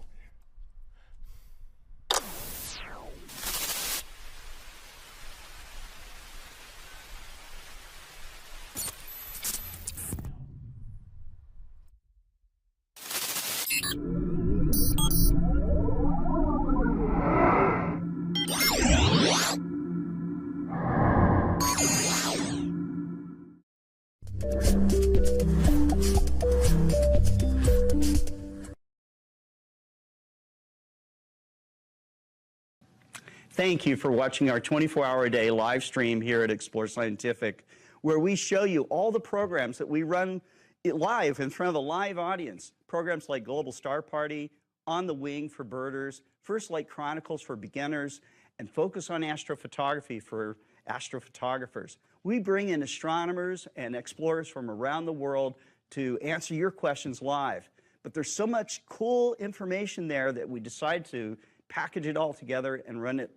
Thank you for watching our 24-hour-a-day live stream here at Explore Scientific, where we show you all the programs that we run live in front of a live audience. Programs like Global Star Party, On the Wing for birders, First Light Chronicles for beginners, and Focus on Astrophotography for astrophotographers. We bring in astronomers and explorers from around the world to answer your questions live. But there's so much cool information there that we decided to package it all together and run it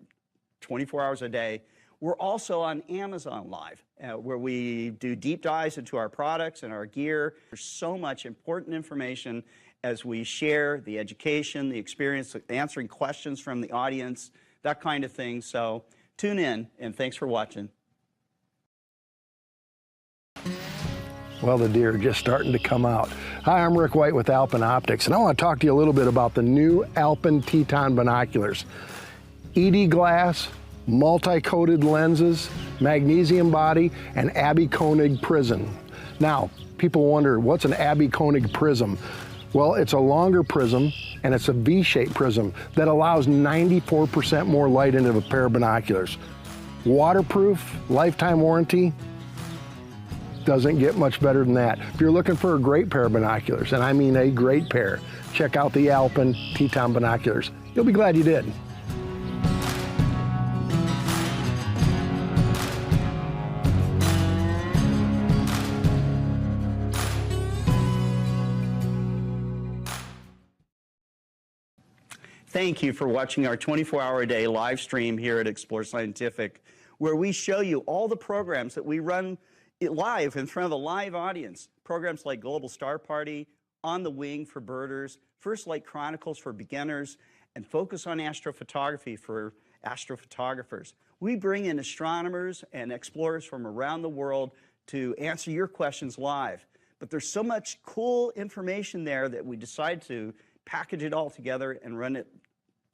24 hours a day. We're also on Amazon Live, where we do deep dives into our products and our gear. There's so much important information as we share the education, the experience, answering questions from the audience, that kind of thing. So tune in, and thanks for watching. Well, the deer are just starting to come out. Hi, I'm Rick White with Alpen Optics, and I want to talk to you a little bit about the new Alpen Teton binoculars. ED glass, multi-coated lenses, magnesium body, and Abbey Koenig prism. Now, people wonder, what's an Abbey Koenig prism? Well, it's a longer prism, and it's a V-shaped prism that allows 94% more light into a pair of binoculars. Waterproof, lifetime warranty. Doesn't get much better than that. If you're looking for a great pair of binoculars, and I mean a great pair, check out the Alpen Teton binoculars. You'll be glad you did. Thank you for watching our 24-hour-a-day live stream here at Explore Scientific, where we show you all the programs that we run live in front of a live audience. Programs like Global Star Party, On the Wing for birders, First Light Chronicles for beginners, and Focus on Astrophotography for astrophotographers. We bring in astronomers and explorers from around the world to answer your questions live. But there's so much cool information there that we decided to package it all together and run it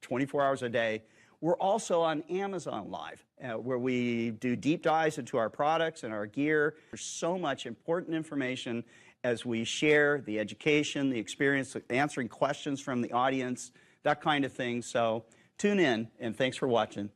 24 hours a day. We're also on Amazon Live, where we do deep dives into our products and our gear. There's so much important information as we share the education, the experience, answering questions from the audience, that kind of thing. So tune in, and thanks for watching.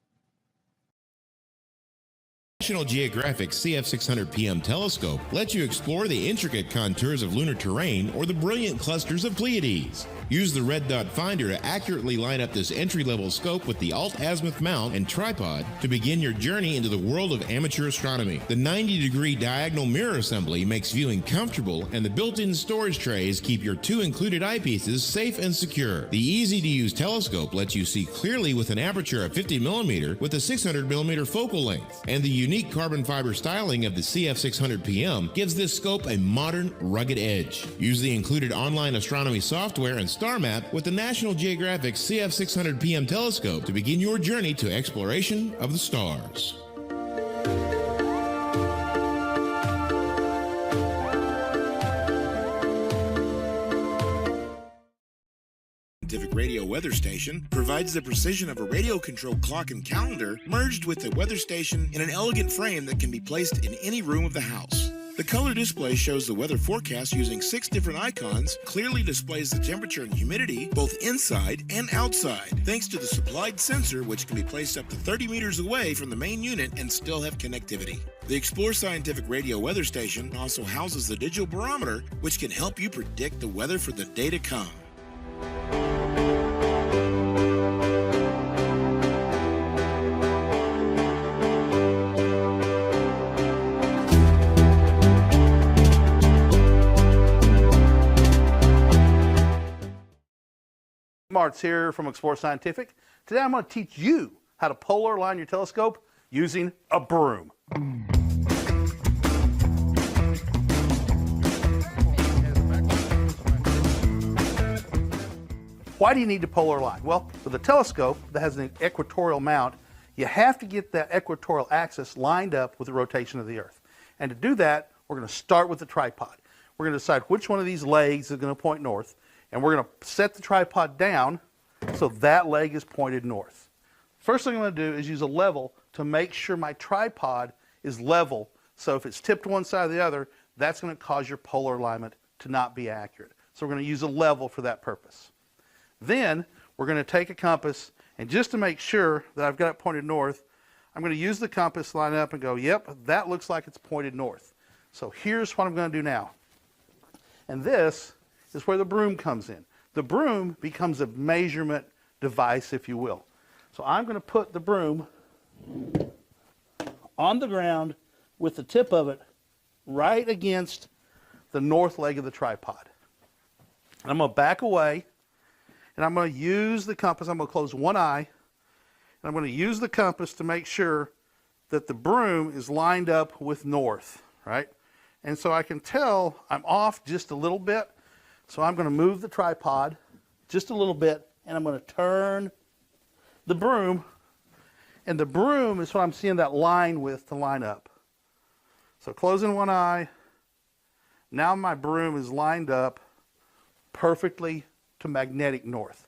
National Geographic's CF600 PM telescope lets you explore the intricate contours of lunar terrain or the brilliant clusters of Pleiades. Use the red dot finder to accurately line up this entry-level scope with the Alt-Azimuth mount and tripod to begin your journey into the world of amateur astronomy. The 90-degree diagonal mirror assembly makes viewing comfortable, and the built-in storage trays keep your two included eyepieces safe and secure. The easy-to-use telescope lets you see clearly with an aperture of 50mm with a 600mm focal length, and the unique carbon fiber styling of the CF600 PM gives this scope a modern, rugged edge. Use the included online astronomy software and star map with the National Geographic CF600 PM telescope to begin your journey to exploration of the stars. Scientific radio weather station provides the precision of a radio-controlled clock and calendar merged with the weather station in an elegant frame that can be placed in any room of the house. The color display shows the weather forecast using 6 different icons, clearly displays the temperature and humidity both inside and outside, thanks to the supplied sensor, which can be placed up to 30 meters away from the main unit and still have connectivity. The Explore Scientific Radio weather station also houses the digital barometer, which can help you predict the weather for the day to come. Mart's here from Explore Scientific. Today I'm going to teach you how to polar align your telescope using a broom. Why do you need to polar align? Well, with a telescope that has an equatorial mount, you have to get that equatorial axis lined up with the rotation of the Earth. And to do that, we're going to start with the tripod. We're going to decide which one of these legs is going to point north, and we're going to set the tripod down so that leg is pointed north. First thing I'm going to do is use a level to make sure my tripod is level, so if it's tipped one side or the other, that's going to cause your polar alignment to not be accurate. So we're going to use a level for that purpose. Then we're going to take a compass, and just to make sure that I've got it pointed north, I'm going to use the compass, line up, and go, yep, that looks like it's pointed north. So here's what I'm going to do now. And this is where the broom comes in. The broom becomes a measurement device, if you will. So I'm going to put the broom on the ground with the tip of it right against the north leg of the tripod. And I'm going to back away, and I'm going to use the compass. I'm going to close one eye, and I'm going to use the compass to make sure that the broom is lined up with north, right? And so I can tell I'm off just a little bit. So I'm going to move the tripod just a little bit, and I'm going to turn the broom, and the broom is what I'm seeing that line with to line up. So closing one eye, now my broom is lined up perfectly to magnetic north.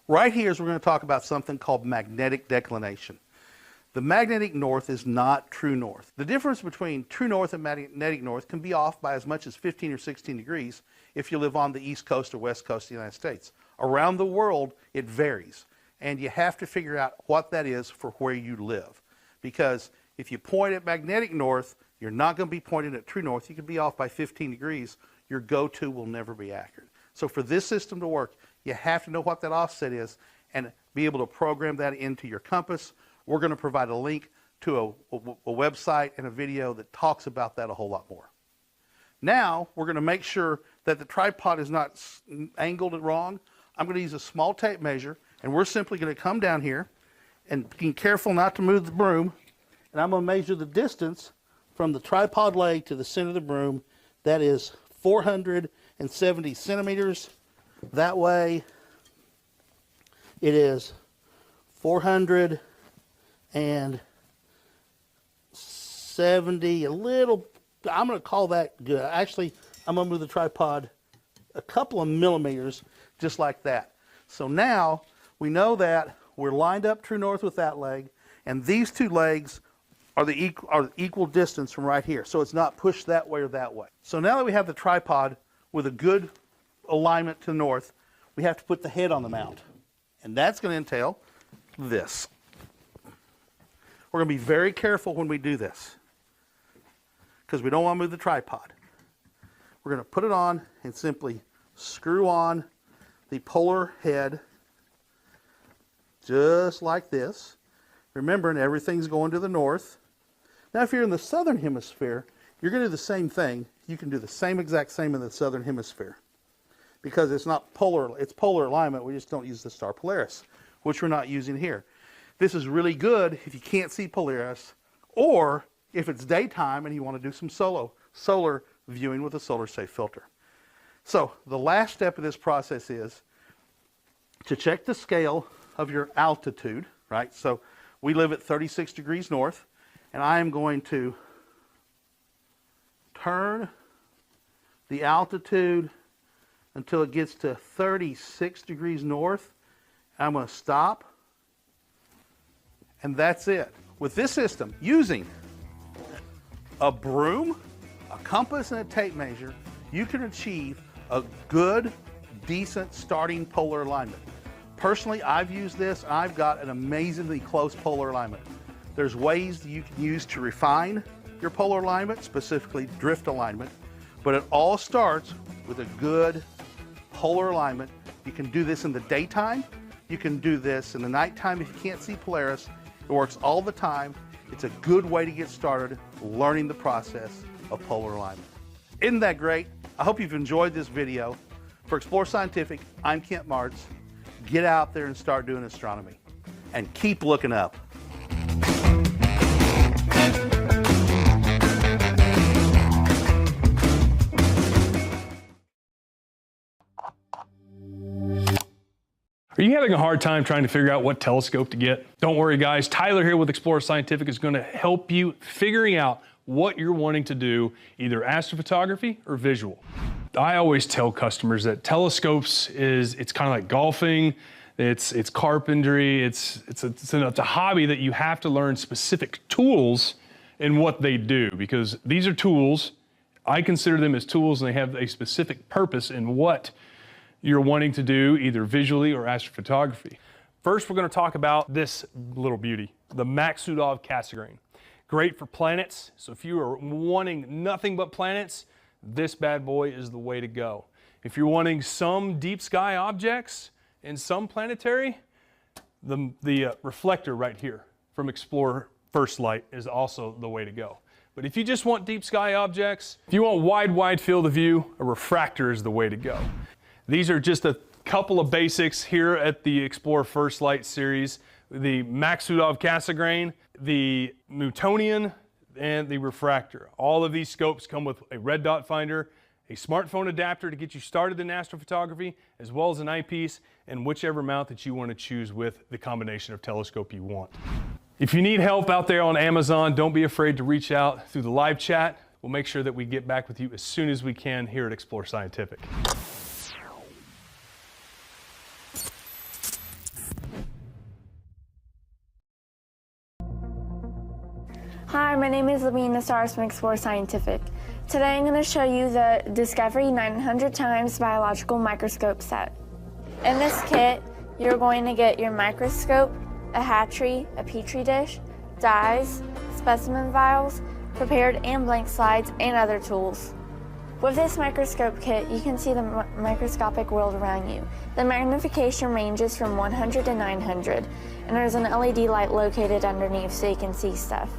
Right here is we're going to talk about something called magnetic declination. The magnetic north is not true north. The difference between true north and magnetic north can be off by as much as 15 or 16 degrees if you live on the east coast or west coast of the United States. Around the world, it varies, and you have to figure out what that is for where you live. Because if you point at magnetic north, you're not going to be pointing at true north. You could be off by 15 degrees. Your go-to will never be accurate. So for this system to work, you have to know what that offset is and be able to program that into your compass. We're going to provide a link to a website and a video that talks about that a whole lot more. Now, we're going to make sure that the tripod is not angled wrong. I'm going to use a small tape measure, and we're simply going to come down here and be careful not to move the broom, and I'm going to measure the distance from the tripod leg to the center of the broom. That is 470 centimeters. That way, it is 470, a little, I'm going to call that good. Actually, I'm going to move the tripod a couple of millimeters, just like that. So now, we know that we're lined up true north with that leg, and these two legs are the equal distance from right here. So it's not pushed that way or that way. So now that we have the tripod with a good alignment to the north, we have to put the head on the mount. And that's going to entail this. We're going to be very careful when we do this because we don't want to move the tripod. We're going to put it on and simply screw on the polar head just like this. Remembering everything's going to the north. Now if you're in the southern hemisphere, you're going to do the same thing. You can do the same exact same in the southern hemisphere. Because it's not polar, it's polar alignment, we just don't use the star Polaris, which we're not using here. This is really good if you can't see Polaris, or if it's daytime and you want to do some solar viewing with a solar safe filter. So the last step of this process is to check the scale of your altitude, right? So we live at 36 degrees north, and I am going to turn the altitude until it gets to 36 degrees north. I'm going to stop, and that's it. With this system, using a broom, a compass, and a tape measure, you can achieve a good, decent starting polar alignment. Personally, I've used this, and I've got an amazingly close polar alignment. There's ways that you can use to refine your polar alignment, specifically drift alignment, but it all starts with a good polar alignment. You can do this in the daytime. You can do this in the nighttime if you can't see Polaris. It works all the time. It's a good way to get started learning the process of polar alignment. Isn't that great? I hope you've enjoyed this video. For Explore Scientific, I'm Kent Martz. Get out there and start doing astronomy. And keep looking up. Are you having a hard time trying to figure out what telescope to get? Don't worry guys, Tyler here with Explore Scientific is going to help you figuring out what you're wanting to do, either astrophotography or visual. I always tell customers that telescopes it's kind of like golfing, it's carpentry, it's a hobby that you have to learn specific tools in what they do, because these are tools, I consider them as tools, and they have a specific purpose in what you're wanting to do, either visually or astrophotography. First, we're going to talk about this little beauty, the Maksudov Cassegrain. Great for planets, so if you are wanting nothing but planets, this bad boy is the way to go. If you're wanting some deep sky objects and some planetary, the reflector right here from Explore First Light is also the way to go. But if you just want deep sky objects, if you want wide field of view, a refractor is the way to go. These are just a couple of basics here at the Explore First Light series. The Maksudov Cassegrain, the Newtonian, and the Refractor. All of these scopes come with a red dot finder, a smartphone adapter to get you started in astrophotography, as well as an eyepiece, and whichever mount that you want to choose with the combination of telescope you want. If you need help out there on Amazon, don't be afraid to reach out through the live chat. We'll make sure that we get back with you as soon as we can here at Explore Scientific. Hi, my name is Lavina Stars from Explore Scientific. Today I'm going to show you the Discovery 900 times biological microscope set. In this kit, you're going to get your microscope, a hatchery, a petri dish, dyes, specimen vials, prepared and blank slides, and other tools. With this microscope kit, you can see the microscopic world around you. The magnification ranges from 100 to 900, and there's an LED light located underneath so you can see stuff.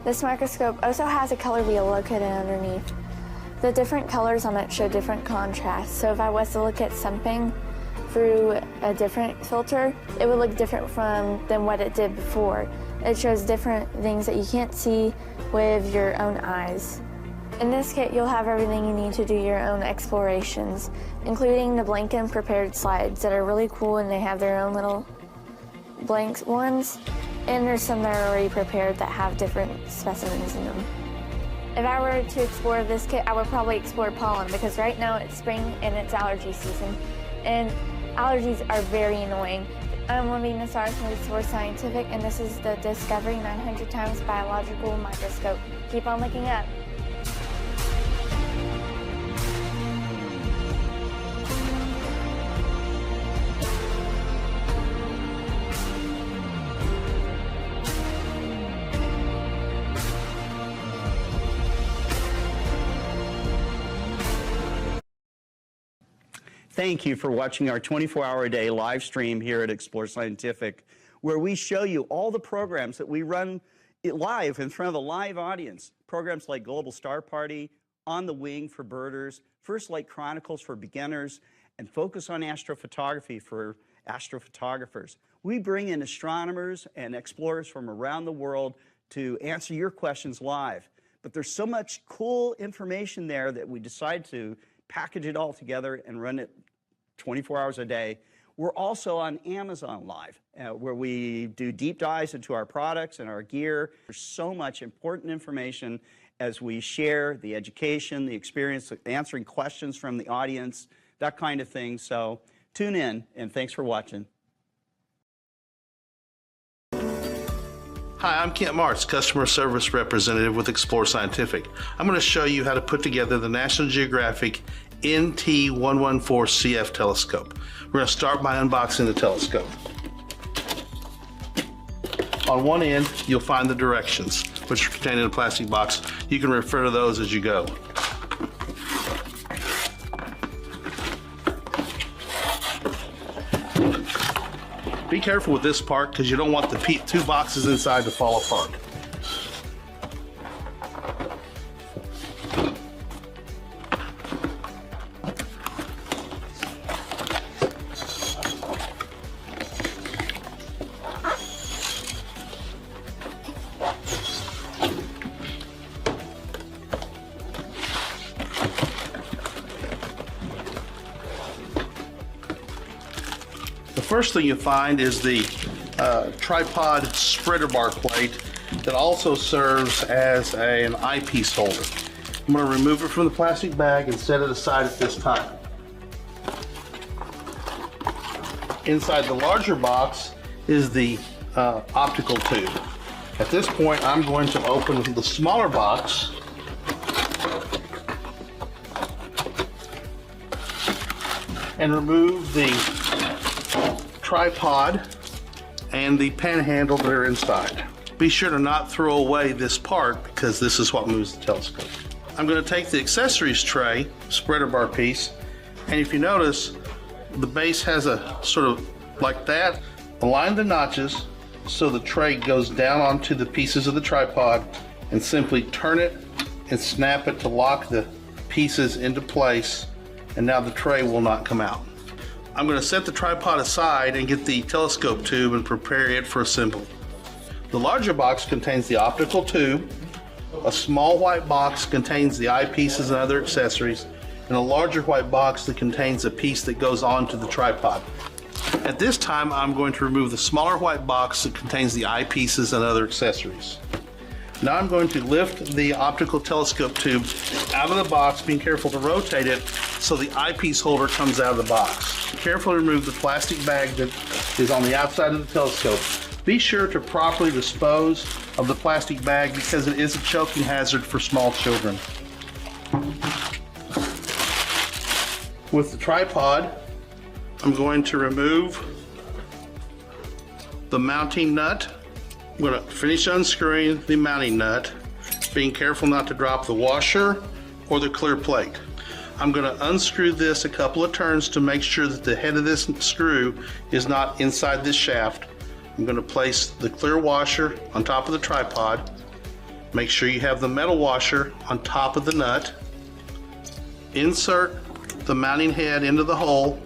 This microscope also has a color wheel located underneath. The different colors on it show different contrasts, so if I was to look at something through a different filter, it would look different than what it did before. It shows different things that you can't see with your own eyes. In this kit, you'll have everything you need to do your own explorations, including the blank and prepared slides that are really cool, and they have their own little blank ones. And there's some that are already prepared that have different specimens in them. If I were to explore this kit, I would probably explore pollen, because right now it's spring and it's allergy season, and allergies are very annoying. I'm Lavina Stars from Explore Scientific, and this is the Discovery 900 times biological microscope. Keep on looking up. Thank you for watching our 24-hour-a-day live stream here at Explore Scientific, where we show you all the programs that we run live in front of a live audience. Programs like Global Star Party, On the Wing for birders, First Light Chronicles for beginners, and Focus on Astrophotography for astrophotographers. We bring in astronomers and explorers from around the world to answer your questions live. But there's so much cool information there that we decided to package it all together and run it 24 hours a day. We're also on Amazon Live, where we do deep dives into our products and our gear. There's so much important information as we share the education, the experience, answering questions from the audience, that kind of thing. So tune in, and thanks for watching. Hi, I'm Kent Martz, Customer Service Representative with Explore Scientific. I'm going to show you how to put together the National Geographic NT114CF telescope. We're going to start by unboxing the telescope. On one end, you'll find the directions, which are contained in a plastic box. You can refer to those as you go. Be careful with this part because you don't want the two boxes inside to fall apart. The first thing you find is the tripod spreader bar plate that also serves as an eyepiece holder. I'm going to remove it from the plastic bag and set it aside at this time. Inside the larger box is the optical tube. At this point, I'm going to open the smaller box and remove the tripod and the pan handle that are inside. Be sure to not throw away this part because this is what moves the telescope. I'm going to take the accessories tray, spreader bar piece, and if you notice, the base has a sort of like that. Align the notches so the tray goes down onto the pieces of the tripod and simply turn it and snap it to lock the pieces into place, and now the tray will not come out. I'm going to set the tripod aside and get the telescope tube and prepare it for assembly. The larger box contains the optical tube, a small white box contains the eyepieces and other accessories, and a larger white box that contains a piece that goes onto the tripod. At this time, I'm going to remove the smaller white box that contains the eyepieces and other accessories. Now I'm going to lift the optical telescope tube out of the box, being careful to rotate it so the eyepiece holder comes out of the box. Carefully remove the plastic bag that is on the outside of the telescope. Be sure to properly dispose of the plastic bag because it is a choking hazard for small children. With the tripod, I'm going to remove the mounting nut. I'm going to finish unscrewing the mounting nut, being careful not to drop the washer or the clear plate. I'm going to unscrew this a couple of turns to make sure that the head of this screw is not inside this shaft. I'm going to place the clear washer on top of the tripod. Make sure you have the metal washer on top of the nut. Insert the mounting head into the hole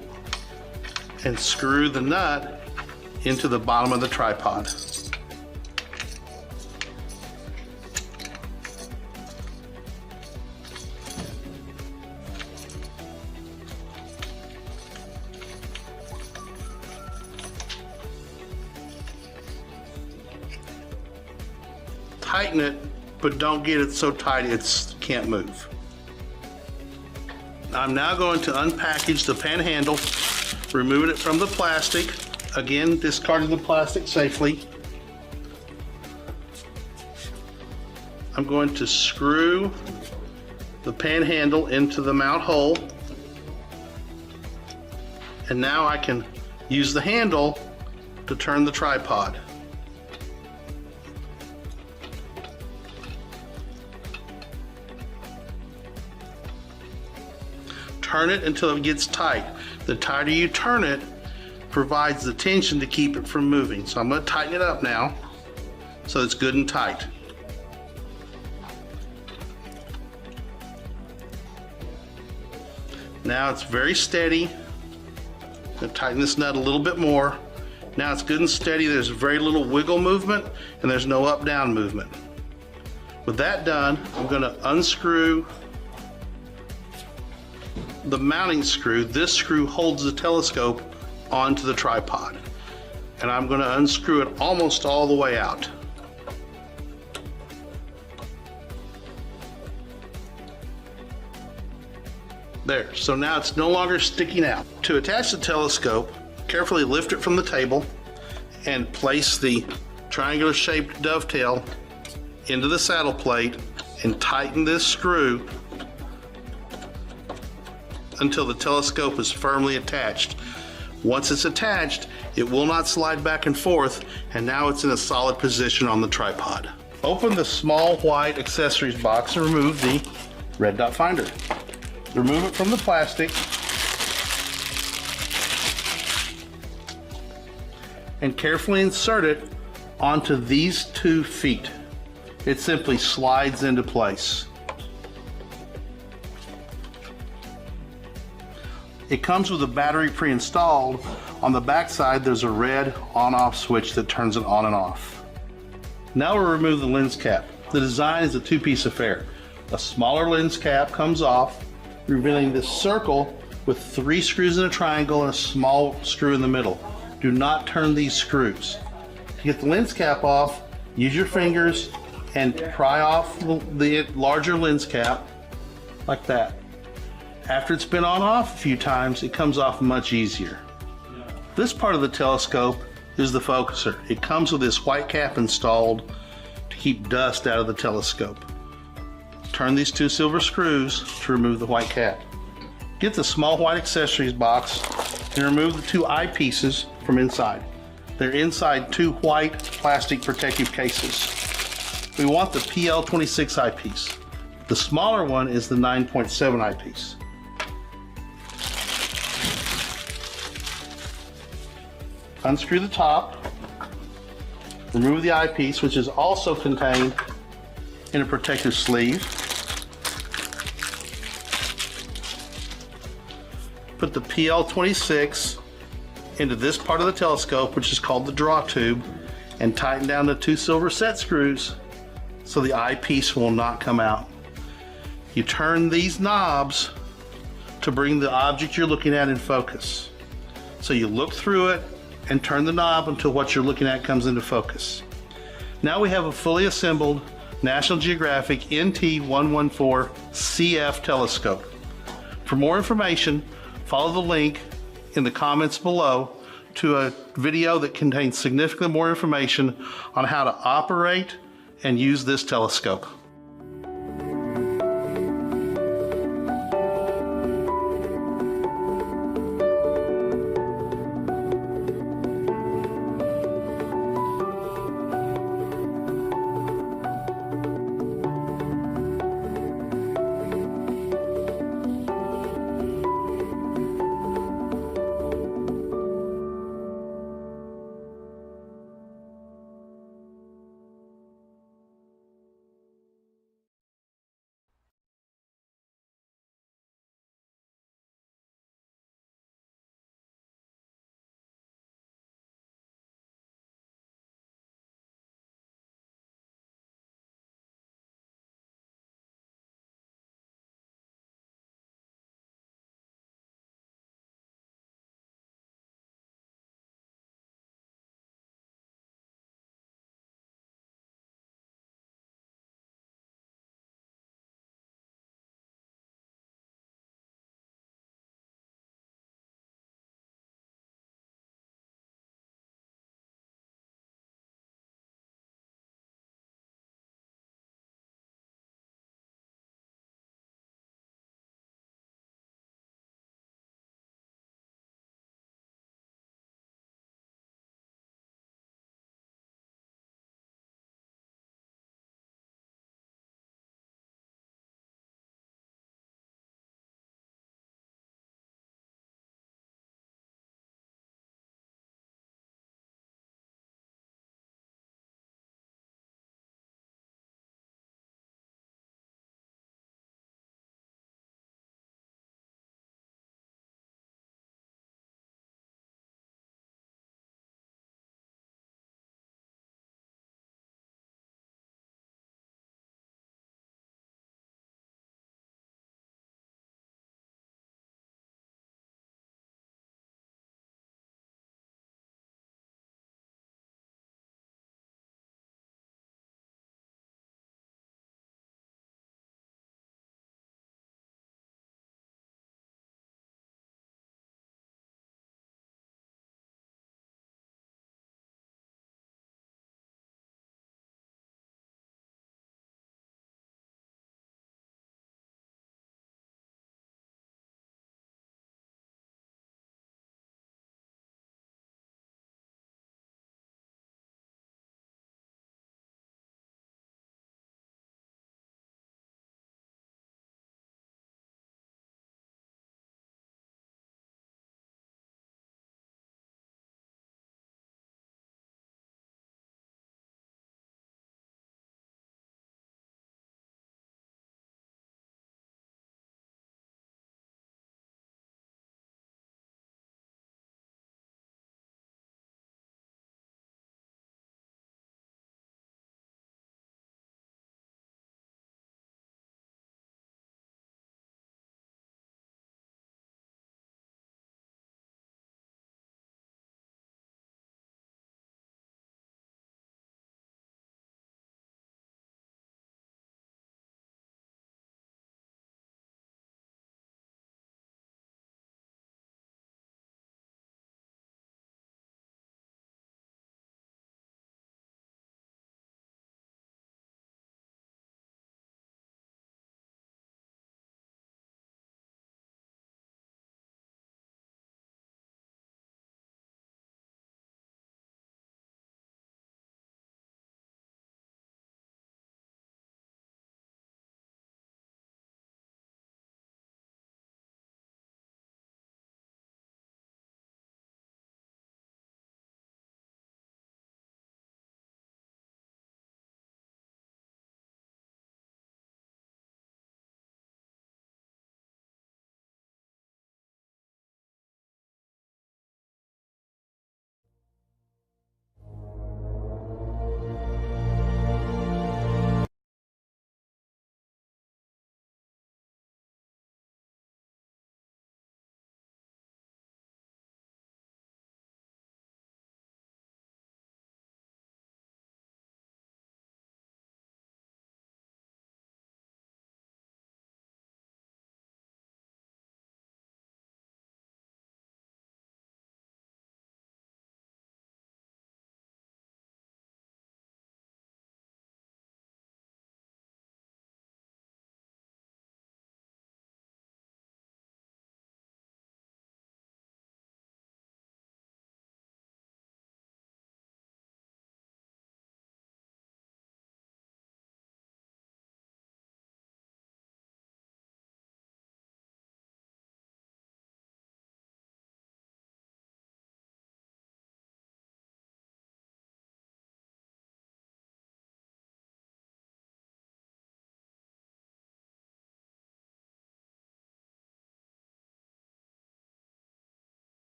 and screw the nut into the bottom of the tripod. Tighten it, but don't get it so tight it can't move. I'm now going to unpackage the pan handle, removing it from the plastic. Again, discarding the plastic safely. I'm going to screw the pan handle into the mount hole. And now I can use the handle to turn the tripod. turn it until it gets tight. The tighter you turn it, provides the tension to keep it from moving. So I'm going to tighten it up now so it's good and tight. Now it's very steady. I'm going to tighten this nut a little bit more. Now it's good and steady. There's very little wiggle movement and there's no up-down movement. With that done, I'm going to unscrew the mounting screw. This screw holds the telescope onto the tripod. And I'm going to unscrew it almost all the way out. There, so now it's no longer sticking out. To attach the telescope, carefully lift it from the table and place the triangular shaped dovetail into the saddle plate and tighten this screw until the telescope is firmly attached. Once it's attached, it will not slide back and forth, and now it's in a solid position on the tripod. Open the small white accessories box and remove the red dot finder. Remove it from the plastic and carefully insert it onto these 2 feet. It simply slides into place. It comes with a battery pre-installed. On the back side, there's a red on-off switch that turns it on and off. Now we'll remove the lens cap. The design is a 2-piece affair. A smaller lens cap comes off, revealing this circle with 3 screws in a triangle and a small screw in the middle. Do not turn these screws. To get the lens cap off, use your fingers and pry off the larger lens cap like that. After it's been on off a few times, it comes off much easier. This part of the telescope is the focuser. It comes with this white cap installed to keep dust out of the telescope. Turn these 2 silver screws to remove the white cap. Get the small white accessories box and remove the 2 eyepieces from inside. They're inside 2 white plastic protective cases. We want the PL26 eyepiece. The smaller one is the 9.7 eyepiece. Unscrew the top, remove the eyepiece, which is also contained in a protective sleeve. Put the PL26 into this part of the telescope, which is called the draw tube, and tighten down the 2 silver set screws so the eyepiece will not come out. You turn these knobs to bring the object you're looking at in focus. So you look through it and turn the knob until what you're looking at comes into focus. Now we have a fully assembled National Geographic NT114 CF telescope. For more information, follow the link in the comments below to a video that contains significantly more information on how to operate and use this telescope.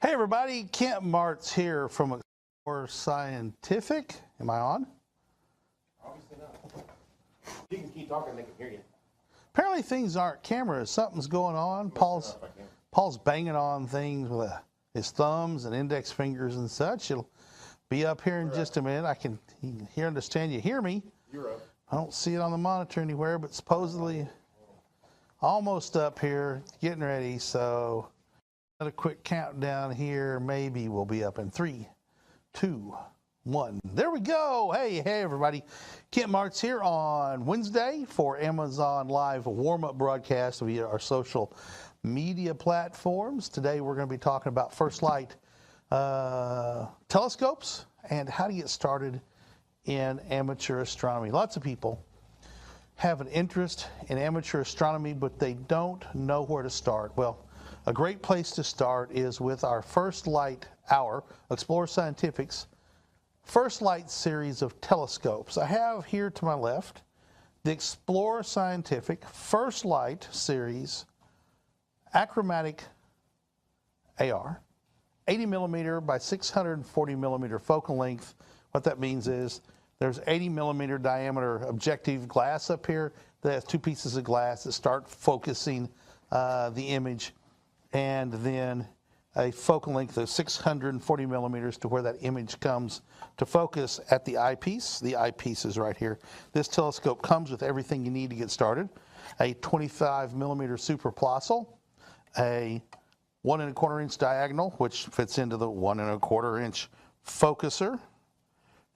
Hey everybody, Kent Martz here from Explore Scientific. Am I on? Obviously not. You can keep talking, they can hear you. Apparently things aren't cameras. Something's going on. Paul's banging on things with his thumbs and index fingers and such. It'll be up here in just a minute. I can understand you hear me. You're up. I don't see it on the monitor anywhere, but supposedly almost up here, getting ready. So another quick countdown here. Maybe we'll be up in 3, 2, 1. There we go. Hey everybody. Kent Martz here on Wednesday for Amazon Live warm-up broadcast via our social media platforms. Today we're going to be talking about first light telescopes and how to get started in amateur astronomy. Lots of people have an interest in amateur astronomy, but they don't know where to start. Well, a great place to start is with our First Light Hour, Explore Scientific's First Light series of telescopes. I have here to my left the Explore Scientific First Light series achromatic AR, 80 millimeter by 640 millimeter focal length. What that means is there's 80 millimeter diameter objective glass up here that has two pieces of glass that start focusing the image, and then a focal length of 640 millimeters to where that image comes to focus at the eyepiece. The eyepiece is right here. This telescope comes with everything you need to get started. A 25 millimeter superplossal, a 1 1/4 inch diagonal, which fits into the 1 1/4 inch focuser.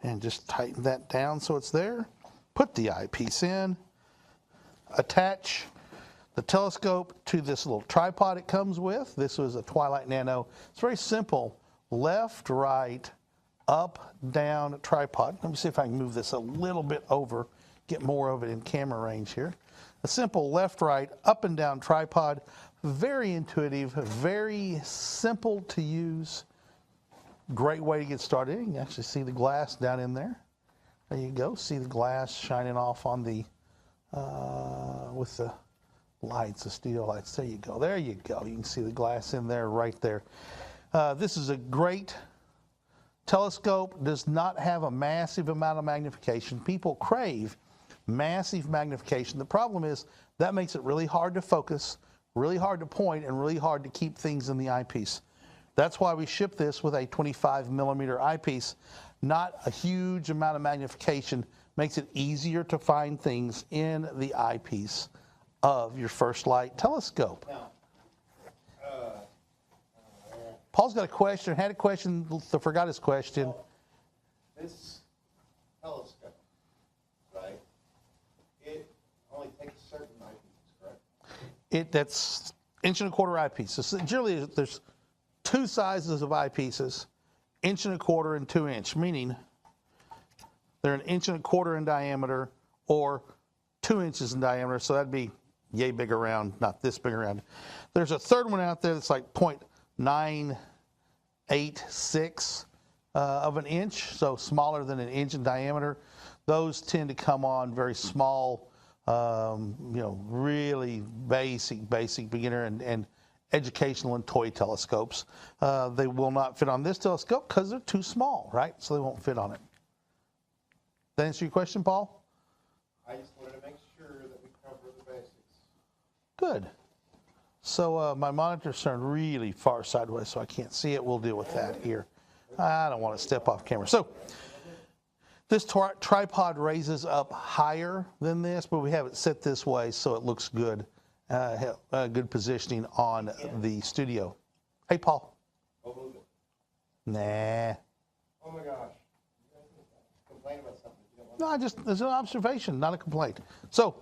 And just tighten that down so it's there. Put the eyepiece in. Attach the telescope to this little tripod it comes with. This was a Twilight Nano. It's very simple. Left, right, up, down tripod. Let me see if I can move this a little bit over, get more of it in camera range here. A simple left, right, up and down tripod. Very intuitive, very simple to use. Great way to get started. You can actually see the glass down in there. There you go. See the glass shining off on the, with the lights, the steel lights. There you go. There you go. You can see the glass in there, right there. This is a great telescope. Does not have a massive amount of magnification. People crave massive magnification. The problem is that makes it really hard to focus, really hard to point, and really hard to keep things in the eyepiece. That's why we ship this with a 25 millimeter eyepiece. Not a huge amount of magnification. Makes it easier to find things in the eyepiece of your First Light telescope. Now, Paul's got a question, had a question, forgot his question. this telescope, right, it only takes certain eyepieces, correct? That's 1 1/4 eyepiece. So generally there's two sizes of eyepieces, 1 1/4 and 2 inch, meaning they're 1 1/4 in diameter or 2 inches in diameter, so that'd be yay big around, not this big around. There's a third one out there that's like 0.986 of an inch, so smaller than 1 inch in diameter. Those tend to come on very small, really basic beginner and educational and toy telescopes. They will not fit on this telescope because they're too small, right? So they won't fit on it. That answer your question, Paul? I just wanted to make sure that we cover the basics. Good. So my monitor's turned really far sideways, so I can't see it. We'll deal with that here. I don't want to step off camera. So this tripod raises up higher than this, but we have it set this way so it looks good. Good positioning on the studio. Hey, Paul. Nah. Oh my gosh. You guys complain about something. No, there's an observation, not a complaint. So,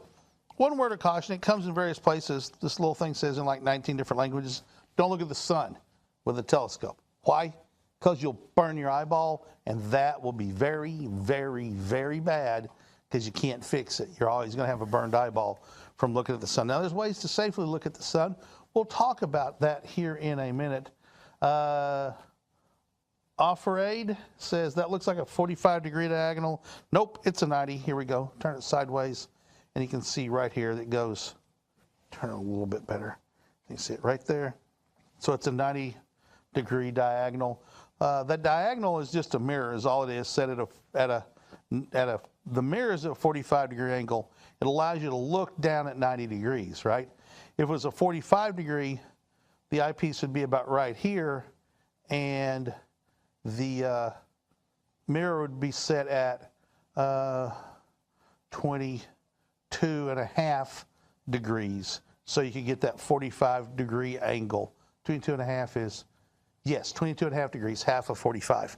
one word of caution, it comes in various places. This little thing says in like 19 different languages, don't look at the sun with a telescope. Why? Because you'll burn your eyeball, and that will be very, very, very bad because you can't fix it. You're always going to have a burned eyeball from looking at the sun. Now, there's ways to safely look at the sun. We'll talk about that here in a minute. Offerade says that looks like a 45-degree diagonal. Nope, it's a 90. Here we go. Turn it sideways, and you can see right here that it goes. Turn it a little bit better. You see it right there. So it's a 90 degree diagonal. That diagonal is just a mirror, is all it is, set the mirror is at a 45-degree angle. It allows you to look down at 90 degrees, right? If it was a 45-degree, the eyepiece would be about right here, and the mirror would be set at 22.5 degrees, so you could get that 45-degree angle. 22.5 is, yes, 22.5 degrees, half of 45.